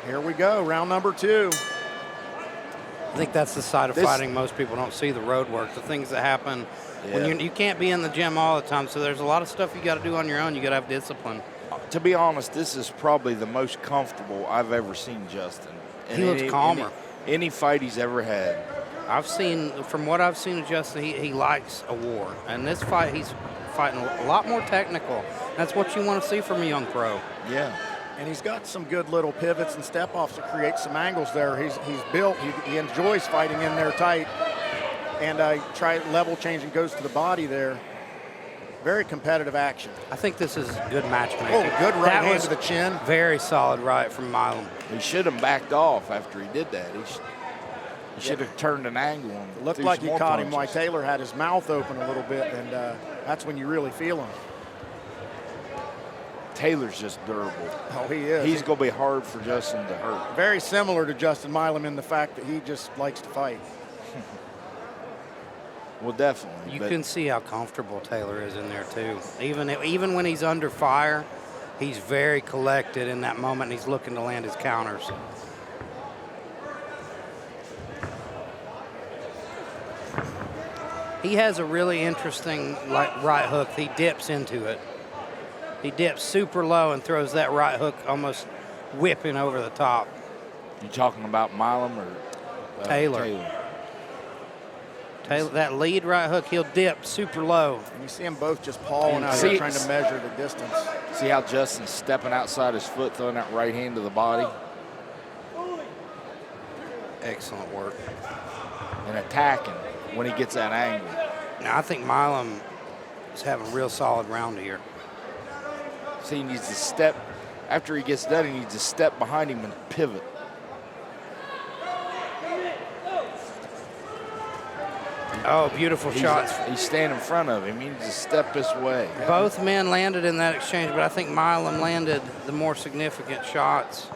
Here we go, round number 2. I think that's the side of fighting most people don't see, the road work, the things that happen when you can't be in the gym all the time. So there's a lot of stuff you got to do on your own. You got to have discipline. To be honest, this is probably the most comfortable I've ever seen Justin. He looks calmer. Any fight he's ever had. From what I've seen of Justin, he likes a war. And this fight, he's fighting a lot more technical. That's what you want to see from a young pro. Yeah. And he's got some good little pivots and step-offs to create some angles there. He's built. He enjoys fighting in there tight. And try level change and goes to the body there. Very competitive action. I think this is good matchmaking. Oh, good right That hand was to the chin. Very solid right from Milam. He should have backed off after he did that. He should have turned an angle on him. It looked threw like some he more caught him while punches. Taylor had his mouth open a little bit, and that's when you really feel him. Taylor's just durable. Oh, he is. He's going to be hard for Justin to hurt. Very similar to Justin Milam in the fact that he just likes to fight. Well, definitely. You but can see how comfortable Taylor is in there too. Even when he's under fire, he's very collected in that moment, and he's looking to land his counters. He has a really interesting right hook. He dips into it. He dips super low and throws that right hook almost whipping over the top. You talking about Milam or Taylor. Taylor, that lead right hook, he'll dip super low. And you see them both just pawing out See- there trying to measure the distance. See how Justin's stepping outside his foot, throwing that right hand to the body Excellent work. and attacking when he gets that angle. Now, I think Milam is having a real solid round here. See, he needs to step, after he gets done, he needs to step behind him and pivot. Oh, beautiful shots. He's standing in front of him. He needs to step this way. Both men landed in that exchange, but I think Milam landed the more significant shots.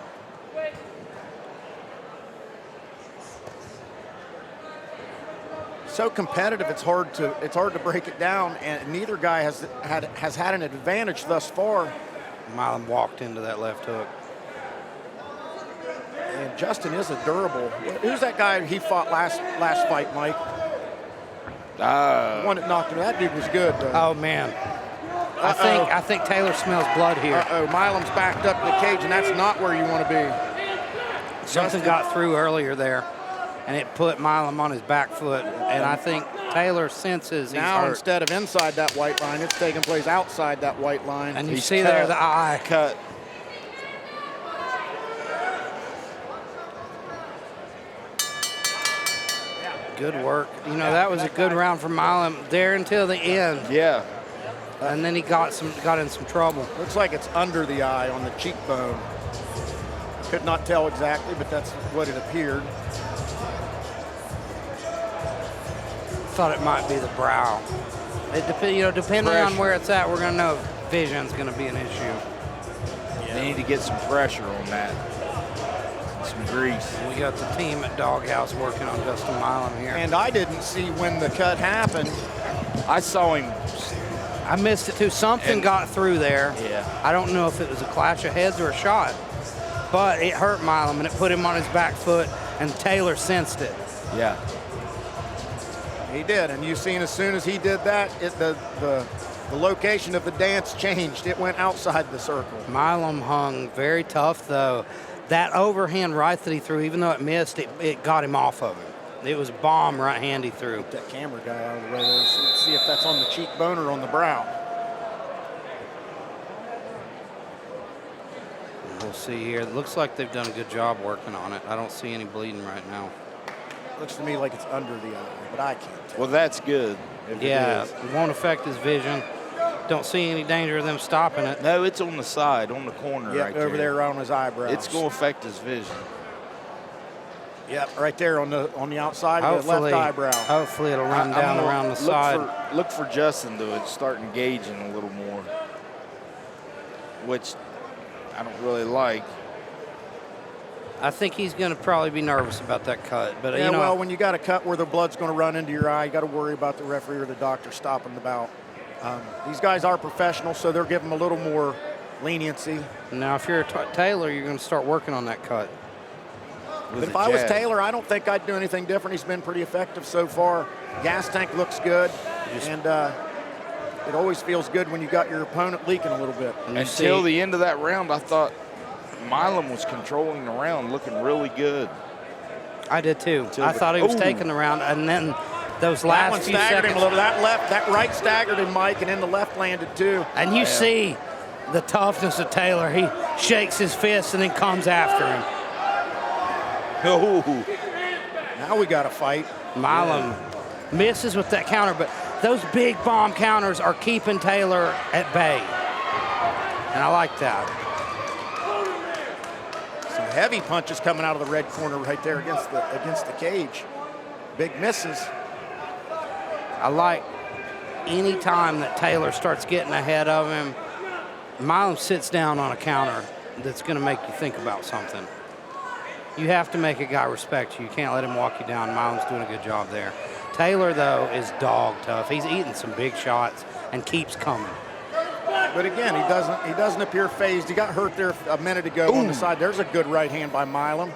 So competitive, it's hard to break it down, and neither guy has had an advantage thus far. Milam walked into that left hook. And Justin is a durable. Who's that guy he fought last fight, Mike? The one that knocked him. That dude was good. Oh man, I think Taylor smells blood here. Milam's backed up in the cage, and that's not where you want to be. Something got through earlier there, and it put Milam on his back foot. And I think Taylor senses he's Now hurt. instead of inside that white line, it's taking place outside that white line. And you He's see cut. there the eye. Cut. Good work. You know, that was a good round for Milam there until the end. Yeah. And then he got in some trouble. Looks like it's under the eye on the cheekbone. Could not tell exactly, but that's what it appeared. Thought it might be the brow. Depending on where it's at, we're gonna know if vision's gonna be an issue. They need to get some pressure on that. Some grease. We got the team at Doghouse working on Justin Milam here. And I didn't see when the cut happened. I saw him. I missed it too. Something got through there. Yeah. I don't know if it was a clash of heads or a shot, but it hurt Milam and it put him on his back foot, and Taylor sensed it. Yeah. He did, and you seen as soon as he did that, the location of the dance changed. It went outside the circle. Milam hung very tough, though. That overhand right that he threw, even though it missed, it got him off of him. It was bomb right hand he threw. Get that camera guy out of the way there. Let's see if that's on the cheekbone or on the brow. We'll see here. It looks like they've done a good job working on it. I don't see any bleeding right now. Looks to me like it's under the eye, but I can't tell. Well, that's good. If Yeah, It is. it won't affect his vision. Don't see any danger of them stopping it. No, it's on the side, on the corner Yeah, right over there on his eyebrows. It's going to affect his vision. Yep, right there on the outside of the left eyebrow. Hopefully it'll run down around the side. Look for Justin to start engaging a little more, which I don't really like. I think he's going to probably be nervous about that cut. But Yeah, you know, well, when you got a cut where the blood's going to run into your eye, you got to worry about the referee or the doctor stopping the bout. These guys are professionals, so they'll give them a little more leniency. now if you're Taylor, you're going to start working on that cut. But if I was Taylor, I don't think I'd do anything different. He's been pretty effective so far. Gas tank looks good, and it always feels good when you got your opponent leaking a little bit. Until the end of that round, I thought Milam was controlling the round, looking really good. I did too. I thought he was taking the round, and then Those That last one few staggered seconds. him a little. That right staggered him, Mike, and then the left landed too. And you see the toughness of Taylor. He shakes his fist and then comes after him. Now we got a fight. Milam misses with that counter, but those big bomb counters are keeping Taylor at bay. And I like that. Some heavy punches coming out of the red corner right there against the cage. Big misses. I like any time that Taylor starts getting ahead of him, Milam sits down on a counter that's going to make you think about something. You have to make a guy respect you. You can't let him walk you down. Milam's doing a good job there. Taylor, though, is dog tough. He's eating some big shots and keeps coming. But again, he doesn't appear phased. He got hurt there a minute ago on the side. There's a good right hand by Milam.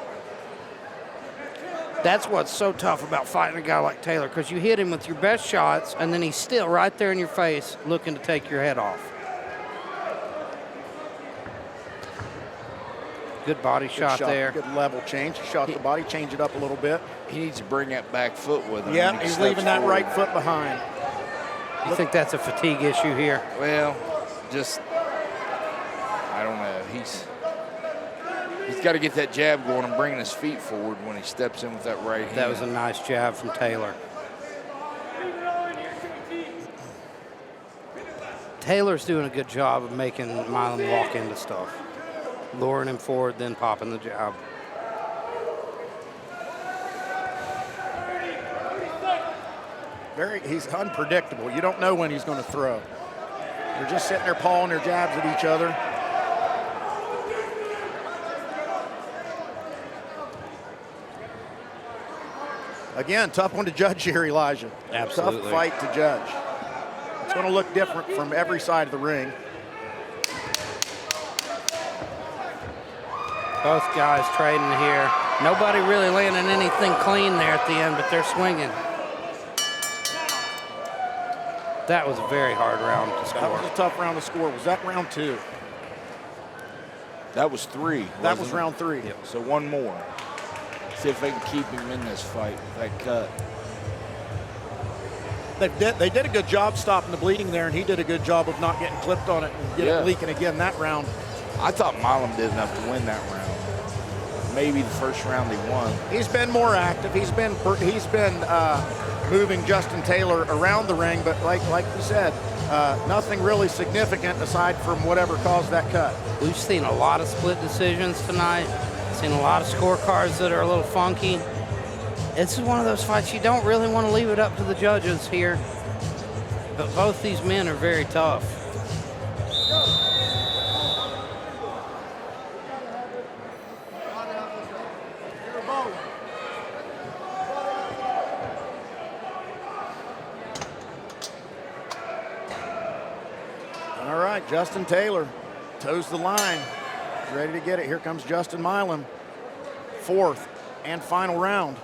That's what's so tough about fighting a guy like Taylor, because you hit him with your best shots, and then he's still right there in your face looking to take your head off. Good body shot there. Good level change. He shot the body, change it up a little bit. He needs to bring that back foot with him. Yeah, he's leaving that right foot behind. You think that's a fatigue issue here? Well, just, I don't know. He's got to get that jab going and bringing his feet forward when he steps in with that right hand. That was a nice jab from Taylor. Taylor's doing a good job of making Milam walk into stuff. Luring him forward, then popping the jab. He's unpredictable. You don't know when he's going to throw. They're just sitting there pawing their jabs at each other. Again, tough one to judge here, Elijah. Absolutely. Tough fight to judge. It's going to look different from every side of the ring. Both guys trading here. Nobody really landing anything clean there at the end, but they're swinging. That was a very hard round to score. That was a tough round to score. Was that round 2? That was 3. That was wasn't it? round 3. Yep. So one more. See if they can keep him in this fight with that cut. They did a good job stopping the bleeding there, and he did a good job of not getting clipped on it and getting leaking again that round. I thought Milam did enough to win that round. Maybe the first round he won. He's been more active. He's been moving Justin Taylor around the ring, but like we said, nothing really significant aside from whatever caused that cut. We've seen a lot of split decisions tonight. Seen a lot of scorecards that are a little funky. This is one of those fights you don't really want to leave it up to the judges here. But both these men are very tough. All right, Justin Taylor toes the line. He's ready to get it. Here comes Justin Milam. 4th and final round.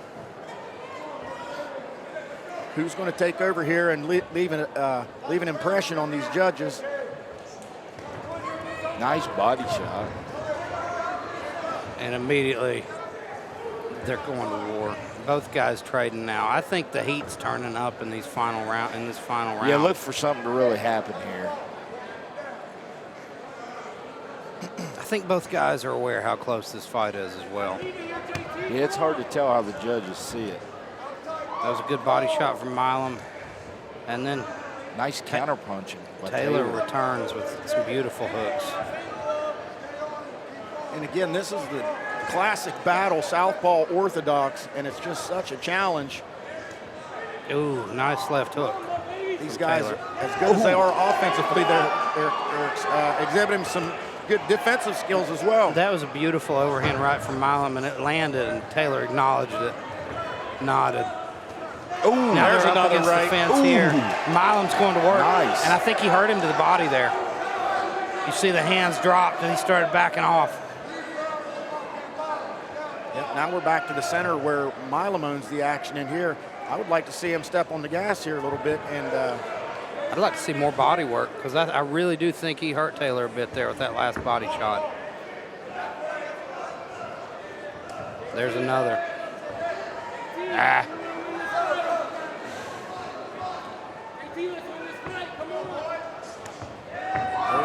Who's going to take over here and leave an impression on these judges? Nice body shot. And immediately they're going to war. Both guys trading now. I think the heat's turning up in this final round. Yeah, look for something to really happen here. I think both guys are aware how close this fight is as well. Yeah, it's hard to tell how the judges see it. That was a good body shot from Milam. And then nice counter punching. Taylor returns with some beautiful hooks. And again, this is the classic battle, southpaw orthodox, and it's just such a challenge. Ooh, nice left hook. These guys, as good as they are offensively, they're exhibiting some good defensive skills as well. That was a beautiful overhand right from Milam, and it landed, and Taylor acknowledged it, nodded. Ooh, now there's they're up another against right. the fence here. Milam's going to work, nice. And I think he hurt him to the body there. You see the hands dropped, and he started backing off. Yep, now we're back to the center where Milam owns the action in here. I would like to see him step on the gas here a little bit. And I'd like to see more body work, because I really do think he hurt Taylor a bit there with that last body shot. There's another. There's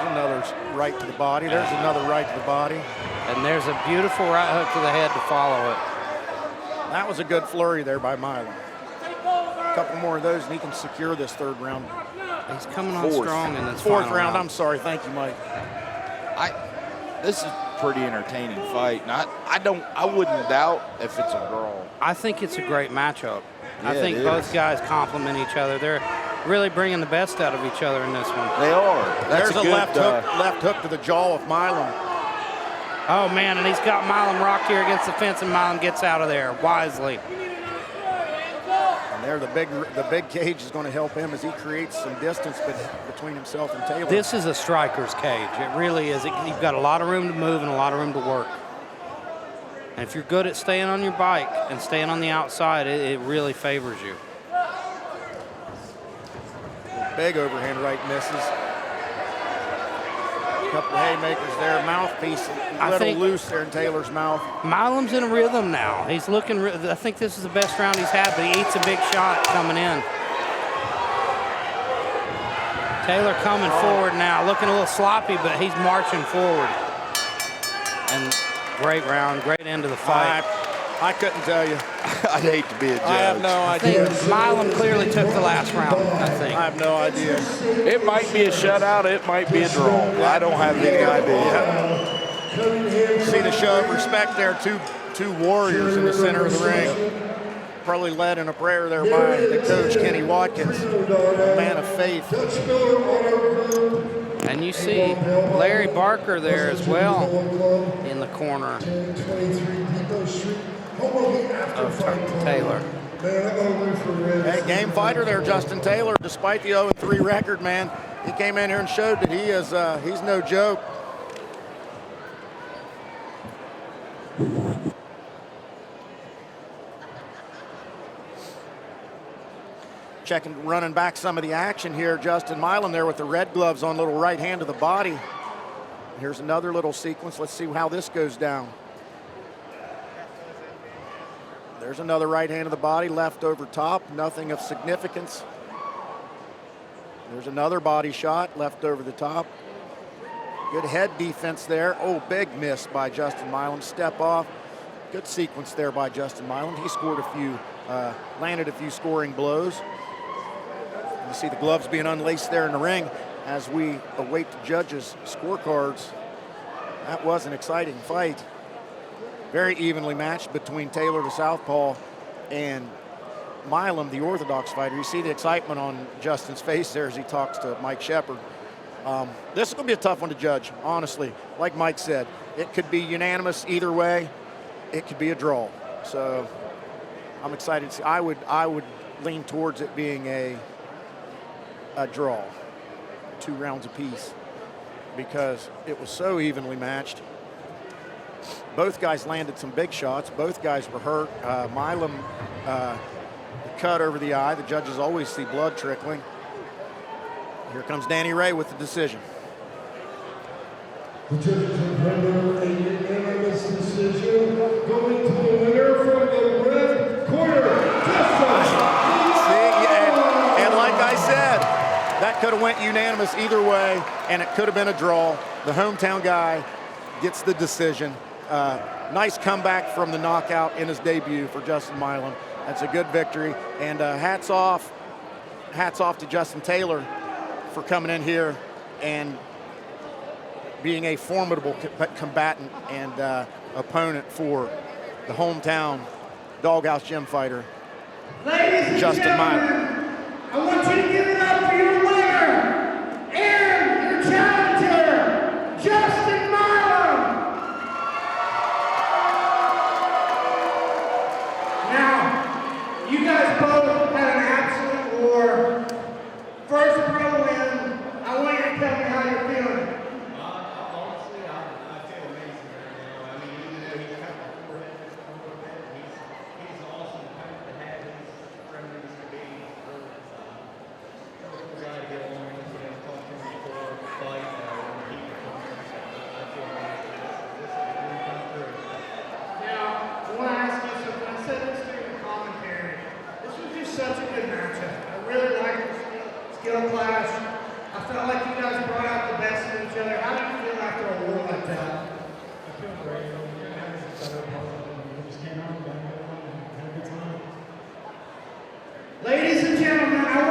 another right to the body. There's another right to the body. And there's a beautiful right hook to the head to follow it. That was a good flurry there by Milam. A couple more of those, and he can secure this third round. He's coming on strong in this fourth final round. I'm sorry. Thank you, Mike. This is a pretty entertaining fight. And I wouldn't doubt if it's a draw. I think it's a great matchup. I Yeah, think it both is. guys complement each other. They're really bringing the best out of each other in this one. They are. That's There's a good, left hook to the jaw of Milam. Oh, man, and he's got Milam rocked here against the fence, and Milam gets out of there wisely. And there, the big cage is going to help him as he creates some distance between himself and Taylor. This is a striker's cage. It really is. You've got a lot of room to move and a lot of room to work. And if you're good at staying on your bike and staying on the outside, it really favors you. Big overhand right misses. Couple of haymakers there. Mouthpiece a little loose there in Taylor's mouth. Milam's in a rhythm now. He's looking. I think this is the best round he's had, but he eats a big shot coming in. Taylor coming forward now, looking a little sloppy, but he's marching forward. And great round, great end of the fight. I couldn't tell you. I'd hate to be a judge. I have no I idea. think Milam clearly took the last round, I think. I have no idea. It might be a shutout. It might be a draw. I don't have any idea. See the show of respect there. Two warriors in the center of the ring. Probably led in a prayer there by the coach, Kenny Watkins, a man of faith. And you see Larry Barker there as well in the corner of Taylor. Hey, game fighter there, Justin Taylor. Despite the 0-3 record, man, he came in here and showed that he's no joke. Running back some of the action here, Justin Milam there with the red gloves on, little right hand to the body. Here's another little sequence. Let's see how this goes down. There's another right hand to the body, left over top, nothing of significance. There's another body shot, left over the top. Good head defense there. Oh, big miss by Justin Milam. Step off. Good sequence there by Justin Milam. He scored landed a few scoring blows. You see the gloves being unlaced there in the ring as we await the judges' scorecards. That was an exciting fight. Very evenly matched between Taylor, the southpaw, and Milam, the orthodox fighter. You see the excitement on Justin's face there as he talks to Mike Shepard. This is going to be a tough one to judge, honestly. Like Mike said, it could be unanimous either way. It could be a draw. So I'm excited to see. I would lean towards it being a draw, 2 rounds apiece, because it was so evenly matched. Both guys landed some big shots. Both guys were hurt. Milam, the cut over the eye. The judges always see blood trickling. Here comes Danny Ray with the decision. The judges have rendered a unanimous decision, going to the winner from the red corner, And like I said, that could have went unanimous either way, and it could have been a draw. The hometown guy gets the decision. Nice comeback from the knockout in his debut for Justin Milam. That's a good victory, and hats off to Justin Taylor for coming in here and being a formidable combatant and opponent for the hometown Doghouse Gym fighter, Justin Milam. I want you to give it up for your winner and your challenger, Justin Milam. Now, you guys both had an absolute war. First pro win. I want you to tell me how you're feeling. Honestly, I feel amazing right now. I mean, even though he's got the forehead, he's awesome to have his friendlies to be.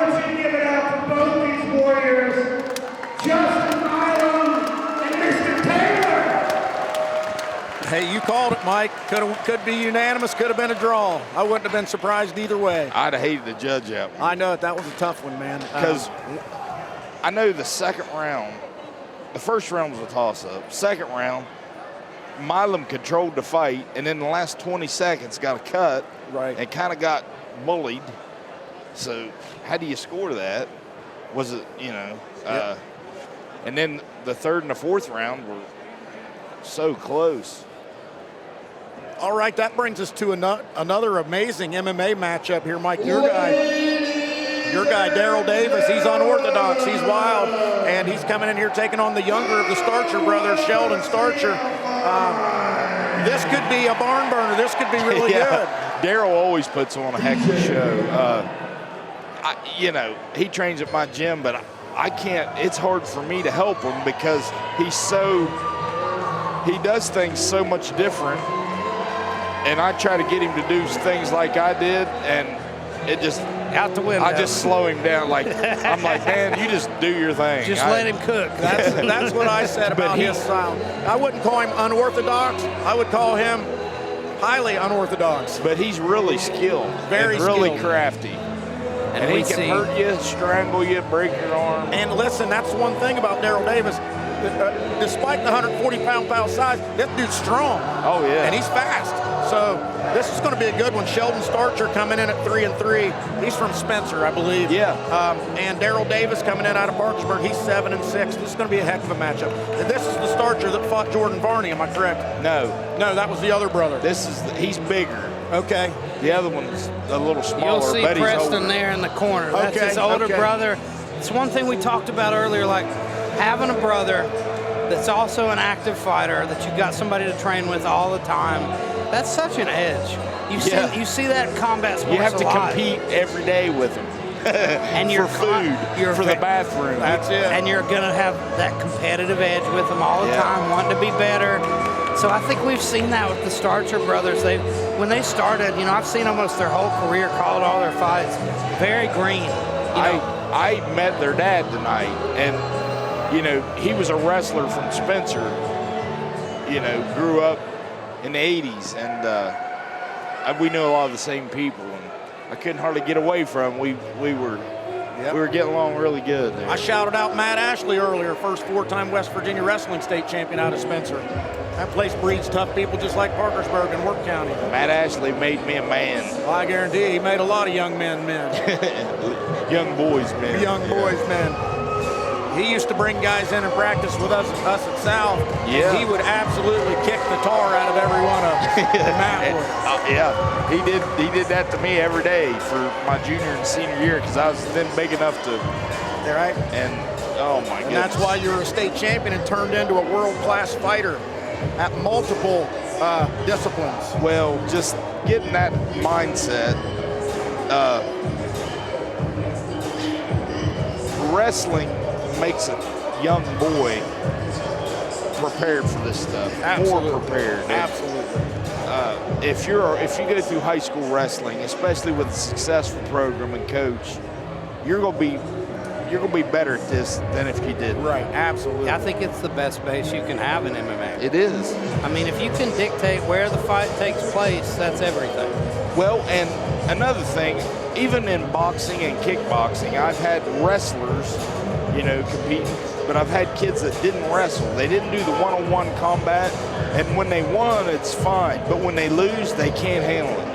want you to give it up for both these warriors, Justin Milam and Mr. Taylor. Hey, you called it, Mike. Could be unanimous, could have been a draw. I wouldn't have been surprised either way. I'd have hated to judge that one. I know that was a tough one, man. Because I know the second round, the first round was a toss-up. Second round, Milam controlled the fight, and in the last 20 seconds got a cut, right, and kind of got bullied. So how do you score that? Was it, Yep. And then the third and the fourth round were so close. All right, that brings us to another amazing MMA matchup here, Mike. Your guy, Daryl Davis, he's unorthodox, he's wild, and he's coming in here taking on the younger of the Starcher brothers, Sheldon Starcher. This could be a barn burner. This could be really good. Daryl always puts on a heck of a show. He trains at my gym, but I can't. It's hard for me to help him because he does things so much different. And I try to get him to do things like I did, and it just out the window. I just slow him down. I'm like, man, you just do your thing. Just let him cook. That's what I said about his style. I wouldn't call him unorthodox. I would call him highly unorthodox. But he's really skilled. Very and really skilled. Crafty. And he can hurt you, strangle you, break your arm. And listen, that's one thing about Daryl Davis. Despite the 140-pound size, this dude's strong. Oh, yeah. And he's fast. So this is going to be a good one. Sheldon Starcher coming in at 3-3. He's from Spencer, I believe. Yeah. And Daryl Davis coming in out of Parkersburg. He's 7-6. This is going to be a heck of a matchup. And this is the Starcher that fought Jordan Varney. Am I correct? No, that was the other brother. He's bigger. Okay. The other one's a little smaller. You'll see but Preston there in the corner. That's his older brother. It's one thing we talked about earlier, like having a brother that's also an active fighter, that you got somebody to train with all the time. That's such an edge. You see that in combat sports. You have to a lot. compete every day with them. And for food, for the bathroom. That's it. And you're going to have that competitive edge with them all the time, wanting to be better. So I think we've seen that with the Starcher brothers. When they started, I've seen almost their whole career, called all their fights. Very green. I met their dad tonight, and he was a wrestler from Spencer. Grew up in the 80s, and we knew a lot of the same people, and I couldn't hardly get away from them. We were getting along really good there. I shouted out Matt Ashley earlier, first 4-time West Virginia wrestling state champion out of Spencer. That place breeds tough people just like Parkersburg and Work County. Matt Ashley made me a man. Well, I guarantee he made a lot of young men. Young boys men. Young boys men. He used to bring guys in and practice with us at South. Yeah. He would absolutely kick the tar out of every one of them. Matt would. He did that to me every day for my junior and senior year because I was then big enough to. Right. And oh my goodness. And that's why you're a state champion and turned into a world-class fighter at multiple disciplines. Well, just getting that mindset. Wrestling makes a young boy prepared for this stuff. Absolutely. More prepared. Absolutely. If you go through high school wrestling, especially with a successful program and coach, you're gonna be better at this than if you did. Right. Absolutely. I think it's the best base you can have in MMA. It is. I mean, if you can dictate where the fight takes place, that's everything. Well, and another thing, even in boxing and kickboxing, I've had wrestlers, competing, but I've had kids that didn't wrestle. They didn't do the one-on-one combat, and when they won, it's fine. But when they lose, they can't handle it.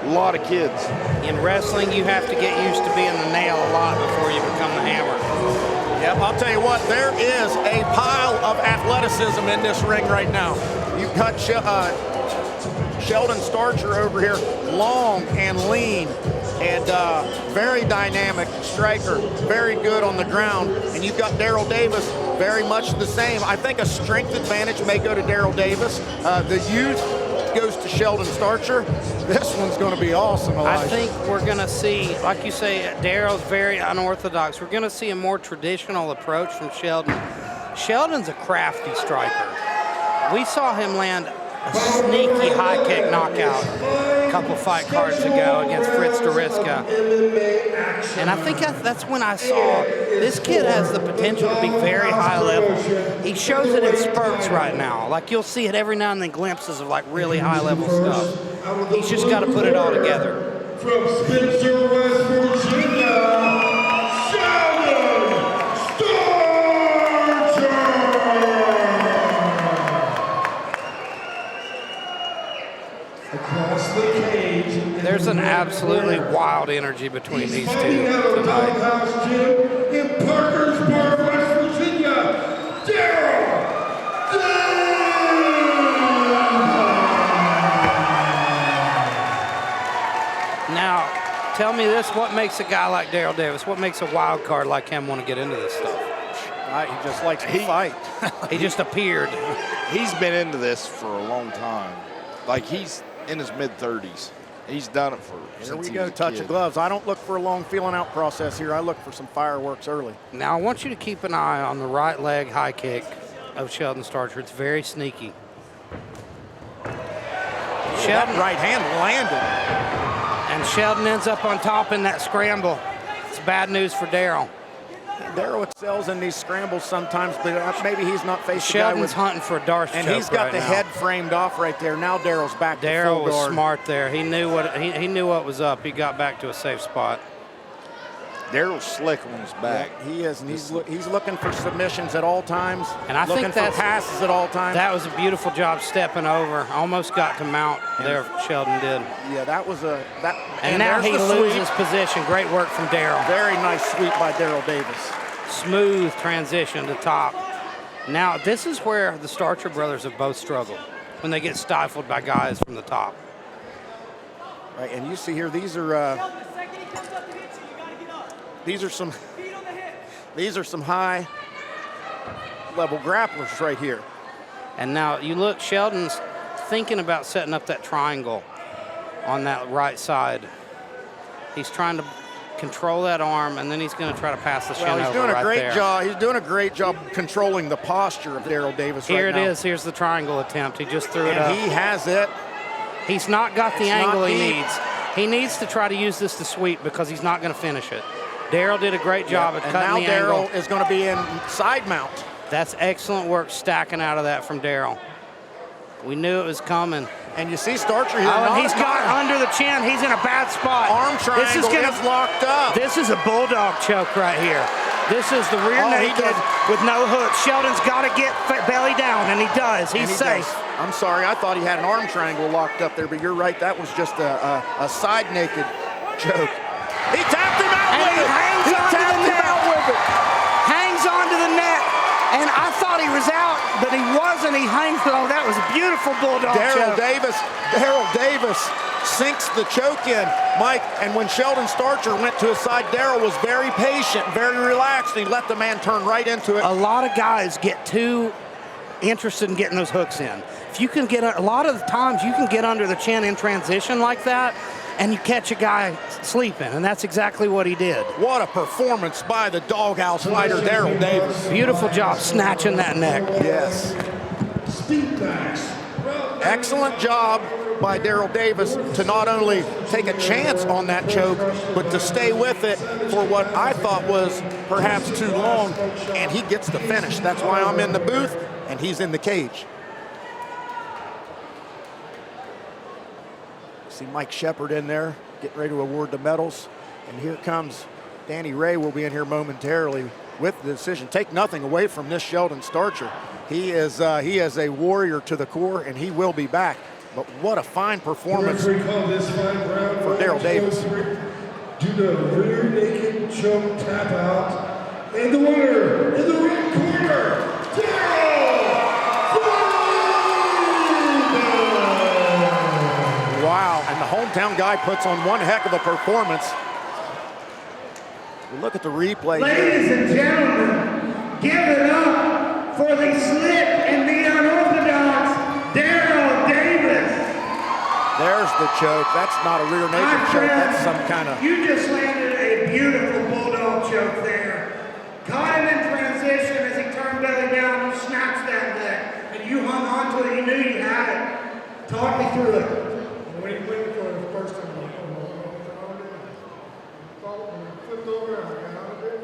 A lot of kids. In wrestling, you have to get used to being the nail a lot before you become the hammer. Yep, I'll tell you what, there is a pile of athleticism in this ring right now. You got Sheldon Starcher over here, long and lean, and very dynamic striker, very good on the ground. And you've got Daryl Davis, very much the same. I think a strength advantage may go to Daryl Davis. The youth goes to Sheldon Starcher. This one's going to be awesome, Elijah. I think we're going to see, like you say, Daryl's very unorthodox. We're going to see a more traditional approach from Sheldon. Sheldon's a crafty striker. We saw him land a sneaky high kick knockout a couple fight cards ago against Fritz Deriska. And I think that's when I saw this kid has the potential to be very high level. He shows it in spurts right now. Like you'll see it every now and then, glimpses of like really high level stuff. He's just got to put it all together. From Spencer, West Virginia, Sheldon Starcher! Across the cage. There's an absolutely wild energy between these two tonight. Fieldhouse gym in Parkersburg, West Virginia, Daryl. Now, tell me this, what makes a guy like Daryl Davis, what makes a wild card like him want to get into this stuff? He just likes to fight. He just appeared. He's been into this for a long time. Like, he's in his mid-30s. He's done it for Here we go, touch of gloves. I don't look for a long feeling out process here. I look for some fireworks early. Now, I want you to keep an eye on the right leg high kick of Sheldon Starcher. It's very sneaky. Sheldon, right hand landed. And Sheldon ends up on top in that scramble. It's bad news for Daryl. Daryl excels in these scrambles sometimes, but maybe he's not facing a guy Sheldon's with, hunting for a Darce and choke he's got right the now. head framed off right there. Now Daryl's back to Daryl full was guard. smart there. He knew what was up. He got back to a safe spot. Daryl's slick on his back. Yeah, he is, and he's looking for submissions at all times. And I looking think for that's passes at all times. That was a beautiful job stepping over. Almost got to mount there. Sheldon did. Yeah, that was a that. And now there's he the loses sweep. position. Great work from Daryl. Very nice sweep by Daryl Davis. Smooth transition to top. Now this is where the Starcher brothers have both struggled when they get stifled by guys from the top. Right, and you see here these are some high level grapplers right here. And now you look, Sheldon's thinking about setting up that triangle on that right side. He's trying to control that arm, and then he's going to try to pass the shin Well, he's over doing a right great there. job. He's doing a great job controlling the posture of Daryl Davis Here right it now. is. Here's the triangle attempt. He just threw it And up. he has it. He's not got the It's angle not he deep. needs. He needs to try to use this to sweep because he's not going to finish it. Daryl did a great job at And cutting now the angle. Daryl is going to be in side mount. That's excellent work stacking out of that from Daryl. We knew it was coming. And you see Starcher here. Oh, and not he's got under the chin. He's in a bad spot. arm triangle is locked up. This is a bulldog choke right here. This is the rear Oh, he naked does. with no hook. Sheldon's got to get belly down, and he does. He's And he safe. does. I'm sorry, I thought he had an arm triangle locked up there, but you're right. That was just a side naked choke. He tapped him out And with he it. hangs He onto the tapped him net. out with it. Hangs onto the net, and I thought he was out, but he wasn't. He hangs. Oh, that was a beautiful bulldog choke. Daryl Davis sinks the choke in, Mike. And when Sheldon Starcher went to his side, Daryl was very patient, very relaxed. He let the man turn right into it. A lot of guys get too interested in getting those hooks in. If you can get a lot of the times you can get under the chin in transition like that, and you catch a guy sleeping, and that's exactly what he did. What a performance by the doghouse fighter, Daryl Davis. Beautiful job snatching that neck. Yes. Speed backs. Excellent job by Daryl Davis to not only take a chance on that choke, but to stay with it for what I thought was perhaps too long, and he gets the finish. That's why I'm in the booth, and he's in the cage. See Mike Shepard in there, getting ready to award the medals, and here comes Danny Ray will be in here momentarily with the decision. Take nothing away from this Sheldon Starcher. He is a warrior to the core, and he will be back. But what a fine performance Referee called this fine round for Daryl Davis. Due to rear naked choke tap out. And the winner in the red corner, Daryl! Wow, and the hometown guy puts on one heck of a performance. Look at the replay here. Ladies and gentlemen, give it up for the slick and the unorthodox Daryl Davis. There's the choke. That's not a rear naked My choke. friend, That's some kind of... You just landed a beautiful bulldog choke there. Caught him in transition as he turned belly down. You snatched that neck, and you hung on to it. You knew you had it. Talk me through it. When he went for the first time, when he flipped over, I got out of it.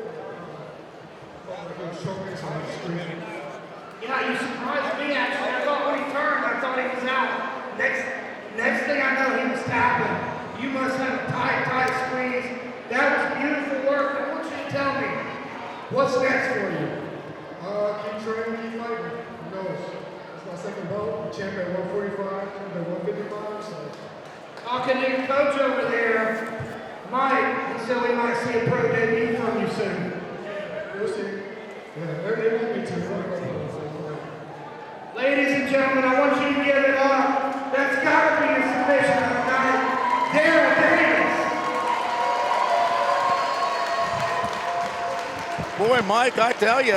Felt like he was showcasing on the screen. Yeah, you surprised me actually. I thought when he turned, I thought he was out. Next thing I know, he was tapping. You must have a tight squeeze. That was beautiful work. I want you to tell me, what's next for you? Keep training, keep fighting. Who knows? It's my second bout. Champ at 145, champ at 155. So. Talking to your coach over there, Mike, he said we might see a pro debut from you soon. We'll see. Yeah, they want me to. Ladies and gentlemen, I want you to give it up. That's got to be a submission of the night. Darren Davis. Boy, Mike, I tell you,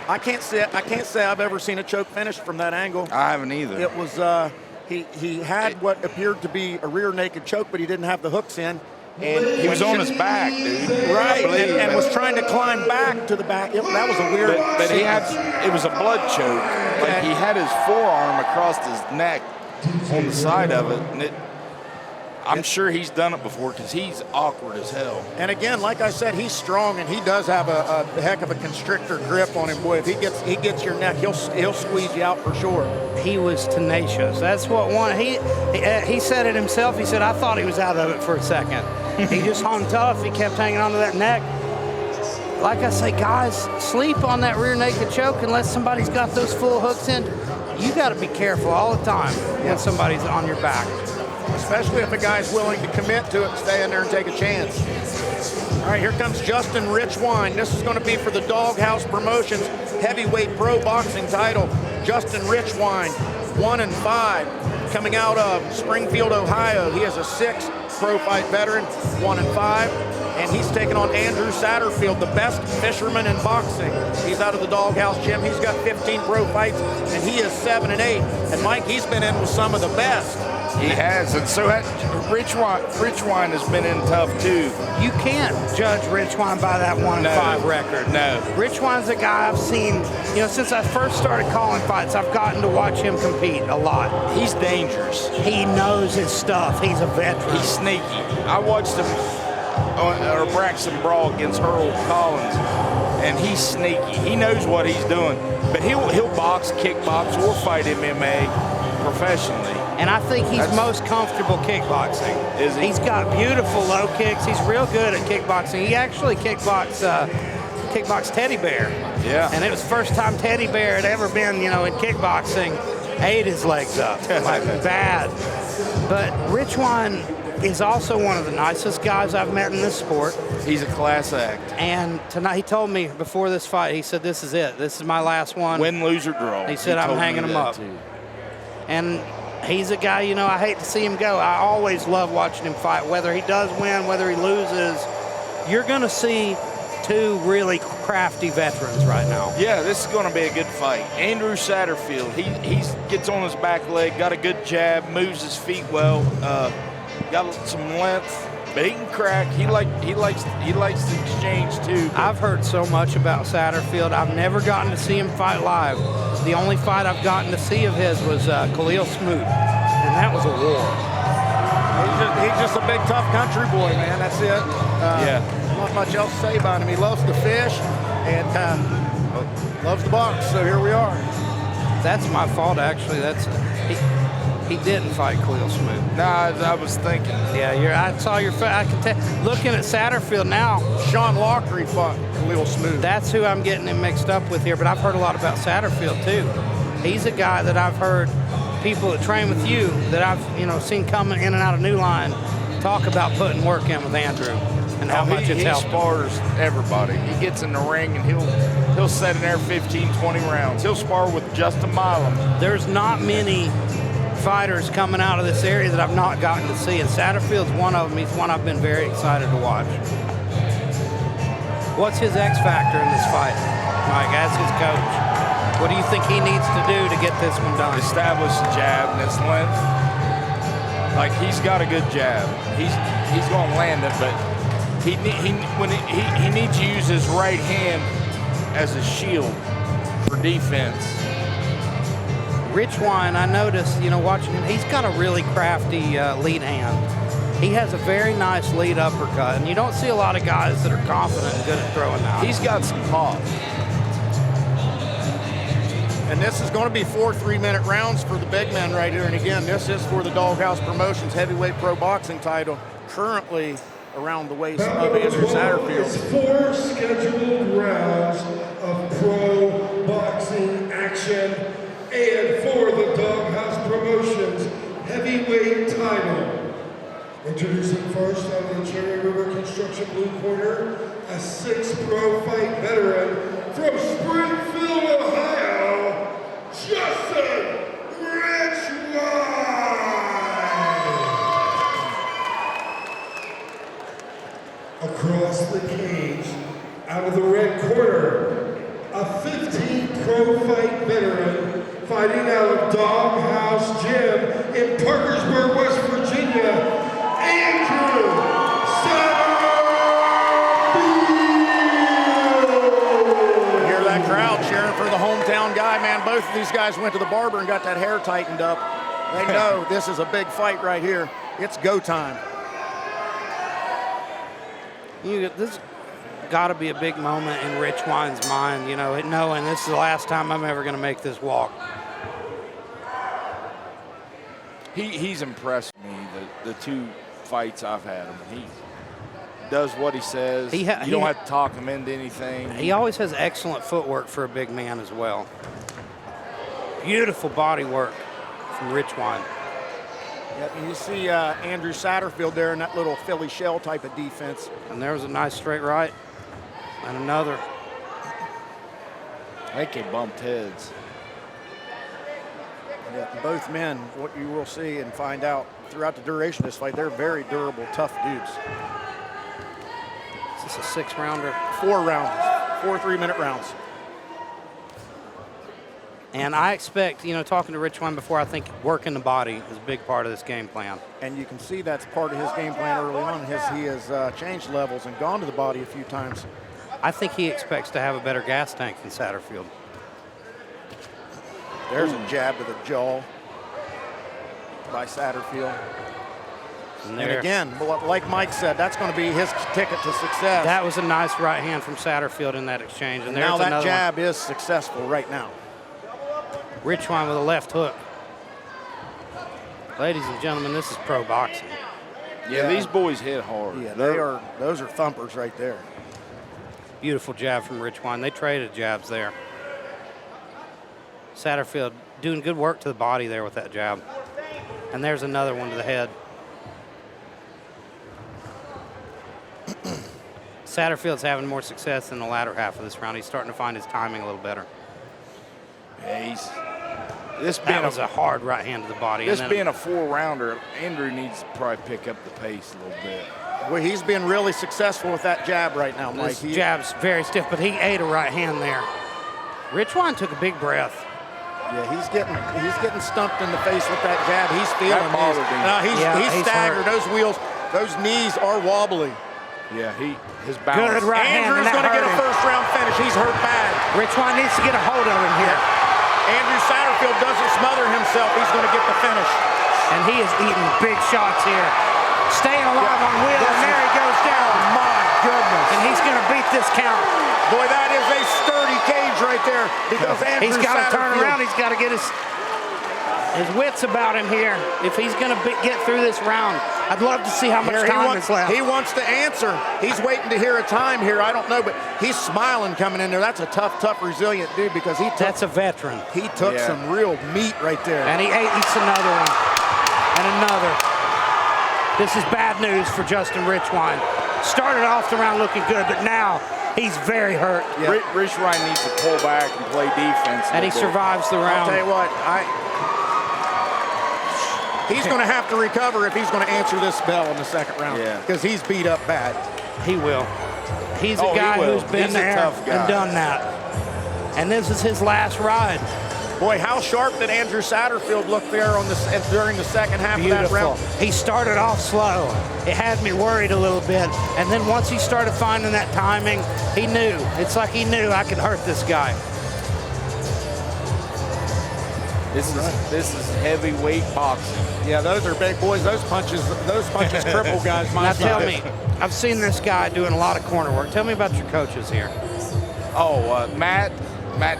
I can't say I've ever seen a choke finish from that angle. I haven't either. It was he had what appeared to be a rear naked choke, but he didn't have the hooks in. And He was on his back, dude. right, I believe and it. was trying to climb back to the back. That was a weird. But he had, it was a blood choke. Like he had his forearm across his neck on the side of it, and I'm sure he's done it before because he's awkward as hell. And again, like I said, he's strong and he does have a heck of a constrictor grip on him. Boy, if he gets your neck, he'll squeeze you out for sure. He was tenacious. That's what one. He said it himself. He said, "I thought he was out of it for a second." He just hung tough. He kept hanging onto that neck. Like I say, guys, sleep on that rear naked choke unless somebody's got those full hooks in. You got to be careful all the time when somebody's on your back. Especially if a guy's willing to commit to it, stay in there and take a chance. All right, here comes Justin Richwine. This is going to be for the Doghouse Promotions heavyweight pro boxing title. Justin Richwine, 1-5, coming out of Springfield, Ohio. He is a 6 pro fight veteran, 1-5, and he's taking on Andrew Satterfield, the best fisherman in boxing. He's out of the Doghouse gym. He's got 15 pro fights, and he is 7-8. And Mike, he's been in with some of the best. He has, and so Richwine has been in tough too. You can't judge Richwine by that 1-5 record. No. Richwine's a guy I've seen, since I first started calling fights, I've gotten to watch him compete a lot. He's dangerous. He knows his stuff. He's a veteran. He's sneaky. I watched him on a Braxton Brawl against Earl Collins, and he's sneaky. He knows what he's doing, but he'll box, kickbox, or fight MMA professionally. And I think he's most comfortable kickboxing. Is he? He's got beautiful low kicks. He's real good at kickboxing. He actually kickboxed Teddy Bear. Yeah. And it was the first time Teddy Bear had ever been, in kickboxing, ate his legs up. Like bad. But Richwine is also one of the nicest guys I've met in this sport. He's a class act. And tonight, he told me before this fight, he said, "This is it. This is my last one." Win, lose, or draw. He said, "I'm hanging him up." Too. And he's a guy, I hate to see him go. I always love watching him fight. Whether he does win, whether he loses, you're going to see two really crafty veterans right now. Yeah, this is going to be a good fight. Andrew Satterfield, he gets on his back leg, got a good jab, moves his feet well, got some length, but he can crack. He likes to exchange too. I've heard so much about Satterfield. I've never gotten to see him fight live. The only fight I've gotten to see of his was Khalil Smoot, and that was a war. He's just a big, tough country boy, man. That's it. Not much else to say about him. He loves to fish and loves to box. So here we are. That's my fault, actually. He didn't fight Khalil Smoot. No, I was thinking. Yeah, I saw your face. I can tell. Looking at Satterfield now, Sean Lockery fought Khalil Smoot. That's who I'm getting him mixed up with here. But I've heard a lot about Satterfield too. He's a guy that I've heard people that train with you that I've seen coming in and out of New Line talk about putting work in with Andrew and how much it's helped. He spars everybody. He gets in the ring and he'll set in there 15, 20 rounds. He'll spar with Justin Milam. There's not many fighters coming out of this area that I've not gotten to see, and Satterfield's one of them. He's one I've been very excited to watch. What's his X factor in this fight, Mike, as his coach? What do you think he needs to do to get this one done? Establish the jab and its length. Like, he's got a good jab. He's going to land it, but he needs to use his right hand as a shield for defense. Rich Wine, I noticed, watching him, he's got a really crafty lead hand. He has a very nice lead uppercut, and you don't see a lot of guys that are confident and good at throwing that. He's got some pop. And this is going to be 4 3-minute rounds for the big men right here. And again, this is for the Doghouse Promotions heavyweight pro boxing title, currently around the waist of Andrew Satterfield. It's 4 scheduled rounds of pro boxing action, and for the Doghouse Promotions heavyweight title. Introducing first out of the Cherry River Construction blue corner, a 6 pro fight veteran from Springfield, Ohio, Justin Rich Wine. Across the cage, out of the red corner, a 15 pro fight veteran fighting out of Doghouse Gym in Parkersburg, West Virginia, Andrew Satterfield. Hear that crowd cheering for the hometown guy, man. Both of these guys went to the barber and got that hair tightened up. They know this is a big fight right here. It's go time. This got to be a big moment in Rich Wine's mind, knowing this is the last time I'm ever going to make this walk. He's impressed me, the 2 fights I've had him. He does what he says. You don't have to talk him into anything. He always has excellent footwork for a big man as well. Beautiful body work from Rich Wine. Yep, and you see Andrew Satterfield there in that little Philly shell type of defense. And there was a nice straight right. And another. I think they bumped heads. Yeah, both men, what you will see and find out throughout the duration of this fight, they're very durable, tough dudes. Is this a 6-rounder? 4 rounds, 4 3-minute rounds. And I expect, talking to Rich Wine before, I think working the body is a big part of this game plan. And you can see that's part of his game plan early on. He has changed levels and gone to the body a few times. I think he expects to have a better gas tank than Satterfield. There's a jab to the jaw by Satterfield. And again, like Mike said, that's going to be his ticket to success. That was a nice right hand from Satterfield in that exchange. And now there's that jab one. is successful right now. Rich Wine with a left hook. Ladies and gentlemen, this is pro boxing. Yeah, these boys hit hard. Yeah, those are thumpers right there. Beautiful jab from Rich Wine. They traded jabs there. Satterfield doing good work to the body there with that jab. And there's another one to the head. Satterfield's having more success in the latter half of this round. He's starting to find his timing a little better. Yeah, that was a hard right hand to the body. This being a 4-rounder, Andrew needs to probably pick up the pace a little bit. Well, he's been really successful with that jab right now, Mike. This jab's very stiff, but he ate a right hand there. Rich Wine took a big breath. Yeah, he's getting stumped in the face with that jab. He's feeling he's staggered. Hurt. Those wheels, those knees are wobbly. Yeah, his balance. Good right hand. Andrew's going to get a first-round finish. He's hurt bad. Rich Wine needs to get a hold of him here. Andrew Satterfield doesn't smother himself. He's going to get the finish. And he is eating big shots here. Staying alive on wheel, and there he goes down. Oh, my goodness. And he's going to beat this count. Boy, that is a sturdy cage right there. Because Andrew He's got to turn Satterfield, around. He's got to get his wits about him here if he's going to get through this round. I'd love to see how much time is left. He wants to answer. He's waiting to hear a time here. I don't know, but he's smiling coming in there. That's a tough, resilient dude because that's a veteran. He took some real meat right there. And he eats another one. And another. This is bad news for Justin Rich Wine. Started off the round looking good, but now he's very hurt. Yeah. Rich Wine needs to pull back and play defense. And he survives the round. I'll tell you what, he's going to have to recover if he's going to answer this bell in the second round. Yeah. Because he's beat up bad. He will. He's a guy who's been there and done that. And this is his last ride. Boy, how sharp did Andrew Satterfield look there during the second half of that round? He started off slow. It had me worried a little bit. And then once he started finding that timing, he knew. It's like he knew I could hurt this guy. This is heavyweight boxing. Yeah, those are big boys. Those punches cripple guys. Now tell me, I've seen this guy doing a lot of corner work. Tell me about your coaches here. Matt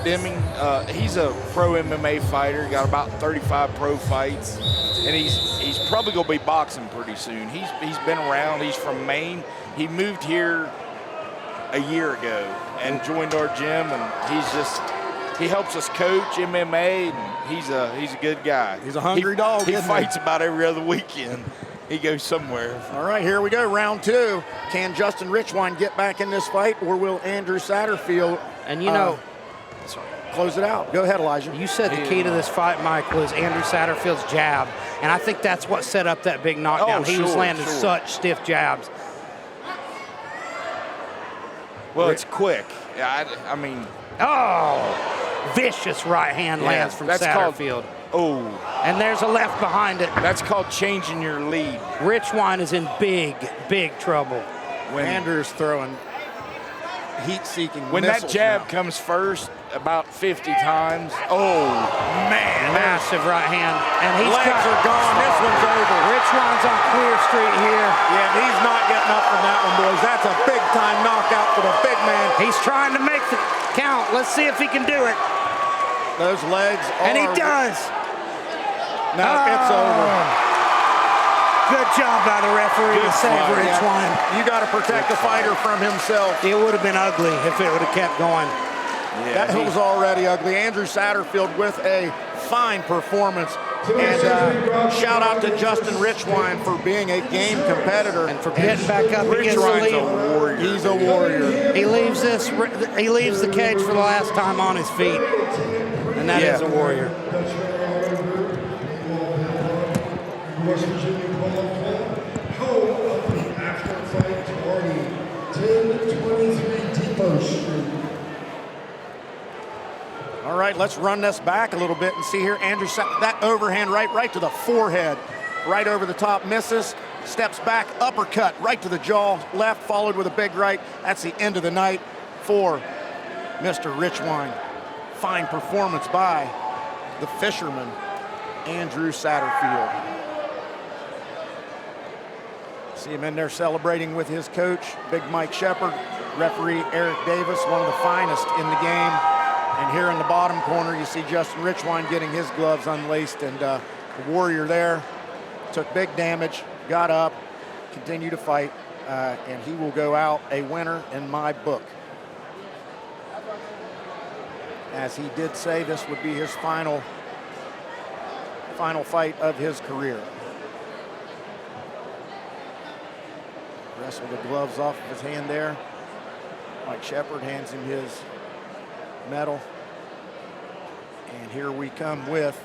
Deming, he's a pro MMA fighter. He got about 35 pro fights, and he's probably gonna be boxing pretty soon. He's been around. He's from Maine. He moved here a year ago and joined our gym, and he helps us coach MMA, and he's a good guy. He's a hungry dog. He fights about every other weekend. He goes somewhere. All right, here we go, round 2. Can Justin Richwine get back in this fight, or will Andrew Satterfield? And you know, close it out. Go ahead, Elijah. You said the key to this fight, Mike, was Andrew Satterfield's jab, and I think that's what set up that big knockdown. He was landing such stiff jabs. Well, it's quick. I mean. Oh, vicious right hand lands from Satterfield. And there's a left behind it. That's called changing your lead. Richwine is in big, big trouble. When Andrew's throwing heat-seeking When that jab comes first about 50 times, man. Massive right hand. And he's legs are gone. This one's over. Richwine's on clear street here. Yeah, he's not getting up from that one, boys. That's a big-time knockout for the big man. He's trying to make the count. Let's see if he can do it. Those legs are... And he does. No, it's over. Good job by the referee to save Richwine. You got to protect the fighter from himself. It would have been ugly if it would have kept going. Yeah, that was already ugly. Andrew Satterfield with a fine performance. And shout out to Justin Richwine for being a game competitor and for getting back up against the lead. He's a warrior. He leaves the cage for the last time on his feet, and that is a warrior. West Virginia home of the National Fight Party, 1023 Depot Street. All right, let's run this back a little bit and see here. Andrew, that overhand right to the forehead, right over the top, misses, steps back, uppercut, right to the jaw, left, followed with a big right. That's the end of the night for Mr. Richwine. Fine performance by the fisherman, Andrew Satterfield. See him in there celebrating with his coach, Big Mike Shepard, referee Eric Davis, one of the finest in the game. And here in the bottom corner, you see Justin Richwine getting his gloves unlaced, and the warrior there took big damage, got up, continued to fight, and he will go out a winner in my book. As he did say, this would be his final fight of his career. Wrestle the gloves off of his hand there. Mike Shepard hands him his medal. And here we come with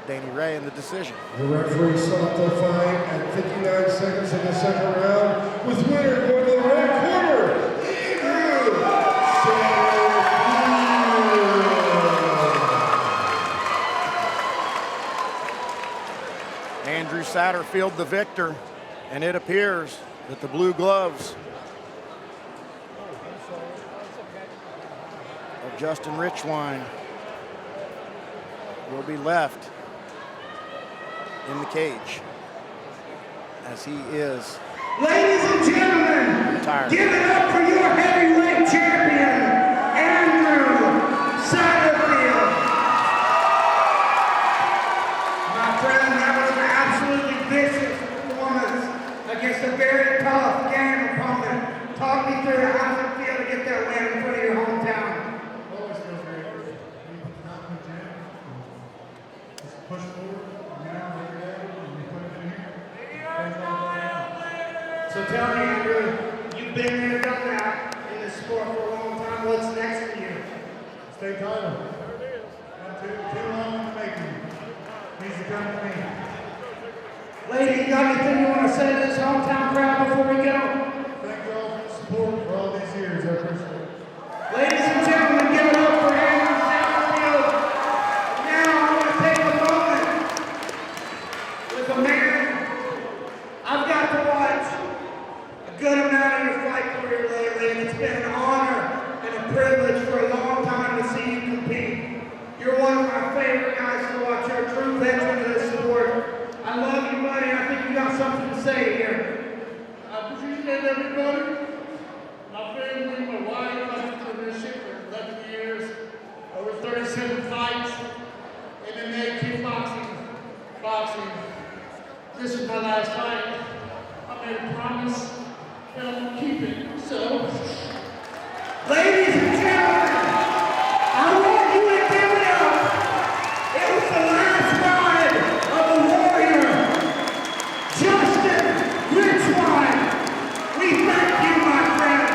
Danny Ray in the decision. The referee stopped the fight at 59 seconds in the second round, with winner going to the red corner, Andrew Satterfield. Andrew Satterfield, the victor. And it appears that the blue gloves of Justin Richwine will be left in the cage as he is Ladies and gentlemen, retired. Give it up for your heavyweight champion, Andrew Satterfield. My friend, that was an absolutely vicious performance against a very tough game opponent. Talk me through it. How does it feel to get that win in front of your hometown? Always feels great. We not in the gym. Just push forward. Now we're there, and we put it in here. So tell me, Andrew, you've been there, done that in this sport for a long time. What's next for you? State title. Not too long in the making. Needs to come to me. Lady, you got anything you want to say to this hometown crowd before we go? Thank you all for the support for all these years. I appreciate it. Ladies and gentlemen, give it up for Andrew Satterfield. Now I want to take a moment with a man I've got to watch a good amount of your fight career lately, and it's been an honor and a privilege for a long time to see you compete. You're one of my favorite guys say here. I appreciate everybody. My family, my wife, I've been doing this shit for 11 years, over 37 fights, MMA, kickboxing, boxing. This is my last fight. I made a promise, and I'm gonna keep it. So, ladies and gentlemen, I want you to give it up. It was the last ride of the warrior, Justin Richwine. We thank you, my friend.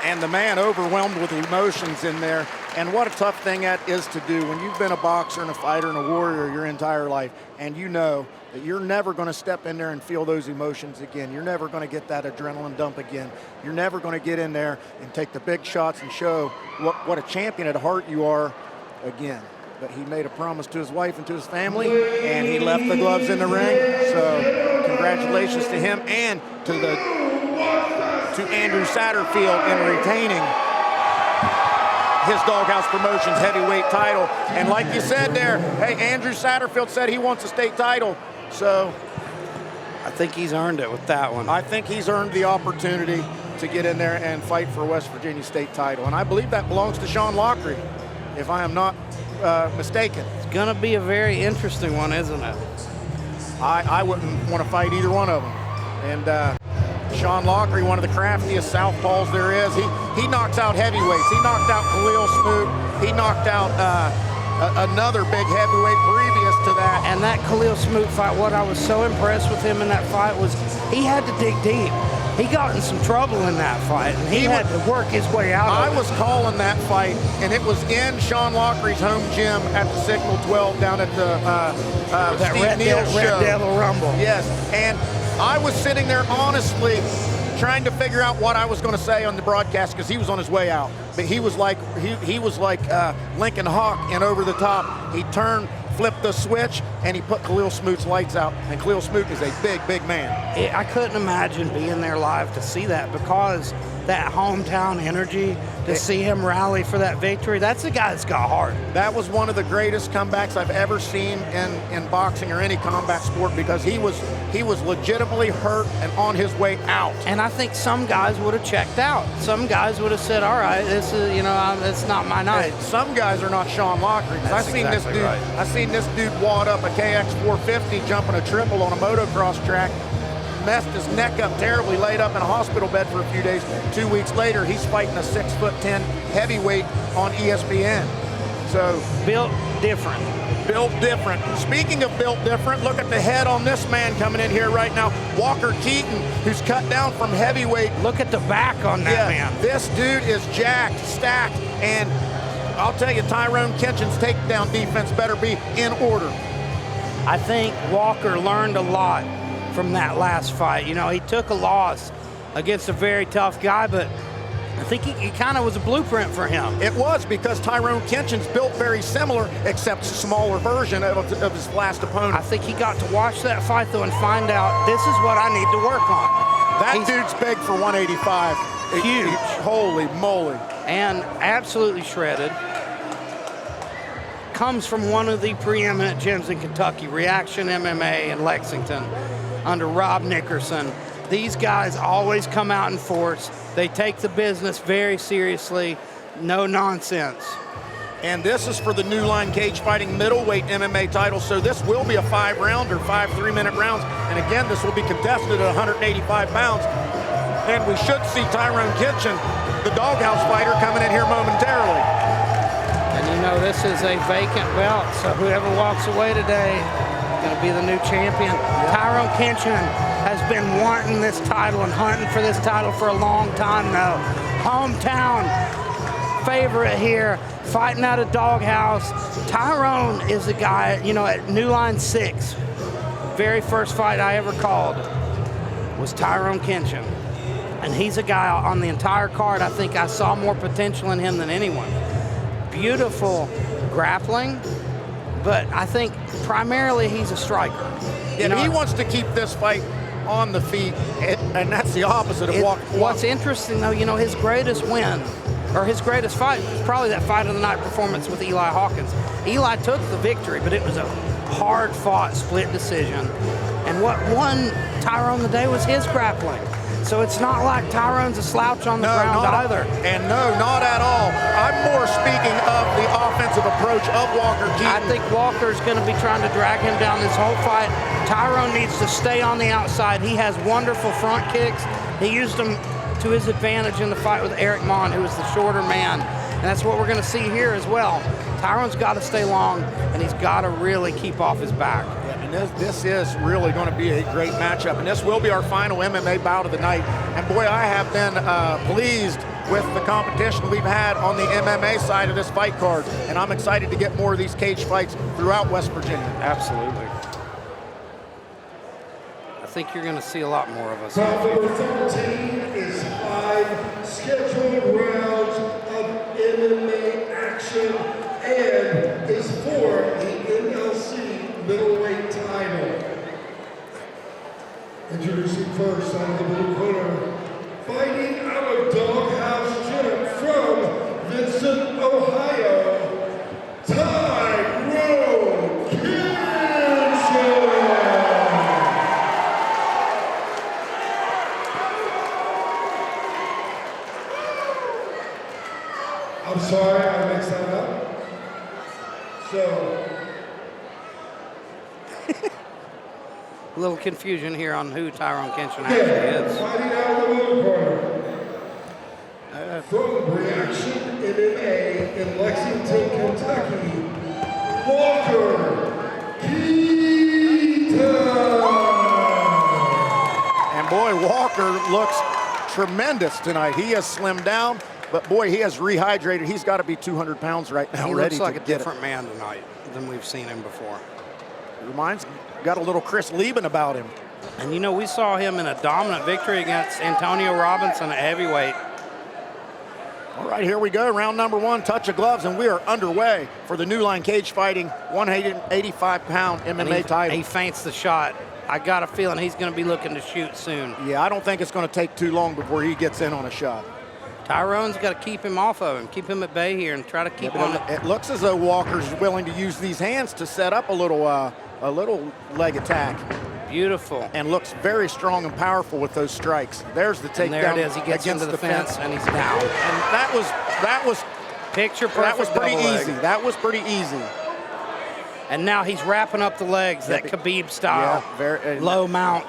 And the man overwhelmed with emotions in there. And what a tough thing that is to do when you've been a boxer and a fighter and a warrior your entire life, and you know that you're never going to step in there and feel those emotions again. You're never going to get that adrenaline dump again. You're never going to get in there and take the big shots and show what a champion at heart you are again. But he made a promise to his wife and to his family, and he left the gloves in the ring. So congratulations to him and to Andrew Satterfield in retaining his Doghouse Promotions heavyweight title. And like you said there, hey, Andrew Satterfield said he wants a state title. So I think he's earned it with that one. I think he's earned the opportunity to get in there and fight for a West Virginia state title. And I believe that belongs to Sean Lockery, if I am not mistaken. It's gonna be a very interesting one, isn't it? I wouldn't want to fight either one of them. And Sean Lockery, one of the craftiest southpaws there is. He knocks out heavyweights. He knocked out Khalil Smoot. He knocked out another big heavyweight previous to that. And that Khalil Smoot fight, what I was so impressed with him in that fight was he had to dig deep. He got in some trouble in that fight, and he had to work his way out of it. I was calling that fight, and it was in Sean Lockery's home gym at the Signal 12 down at the Steve Neal show. Red Devil Rumble. Yes, and I was sitting there honestly trying to figure out what I was going to say on the broadcast because he was on his way out. But he was like Lincoln Hawk in Over the Top. He turned, flipped the switch, and he put Khalil Smoot's lights out. And Khalil Smoot is a big, big man. I couldn't imagine being there live to see that because that hometown energy, to see him rally for that victory, that's a guy that's got heart. That was one of the greatest comebacks I've ever seen in boxing or any combat sport because he was legitimately hurt and on his way out. And I think some guys would have checked out. Some guys would have said, all right, this is, it's not my night. Hey, some guys are not Sean Lockery. I seen this dude wad up a KX 450 jumping a triple on a motocross track, messed his neck up terribly, laid up in a hospital bed for a few days. 2 weeks later, he's fighting a 6'10" heavyweight on ESPN. So built different. Built different. Speaking of built different, look at the head on this man coming in here right now. Walker Keaton, who's cut down from heavyweight. Look at the back on that man. This dude is jacked, stacked, and I'll tell you, Tyrone Kitchen's takedown defense better be in order. I think Walker learned a lot from that last fight. He took a loss against a very tough guy, but I think he kind of was a blueprint for him. It was because Tyrone Kitchen's built very similar, except a smaller version of his last opponent. I think he got to watch that fight, though, and find out this is what I need to work on. That dude's big for 185. Huge. Holy moly. And absolutely shredded. Comes from one of the preeminent gyms in Kentucky, Reaction MMA in Lexington, under Rob Nickerson. These guys always come out in force. They take the business very seriously, no nonsense. And this is for the New Line Cage Fighting middleweight MMA title, so this will be a 5-rounder, 5 3-minute rounds. And again, this will be contested at 185 pounds. And we should see Tyrone Kitchen, the Doghouse fighter, coming in here momentarily. And this is a vacant belt, so whoever walks away today is going to be the new champion. Yep. Tyrone Kitchen has been wanting this title and hunting for this title for a long time now. Hometown favorite here, fighting out of Doghouse. Tyrone is the guy, at New Line 6, very first fight I ever called was Tyrone Kitchen. And he's a guy on the entire card, I think I saw more potential in him than anyone. Beautiful grappling, but I think primarily he's a striker. And he wants to keep this fight on the feet, and that's the opposite of walking. What's interesting, though, his greatest win or his greatest fight was probably that fight of the night performance with Eli Hawkins. Eli took the victory, but it was a hard-fought split decision. And what won Tyrone the day was his grappling. So it's not like Tyrone's a slouch on the ground either. And no, not at all. I'm more speaking of the offensive approach of Walker Keaton. I think Walker's going to be trying to drag him down this whole fight. Tyrone needs to stay on the outside. He has wonderful front kicks. He used them to his advantage in the fight with Eric Mon, who was the shorter man. And that's what we're going to see here as well. Tyrone's got to stay long, and he's got to really keep off his back. This is really going to be a great matchup, and this will be our final MMA bout of the night. And boy, I have been pleased with the competition we've had on the MMA side of this fight card, and I'm excited to get more of these cage fights throughout West Virginia. Absolutely. I think you're going to see a lot more of us. Bout number 13 is 5 scheduled rounds of MMA action and is for the NLC middleweight title. Introducing first out of the blue corner, fighting out of Doghouse Gym from Vincent, Ohio, Tyrone Kinshaw. I'm sorry, I mixed that up. So, A little confusion here on who Tyrone Kinshaw actually is. fighting out of the blue corner. From Reaction MMA in Lexington, Kentucky, Walker Keaton. And boy, Walker looks tremendous tonight. He has slimmed down, but boy, he has rehydrated. He's got to be 200 pounds right now, He ready looks like to a get different it. man tonight than we've seen him before. Got a little Chris Lieben about him. And you know, we saw him in a dominant victory against Antonio Robinson at heavyweight. All right, here we go. Round number 1, touch of gloves, and we are underway for the New Line Cage Fighting 185-pound MMA title. He feints the shot. I got a feeling he's going to be looking to shoot soon. Yeah, I don't think it's going to take too long before he gets in on a shot. Tyrone's got to keep him off of him, keep him at bay here, and try to keep him on it. It looks as though Walker's willing to use these hands to set up a little leg attack. Beautiful. And looks very strong and powerful with those strikes. There's the takedown. And there it is. He gets against into the fence, and he's down. And that was picture perfect. That was pretty double easy. leg. That was pretty easy. And now he's wrapping up the legs, that Khabib style, low mount.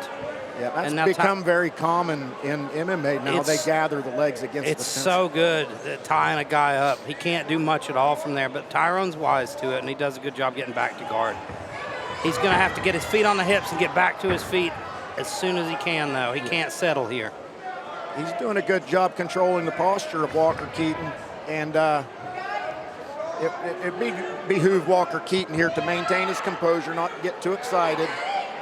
Yeah, that's And now become very common in MMA now. They gather the legs against the fence. It's so good at tying a guy up. He can't do much at all from there, but Tyrone's wise to it, and he does a good job getting back to guard. He's going to have to get his feet on the hips and get back to his feet as soon as he can, though. He can't settle here. He's doing a good job controlling the posture of Walker Keaton, and it behooved Walker Keaton here to maintain his composure, not get too excited,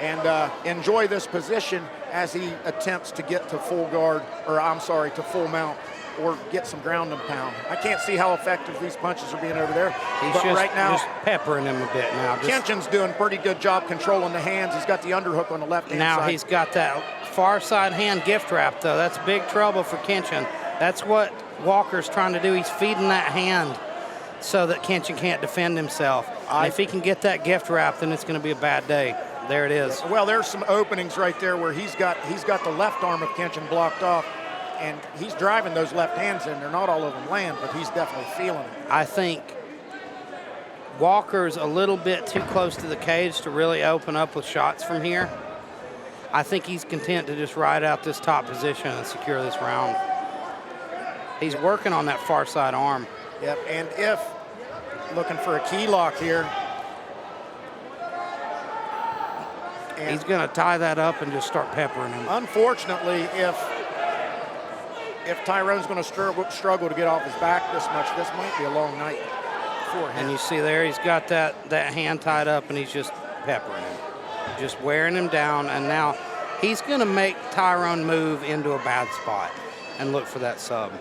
and enjoy this position as he attempts to get to full guard, to full mount, or get some ground and pound. I can't see how effective these punches are being over there. He's but right now, just peppering him a bit now. Kinchin's doing a pretty good job controlling the hands. He's got the underhook on the left hand side. Now he's got that far side hand gift wrap, though. That's big trouble for Kinchin. That's what Walker's trying to do. He's feeding that hand so that Kinchin can't defend himself. If he can get that gift wrap, then it's going to be a bad day. There it is. Well, there's some openings right there where he's got the left arm of Kinchin blocked off, and he's driving those left hands in. They're not all of them land, but he's definitely feeling it. I think Walker's a little bit too close to the cage to really open up with shots from here. I think he's content to just ride out this top position and secure this round. He's working on that far side arm. Yep, and if looking for a key lock here. And he's going to tie that up and just start peppering him. Unfortunately, if Tyrone's going to struggle to get off his back this much, this might be a long night for him. And you see there, he's got that hand tied up, and he's just peppering him, just wearing him down. And now he's going to make Tyrone move into a bad spot and look for that sub.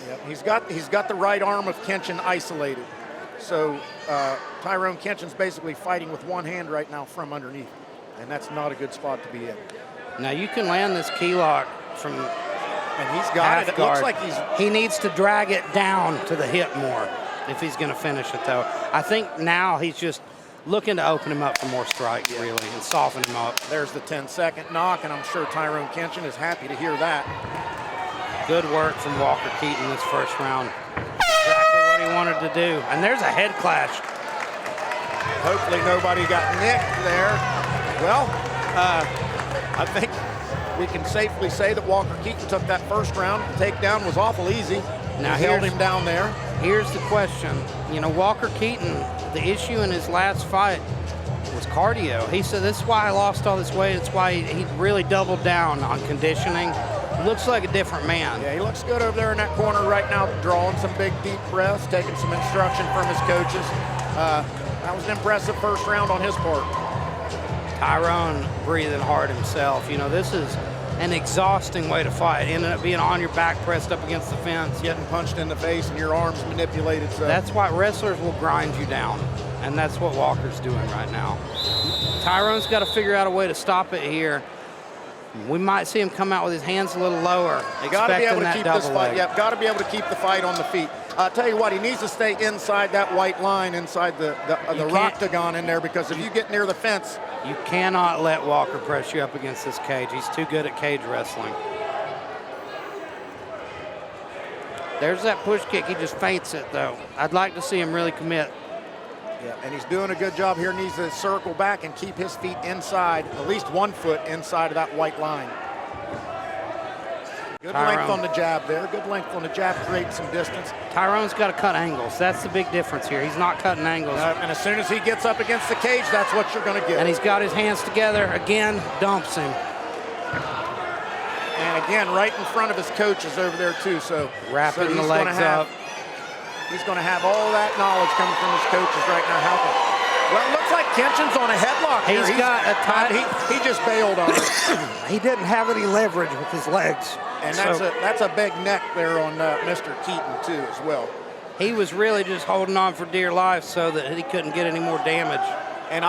Yep, he's got the right arm of Kinchin isolated. So Tyrone Kinchin's basically fighting with one hand right now from underneath, and that's not a good spot to be in. Now you can land this key lock from And he's got it. It looks like he needs to drag it down to the hip more if he's going to finish it, though. I think now he's just looking to open him up for more strikes, really, and soften him up. There's the 10-second knock, and I'm sure Tyrone Kenshin is happy to hear that. Good work from Walker Keaton this first round. Exactly what he wanted to do. And there's a head clash. Hopefully nobody got nicked there. Well, I think we can safely say that Walker Keaton took that first round. The takedown was awful easy. Now he held him down there. Here's the question. You know, Walker Keaton, the issue in his last fight was cardio. He said, this is why I lost all this weight. It's why he really doubled down on conditioning. Looks like a different man. Yeah, he looks good over there in that corner right now, drawing some big, deep breaths, taking some instruction from his coaches. That was an impressive first round on his part. Tyrone breathing hard himself. You know, this is an exhausting way to fight. Ended up being on your back, pressed up against the fence. Getting punched in the face and your arms manipulated. So that's why wrestlers will grind you down. And that's what Walker's doing right now. Tyrone's got to figure out a way to stop it here. We might see him come out with his hands a little lower. Got to be able to keep this fight. Yep, got to be able to keep the fight on the feet. I'll tell you what, he needs to stay inside that white line, inside the octagon in there, because if you get near the fence, you cannot let Walker press you up against this cage. He's too good at cage wrestling. There's that push kick. He just feints it, though. I'd like to see him really commit. Yeah, and he's doing a good job here. Needs to circle back and keep his feet inside, at least 1 foot inside of that white line. Good length on the jab there. Good length on the jab, creating some distance. Tyrone's got to cut angles. That's the big difference here. He's not cutting angles. And as soon as he gets up against the cage, that's what you're going to get. And he's got his hands together. Again, dumps him. And again, right in front of his coaches over there, too. So wrapping the legs up. He's going to have all that knowledge coming from his coaches right now. Well, it looks like Kenshin's on a headlock here. He's got a tight. He just bailed on it. He didn't have any leverage with his legs. And that's a big neck there on Mr. Keaton, too, as well. He was really just holding on for dear life so that he couldn't get any more damage. And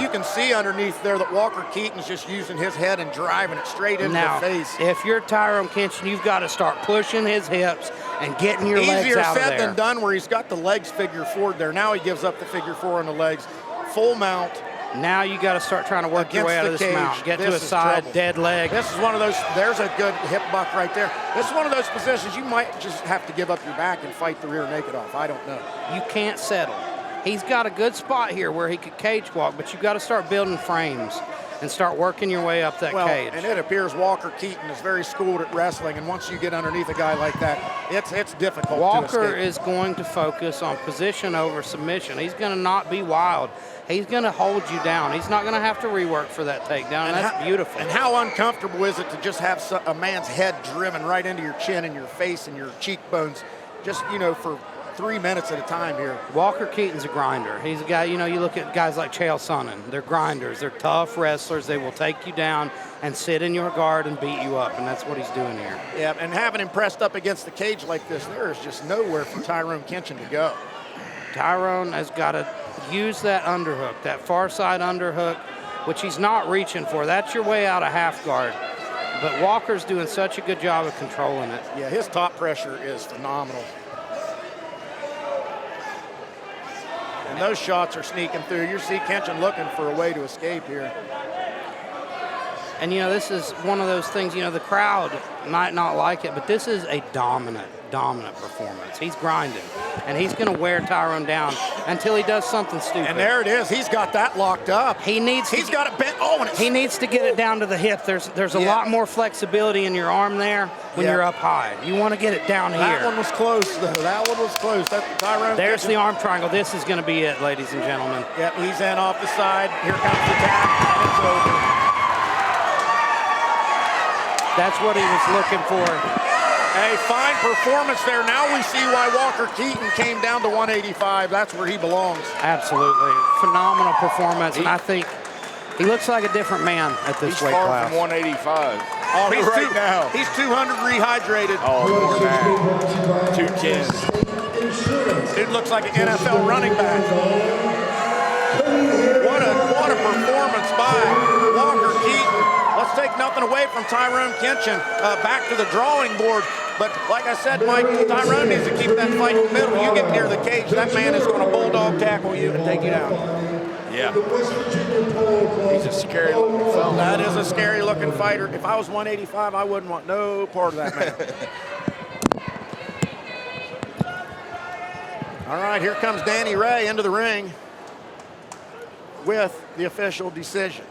you can see underneath there that Walker Keaton's just using his head and driving it straight into the face. If you're Tyrone Kenshin, you've got to start pushing his hips and getting your legs out of there. Easier said than done, where he's got the legs figure forward there. Now he gives up the figure four on the legs. Full mount. Now you got to start trying to work your way out of this mount. Get to a side, dead leg. This is one of those, there's a good hip buck right there. This is one of those positions you might just have to give up your back and fight the rear naked off. I don't know. You can't settle. He's got a good spot here where he could cage walk, but you've got to start building frames and start working your way up that cage. And it appears Walker Keaton is very schooled at wrestling, and once you get underneath a guy like that, it's difficult Walker to escape. is going to focus on position over submission. He's going to not be wild. He's going to hold you down. He's not going to have to rework for that takedown, and that's beautiful. And how uncomfortable is it to just have a man's head driven right into your chin and your face and your cheekbones, just, for 3 minutes at a time here. Walker Keaton's a grinder. He's a guy, you look at guys like Chael Sonnen. They're grinders. They're tough wrestlers. They will take you down and sit in your guard and beat you up, and that's what he's doing here. Yeah, and having him pressed up against the cage like this, there is just nowhere for Tyrone Kenshin to go. Tyrone has got to use that underhook, that far side underhook, which he's not reaching for. That's your way out of half guard. But Walker's doing such a good job of controlling it. Yeah, his top pressure is phenomenal. And those shots are sneaking through. You see Kenshin looking for a way to escape here. And, this is one of those things, the crowd might not like it, but this is a dominant performance. He's grinding, and he's going to wear Tyrone down until he does something stupid. And there it is. He's got that locked up. He's got it bent. Oh, and he needs to get it down to the hip. There's a lot more flexibility in your arm there when you're up high. You want to get it down here. That one was close, though. That one was close. Tyrone. There's the arm triangle. This is going to be it, ladies and gentlemen. Yep, he's in off the side. Here comes the tap, and it's over. That's what he was looking for. A fine performance there. Now we see why Walker Keaton came down to 185. That's where he belongs. Absolutely. Phenomenal performance. And I think he looks like a different man at this weight class. He's far from 185. Oh, he's 200 rehydrated. Oh, more than 210. Dude looks like an NFL running back. What a performance by Walker Keaton. let's take nothing away from Tyrone Kinchin. Back to the drawing board. But like I said, Mike, Tyrone needs to keep that fight in the middle. You get near the cage, that man is going to bulldog tackle you and take you down. Yeah. He's a scary looking fella. That is a scary looking fighter. If I was 185, I wouldn't want no part of that man. All right, here comes Danny Ray into the ring with the official decision.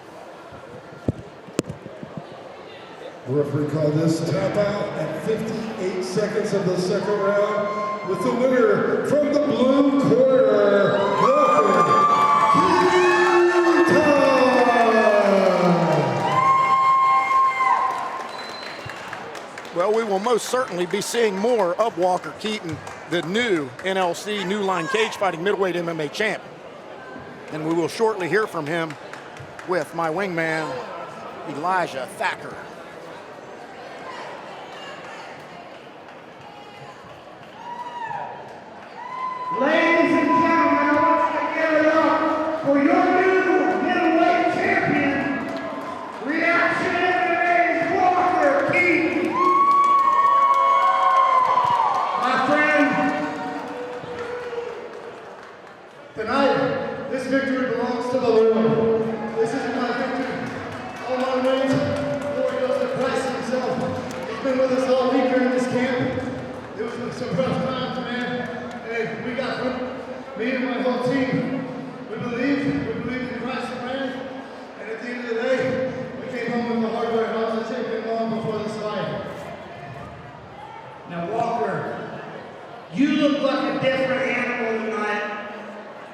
The referee called this tap out at 58 seconds of the second round with the winner from the blue corner, Walker. Well, we will most certainly be seeing more of Walker Keaton, the new NLC New Line Cage Fighting Middleweight MMA champ. And we will shortly hear from him with my wingman, Elijah Thacker. Ladies and gentlemen, I want you to give it up for your new middleweight champion, Reaction MMA's Walker Keaton. My friend, tonight, this victory belongs to the Lord. This isn't my victory. All my wins, glory goes to Christ himself. He's been with us all week here in this camp. It was some rough times, man. Hey, we got me and my whole team. We believe in Christ, man. And at the end of the day, we came home with the hardware. I was a champion long before this fight. Now, Walker, you look like a different animal tonight.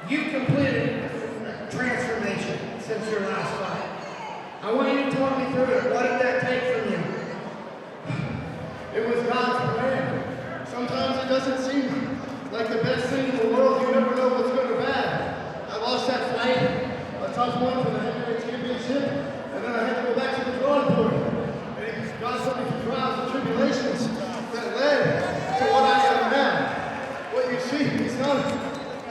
You completed a transformation since your last fight. I want you to talk me through it. What did that take from you? It was God's plan. Sometimes it doesn't seem like the best thing in the world. You never know what's good or bad. I lost that fight, a tough one for the heavyweight championship, and then I had to go back to the drawing board. And it got so many trials and tribulations that led to what I am now. What you see, it's not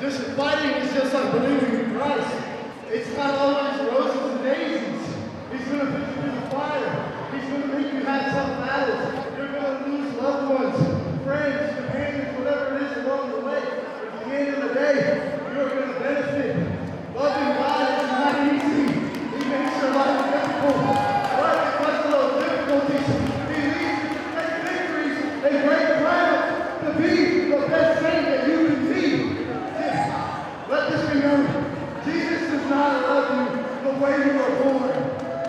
just fighting, it's just like believing in Christ. It's not always roses and daisies. He's going to put you in the fire. He's going to make you have tough battles. You're going to lose loved ones, friends, companions, whatever it is along the way. But at the end of the day, you're going to benefit. Loving God is not easy. He makes your life difficult. But because of those difficulties, He leads you to great victories and great triumphs to be the best thing that you can be. Let this be known. Jesus does not love you the way you were born.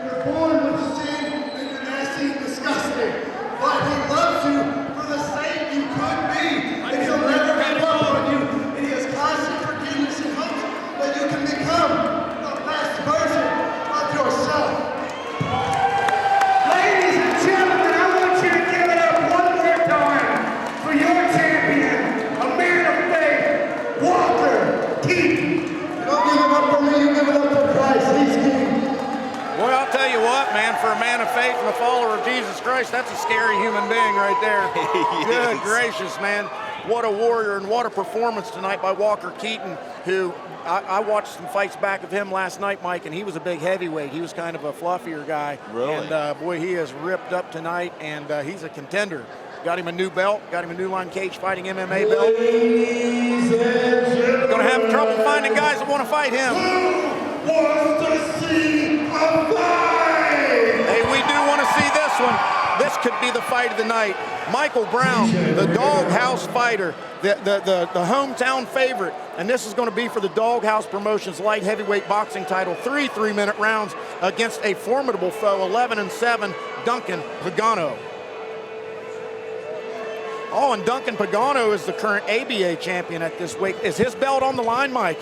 You're born with sin and you're nasty and disgusting. But He loves you for the same you could be. And He'll never give up on you. And He has constant forgiveness and hopes that you can become the best version of yourself. Ladies and gentlemen, I want you to give it up one more time for your champion, a man of faith, Walker Keaton. You don't give it up for me, you give it up for Christ. He's King. Boy, I'll tell you what, man, for a man of faith and a follower of Jesus Christ, that's a scary human being right there. Good gracious, man. What a warrior and what a performance tonight by Walker Keaton, who I watched some fights back of him last night, Mike, and he was a big heavyweight. He was kind of a fluffier guy. Really? And, boy, he is ripped up tonight, and he's a contender. Got him a new belt, got him a New Line Cage Fighting MMA belt. Gonna have trouble finding guys that want to fight him. Wants to see a fight! Hey, we do want to see this one. This could be the fight of the night. Michael Brown, the Doghouse fighter, the hometown favorite, and this is going to be for the Doghouse Promotions light heavyweight boxing title. 3 3-minute rounds against a formidable foe, 11-7, Duncan Pagano. Oh, and Duncan Pagano is the current ABA champion at this weight. Is his belt on the line, Mike?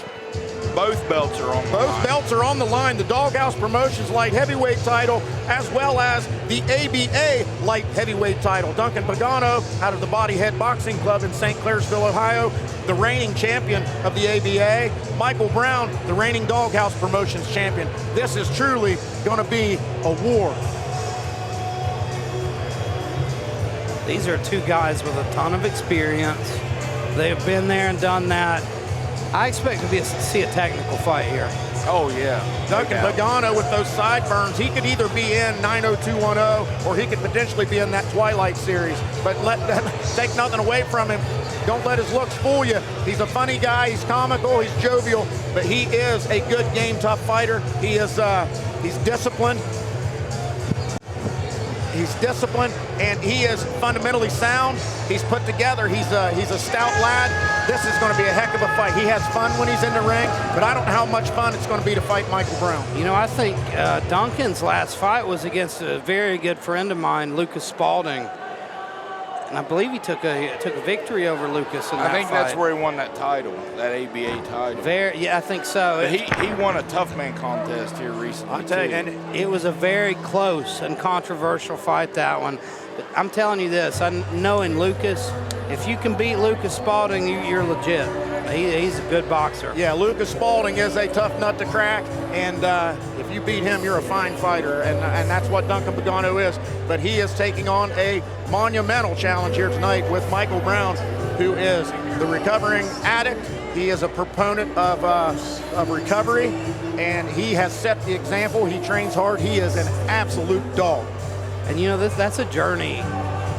Both belts are on the line. Both belts are on the line. The Doghouse Promotions light heavyweight title, as well as the ABA light heavyweight title. Duncan Pagano, out of the Bodyhead Boxing Club in St. Clairsville, Ohio, the reigning champion of the ABA. Michael Brown, the reigning Doghouse Promotions champion. This is truly going to be a war. These are two guys with a ton of experience. They've been there and done that. I expect to see a technical fight here. Oh, yeah. Duncan Pagano with those sideburns, he could either be in 90210 or he could potentially be in that Twilight series. But take nothing away from him. Don't let his looks fool you. He's a funny guy. He's comical. He's jovial. But he is a good game tough fighter. He is he's disciplined. He's disciplined, and he is fundamentally sound. He's put together. He's a stout lad. This is going to be a heck of a fight. He has fun when he's in the ring, but I don't know how much fun it's going to be to fight Michael Brown. You know, I think Duncan's last fight was against a very good friend of mine, Lucas Spalding. And I believe he took a victory over Lucas in that fight. I think that's where he won that title, that ABA title. Yeah, I think so. But he won a tough man contest here recently. I'll tell you, and it was a very close and controversial fight, that one. But I'm telling you this, knowing Lucas, if you can beat Lucas Spalding, you're legit. He's a good boxer. Yeah, Lucas Spalding is a tough nut to crack, and if you beat him, you're a fine fighter, and that's what Duncan Pagano is. But he is taking on a monumental challenge here tonight with Michael Brown, who is the recovering addict. He is a proponent of recovery, and he has set the example. He trains hard. He is an absolute dog. And you know, that's a journey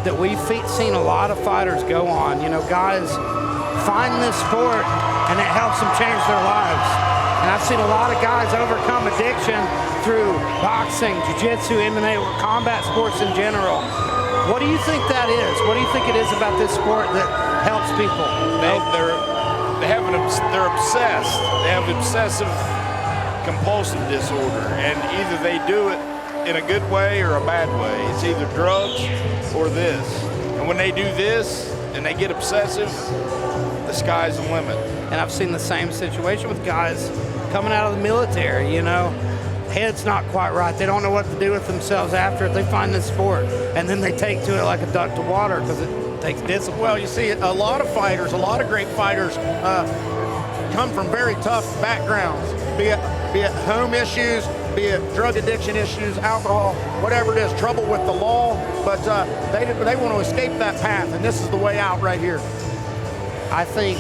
that we've seen a lot of fighters go on. You know, guys find this sport and it helps them change their lives. And I've seen a lot of guys overcome addiction through boxing, jiu-jitsu, MMA, combat sports in general. What do you think that is? What do you think it is about this sport that helps people? They're obsessed. They have obsessive compulsive disorder, and either they do it in a good way or a bad way. It's either drugs or this. And when they do this and they get obsessive, the sky's the limit. And I've seen the same situation with guys coming out of the military, you know. Head's not quite right. They don't know what to do with themselves after it. They find this sport, and then they take to it like a duck to water because it takes discipline. Well, you see, a lot of fighters, a lot of great fighters come from very tough backgrounds, be it home issues, be it drug addiction issues, alcohol, whatever it is, trouble with the law, but they want to escape that path, and this is the way out right here. I think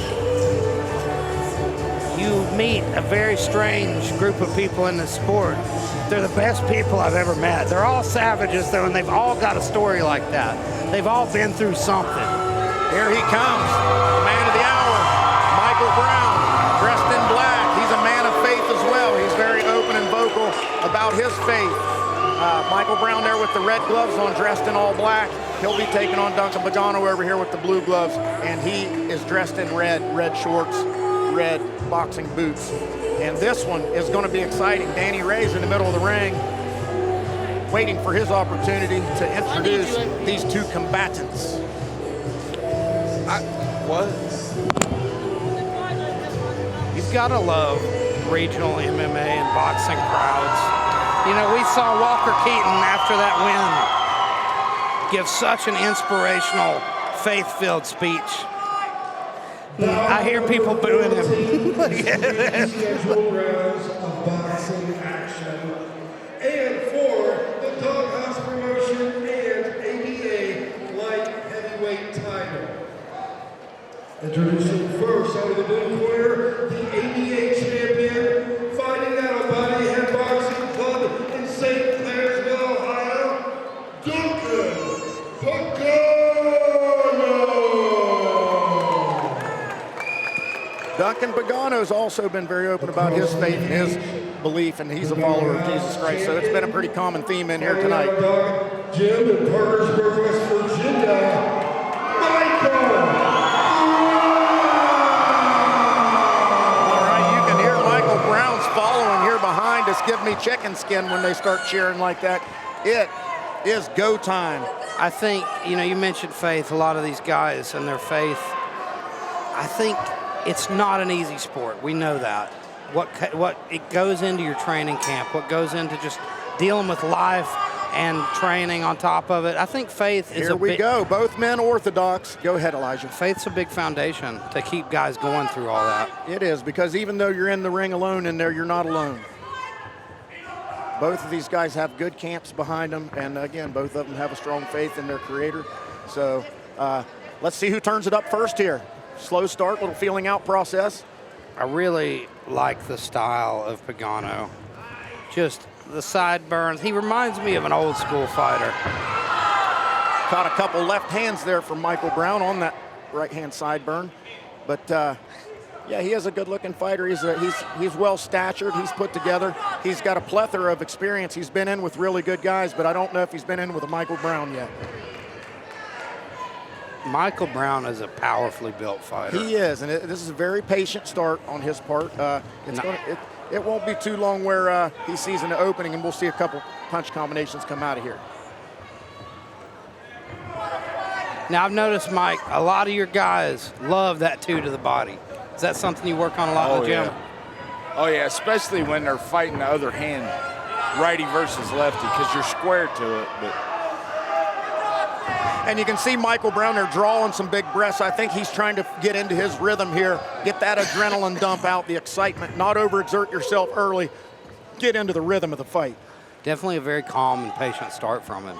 you meet a very strange group of people in this sport. They're the best people I've ever met. They're all savages, though, and they've all got a story like that. They've all been through something. Here he comes, the man of the hour, Michael Brown, dressed in black. He's a man of faith as well. He's very open and vocal about his faith. Michael Brown there with the red gloves on, dressed in all black. He'll be taking on Duncan Pagano over here with the blue gloves, and he is dressed in red shorts, red boxing boots. And this one is going to be exciting. Danny Ray's in the middle of the ring, waiting for his opportunity to introduce these two combatants. What? You've got to love regional MMA and boxing crowds. You know, we saw Walker Keaton after that win give such an inspirational, faith-filled speech. I hear people booing him. Scheduled rounds of boxing action. And for the Doghouse Promotion and ABA Light Heavyweight title. Introducing first out of the blue corner, the ABA champion, fighting out of Body Head Boxing Club in St. Clairsville, Ohio, Duncan Pagano. Duncan Pagano's also been very open about his faith and his belief, and he's a follower of Jesus Christ. So it's been a pretty common theme in here tonight. Jim in Parkersburg, West Virginia, Michael. All right, you can hear Michael Brown's following here behind us. Give me chicken skin when they start cheering like that. It is go time. I think, you know, you mentioned faith, a lot of these guys and their faith. I think it's not an easy sport. We know that. What it goes into your training camp, what goes into just dealing with life and training on top of it. I think faith is Here we go, both men orthodox. Go ahead, Elijah. Faith's a big foundation to keep guys going through all that. It is, because even though you're in the ring alone in there, you're not alone. Both of these guys have good camps behind them, and again, both of them have a strong faith in their creator. So let's see who turns it up first here. Slow start, little feeling out process. I really like the style of Pagano. Just the sideburns. He reminds me of an old school fighter. Caught a couple left hands there from Michael Brown on that right-hand sideburn. But, yeah, he is a good-looking fighter. He's well-statured. He's put together. He's got a plethora of experience. He's been in with really good guys, but I don't know if he's been in with a Michael Brown yet. Michael Brown is a powerfully built fighter. He is, and this is a very patient start on his part. It won't be too long where he sees an opening, and we'll see a couple punch combinations come out of here. Now, I've noticed, Mike, a lot of your guys love that 2 to the body. Is that something you work on a lot in the gym? Yeah. Oh, yeah, especially when they're fighting the other hand, righty versus lefty, because you're square to it. And you can see Michael Brown there drawing some big breaths. I think he's trying to get into his rhythm here, get that adrenaline dump out, the excitement, not overexert yourself early, get into the rhythm of the fight. Definitely a very calm and patient start from him.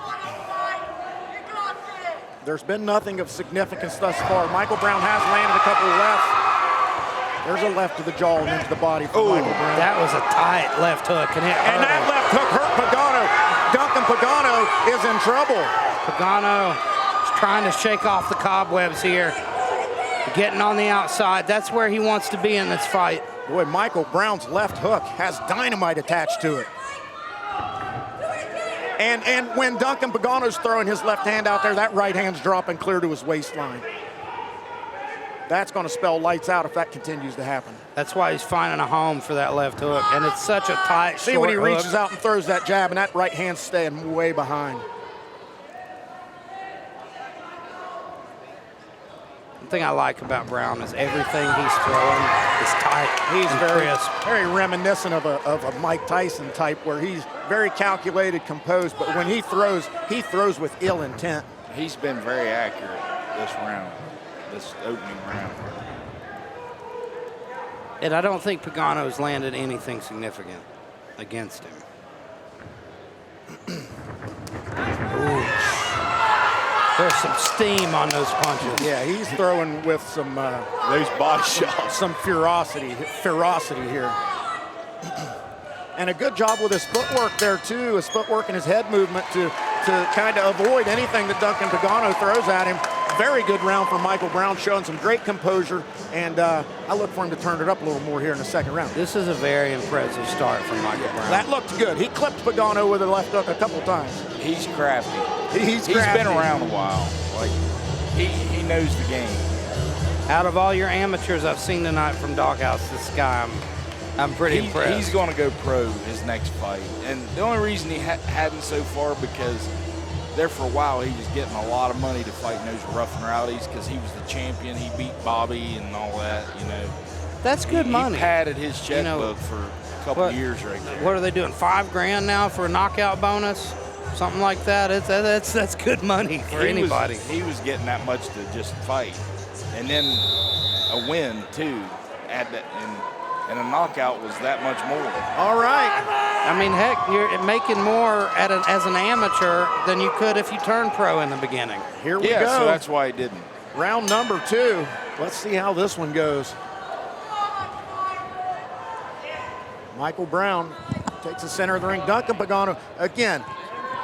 There's been nothing of significance thus far. Michael Brown has landed a couple of lefts. There's a left to the jaw and into the body for Michael Brown. That was a tight left hook. And that left hook hurt Pagano. Duncan Pagano is in trouble. Pagano is trying to shake off the cobwebs here. Getting on the outside. That's where he wants to be in this fight. Boy, Michael Brown's left hook has dynamite attached to it. And when Duncan Pagano's throwing his left hand out there, that right hand's dropping clear to his waistline. That's going to spell lights out if that continues to happen. That's why he's finding a home for that left hook, and it's such a tight, See when he reaches out and throws that jab, and that right hand's staying way behind. The thing I like about Brown is everything he's throwing is tight. He's very crisp. very reminiscent of a Mike Tyson type, where he's very calculated, composed, but when he throws with ill intent. He's been very accurate this round, this opening round. And I don't think Pagano's landed anything significant against him. Ooh. There's some steam on those punches. Yeah, he's throwing with some those body shots, some ferocity here. And a good job with his footwork there too, his footwork and his head movement to kind of avoid anything that Duncan Pagano throws at him. Very good round for Michael Brown, showing some great composure, and I look for him to turn it up a little more here in the second round. This is a very impressive start from Michael Brown. That looked good. He clipped Pagano with a left hook a couple times. He's crafty. He's been around a while. Like he knows the game. Out of all your amateurs I've seen tonight from Doghouse, this guy, I'm pretty impressed. He's going to go pro his next fight, and the only reason he hadn't so far because there for a while he was getting a lot of money to fight in those rough and rowdies because he was the champion. He beat Bobby and all that, That's good money. He padded his checkbook for a couple of years right there. What are they doing? $5 grand now for a knockout bonus? Something like that. That's good money for anybody. He was getting that much to just fight, and then a win too. And a knockout was that much more. All right. I mean, heck, you're making more as an amateur than you could if you turned pro in the beginning. Here we go. So that's why he didn't. Round number 2. Let's see how this one goes. Michael Brown takes the center of the ring. Duncan Pagano, again,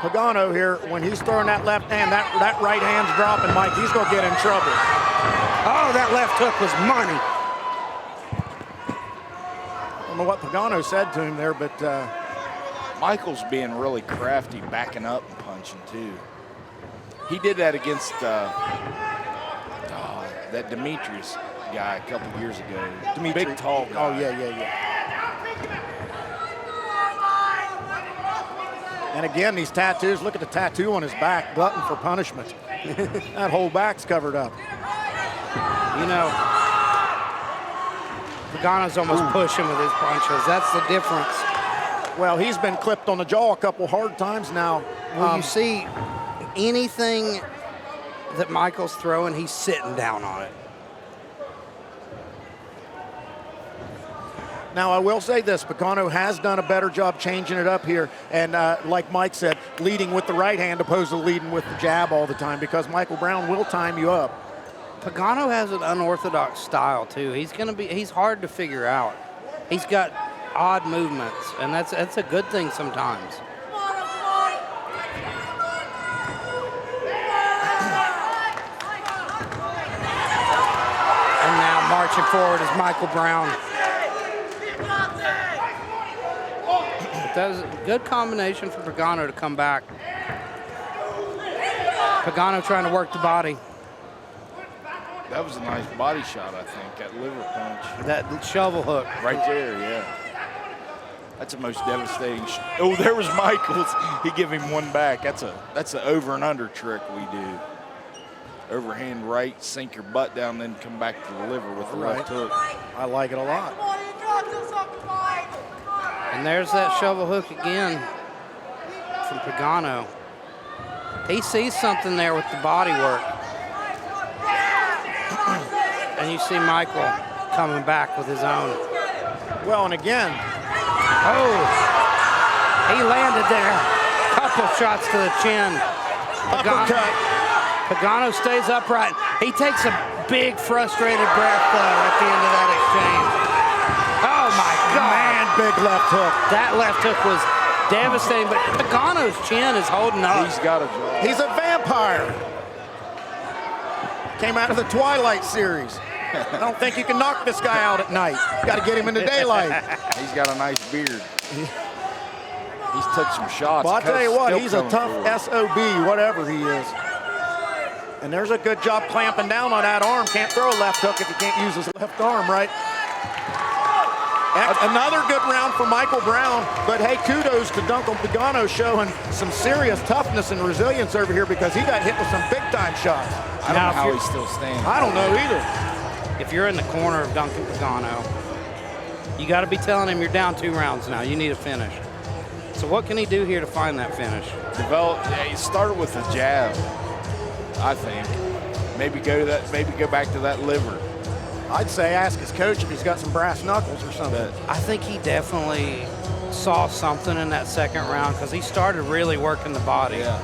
Pagano here, when he's throwing that left hand, that right hand's dropping, Mike. He's going to get in trouble. Oh, that left hook was money. I don't know what Pagano said to him there, but Michael's being really crafty, backing up and punching too. He did that against that Demetrius guy a couple years ago. Big, tall guy. Oh, yeah. And again, these tattoos, look at the tattoo on his back, glutton for punishment. That whole back's covered up. Pagano's almost pushing with his punches. That's the difference. Well, he's been clipped on the jaw a couple hard times now. When you see anything that Michael's throwing, he's sitting down on it. Now, I will say this, Pagano has done a better job changing it up here, and like Mike said, leading with the right hand opposed to leading with the jab all the time, because Michael Brown will time you up. Pagano has an unorthodox style too. He's hard to figure out. He's got odd movements, and that's a good thing sometimes. And now marching forward is Michael Brown. But that was a good combination for Pagano to come back. Pagano trying to work the body. That was a nice body shot, I think, that liver punch. That shovel hook. Right there, yeah. That's the most devastating. Oh, there was Michaels. He gave him one back. That's the over and under trick we do. Overhand right, sink your butt down, then come back to the liver with the left hook. I like it a lot. And there's that shovel hook again from Pagano. He sees something there with the body work. And you see Michael coming back with his own. Well, and again. Oh, he landed there. Couple shots to the chin. Pagano stays upright. He takes a big frustrated breath at the end of that exchange. Oh my God. Man, big left hook. That left hook was devastating, but Pagano's chin is holding up. He's got a jaw. He's a vampire. Came out of the Twilight series. I don't think you can knock this guy out at night. You got to get him in the daylight. He's got a nice beard. He's took some shots. Well, I'll tell you what, Still he's a tough coming SOB, whatever he is. And there's a good job clamping down on that arm. Can't throw a left hook if you can't use his left arm, right? Another good round for Michael Brown, but hey, kudos to Duncan Pagano showing some serious toughness and resilience over here because he got hit with some big-time shots. I don't know how he's still standing. I don't know either. If you're in the corner of Duncan Pagano, you got to be telling him you're down 2 rounds now. You need a finish. So what can he do here to find that finish? He started with a jab, I think. Maybe go back to that liver. I'd say ask his coach if he's got some brass knuckles or something. I think he definitely saw something in that second round because he started really working the body. Yeah.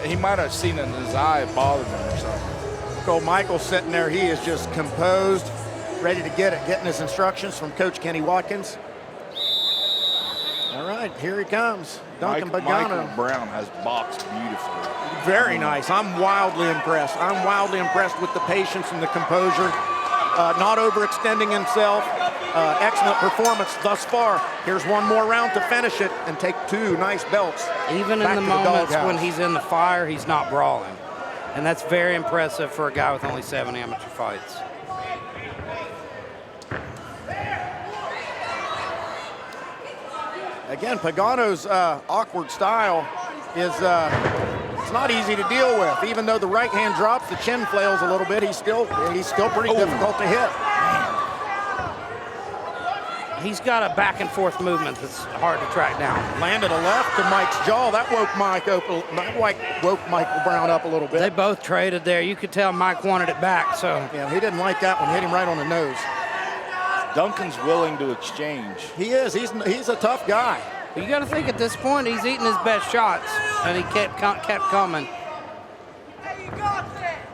He might have seen it in his eye, it bothered him or something. Old Michael's sitting there. He is just composed, ready to get it, getting his instructions from Coach Kenny Watkins. All right, here he comes. Duncan Pagano. Michael Brown has boxed beautifully. Very nice. I'm wildly impressed. I'm wildly impressed with the patience and the composure. Not overextending himself. Excellent performance thus far. Here's one more round to finish it and take 2 nice belts. Even in the moments when he's in the fire, he's not brawling. And that's very impressive for a guy with only 7 amateur fights. Again, Pagano's awkward style is it's not easy to deal with. Even though the right hand drops, the chin flails a little bit. He's still pretty difficult to hit. He's got a back and forth movement that's hard to track down. Landed a left to Mike's jaw. That woke Michael Brown up a little bit. They both traded there. You could tell Mike wanted it back, so. Yeah, he didn't like that one. Hit him right on the nose. Duncan's willing to exchange. He is. He's a tough guy. But you got to think at this point he's eating his best shots, and he kept coming.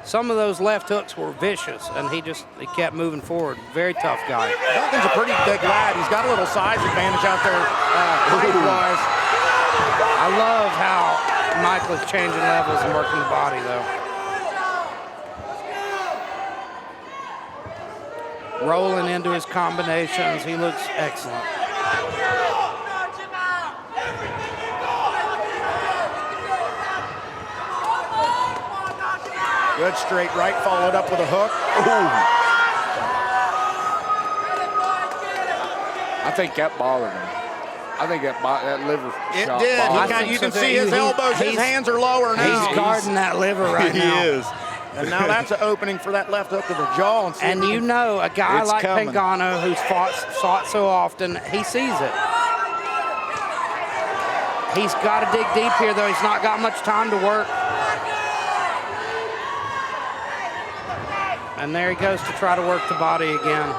Some of those left hooks were vicious, and he kept moving forward. Very tough guy. Duncan's a pretty big lad. He's got a little size advantage out there height-wise. I love how Michael is changing levels and working the body, though. Rolling into his combinations. He looks excellent. Good straight right, followed up with a hook. Ooh. I think that bothered him. I think that liver shot did. bothered him. You can see his elbows. His hands are lower now. He's guarding that liver right now. He is. And now that's an opening for that left hook to the jaw. And you know, a guy like Pagano, who's fought so often, he sees it. He's got to dig deep here, though. He's not got much time to work. And there he goes to try to work the body again.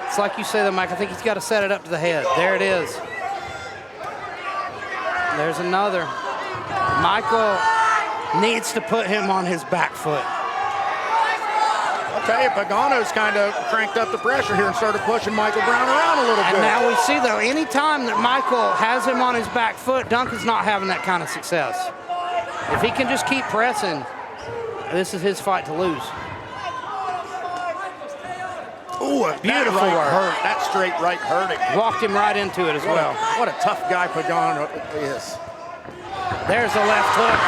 It's like you say, though, Mike, I think he's got to set it up to the head. There it is. There's another. Michael needs to put him on his back foot. I'll tell you, Pagano's kind of cranked up the pressure here and started pushing Michael Brown around a little bit. And now we see, though, any time that Michael has him on his back foot, Duncan's not having that kind of success. If he can just keep pressing, this is his fight to lose. Ooh, Beautiful that right work. hurt. That straight right hurting. Walked him right into it as well. What a tough guy Pagano is. There's the left hook.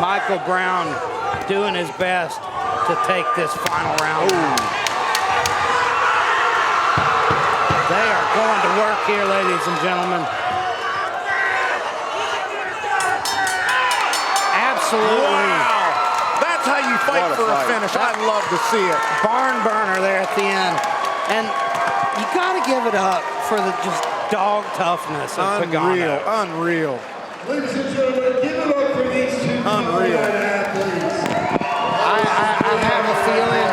Michael Brown doing his best to take this final round. They are going to work here, ladies and gentlemen. Absolutely. Wow. That's how you fight for a finish. I'd love to see it. Barn burner there at the end. And you got to give it up for the just dog toughness of Pagano. Unreal. Ladies and gentlemen, give it up for these two Unreal. athletes. I have a feeling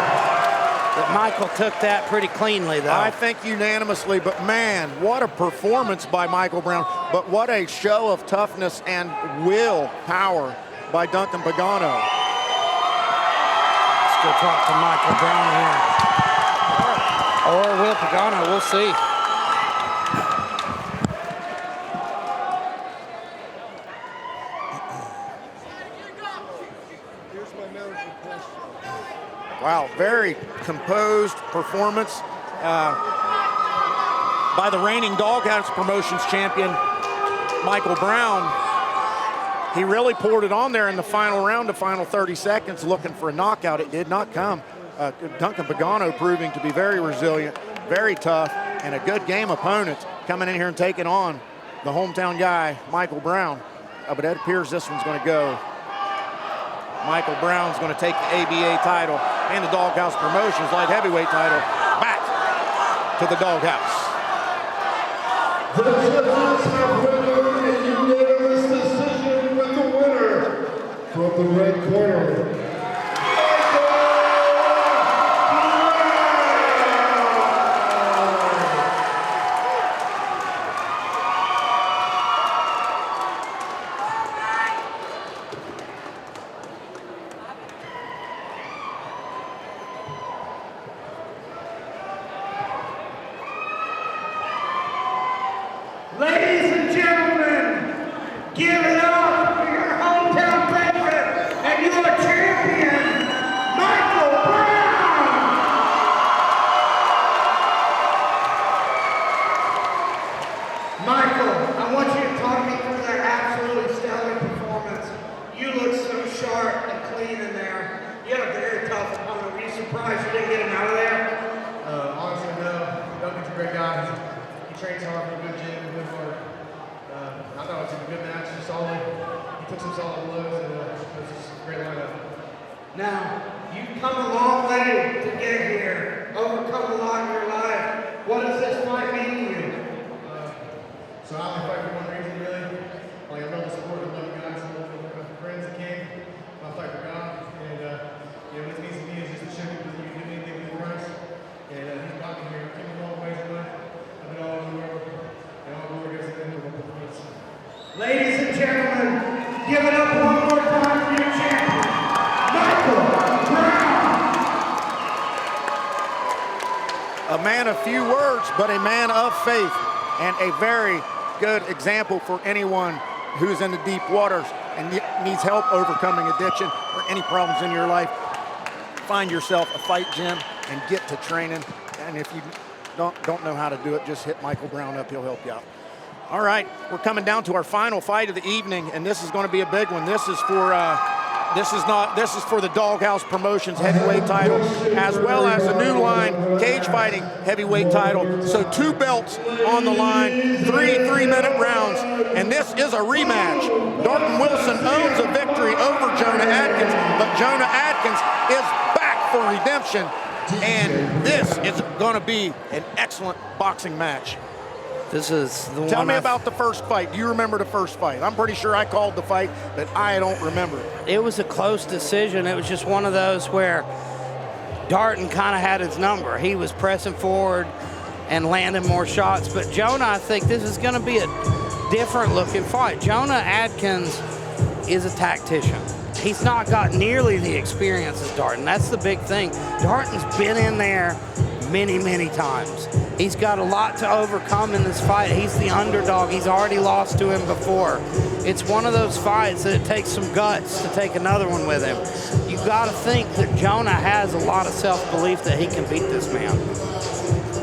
that Michael took that pretty cleanly, though. I think unanimously, but man, what a performance by Michael Brown. But what a show of toughness and will power by Duncan Pagano. Let's go talk to Michael Brown here. Or Will Pagano, we'll see. Wow, very composed performance by the reigning Doghouse Promotions champion, Michael Brown. He really poured it on there in the final round, the final 30 seconds, looking for a knockout. It did not come. Duncan Pagano proving to be very resilient, very tough, and a good game opponent coming in here and taking on the hometown guy, Michael Brown. But it appears this one's going to go. Michael Brown's going to take the ABA title and the Doghouse Promotions light heavyweight title back to the Doghouse. The judges have rendered a unanimous decision with the winner from the red corner. Ladies and gentlemen, give it up for your hometown favorite and your champion, Michael Brown! Michael, I want you to talk me through that absolutely stellar performance. You look so sharp and clean in there. You had a very tough opponent. Were you surprised you didn't get him out of there? Honestly, no. Duncan's a great guy. He trains hard for a good gym, good work. I thought it was a good match, solid. He took some solid blows, and it was just a great lineup. Now, you've come a long way to get here, overcome a lot in your life. What does this fight mean to you? So I only fight for one reason, really. Like, I love the sport, I love the guys, I love the friends that came. I fight for God, and what it means to me is just to show people that you can do anything with Christ. And he's got me here. I've came a long ways in life. I've been all over the world, and all glory goes to him who will perform. Ladies and gentlemen, give it up one more time for your champion, Michael Brown. A man of few words, but a man of faith, and a very good example for anyone who's in the deep waters and needs help overcoming addiction or any problems in your life. Find yourself a fight gym and get to training. And if you don't know how to do it, just hit Michael Brown up. He'll help you out. All right, we're coming down to our final fight of the evening, and this is going to be a big one. This is for the Doghouse Promotions heavyweight title, as well as the New Line cage fighting heavyweight title. So 2 belts on the line, 3 3-minute rounds, and this is a rematch. Dalton Wilson owns a victory over Jonah Atkins, but Jonah Atkins is back for redemption, and this is going to be an excellent boxing match. This is the one. Tell me about the first fight. Do you remember the first fight? I'm pretty sure I called the fight, but I don't remember it. It was a close decision. It was just one of those where Darton kind of had his number. He was pressing forward. and landing more shots. But Jonah, I think this is going to be a different looking fight. Jonah Adkins is a tactician. He's not got nearly the experience as Darton. That's the big thing. Darton's been in there many, many times. He's got a lot to overcome in this fight. He's the underdog. He's already lost to him before. It's one of those fights that it takes some guts to take another one with him. You've got to think that Jonah has a lot of self-belief that he can beat this man.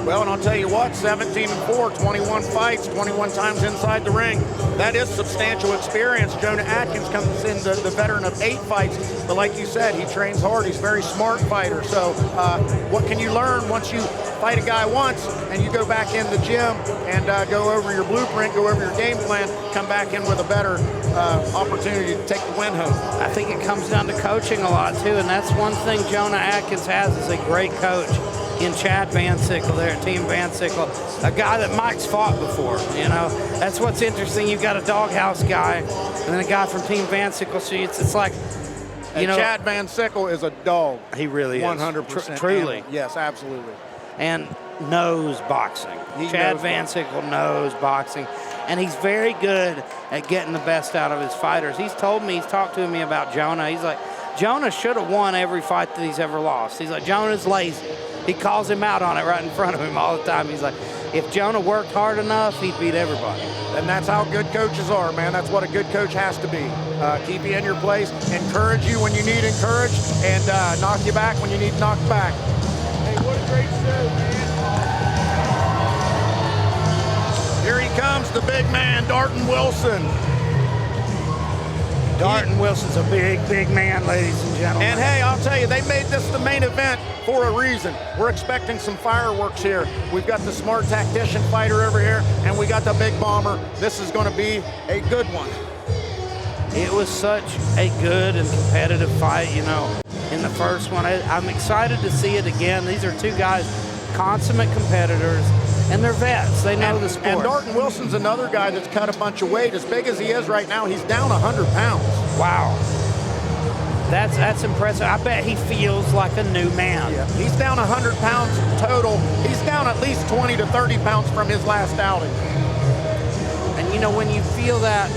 Well, and I'll tell you what, 17-4, 21 fights, 21 times inside the ring. That is substantial experience. Jonah Adkins comes in the veteran of 8 fights, but like you said, he trains hard. He's a very smart fighter. So what can you learn once you fight a guy once and you go back in the gym and go over your blueprint, go over your game plan, come back in with a better opportunity to take the win home? I think it comes down to coaching a lot too, and that's one thing Jonah Adkins has is a great coach in Chad Van Sickle there at Team Van Sickle, a guy that Mike's fought before, you know. That's what's interesting. You've got a doghouse guy and then a guy from Team Van Sickle. So it's like, you know. Chad Van Sickle is a dog. He really is. 100%. Truly. And, yes, absolutely. And knows boxing. Chad Van Sickle knows boxing. And he's very good at getting the best out of his fighters. He's told me, he's talked to me about Jonah. He's like, Jonah should have won every fight that he's ever lost. He's like, Jonah's lazy. He calls him out on it right in front of him all the time. He's like, if Jonah worked hard enough, he'd beat everybody. And that's how good coaches are, man. That's what a good coach has to be. Keep you in your place, encourage you when you need encouraged, and knock you back when you need knocked back. Hey, what a great show, man. Here he comes, the big man, Darton Wilson. Darton Wilson's a big, big man, ladies and gentlemen. And hey, I'll tell you, they made this the main event for a reason. We're expecting some fireworks here. We've got the smart tactician fighter over here, and we got the big bomber. This is going to be a good one. It was such a good and competitive fight, you know, in the first one. I'm excited to see it again. These are two guys, consummate competitors, and they're vets. They know the sport. And Darton Wilson's another guy that's cut a bunch of weight. As big as he is right now, he's down 100 pounds. Wow. That's impressive. I bet he feels like a new man. Yeah. He's down 100 pounds total. He's down at least 20 to 30 pounds from his last outing. And you know, when you feel that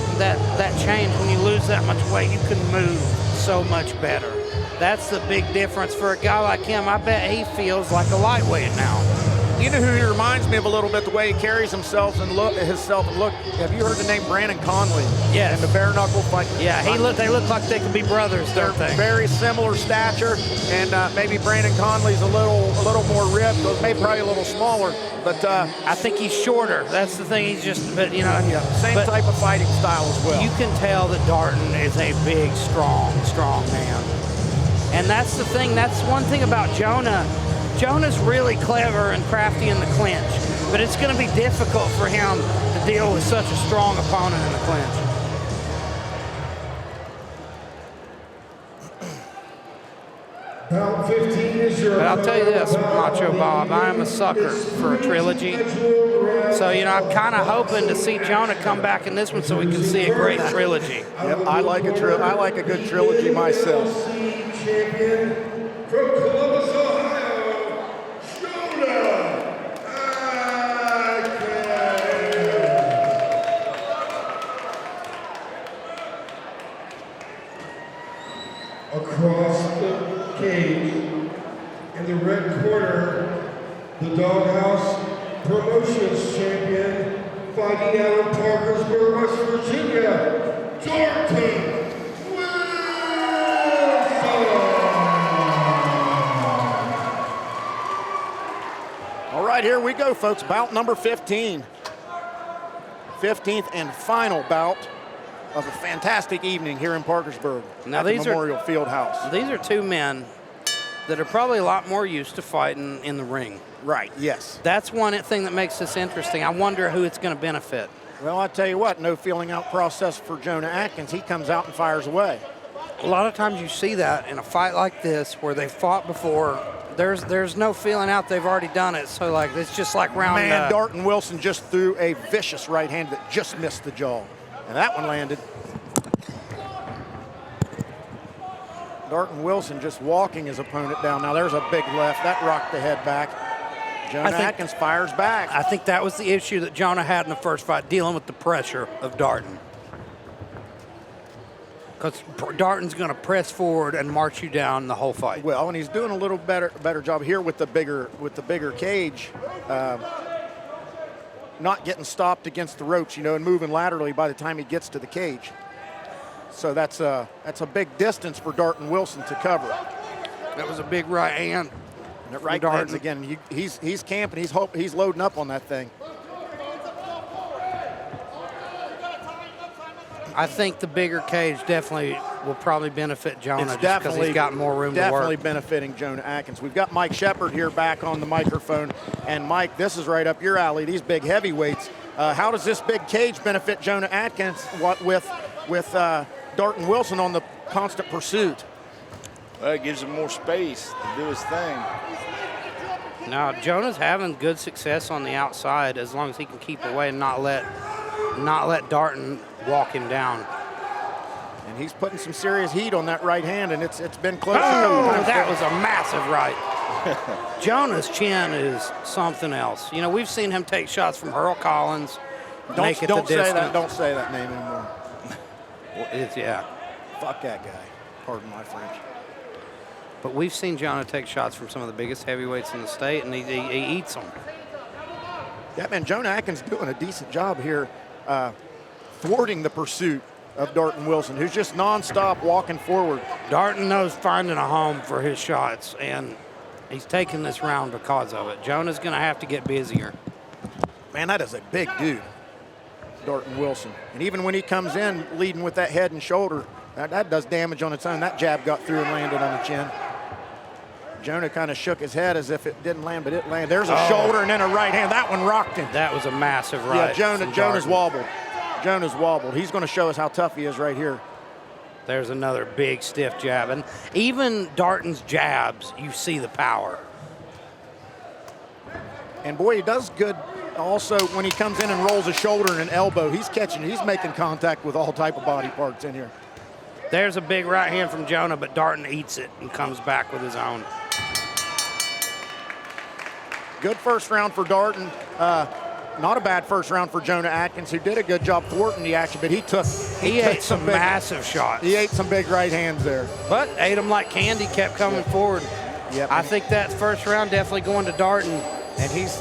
change, when you lose that much weight, you can move so much better. That's the big difference for a guy like him. I bet he feels like a lightweight now. You know who he reminds me of a little bit, the way he carries himself and look. Have you heard the name Brandon Conley? Yes. And the bare knuckle fight. Yeah, they look like they could be brothers, don't they? Very similar stature, and maybe Brandon Conley's a little more ripped, maybe probably a little smaller. But I think he's shorter. That's the thing. He's just, but you know, same type of fighting style as well. You can tell that Darton is a big, strong man. And that's the thing. That's one thing about Jonah. Jonah's really clever and crafty in the clinch, but it's going to be difficult for him to deal with such a strong opponent in the clinch. Bout 15 is your. But I'll tell you this, Macho Bob, I am a sucker for a trilogy. So, you know, I'm kind of hoping to see Jonah come back in this one so we can see a great trilogy. Yep, I like a good trilogy myself. Champion from Columbus, Ohio, Jonah Adkins. Across the cage, in the red corner, the Doghouse Promotions champion, fighting out of Parkersburg, West Virginia, Darton. All right, here we go, folks. Bout number 15. 15th and final bout of a fantastic evening here in Parkersburg at the Memorial Fieldhouse. These are two men that are probably a lot more used to fighting in the ring. Right, yes. That's one thing that makes this interesting. I wonder who it's going to benefit. Well, I tell you what, no feeling out process for Jonah Adkins. He comes out and fires away. A lot of times you see that in a fight like this where they fought before. There's no feeling out. They've already done it. So like it's just like round. Man, Darton Wilson just threw a vicious right hand that just missed the jaw, and that one landed. Darton Wilson just walking his opponent down. Now there's a big left that rocked the head back. Jonah Atkins fires back. I think that was the issue that Jonah had in the first fight, dealing with the pressure of Darton. Because Darton's going to press forward and march you down the whole fight. Well, and he's doing a little better job here with the bigger cage, not getting stopped against the ropes, and moving laterally by the time he gets to the cage. So that's a big distance for Darton Wilson to cover. That was a big right hand. And that right hand's again. He's camping. He's loading up on that thing. I think the bigger cage definitely will probably benefit Jonah It's just because he's got more room to work. Definitely benefiting Jonah Atkins. We've got Mike Shepard here back on the microphone. And Mike, this is right up your alley, these big heavyweights. How does this big cage benefit Jonah Atkins with Darton Wilson on the constant pursuit? Well, it gives him more space to do his thing. Now, Jonah's having good success on the outside as long as he can keep away and not let Darton walk him down. And he's putting some serious heat on that right hand, and it's been close. Oh, that was a massive right. Jonah's chin is something else. We've seen him take shots from Earl Collins. Don't say that. Don't say that name anymore. Yeah. Fuck that guy. Pardon my French. But we've seen Jonah take shots from some of the biggest heavyweights in the state, and he eats them. Yeah, man, Jonah Atkins doing a decent job here thwarting the pursuit of Darton Wilson, who's just nonstop walking forward. Darton knows finding a home for his shots, and he's taking this round because of it. Jonah's going to have to get busier. Man, that is a big dude, Darton Wilson. And even when he comes in leading with that head and shoulder, that does damage on its own. That jab got through and landed on the chin. Jonah kind of shook his head as if it didn't land, but it landed. There's a shoulder and then a right hand. That one rocked him. That was a massive right. Yeah, Jonah's wobbled. Jonah's wobbled. He's going to show us how tough he is right here. There's another big stiff jab. And even Darton's jabs, you see the power. And boy, he does good also when he comes in and rolls a shoulder and an elbow. He's making contact with all type of body parts in here. There's a big right hand from Jonah, but Darton eats it and comes back with his own. Good first round for Darton. Not a bad first round for Jonah Atkins, who did a good job thwarting the action, but he ate some massive shots. He ate some big right hands there. But ate them like candy, kept coming forward. Yep. I think that first round definitely going to Darton. And he's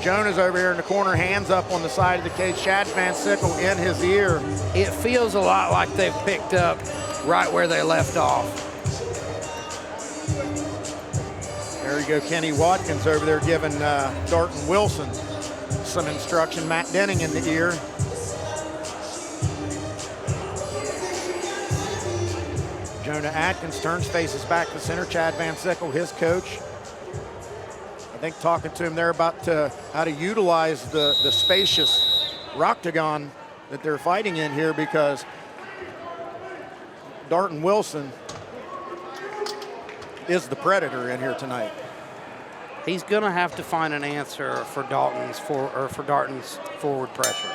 Jonah's over here in the corner, hands up on the side of the cage. Chad Van Sickle in his ear. It feels a lot like they've picked up right where they left off. There you go, Kenny Watkins over there giving Darton Wilson some instruction. Matt Denning in the ear. Jonah Atkins turns, faces back to center. Chad Van Sickle, his coach. I think talking to him there about how to utilize the spacious octagon that they're fighting in here, because Darton Wilson is the predator in here tonight. He's going to have to find an answer for Darton's forward pressure.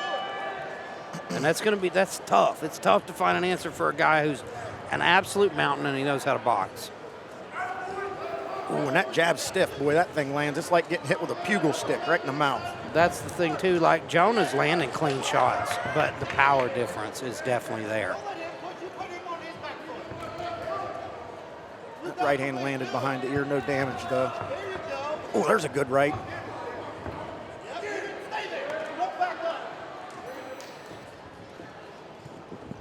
And that's tough. It's tough to find an answer for a guy who's an absolute mountain and he knows how to box. Ooh, when that jab's stiff, boy, that thing lands. It's like getting hit with a pugil stick right in the mouth. That's the thing, too. Like, Jonah's landing clean shots, but the power difference is definitely there. That right hand landed behind the ear, no damage, though. Oh, there's a good right.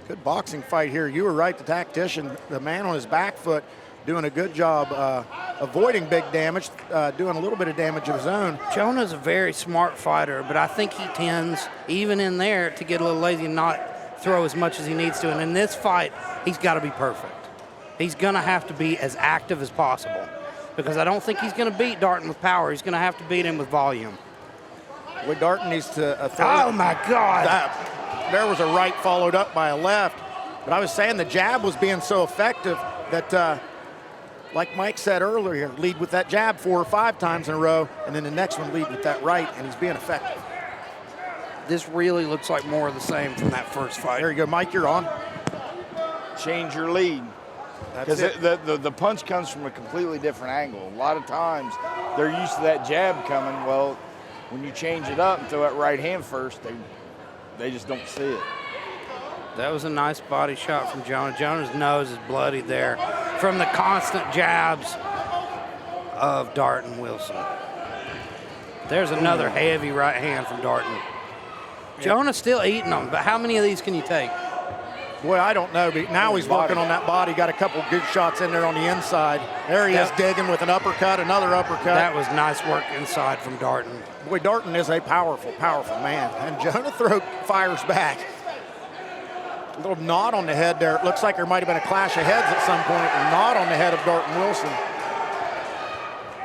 Good boxing fight here. You were right, the tactician, the man on his back foot, doing a good job avoiding big damage, doing a little bit of damage of his own. Jonah's a very smart fighter, but I think he tends, even in there, to get a little lazy and not throw as much as he needs to. And in this fight, he's got to be perfect. He's going to have to be as active as possible, because I don't think he's going to beat Darton with power. He's going to have to beat him with volume. Well, Darton needs to oh, my God. There was a right followed up by a left. But I was saying the jab was being so effective that, like Mike said earlier, lead with that jab 4 or 5 times in a row, and then the next one lead with that right, and he's being effective. This really looks like more of the same from that first fight. There you go, Mike, you're on. Change your lead. Because the punch comes from a completely different angle. A lot of times they're used to that jab coming. Well, when you change it up and throw that right hand first, they just don't see it. That was a nice body shot from Jonah. Jonah's nose is bloody there from the constant jabs of Darton Wilson. There's another heavy right hand from Darton. Jonah's still eating them, but how many of these can you take? Boy, I don't know. But now he's working on that body. Got a couple good shots in there on the inside. There he is digging with an uppercut, another uppercut. That was nice work inside from Darton. Boy, Darton is a powerful, powerful man. And Jonah fires back. A little nod on the head there. It looks like there might have been a clash of heads at some point. A nod on the head of Darton Wilson.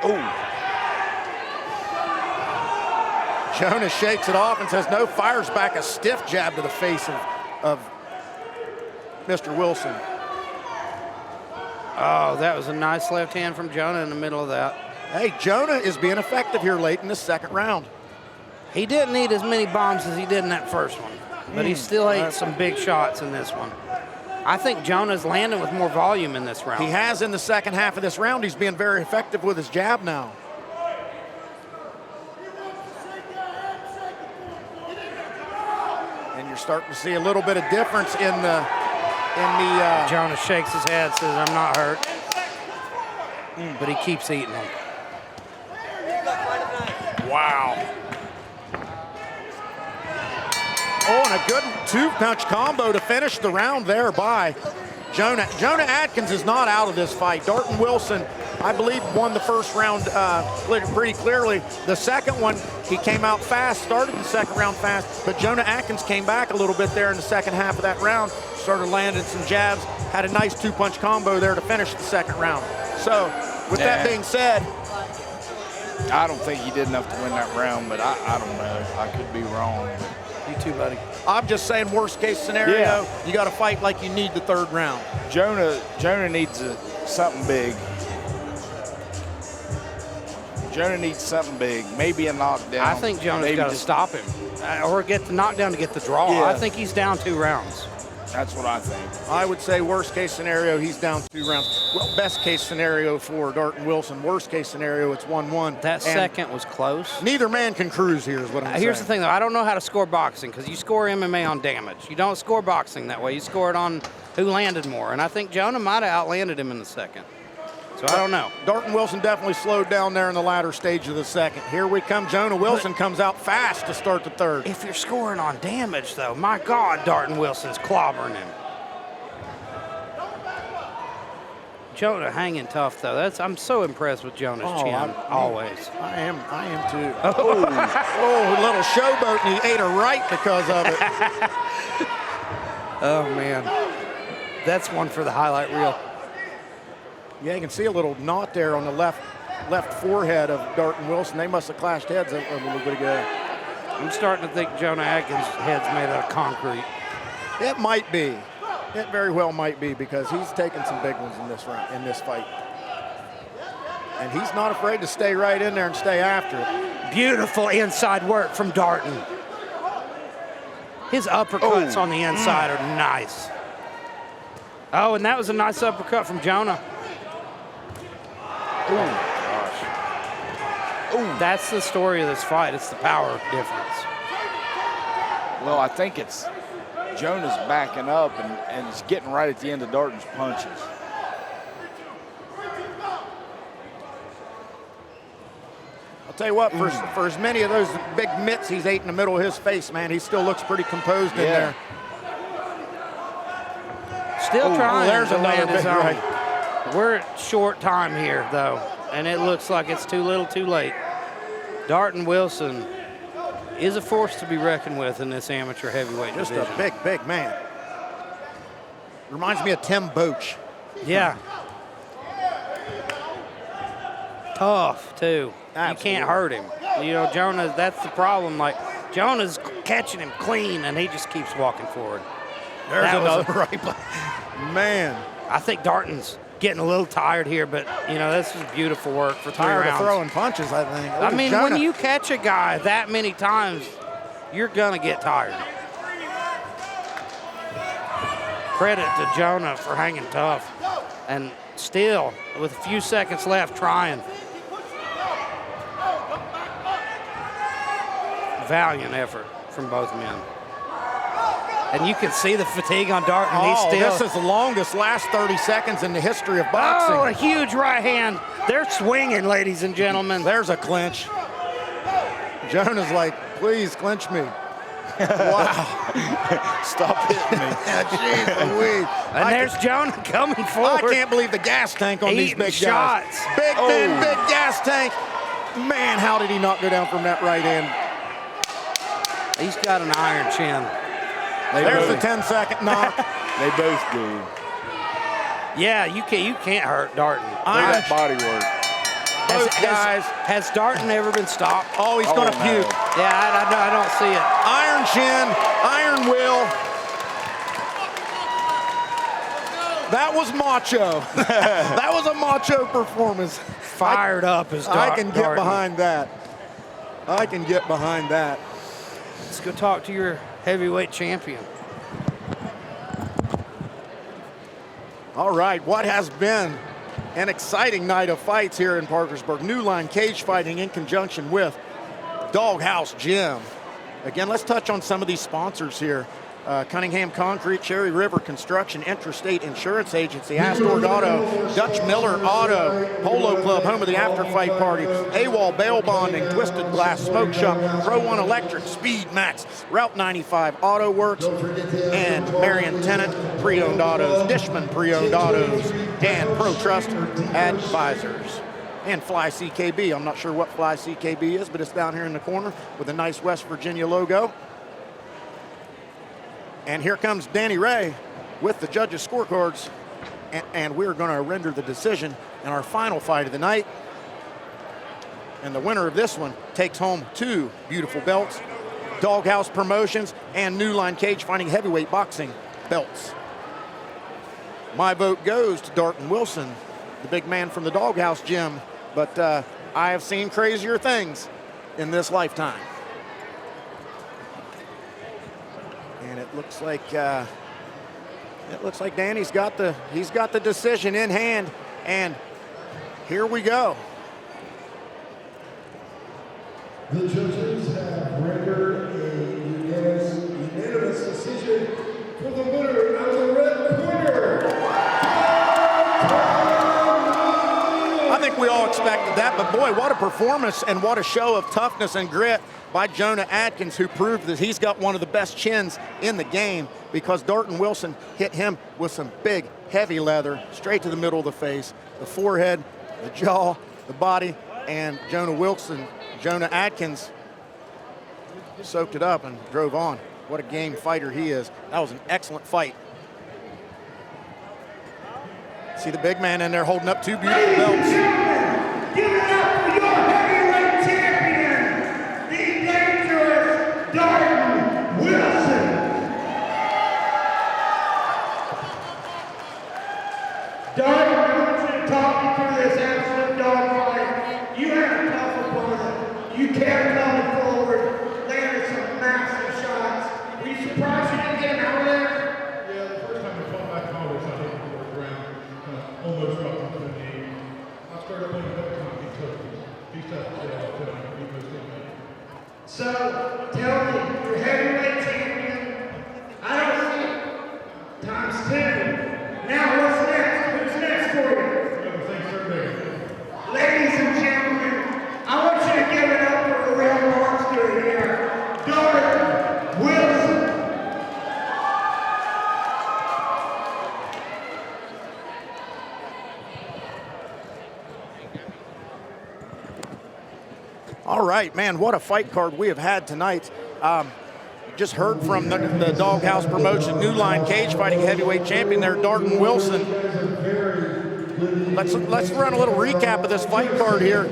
Ooh. Jonah shakes it off and says no, fires back a stiff jab to the face of Mr. Wilson. Oh, that was a nice left hand from Jonah in the middle of that. Hey, Jonah is being effective here late in the second round. He didn't need as many bombs as he did in that first one, but he still ate some big shots in this one. I think Jonah's landing with more volume in this round. He has in the second half of this round. He's being very effective with his jab now. And you're starting to see a little bit of difference in the Jonah shakes his head, says, I'm not hurt. But he keeps eating them. Wow. Oh, and a good two-punch combo to finish the round there by Jonah. Jonah Atkins is not out of this fight. Darton Wilson, I believe, won the first round pretty clearly. The second one, he came out fast, started the second round fast, but Jonah Atkins came back a little bit there in the second half of that round, started landing some jabs, had a nice two-punch combo there to finish the second round. So, with that being said, I don't think he did enough to win that round, but I don't know. I could be wrong. You too, buddy. I'm just saying worst case scenario, you got to fight like you need the third round. Jonah needs something big. Jonah needs something big, maybe a knockdown. I think Jonah's got to stop him or get the knockdown to get the draw. Yeah. I think he's down 2 rounds. That's what I think. I would say worst case scenario, he's down 2 rounds. Well, best case scenario for Darton Wilson. Worst case scenario, it's 1-1. That second was close. Neither man can cruise here is what I'm saying. Here's the thing, though. I don't know how to score boxing because you score MMA on damage. You don't score boxing that way. You score it on who landed more. And I think Jonah might have outlanded him in the second. So I don't know. Darton Wilson definitely slowed down there in the latter stage of the second. Here we come. Jonah Wilson comes out fast to start the third. If you're scoring on damage, though, my God, Darton Wilson's clobbering him. Jonah hanging tough, though. I'm so impressed with Jonah's chin, always. I am too. Oh, a little showboat, and he ate her right because of it. Oh, man. That's one for the highlight reel. Yeah, you can see a little knot there on the left forehead of Darton Wilson. They must have clashed heads a little bit ago. I'm starting to think Jonah Atkins' head's made out of concrete. It might be. It very well might be because he's taken some big ones in this fight. And he's not afraid to stay right in there and stay after it. Beautiful inside work from Darton. His uppercuts on the inside are nice. Oh, and that was a nice uppercut from Jonah. Oh, gosh. Ooh. That's the story of this fight. It's the power difference. Well, I think it's Jonah's backing up and it's getting right at the end of Darton's punches. I'll tell you what, for as many of those big mitts he's ate in the middle of his face, man, he still looks pretty composed in there. Still trying there's to another land his big own. right. We're at short time here, though, and it looks like it's too little too late. Darton Wilson is a force to be reckoned with in this amateur heavyweight division. Just a big man. Reminds me of Tim Boach. Yeah. Tough, too. Absolutely. You can't hurt him. You know, Jonah, that's the problem. Like, Jonah's catching him clean, and he just keeps walking forward. There's another right. Man. I think Darton's getting a little tired here, but, you know, this is beautiful work for 3 rounds. Tired of throwing punches, I think. I mean, when you catch a guy that many times, you're going to get tired. Credit to Jonah for hanging tough. And still, with a few seconds left, trying. Valiant effort from both men. And you can see the fatigue on Darton. He's still. This is the longest last 30 seconds in the history of boxing. Oh, a huge right hand. They're swinging, ladies and gentlemen. There's a clinch. Jonah's like, please clinch me. Wow. Stop hitting me. Jeez Louise. And there's Jonah coming forward. I can't believe the gas tank on these Eating big shots. guys. Big men, big gas tank. Man, how did he not go down from that right end? He's got an iron chin. There's the 10-second knock. They both do. Yeah, you can't hurt Darton. Iron body work. Both guys. Has Darton ever been stopped? Oh, he's going to puke. Yeah, I don't see it. Iron chin, iron will. That was macho. That was a macho performance. Fired up as Darton. I can get behind that. I can get behind that. Let's go talk to your heavyweight champion. All right, what has been an exciting night of fights here in Parkersburg. New Line Cage Fighting in conjunction with Doghouse Gym. Again, let's touch on some of these sponsors here. Cunningham Concrete, Cherry River Construction, Interstate Insurance Agency, Astor Auto, Dutch Miller Auto, Polo Club, home of the after fight party, AWOL Bail Bonding, Twisted Glass Smoke Shop, Pro One Electric, Speed Max, Route 95 Auto Works, and Marion Tennant Pre-Owned Autos, Dishman Pre-Owned Autos, and Pro Trust Advisors. And Fly CKB. I'm not sure what Fly CKB is, but it's down here in the corner with a nice West Virginia logo. And here comes Danny Ray with the judges' scorecards. And we're going to render the decision in our final fight of the night. And the winner of this one takes home 2 beautiful belts, Doghouse Promotions and New Line Cage Fighting Heavyweight Boxing belts. My vote goes to Darton Wilson, the big man from the Doghouse Gym. But I have seen crazier things in this lifetime. And it looks like Danny's got the decision in hand, and here we go. The judges have rendered a unanimous decision for the winner out of the red corner. I think we all expected that, but boy, what a performance and what a show of toughness and grit by Jonah Atkins, who proved that he's got one of the best chins in the game, because Darton Wilson hit him with some big, heavy leather straight to the middle of the face, the forehead, the jaw, the body, and Jonah Atkins soaked it up and drove on. What a game fighter he is. That was an excellent fight. See the big man in there holding up 2 beautiful belts. Give it up for your heavyweight champion, the dangerous Darton Wilson. Darton, I want you to talk me through this absolute dogfight. You had a tough opponent. You kept coming forward, landed some massive shots. Were you surprised you didn't get him out of there? Yeah, the first time we fought back home, I think the fourth round, almost dropped into the knee. I squared up on the other time. He's tough to get out of. So, tell me, your heavyweight champion, I don't see it. Times 10. Now what's next? Who's next for you? Ladies and gentlemen, I want you to give it up for a real monster here, Darton Wilson. All right, man, what a fight card we have had tonight. Just heard from the Doghouse Promotion New Line Cage Fighting Heavyweight Champion there, Darton Wilson. Let's run a little recap of this fight card here.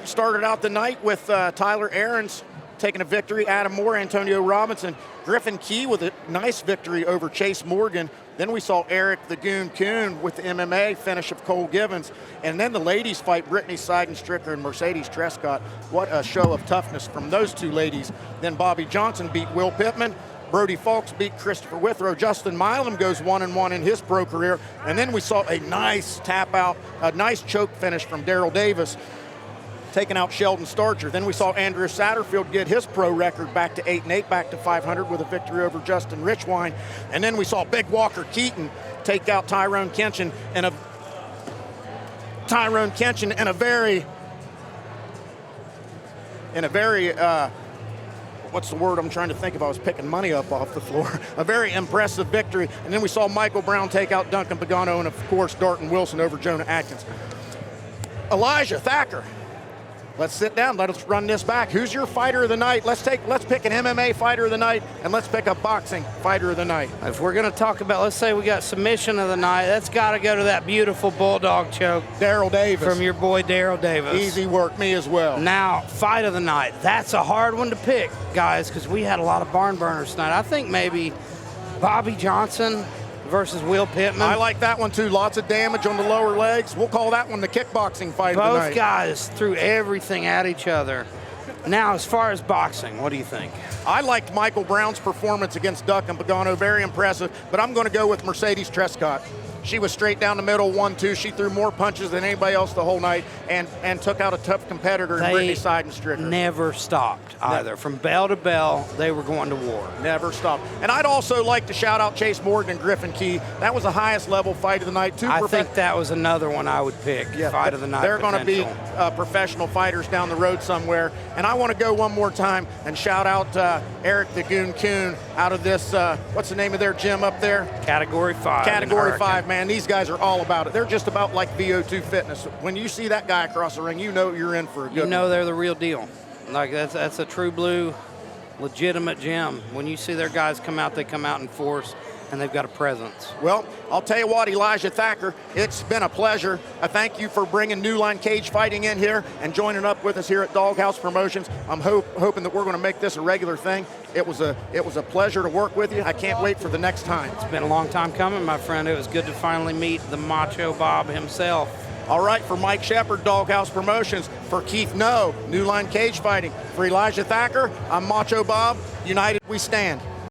Started out the night with Tyler Aarons taking a victory, Adam Moore, Antonio Robinson, Griffin Key with a nice victory over Chase Morgan. Then we saw Eric the Goon Kuhn with the MMA finish of Cole Givens. And then the ladies fight, Brittany Seidenstricker and Mercedes Trescott. What a show of toughness from those 2 ladies. Then Bobby Johnson beat Will Pittman. Brody Falks beat Christopher Withrow. Justin Milam goes 1-1 in his pro career. And then we saw a nice tap out, a nice choke finish from Daryl Davis, taking out Sheldon Starcher. Then we saw Andrew Satterfield get his pro record back to 8-8, back to 500 with a victory over Justin Richwine. And then we saw Big Walker Keaton take out Tyrone Kenshin in a very what's the word I'm trying to think of? I was picking money up off the floor. A very impressive victory. And then we saw Michael Brown take out Duncan Pagano, and of course Darton Wilson over Jonah Atkins. Elijah Thacker, let's sit down. Let's run this back. Who's your fighter of the night? Let's pick an MMA fighter of the night, and let's pick a boxing fighter of the night. If we're going to talk about, let's say we got submission of the night, that's got to go to that beautiful bulldog choke. Daryl Davis. From your boy Daryl Davis. Easy work, me as well. Now, fight of the night. That's a hard one to pick, guys, because we had a lot of barn burners tonight. I think maybe Bobby Johnson versus Will Pittman. I like that one too. Lots of damage on the lower legs. We'll call that one the kickboxing fight of the night. Both guys threw everything at each other. Now, as far as boxing, what do you think? I liked Michael Brown's performance against Duncan Pagano. Very impressive. But I'm going to go with Mercedes Trescott. She was straight down the middle, 1-2. She threw more punches than anybody else the whole night and took out a tough competitor in Brittany Seidenstricker. Never stopped either. From bell to bell, they were going to war. Never stopped. And I'd also like to shout out Chase Morgan and Griffin Key. That was the highest level fight of the night. I think that was another one I would pick, fight of the night. They're going to be professional fighters down the road somewhere. And I want to go one more time and shout out Eric the Goon Kuhn out of this, what's the name of their gym up there? Category 5. Category 5, man. These guys are all about it. They're just about like VO2 Fitness. When you see that guy across the ring, you know you're in for a good one. You know they're the real deal. Like that's a true blue, legitimate gym. When you see their guys come out, they come out in force, and they've got a presence. Well, I'll tell you what, Elijah Thacker, it's been a pleasure. I thank you for bringing New Line Cage Fighting in here and joining up with us here at Doghouse Promotions. I'm hoping that we're going to make this a regular thing. It was a pleasure to work with you. I can't wait for the next time. It's been a long time coming, my friend. It was good to finally meet the Macho Bob himself. All right, for Mike Shepard, Doghouse Promotions, for Keith No, New Line Cage Fighting, for Elijah Thacker, I'm Macho Bob. United we stand.